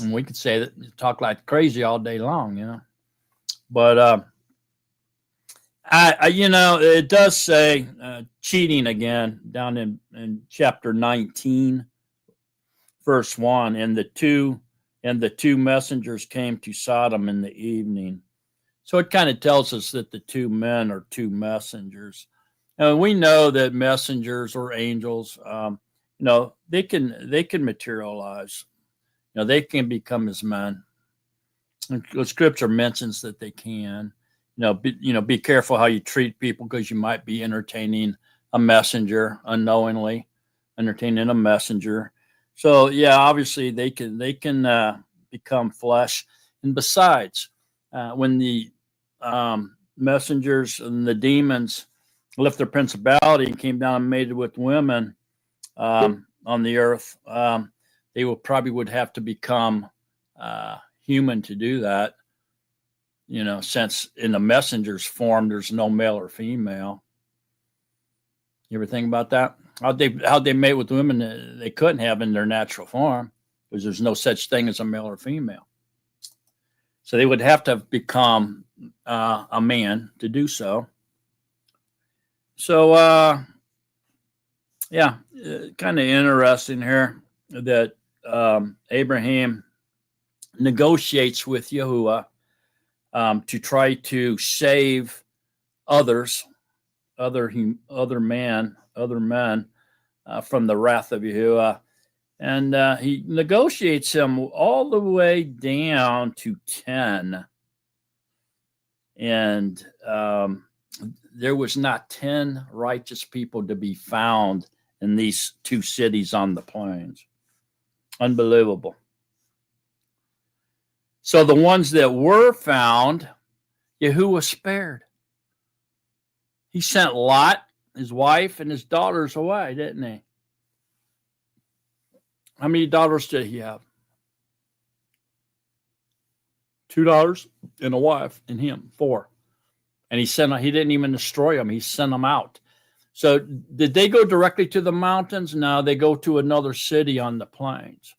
J: And we could say that, talk like crazy all day long, you know. But I you know, it does say cheating again down in chapter 19, verse 1, and the two messengers came to Sodom in the evening. So it kind of tells us that the two men are two messengers. And we know that messengers or angels, you know, they can materialize. You know, they can become as men. And the scripture mentions that they can. Be careful how you treat people, because you might be entertaining a messenger unknowingly, entertaining a messenger. So yeah, obviously they can become flesh. And besides, when the messengers and the demons left their principality and came down and mated with women on the earth, they would have to become human to do that. You know, since in the messenger's form, there's no male or female. You ever think about that? How'd they mate with women they couldn't have in their natural form, because there's no such thing as a male or female. So they would have to become a man to do so. So, yeah, kind of interesting here that Abraham negotiates with Yahuwah to try to save other men from the wrath of Yahuwah. And he negotiates him all the way down to 10. And there was not 10 righteous people to be found in these two cities on the plains. Unbelievable. So the ones that were found, Yahuwah spared. He sent Lot, his wife, and his daughters away, didn't he? How many daughters did he have? 2 daughters and a wife, and him 4. And he didn't even destroy them. He sent them out. So did they go directly to the mountains? No, they go to another city on the plains.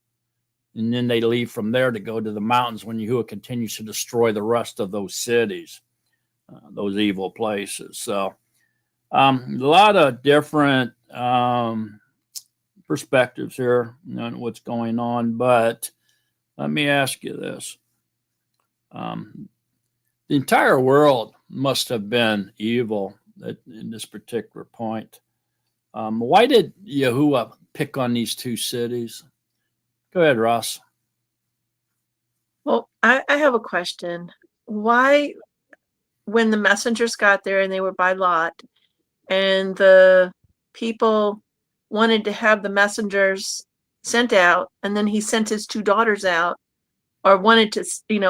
J: And then they leave from there to go to the mountains when Yahuwah continues to destroy the rest of those cities, those evil places. So a lot of different perspectives here on what's going on. But let me ask you this. The entire world must have been evil in this particular point. Why did Yahuwah pick on these 2 cities? Go ahead, Ross.
L: Well, I have a question. Why, when the messengers got there and they were by Lot, and the people wanted to have the messengers sent out, and then he sent his 2 daughters out, or wanted to,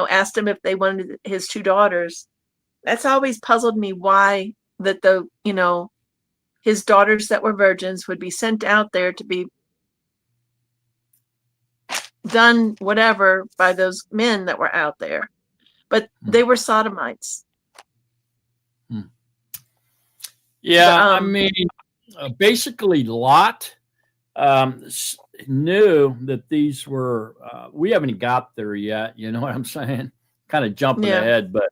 L: asked him if they wanted his 2 daughters. That's always puzzled me, why that his daughters that were virgins would be sent out there to be done whatever by those men that were out there, but they were sodomites.
J: Yeah, basically Lot knew that these were we haven't got there yet, you know what I'm saying? Kind of jumping ahead, but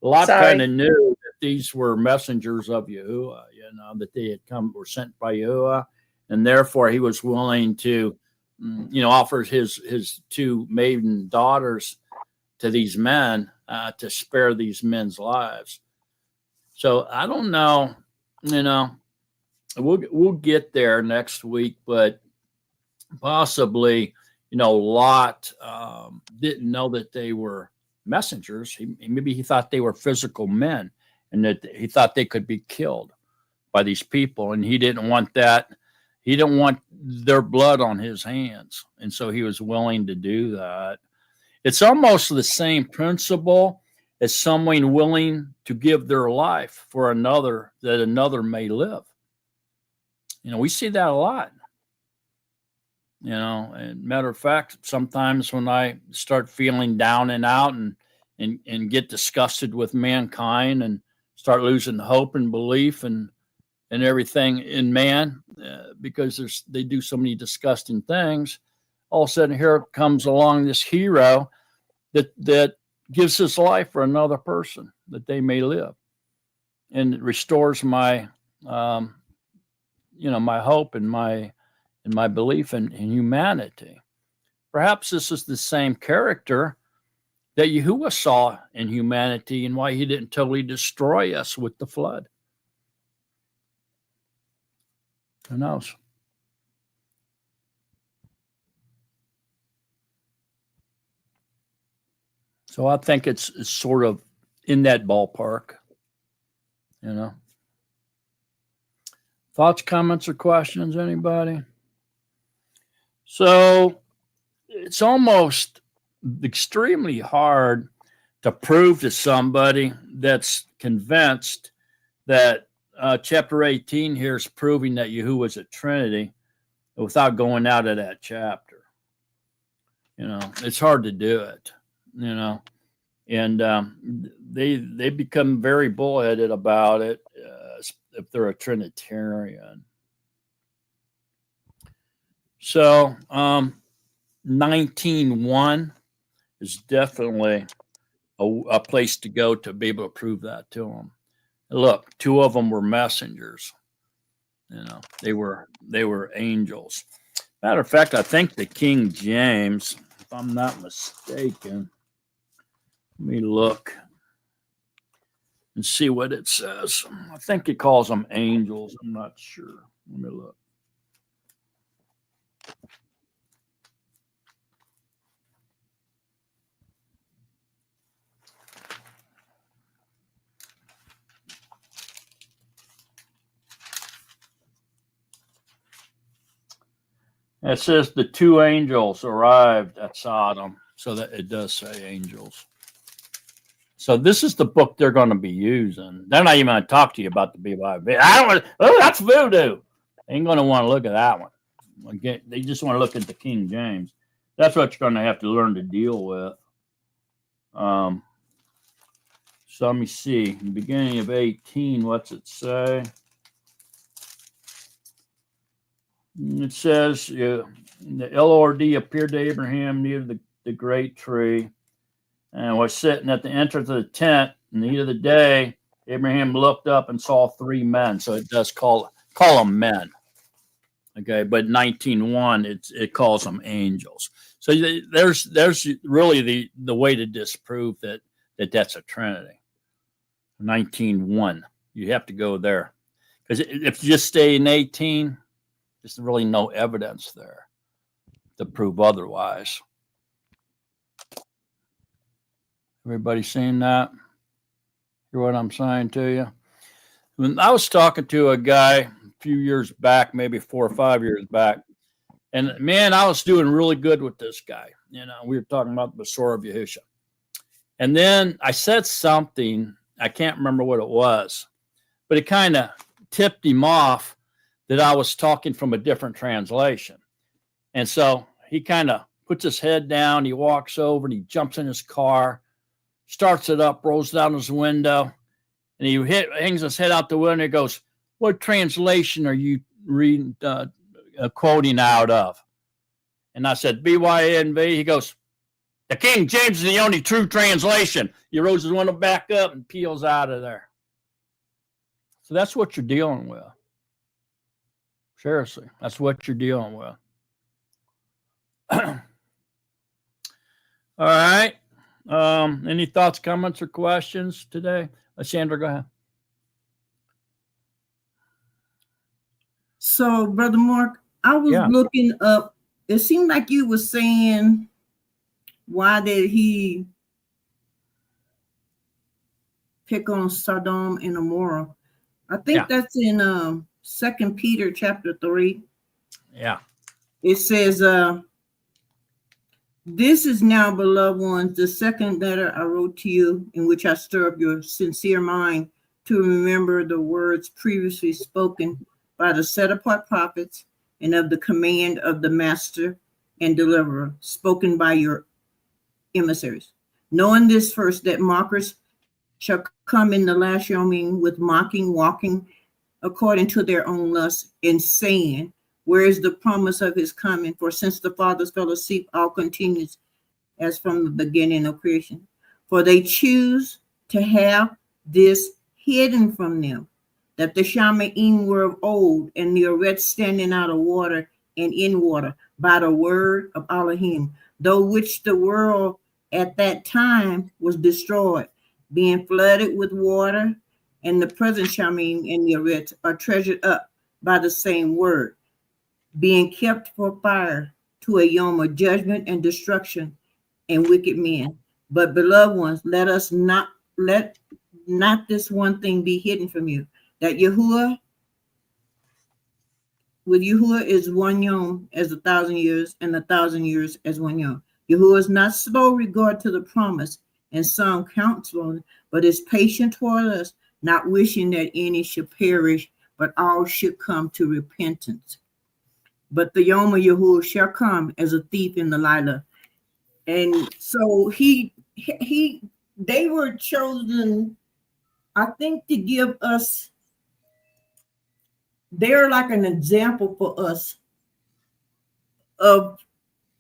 J: Lot kind of knew that these were messengers of Yahuwah, that they were sent by Yahuwah, and therefore he was willing to offer his 2 maiden daughters to these men to spare these men's lives. So I don't know, we'll get there next week, but possibly, Lot didn't know that they were messengers. Maybe he thought they were physical men, and that he thought they could be killed by these people, and he didn't want that. He didn't want their blood on his hands, and so he was willing to do that. It's almost the same principle as someone willing to give their life for another, that another may live. We see that a lot. And matter of fact, sometimes when I start feeling down and out and get disgusted with mankind and start losing hope and belief and everything in man, because they do so many disgusting things, all of a sudden here comes along this hero that gives his life for another person that they may live, and it restores my my hope and my belief in humanity. Perhaps this is the same character that Yahuwah saw in humanity and why he didn't totally destroy us with the flood. Who knows? So I think it's sort of in that ballpark, you know. Thoughts, comments, or questions, anybody? So it's almost extremely hard to prove to somebody that's convinced that chapter 18 here is proving that Yahuwah is a Trinity without going out of that chapter. You know, it's hard to do it, you know. And they become very bullheaded about it if they're a Trinitarian. So 19:1 is definitely a place to go to be able to prove that to them. Look, two of them were messengers. You know, they were angels. Matter of fact, I think the King James, if I'm not mistaken, let me look and see what it says. I think it calls them angels. I'm not sure. Let me look. It says the two angels arrived at Sodom, so that it does say angels. So this is the book they're going to be using. They're not even going to talk to you about the BYV. I don't want. Oh, that's voodoo. They ain't going to want to look at that one. Again, they just want to look at the King James. That's what you're going to have to learn to deal with. So let me see. In the beginning of 18, what's it say? It says, the Lord appeared to Abraham near the great tree and was sitting at the entrance of the tent in the heat of the day. Abraham looked up and saw three men. So it does call them men. Okay, but 19:1, it calls them angels. So there's really the way to disprove that's a Trinity. 19:1, you have to go there. Because if you just stay in 18, there's really no evidence there to prove otherwise. Everybody seen that? Hear what I'm saying to you? When I was talking to a guy a few years back, maybe 4 or 5 years back, and man, I was doing really good with this guy. You know, we were talking about the Besor of Yahusha. And then I said something, I can't remember what it was, but it kind of tipped him off that I was talking from a different translation. And so he kind of puts his head down, he walks over and he jumps in his car, starts it up, rolls down his window, and he hangs his head out the window and goes, "What translation are you reading, quoting out of?" And I said, BYNV. He goes, "The King James is the only true translation." He rolls his window back up and peels out of there. So that's what you're dealing with. Seriously, that's what you're dealing with. All right. Any thoughts, comments, or questions today? Sandra, go ahead.
E: So, Brother Mark, I was looking up. It seemed like you were saying, why did he pick on Sodom and Gomorrah? I think that's in 2 Peter chapter 3.
J: Yeah.
E: It says, "This is now, beloved ones, the second letter I wrote to you, in which I stir up your sincere mind to remember the words previously spoken by the set-apart prophets and of the command of the master and deliverer, spoken by your emissaries. Knowing this first, that mockers shall come in the last Yomim with mocking, walking according to their own lusts, and saying, Where is the promise of his coming? For since the fathers fell asleep, all continues as from the beginning of creation. For they choose to have this hidden from them, that the Shamaim were of old, and the Oret standing out of water and in water, by the word of Elohim, though which the world at that time was destroyed, being flooded with water, and the present Shamim and Yeret are treasured up by the same word, being kept for fire to a yom of judgment and destruction and wicked men. But beloved ones, let not this one thing be hidden from you, that Yahuwah with Yahuwah is one yom as 1,000 years, and 1,000 years as one yom. Yahuwah is not slow regard to the promise, and some counsel, but is patient toward us, not wishing that any should perish, but all should come to repentance. But the yom of Yahuwah shall come as a thief in the light. And so they were chosen, I think, to give us, they're like an example for us of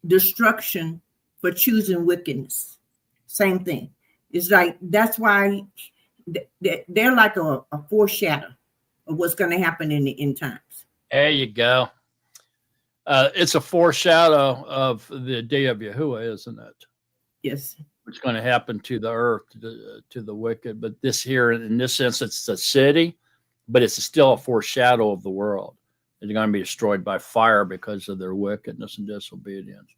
E: destruction for choosing wickedness. Same thing. It's like, that's why they're like a foreshadow of what's going to happen in the end times.
J: There you go. It's a foreshadow of the day of Yahuwah, isn't it?
E: Yes.
J: What's going to happen to the earth, to the wicked. But this here, in this sense, it's a city, but it's still a foreshadow of the world. They're going to be destroyed by fire because of their wickedness and disobedience.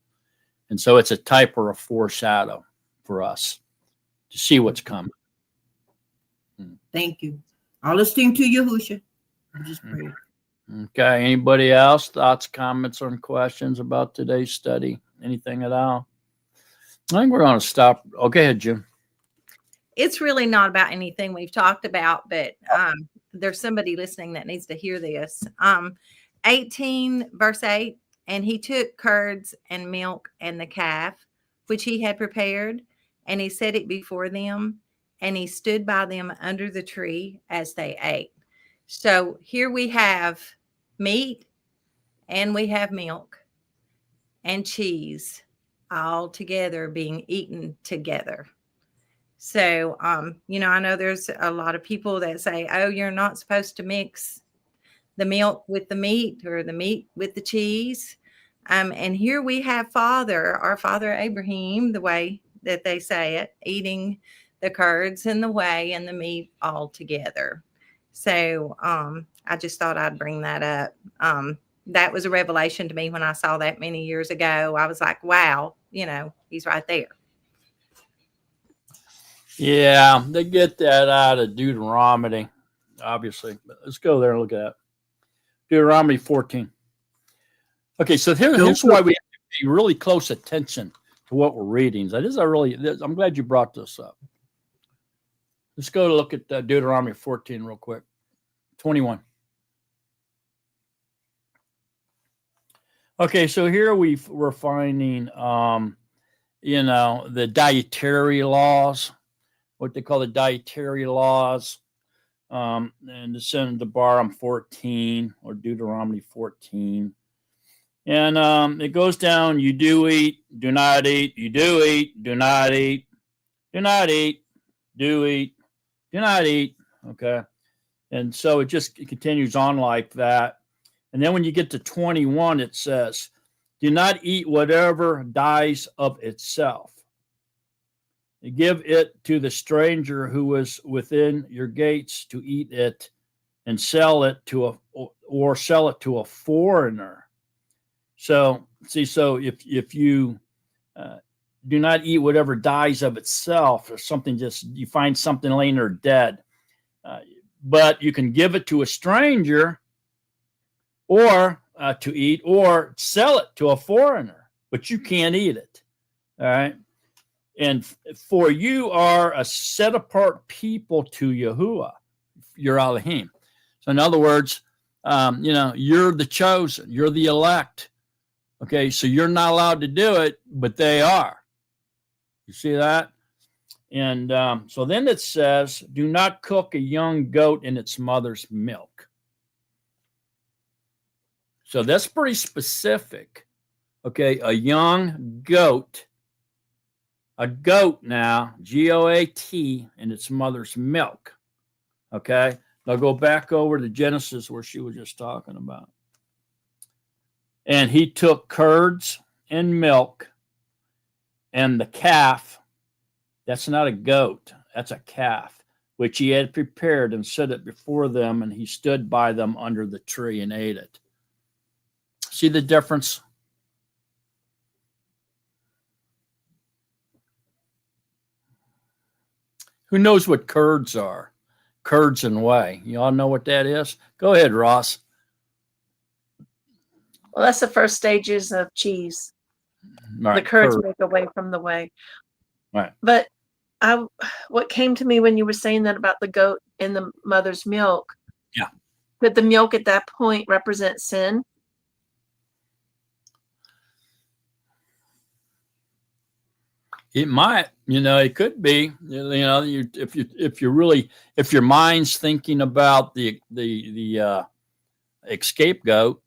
J: And so it's a type or a foreshadow for us to see what's coming.
E: Thank you. All esteem to Yahusha. I just pray.
J: Okay. Anybody else? Thoughts, comments, or questions about today's study? Anything at all? I think we're going to stop. Oh, go ahead, Jim.
A: It's really not about anything we've talked about, but there's somebody listening that needs to hear this. 18 verse 8, and he took curds and milk and the calf, which he had prepared, and he set it before them, and he stood by them under the tree as they ate. So here we have meat, and we have milk and cheese all together being eaten together. So, I know there's a lot of people that say, oh, you're not supposed to mix the milk with the meat or the meat with the cheese. And here we have our father Abraham, the way that they say it, eating the curds and the whey and the meat all together. So I just thought I'd bring that up. That was a revelation to me when I saw that many years ago. I was like, wow, he's right there.
J: Yeah, they get that out of Deuteronomy, obviously. But let's go there and look at that. Deuteronomy 14. Okay, so here's why we have to pay really close attention to what we're reading. I'm glad you brought this up. Let's go to look at Deuteronomy 14 real quick. 21. Okay, so here we're finding, the dietary laws, what they call the dietary laws, and descend to Baram 14 or Deuteronomy 14. And it goes down, you do eat, do not eat, you do eat, do not eat, do not eat, do eat, do not eat. Okay. And so it continues on like that. And then when you get to 21, it says, do not eat whatever dies of itself. Give it to the stranger who is within your gates to eat it, and sell it to a foreigner. So if you do not eat whatever dies of itself, or something, you find something laying there dead, but you can give it to a stranger, or to eat, or sell it to a foreigner, but you can't eat it. All right. And for you are a set apart people to Yahuwah, your Elohim. So in other words, you're the chosen, you're the elect. Okay. So you're not allowed to do it, but they are. You see that? And so then it says, do not cook a young goat in its mother's milk. So that's pretty specific. Okay, a young goat. A goat now, G-O-A-T, in its mother's milk. Okay, now go back over to Genesis where she was just talking about. And he took curds and milk and the calf. That's not a goat, that's a calf, which he had prepared and set it before them, and he stood by them under the tree and ate it. See the difference? Who knows what curds are? Curds and whey. You all know what that is? Go ahead, Ross.
L: Well, that's the first stages of cheese.
J: Right,
L: the curds
J: curd.
L: make away from the whey.
J: Right.
L: But what came to me when you were saying that about the goat in the mother's milk?
J: Yeah.
L: Could the milk at that point represent sin?
J: It might, it could be, if your mind's thinking about the scapegoat,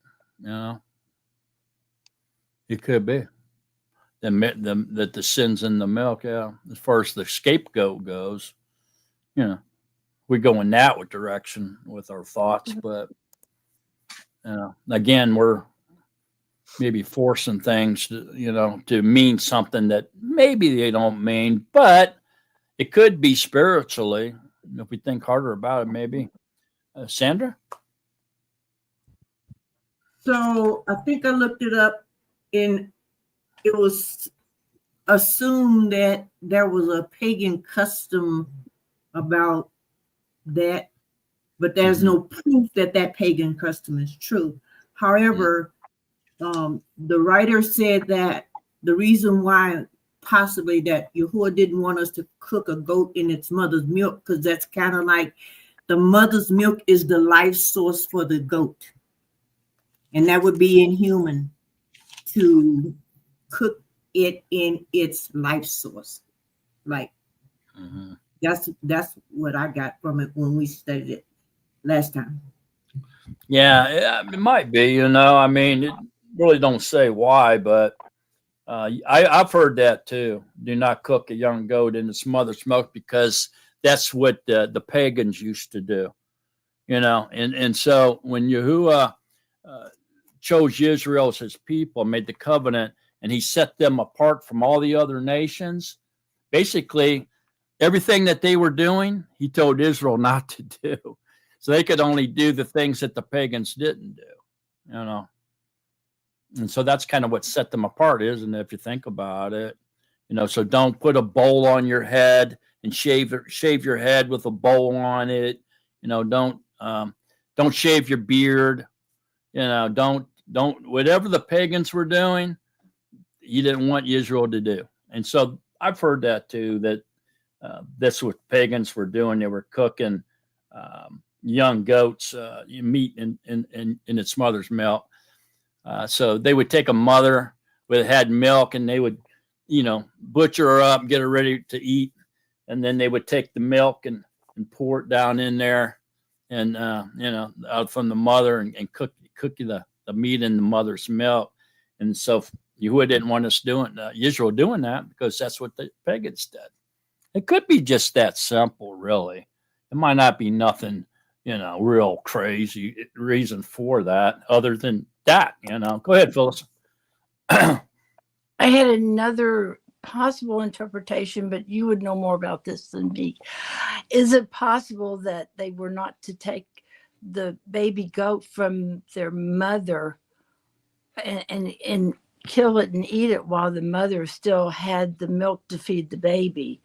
J: it could be that the sin's in the milk. Yeah, as far as the scapegoat goes, we go in that direction with our thoughts, but again, we're maybe forcing things to mean something that maybe they don't mean, but it could be spiritually if we think harder about it. Maybe Sandra.
E: So I think I looked it up, and it was assumed that there was a pagan custom about that, but there's no proof that pagan custom is true. However, the writer said that the reason why possibly that Yahuwah didn't want us to cook a goat in its mother's milk, because that's kind of like the mother's milk is the life source for the goat. And that would be inhuman to cook it in its life source. Like, that's what I got from it when we studied it last time.
J: Yeah, it might be, I mean, it really don't say why, but I've heard that too. Do not cook a young goat in its mother's milk, because that's what the pagans used to do, and so when Yahuwah chose Israel as his people, made the covenant, and he set them apart from all the other nations, basically everything that they were doing, he told Israel not to do. So they could only do the things that the pagans didn't do, And so that's kind of what set them apart, isn't it? If you think about it, so don't put a bowl on your head and shave your head with a bowl on it. Don't shave your beard. Don't whatever the pagans were doing, you didn't want Israel to do. And so I've heard that too, that that's what pagans were doing. They were cooking young goats, meat in its mother's milk. So they would take a mother that had milk, and they would, butcher her up, get her ready to eat, and then they would take the milk and pour it down in there, and out from the mother, and cook the meat in the mother's milk. And so Yahuwah didn't want us doing Israel doing that, because that's what the pagans did. It could be just that simple, really. It might not be nothing, real crazy reason for that, other than that, Go ahead, Phyllis.
C: I had another possible interpretation, but you would know more about this than me. Is it possible that they were not to take the baby goat from their mother and kill it and eat it while the mother still had the milk to feed the baby?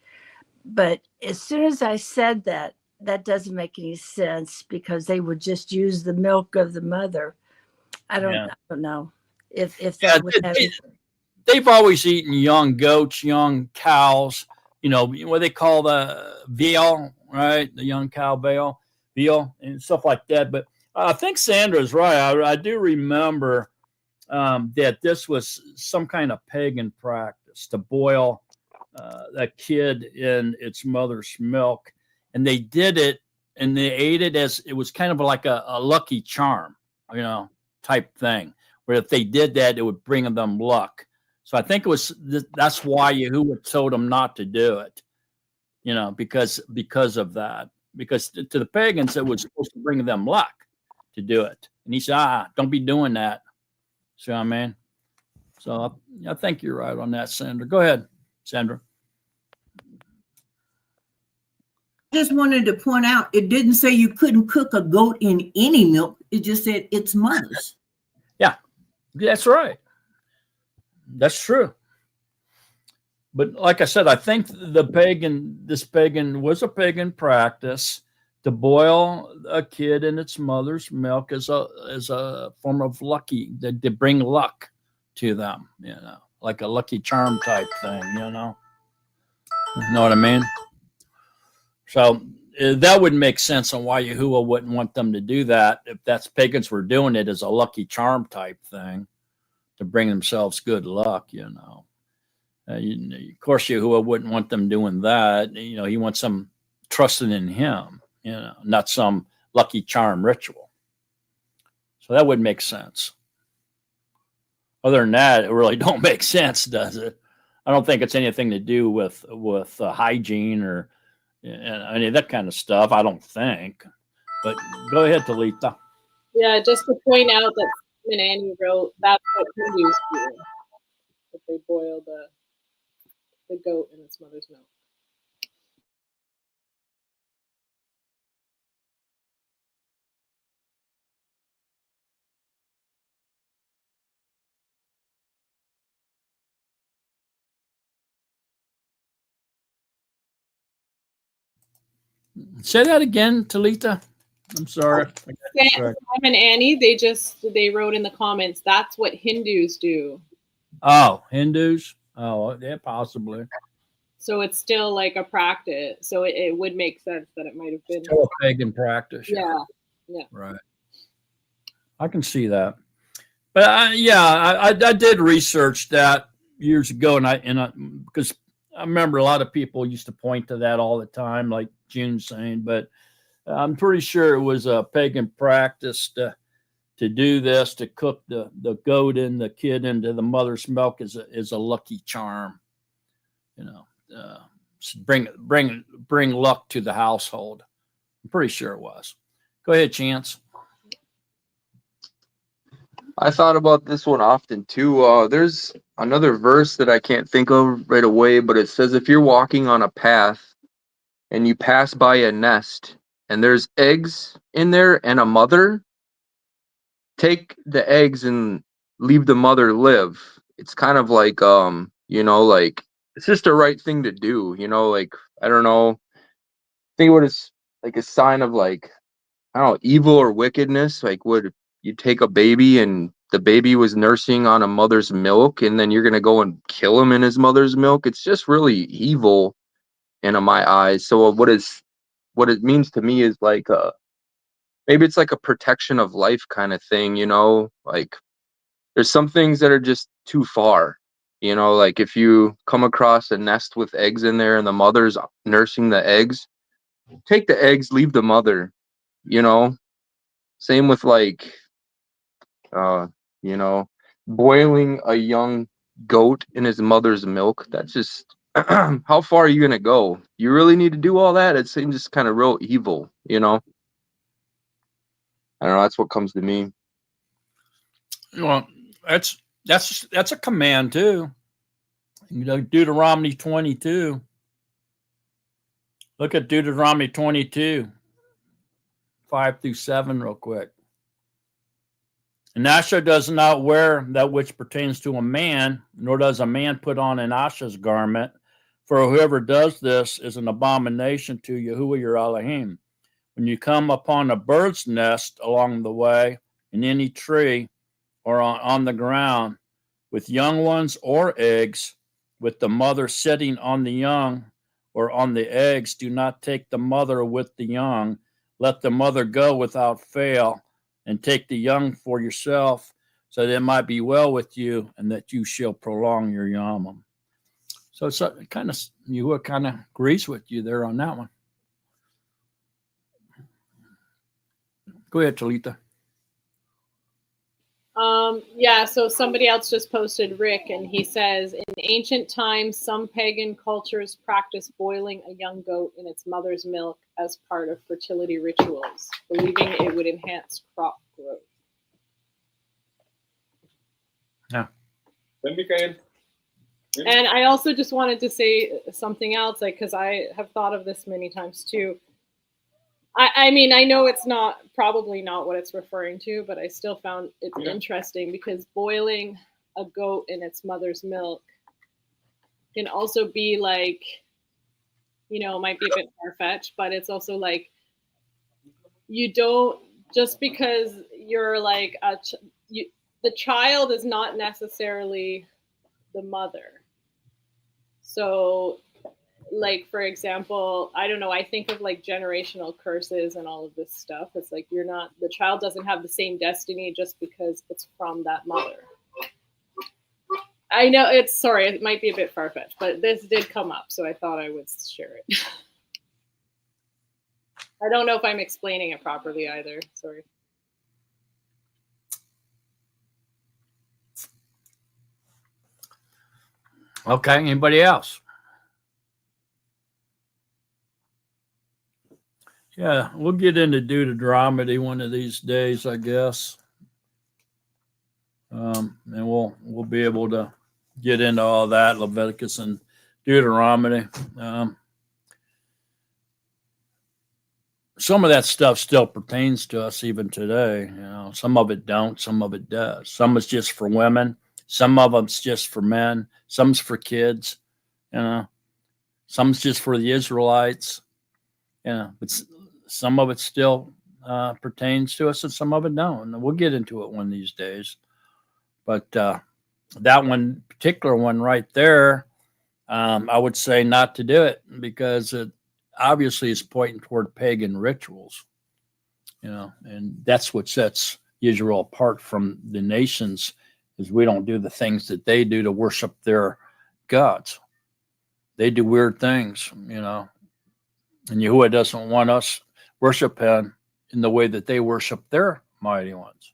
C: But as soon as I said that, that doesn't make any sense, because they would just use the milk of the mother. I don't know if that would have.
J: They've always eaten young goats, young cows, what they call the veal, right? The young cow veal and stuff like that. But I think Sandra's right. I do remember that this was some kind of pagan practice to boil a kid in its mother's milk. And they did it, and they ate it as it was kind of like a lucky charm, type thing, where if they did that, it would bring them luck. So I think it was that's why Yahuwah told them not to do it, because of that. Because to the pagans, it was supposed to bring them luck to do it. And he said, don't be doing that. See what I mean? So I think you're right on that, Sandra. Go ahead, Sandra.
E: Just wanted to point out, it didn't say you couldn't cook a goat in any milk. It just said its mother's.
J: Yeah, that's right. That's true. But like I said, I think this pagan was a pagan practice to boil a kid in its mother's milk as a form of lucky, to bring luck to them, like a lucky charm type thing, You know what I mean? So that would make sense on why Yahuwah wouldn't want them to do that if that's pagans were doing it as a lucky charm type thing to bring themselves good luck, Of course, Yahuwah wouldn't want them doing that. He wants them trusting in him, not some lucky charm ritual. So that would make sense. Other than that, it really don't make sense, does it? I don't think it's anything to do with hygiene or any of that kind of stuff. I don't think. But go ahead, Talita.
H: Yeah, just to point out that Simon Annie wrote that's what Hindus do. That they boil the goat in its mother's milk.
J: Say that again, Talita. I'm sorry.
H: Simon Annie, they wrote in the comments, that's what Hindus do.
J: Oh, Hindus? Oh, yeah, possibly.
H: So it's still like a practice. So it would make sense that it might have been
J: still a pagan practice.
H: Yeah.
J: Right. I can see that. But I did research that years ago, and because I remember a lot of people used to point to that all the time, like June's saying, but I'm pretty sure it was a pagan practice to do this, to cook the goat and the kid into the mother's milk is a lucky charm, bring luck to the household. I'm pretty sure it was. Go ahead, Chance.
F: I thought about this one often too. There's another verse that I can't think of right away, but it says if you're walking on a path and you pass by a nest and there's eggs in there and a mother, take the eggs and leave the mother live. It's kind of like like it's just the right thing to do, like I don't know. I think what is like a sign of like I don't know, evil or wickedness, like would you take a baby and the baby was nursing on a mother's milk and then you're going to go and kill him in his mother's milk? It's just really evil in my eyes. So what it means to me is like maybe it's like a protection of life kind of thing, like there's some things that are just too far, like if you come across a nest with eggs in there and the mother's nursing the eggs, take the eggs, leave the mother, same with like boiling a young goat in his mother's milk. That's just how far are you gonna go? You really need to do all that? It seems just kind of real evil, I don't know. That's what comes to me.
J: Well, that's a command too. Deuteronomy 22. Look at Deuteronomy 22, 5-7 real quick. An Asher does not wear that which pertains to a man, nor does a man put on an Asher's garment, for whoever does this is an abomination to Yahuwah your Elohim. When you come upon a bird's nest along the way, in any tree, or on the ground, with young ones or eggs, with the mother sitting on the young or on the eggs, do not take the mother with the young. Let the mother go without fail, and take the young for yourself, so that it might be well with you, and that you shall prolong your yamim. So it's Yahuwah kind of agrees with you there on that one. Go ahead, Talita.
H: Yeah, so somebody else just posted, Rick, and he says, in ancient times, some pagan cultures practiced boiling a young goat in its mother's milk as part of fertility rituals, believing it would enhance crop growth.
J: Yeah.
H: And I also just wanted to say something else, like, because I have thought of this many times too. I mean, I know it's probably not what it's referring to, but I still found it interesting because boiling a goat in its mother's milk can also be like, it might be a bit far-fetched, but it's also like, you don't, just because you're like, the child is not necessarily the mother. So, like, for example, I don't know, I think of like generational curses and all of this stuff. It's like the child doesn't have the same destiny just because it's from that mother. I know it might be a bit far-fetched, but this did come up, so I thought I would share it. I don't know if I'm explaining it properly either. Sorry.
J: Okay, anybody else? Yeah, we'll get into Deuteronomy one of these days, I guess. And we'll be able to get into all that, Leviticus and Deuteronomy. Some of that stuff still pertains to us even today. Some of it don't, some of it does. Some is just for women, some of them's just for men, some's for kids, some's just for the Israelites. But some of it still pertains to us and some of it don't. And we'll get into it one of these days. But that one particular one right there, I would say not to do it because it obviously is pointing toward pagan rituals, and that's what sets Israel apart from the nations is we don't do the things that they do to worship their gods. They do weird things, and Yahuwah doesn't want us worship him in the way that they worship their mighty ones.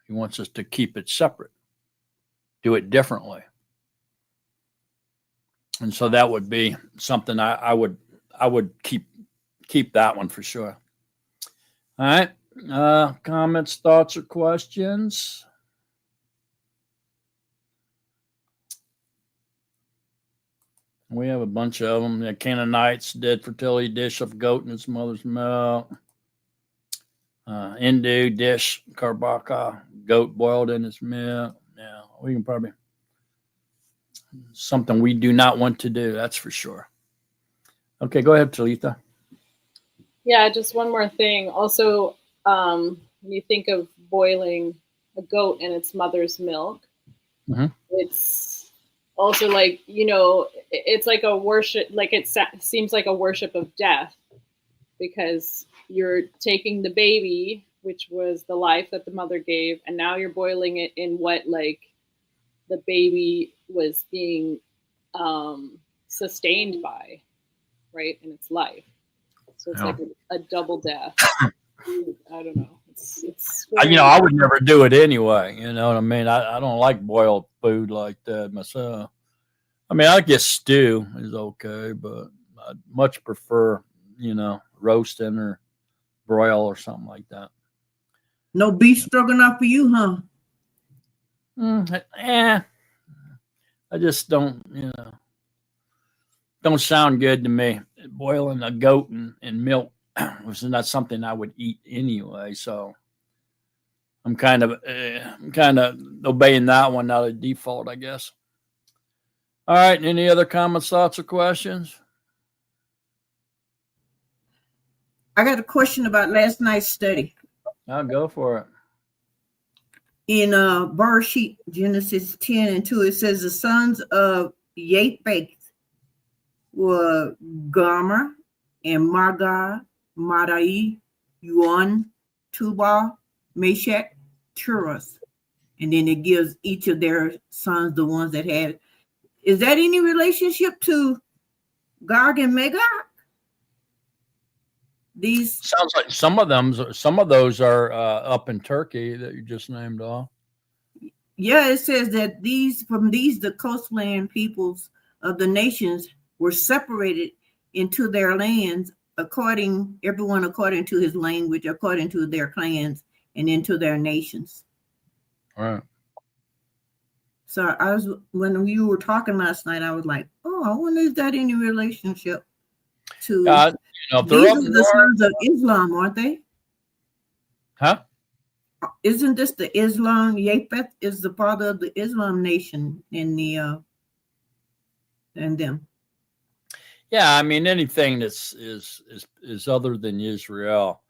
J: He wants us to keep it separate, do it differently. And so that would be something I would keep that one for sure. All right. Comments, thoughts, or questions? We have a bunch of them. The Canaanites did fertility dish of goat in its mother's milk. Hindu dish karbaka, goat boiled in its milk. Yeah, we can probably something we do not want to do. That's for sure. Okay, go ahead, Talitha.
H: Yeah, just one more thing. Also, when you think of boiling a goat in its mother's milk, it's also like, it's like a worship, like it seems like a worship of death because you're taking the baby, which was the life that the mother gave, and now you're boiling it in what like the baby was being sustained by, right, in its life. So it's like a double death. I don't know. It's very...
J: I would never do it anyway. You know what I mean? I don't like boiled food like that myself. I mean, I guess stew is okay, but I'd much prefer, roasting or broil or something like that.
E: No beef stroganoff for you, huh?
J: I just don't, don't sound good to me. Boiling a goat in milk was not something I would eat anyway. So I'm kind of obeying that one out of default, I guess. All right. Any other comments, thoughts, or questions?
E: I got a question about last night's study.
J: I'll go for it.
E: In Barashith, Genesis 10:2, it says the sons of Japheth were Gomer and Magog, Madai, Yuan, Tubal, Meshach, Tiras. And then it gives each of their sons the ones that had. Is that any relationship to Gog and Magog? These
J: Sounds like some of those are up in Turkey that you just named off.
E: Yeah, it says that the coastland peoples of the nations were separated into their lands everyone according to his language, according to their clans, and into their nations.
J: All right.
E: So when you were talking last night, I was like, oh, I wonder if that any relationship to
J: if they're
E: these
J: up
E: are the
J: north,
E: sons of Islam, aren't they?
J: huh?
E: Isn't this the Islam? Japheth is the father of the Islam nation in the and them.
J: Yeah, I mean anything that's is other than Israel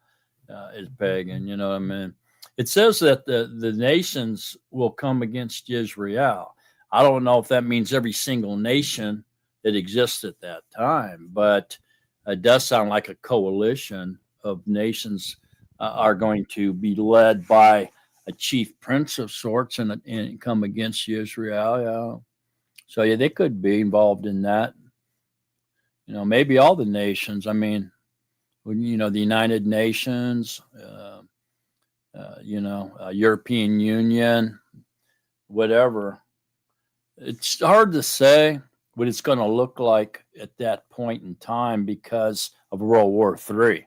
J: is pagan. You know what I mean? It says that the nations will come against Israel. I don't know if that means every single nation that exists at that time, but it does sound like a coalition of nations are going to be led by a chief prince of sorts and come against Israel. Yeah. So yeah, they could be involved in that. You know, maybe all the nations. I mean, you know, the United Nations, European Union, whatever. It's hard to say what it's going to look like at that point in time because of World War III.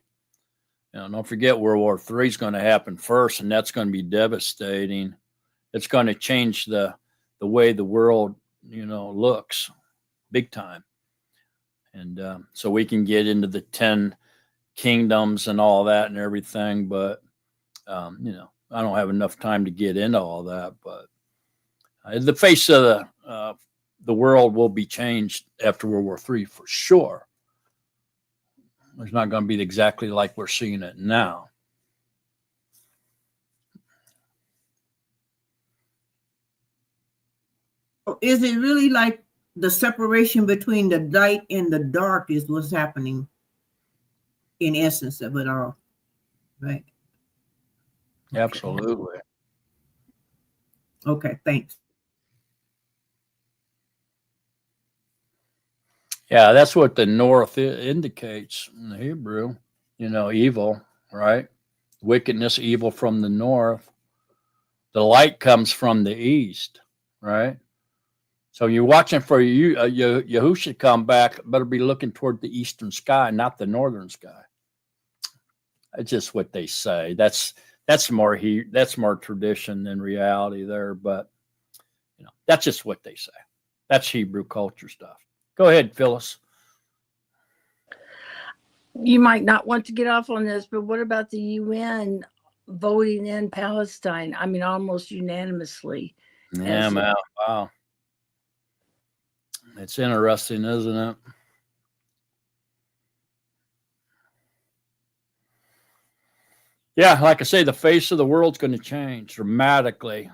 J: You know, don't forget World War III is going to happen first, and that's going to be devastating. It's going to change the way the world, you know, looks big time. And so we can get into the 10 kingdoms and all that and everything, but you know, I don't have enough time to get into all that. But the face of the world will be changed after World War III for sure. It's not going to be exactly like we're seeing it now.
E: Is it really like the separation between the light and the dark is what's happening in essence of it all, right?
J: Absolutely.
E: Okay, thanks.
J: Yeah, that's what the north indicates in the Hebrew. You know, evil, right? Wickedness, evil from the north. The light comes from the east, right? So you're watching for Yahusha come back, better be looking toward the eastern sky, not the northern sky. That's just what they say. That's more tradition than reality there, but you know, that's just what they say. That's Hebrew culture stuff. Go ahead, Phyllis.
C: You might not want to get off on this, but what about the UN voting in Palestine? I mean, almost unanimously.
J: Yeah, man. Wow. It's interesting, isn't it? Yeah, like I say, the face of the world's going to change dramatically,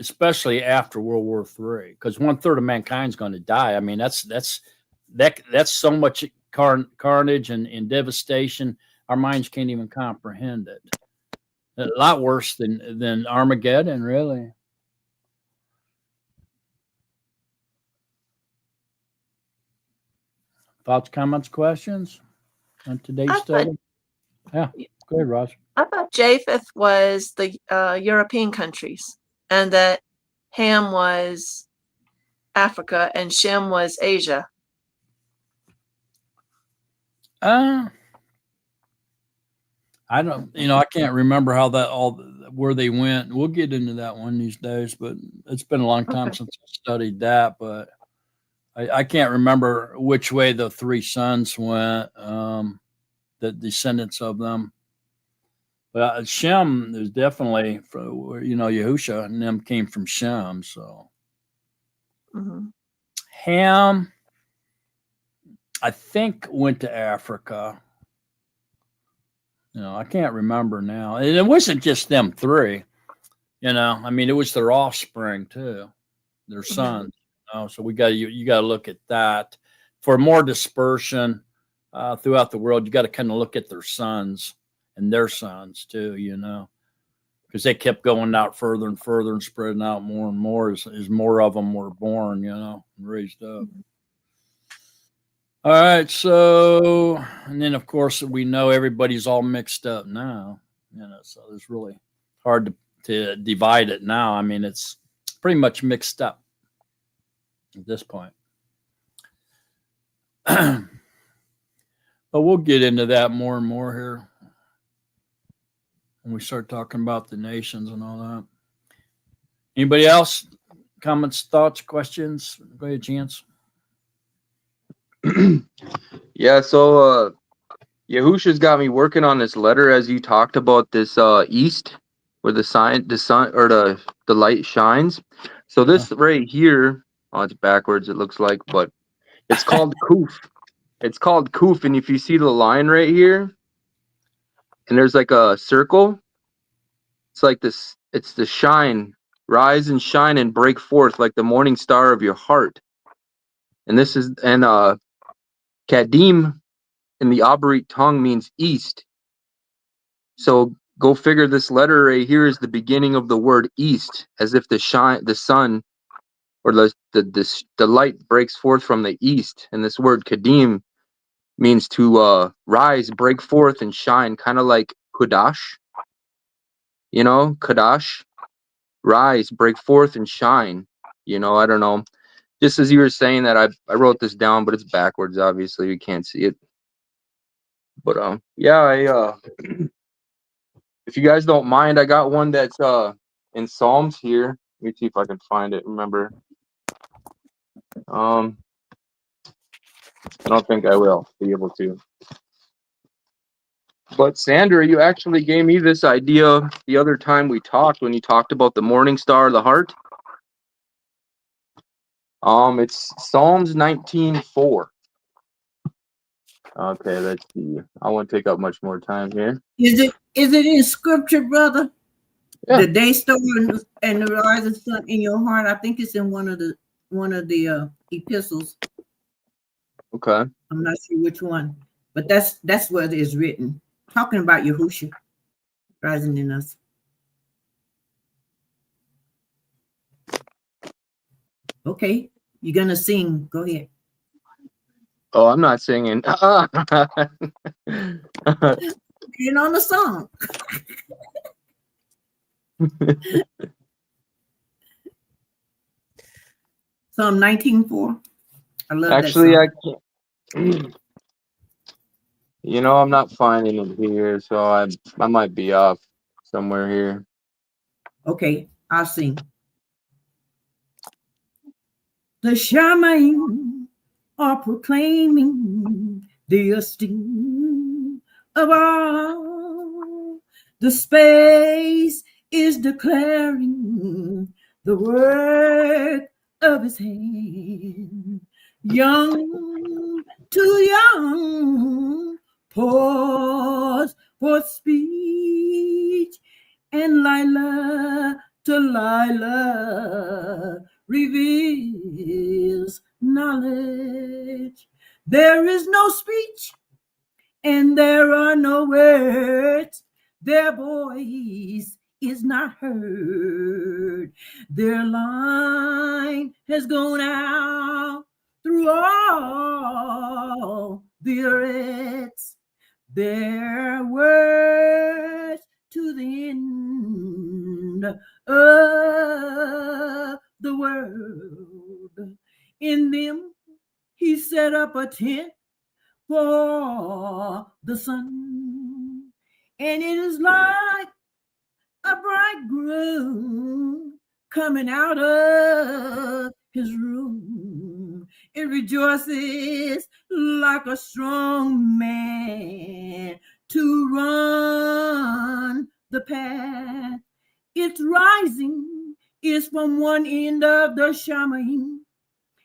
J: especially after World War III, because 1/3 of mankind's going to die. I mean, that's so much carnage and devastation. Our minds can't even comprehend it. A lot worse than Armageddon, really. Thoughts, comments, questions on today's study? Yeah, go ahead, Ross.
L: I thought Japheth was the European countries, and that Ham was Africa and Shem was Asia.
J: I don't, I can't remember how where they went. We'll get into that one these days, but it's been a long time since I studied that. But I can't remember which way the three sons went, the descendants of them. But Shem is definitely, Yahusha and them came from Shem. So Ham, I think, went to Africa. I can't remember now. And it wasn't just them three. I mean, it was their offspring too, their sons. So you got to look at that for more dispersion throughout the world. You got to kind of look at their sons and their sons too, because they kept going out further and further and spreading out more and more as more of them were born, and raised up. All right, so and then of course we know everybody's all mixed up now, so it's really hard to divide it now. I mean, it's pretty much mixed up at this point. But we'll get into that more and more here when we start talking about the nations and all that. Anybody else? Comments, thoughts, questions? Go ahead, Chance.
F: Yeah, so Yahusha's got me working on this letter as you talked about this east where the sun or the light shines. So this right here, oh, it's backwards it looks like, but it's called Kuf. It's called Kuf, and if you see the line right here, and there's like a circle, it's like this, it's the shine, rise and shine and break forth like the morning star of your heart. And this is Kadim in the Abarit tongue means east. So go figure this letter right here is the beginning of the word east, as if the sun, or the light breaks forth from the east. And this word Kadim means to rise, break forth, and shine, kind of like Kudash. Kadash, rise, break forth, and shine. I don't know. Just as you were saying that, I wrote this down, but it's backwards. Obviously, you can't see it. But yeah, if you guys don't mind, I got one that's in Psalms here. Let me see if I can find it. Remember, I don't think I will be able to. But Sandra, you actually gave me this idea the other time we talked when you talked about the morning star of the heart. It's Psalms 19:4. Okay, let's see. I won't take up much more time here.
E: Is it in scripture, brother?
F: Yeah.
E: The day star and the rising sun in your heart. I think it's in one of the epistles.
F: Okay.
E: I'm not sure which one, but that's where it is written, talking about Yahusha rising in us. Okay, you're gonna sing. Go ahead.
F: Oh, I'm not singing.
E: Get on the song. Psalm 19:4. I love
F: Actually,
E: that
F: song. I can't. I'm not finding it here, so I might be off somewhere here.
E: Okay, I'll sing. The Shamayim are proclaiming the esteem of all. The space is declaring the work of his hand. Young to young, pause for speech, and Lila to Lila reveals knowledge. There is no speech and there are no words. Their voice is not heard. Their line has gone out through all the earth. Their words to the end of the world. In them he set up a tent for the sun, and it is like a bridegroom coming out of his room. It rejoices like a strong man to run the path. Its rising is from one end of the Shamayim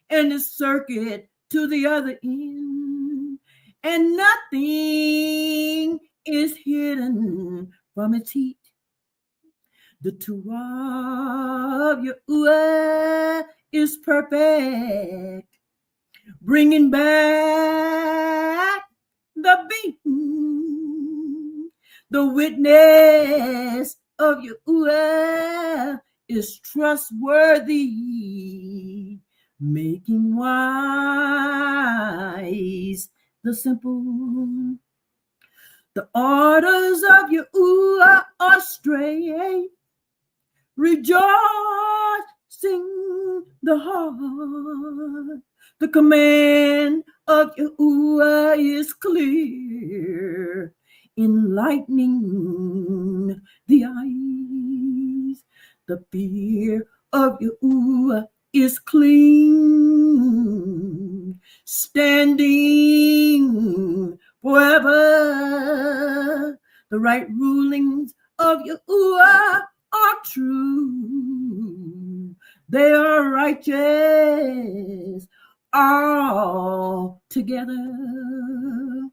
E: and its circuit to the other end, and nothing is hidden from its heat. The Torah of Yahuwah is perfect, bringing back the beaten. The witness of Yahuwah is trustworthy, making wise the simple. The orders of Yahuwah are straight, rejoicing the heart. The command of Yahuwah is clear, enlightening the eyes. The fear of Yahuwah is clean, standing forever. The right rulings of Yahuwah are true. They are righteous all together.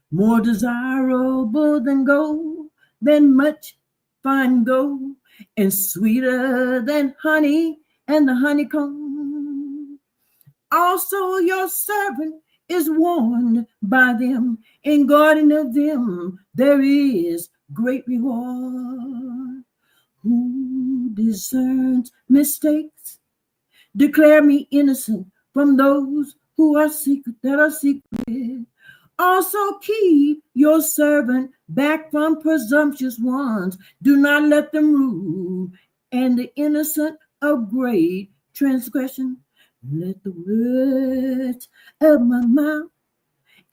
E: More desirable than gold, than much fine gold, and sweeter than honey and the honeycomb. Also your servant is warned by them. In guarding of them there is great reward. Who discerns mistakes? Declare me innocent from those who are secret, that are secret. Also keep your servant back from presumptuous ones. Do not let them rule, and the innocent of great transgression. Let the words of my mouth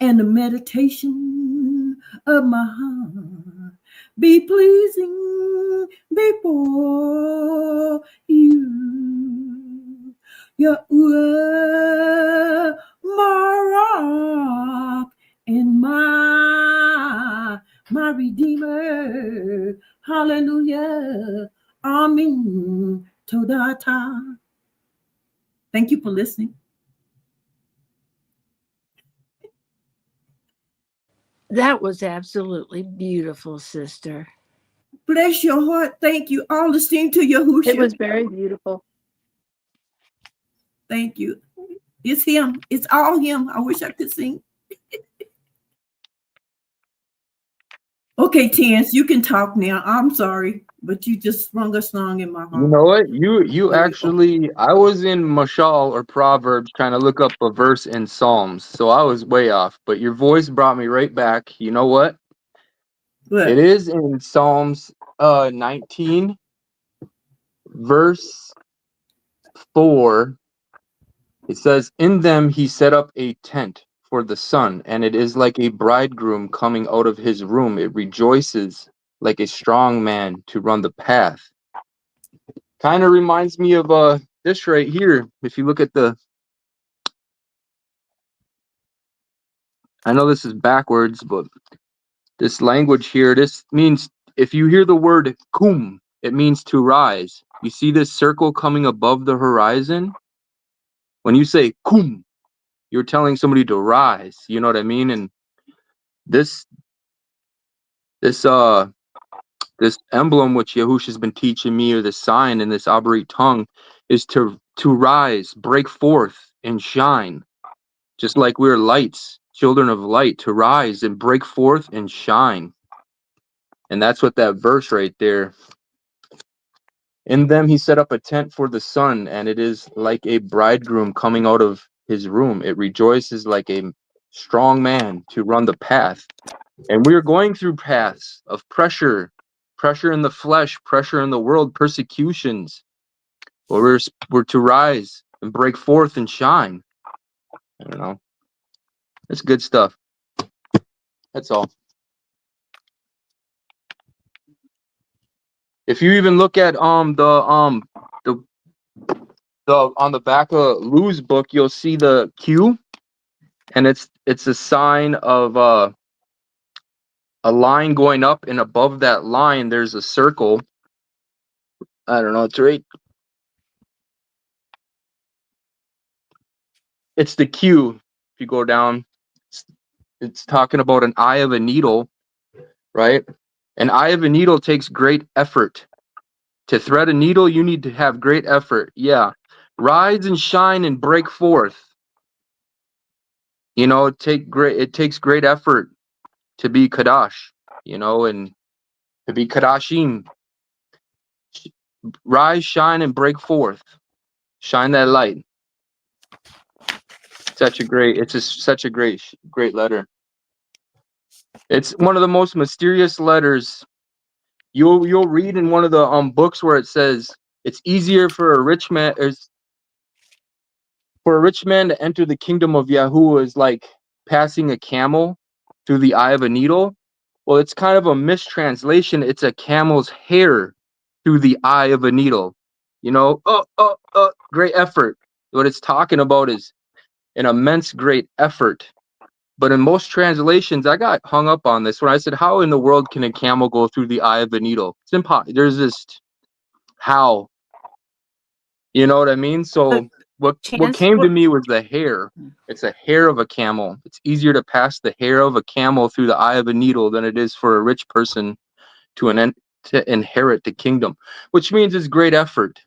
E: and the meditation of my heart be pleasing before you. Yahuwah, my rock and my redeemer. Hallelujah. Amen. Todata. Thank you for listening.
C: That was absolutely beautiful, sister.
E: Bless your heart. Thank you. All the esteem to Yahushua.
L: It was very beautiful.
E: Thank you. It's him. It's all him. I wish I could sing. Okay, Terrence, you can talk now. I'm sorry, but you just sprung a song in my heart.
F: You know what? You actually, I was in Mashal or Proverbs trying to look up a verse in Psalms, so I was way off. But your voice brought me right back. You know what?
E: What?
F: It is in Psalms 19, verse 4. It says, "In them he set up a tent for the sun, and it is like a bridegroom coming out of his room. It rejoices like a strong man to run the path." Kind of reminds me of this right here. If you look at I know this is backwards, but this language here, this means, if you hear the word kum, it means to rise. You see this circle coming above the horizon? When you say kum, you're telling somebody to rise. You know what I mean? And this emblem which Yahushua has been teaching me, or the sign in this Abrit tongue, is to rise, break forth, and shine. Just like we're lights, children of light, to rise and break forth and shine. And that's what that verse right there. In them he set up a tent for the sun, and it is like a bridegroom coming out of his room. It rejoices like a strong man to run the path. And we are going through paths of pressure in the flesh, pressure in the world, persecutions. But we're to rise and break forth and shine. I don't know. It's good stuff. That's all. If you even look at the on the back of Lou's book, you'll see the Q, and it's a sign of a line going up, and above that line there's a circle. I don't know, it's right. It's the Q. If you go down, it's talking about an eye of a needle, right? An eye of a needle takes great effort. To thread a needle, you need to have great effort. Yeah. Rise and shine and break forth. You know, it takes great effort to be Kadash, you know, and to be Kadashim. Rise, shine, and break forth. Shine that light. Such a great. It's just such a great letter. It's one of the most mysterious letters. You'll read in one of the books where it says it's easier for a rich man to enter the kingdom of Yahuwah is like passing a camel through the eye of a needle. Well, it's kind of a mistranslation. It's a camel's hair through the eye of a needle. You know, great effort. What it's talking about is an immense great effort. But in most translations, I got hung up on this when I said, how in the world can a camel go through the eye of a needle? It's impossible. There's this how. You know what I mean? So what came to me was the hair. It's a hair of a camel. It's easier to pass the hair of a camel through the eye of a needle than it is for a rich person to inherit the kingdom, which means it's great effort.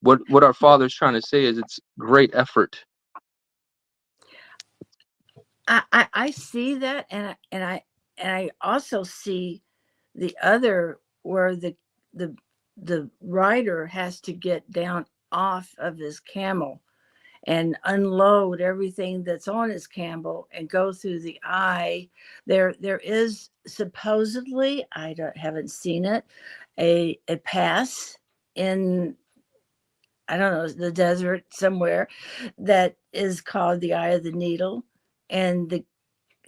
F: What our Father's trying to say is it's great effort.
C: I see that, and I also see the other where the rider has to get down off of his camel and unload everything that's on his camel and go through the eye. There is supposedly, haven't seen it, a pass in, I don't know, the desert somewhere that is called the Eye of the Needle, and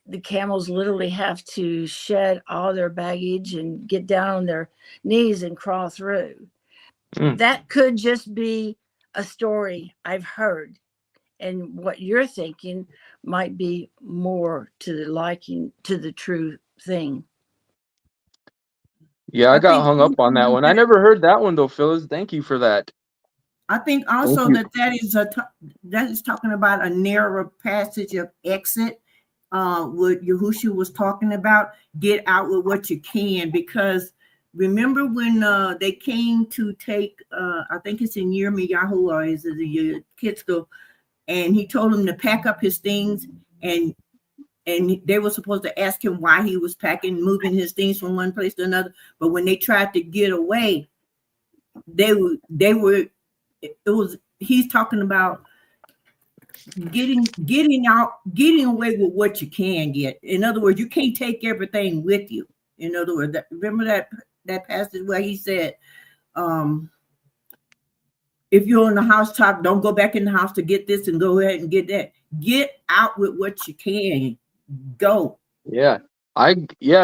C: the camels literally have to shed all their baggage and get down on their knees and crawl through. That could just be a story I've heard, and what you're thinking might be more to the liking to the true thing.
F: Yeah, I got hung up on that one. I never heard that one though, Phyllis. Thank you for that.
E: I think also that is talking about a narrow passage of exit. What Yahushua was talking about, get out with what you can, because remember when they came to take, I think it's in Yirmiyahu or is it the Kitzko, and he told him to pack up his things, and they were supposed to ask him why he was packing, moving his things from one place to another. But when they tried to get away, he's talking about getting away with what you can get. In other words, you can't take everything with you. In other words, remember that passage where he said, if you're on the housetop, don't go back in the house to get this and go ahead and get that. Get out with what you can. Go.
F: Yeah.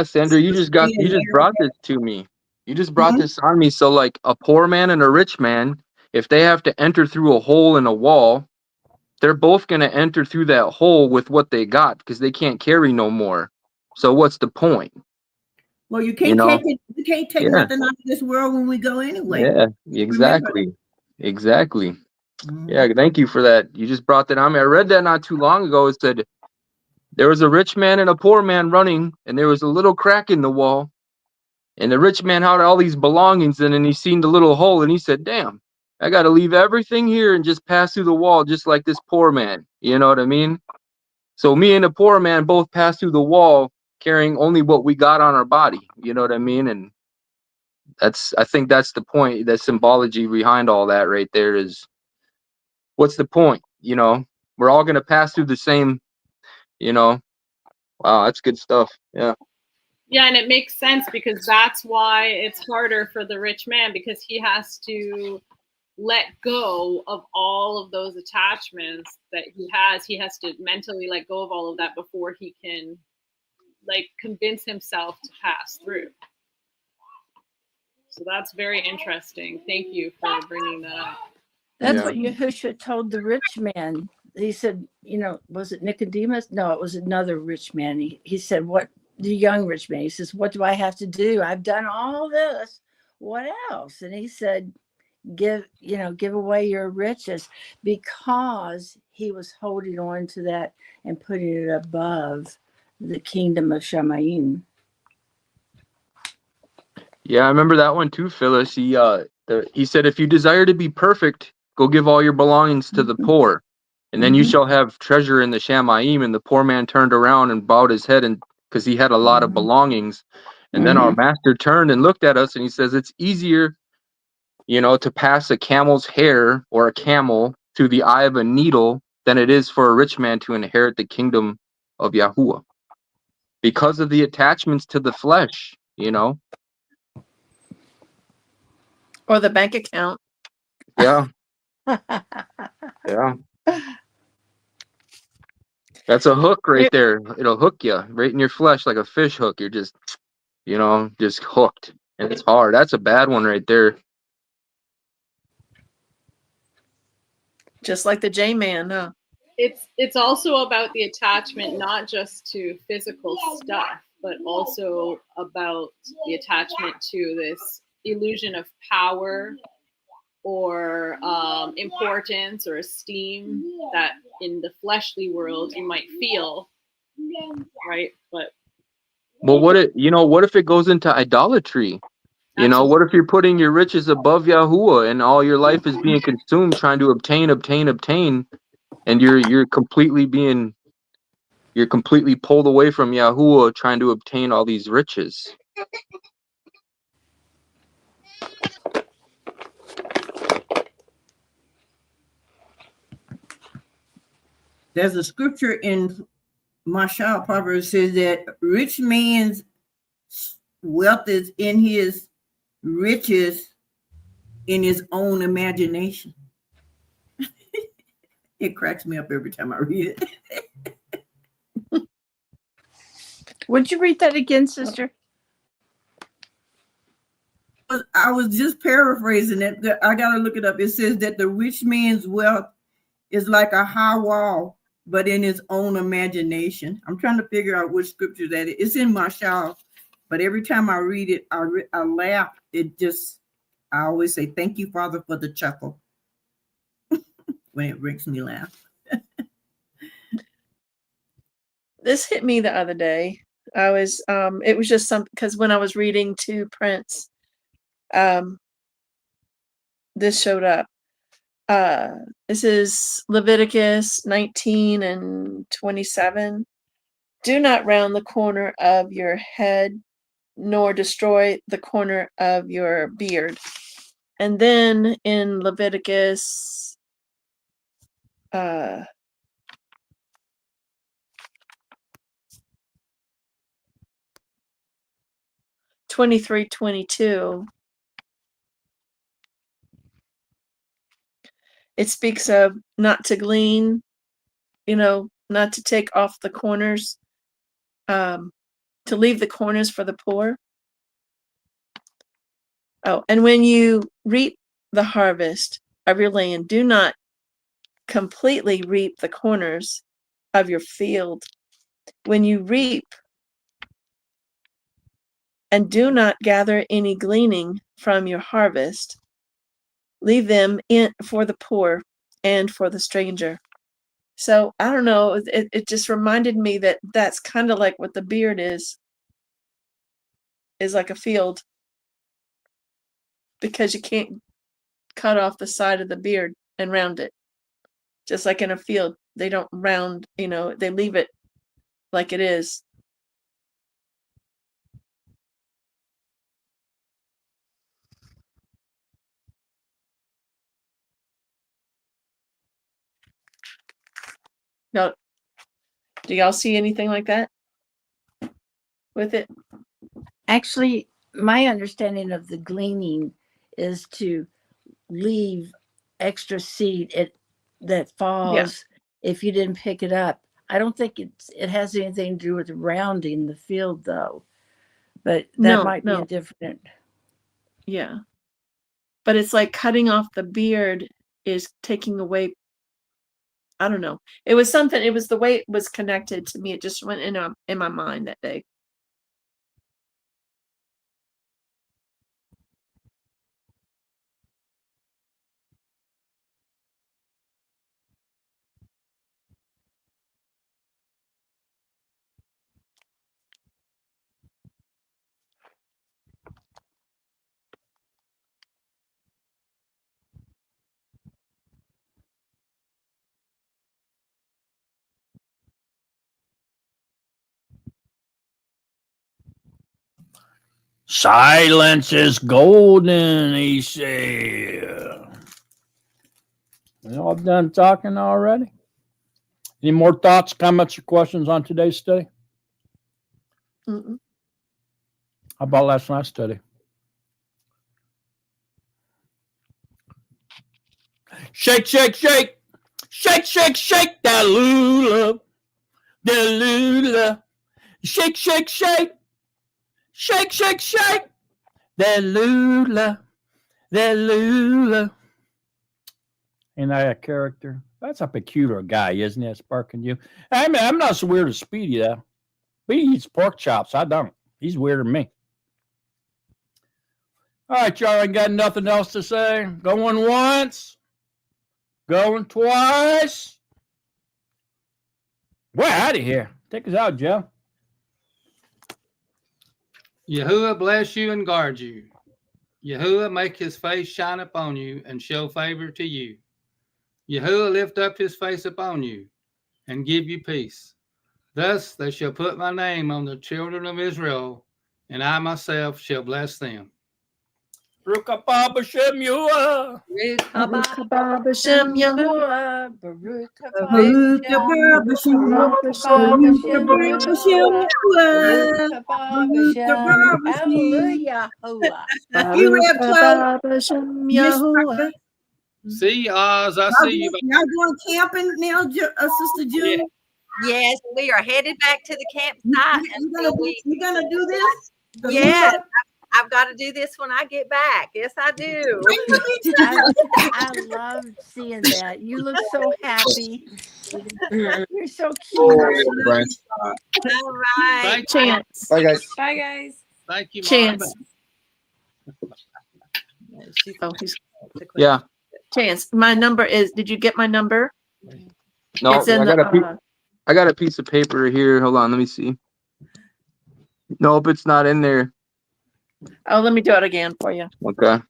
F: Sandra, you just brought this to me. You just brought this on me. So like a poor man and a rich man, if they have to enter through a hole in a wall, they're both going to enter through that hole with what they got because they can't carry no more. So what's the point?
E: Well, you can't take it. You can't take nothing out of this world when we go anyway.
F: Yeah, exactly. Exactly. Yeah, thank you for that. You just brought that on me. I read that not too long ago. It said there was a rich man and a poor man running, and there was a little crack in the wall. And the rich man had all these belongings in, and he seen the little hole, and he said, damn, I got to leave everything here and just pass through the wall just like this poor man. You know what I mean? So me and the poor man both passed through the wall carrying only what we got on our body. You know what I mean? And I think that's the point. The symbology behind all that right there is, what's the point? You know, we're all going to pass through the same, you know. Wow, that's good stuff. Yeah.
H: Yeah, and it makes sense because that's why it's harder for the rich man, because he has to let go of all of those attachments that he has. He has to mentally let go of all of that before he can like convince himself to pass through. So that's very interesting. Thank you for bringing that up.
C: That's what Yahushua told the rich man. He said, you know, was it Nicodemus? No, it was another rich man. He said, what, the young rich man, he says, what do I have to do? I've done all this. What else? And he said, give away your riches, because he was holding on to that and putting it above the kingdom of Shamayim.
F: Yeah, I remember that one too, Phyllis. He said, if you desire to be perfect, go give all your belongings to the poor, and then you shall have treasure in the Shamayim. And the poor man turned around and bowed his head, and because he had a lot of belongings. And then our master turned and looked at us, and he says, it's easier, you know, to pass a camel's hair or a camel through the eye of a needle than it is for a rich man to inherit the kingdom of Yahuwah, because of the attachments to the flesh, you know?
L: Or the bank account.
F: Yeah. Yeah. That's a hook right there. It'll hook you right in your flesh like a fish hook. You're just, you know, just hooked. And it's hard. That's a bad one right there.
L: Just like the J-Man, huh?
H: It's also about the attachment, not just to physical stuff, but also about the attachment to this illusion of power or importance or esteem that in the fleshly world you might feel, right? But
F: Well, what if it goes into idolatry? You know, what if you're putting your riches above Yahuwah and all your life is being consumed trying to obtain, and you're completely pulled away from Yahuwah trying to obtain all these riches.
E: There's a scripture in Mashal Proverbs says that rich man's wealth is in his riches in his own imagination. It cracks me up every time I read it.
C: Would you read that again, sister?
E: I was just paraphrasing it. I got to look it up. It says that the rich man's wealth is like a high wall, but in his own imagination. I'm trying to figure out which scripture that is. It's in Mashal, but every time I read it, I laugh. I always say, thank you, Father, for the chuckle when it makes me laugh.
L: This hit me the other day. It was just something, because when I was reading to Prince, this showed up. This is Leviticus 19 and 27. Do not round the corner of your head, nor destroy the corner of your beard. And then in Leviticus 23:22, it speaks of not to glean, not to take off the corners, to leave the corners for the poor. Oh, and when you reap the harvest of your land, do not completely reap the corners of your field. When you reap, and do not gather any gleaning from your harvest, leave them in for the poor and for the stranger. So I don't know, it just reminded me that that's kind of like what the beard is like a field, because you can't cut off the side of the beard and round it. Just like in a field, they don't round, they leave it like it is. Now, do y'all see anything like that with it?
C: Actually, my understanding of the gleaning is to leave extra seed that falls if you didn't pick it up. I don't think it has anything to do with rounding the field, though. But that might be a different.
L: Yeah. But it's like cutting off the beard is taking away. I don't know. It was something. It was the way it was connected to me. It just went in my mind that day.
J: Silence is golden, he said. You all done talking already? Any more thoughts, comments, or questions on today's study?
L: Mm-mm.
J: How about last night's study? Shake, shake, shake. Shake, shake, shake that lula. That lula. Shake, shake, shake. Shake, shake, shake. That lula. That lula. Ain't that a character? That's a peculiar guy, isn't he? Sparking you. I mean, I'm not so weird as Speedy, though. Speedy eats pork chops. I don't. He's weirder than me. All right, y'all ain't got nothing else to say. Going once. Going twice. We're out of here. Take us out, Joe.
D: Yahuwah bless you and guard you. Yahuwah make his face shine upon you and show favor to you. Yahuwah lift up his face upon you and give you peace. Thus they shall put my name on the children of Israel, and I myself shall bless them.
J: Baruch haba b'shem Yahuwah.
L: Baruch haba b'shem Yahuwah.
C: Baruch
E: Baruch haba b'shem Yahuwah. Baruch haba b'shem.
C: Hallelujah.
E: You read 12.
L: B'shem
E: Miss
L: Yahuwah.
E: Parker.
D: See you, Oz. I see you.
E: Y'all going camping now, Sister June?
A: Yes, we are headed back to the campsite.
E: You gonna do this?
A: Yes, I've got to do this when I get back. Yes, I do.
C: I love seeing that. You look so happy. You're so cute.
A: All right.
L: Chance.
K: Bye, guys.
I: Bye, guys.
D: Thank you, Mom.
L: Chance. Oh,
F: Yeah.
L: Chance. My number is. Did you get my number?
F: No,
L: It's in
F: I got a piece of paper here. Hold on, let me see. Nope, it's not in there.
L: Oh, let me do it again for you.
F: Okay.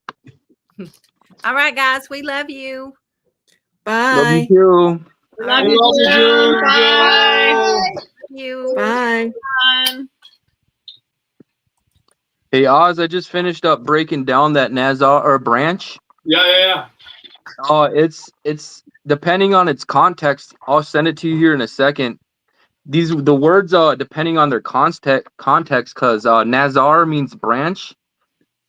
A: All right, guys. We love you.
F: Love you
L: Bye.
F: too.
H: Love you, June. Bye.
A: Love you.
L: Bye.
F: Hey Oz, I just finished up breaking down that Nazar or branch.
G: Yeah.
F: Oh, it's depending on its context. I'll send it to you here in a second. The words depending on their context, because Nazar means branch,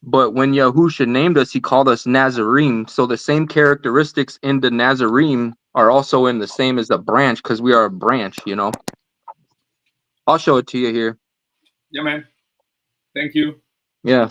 F: but when Yahusha named us, he called us Natsarim. So the same characteristics in the Natsarim are also in the same as the branch, because we are a branch, you know. I'll show it to you here.
G: Yeah, man. Thank you.
F: Yeah.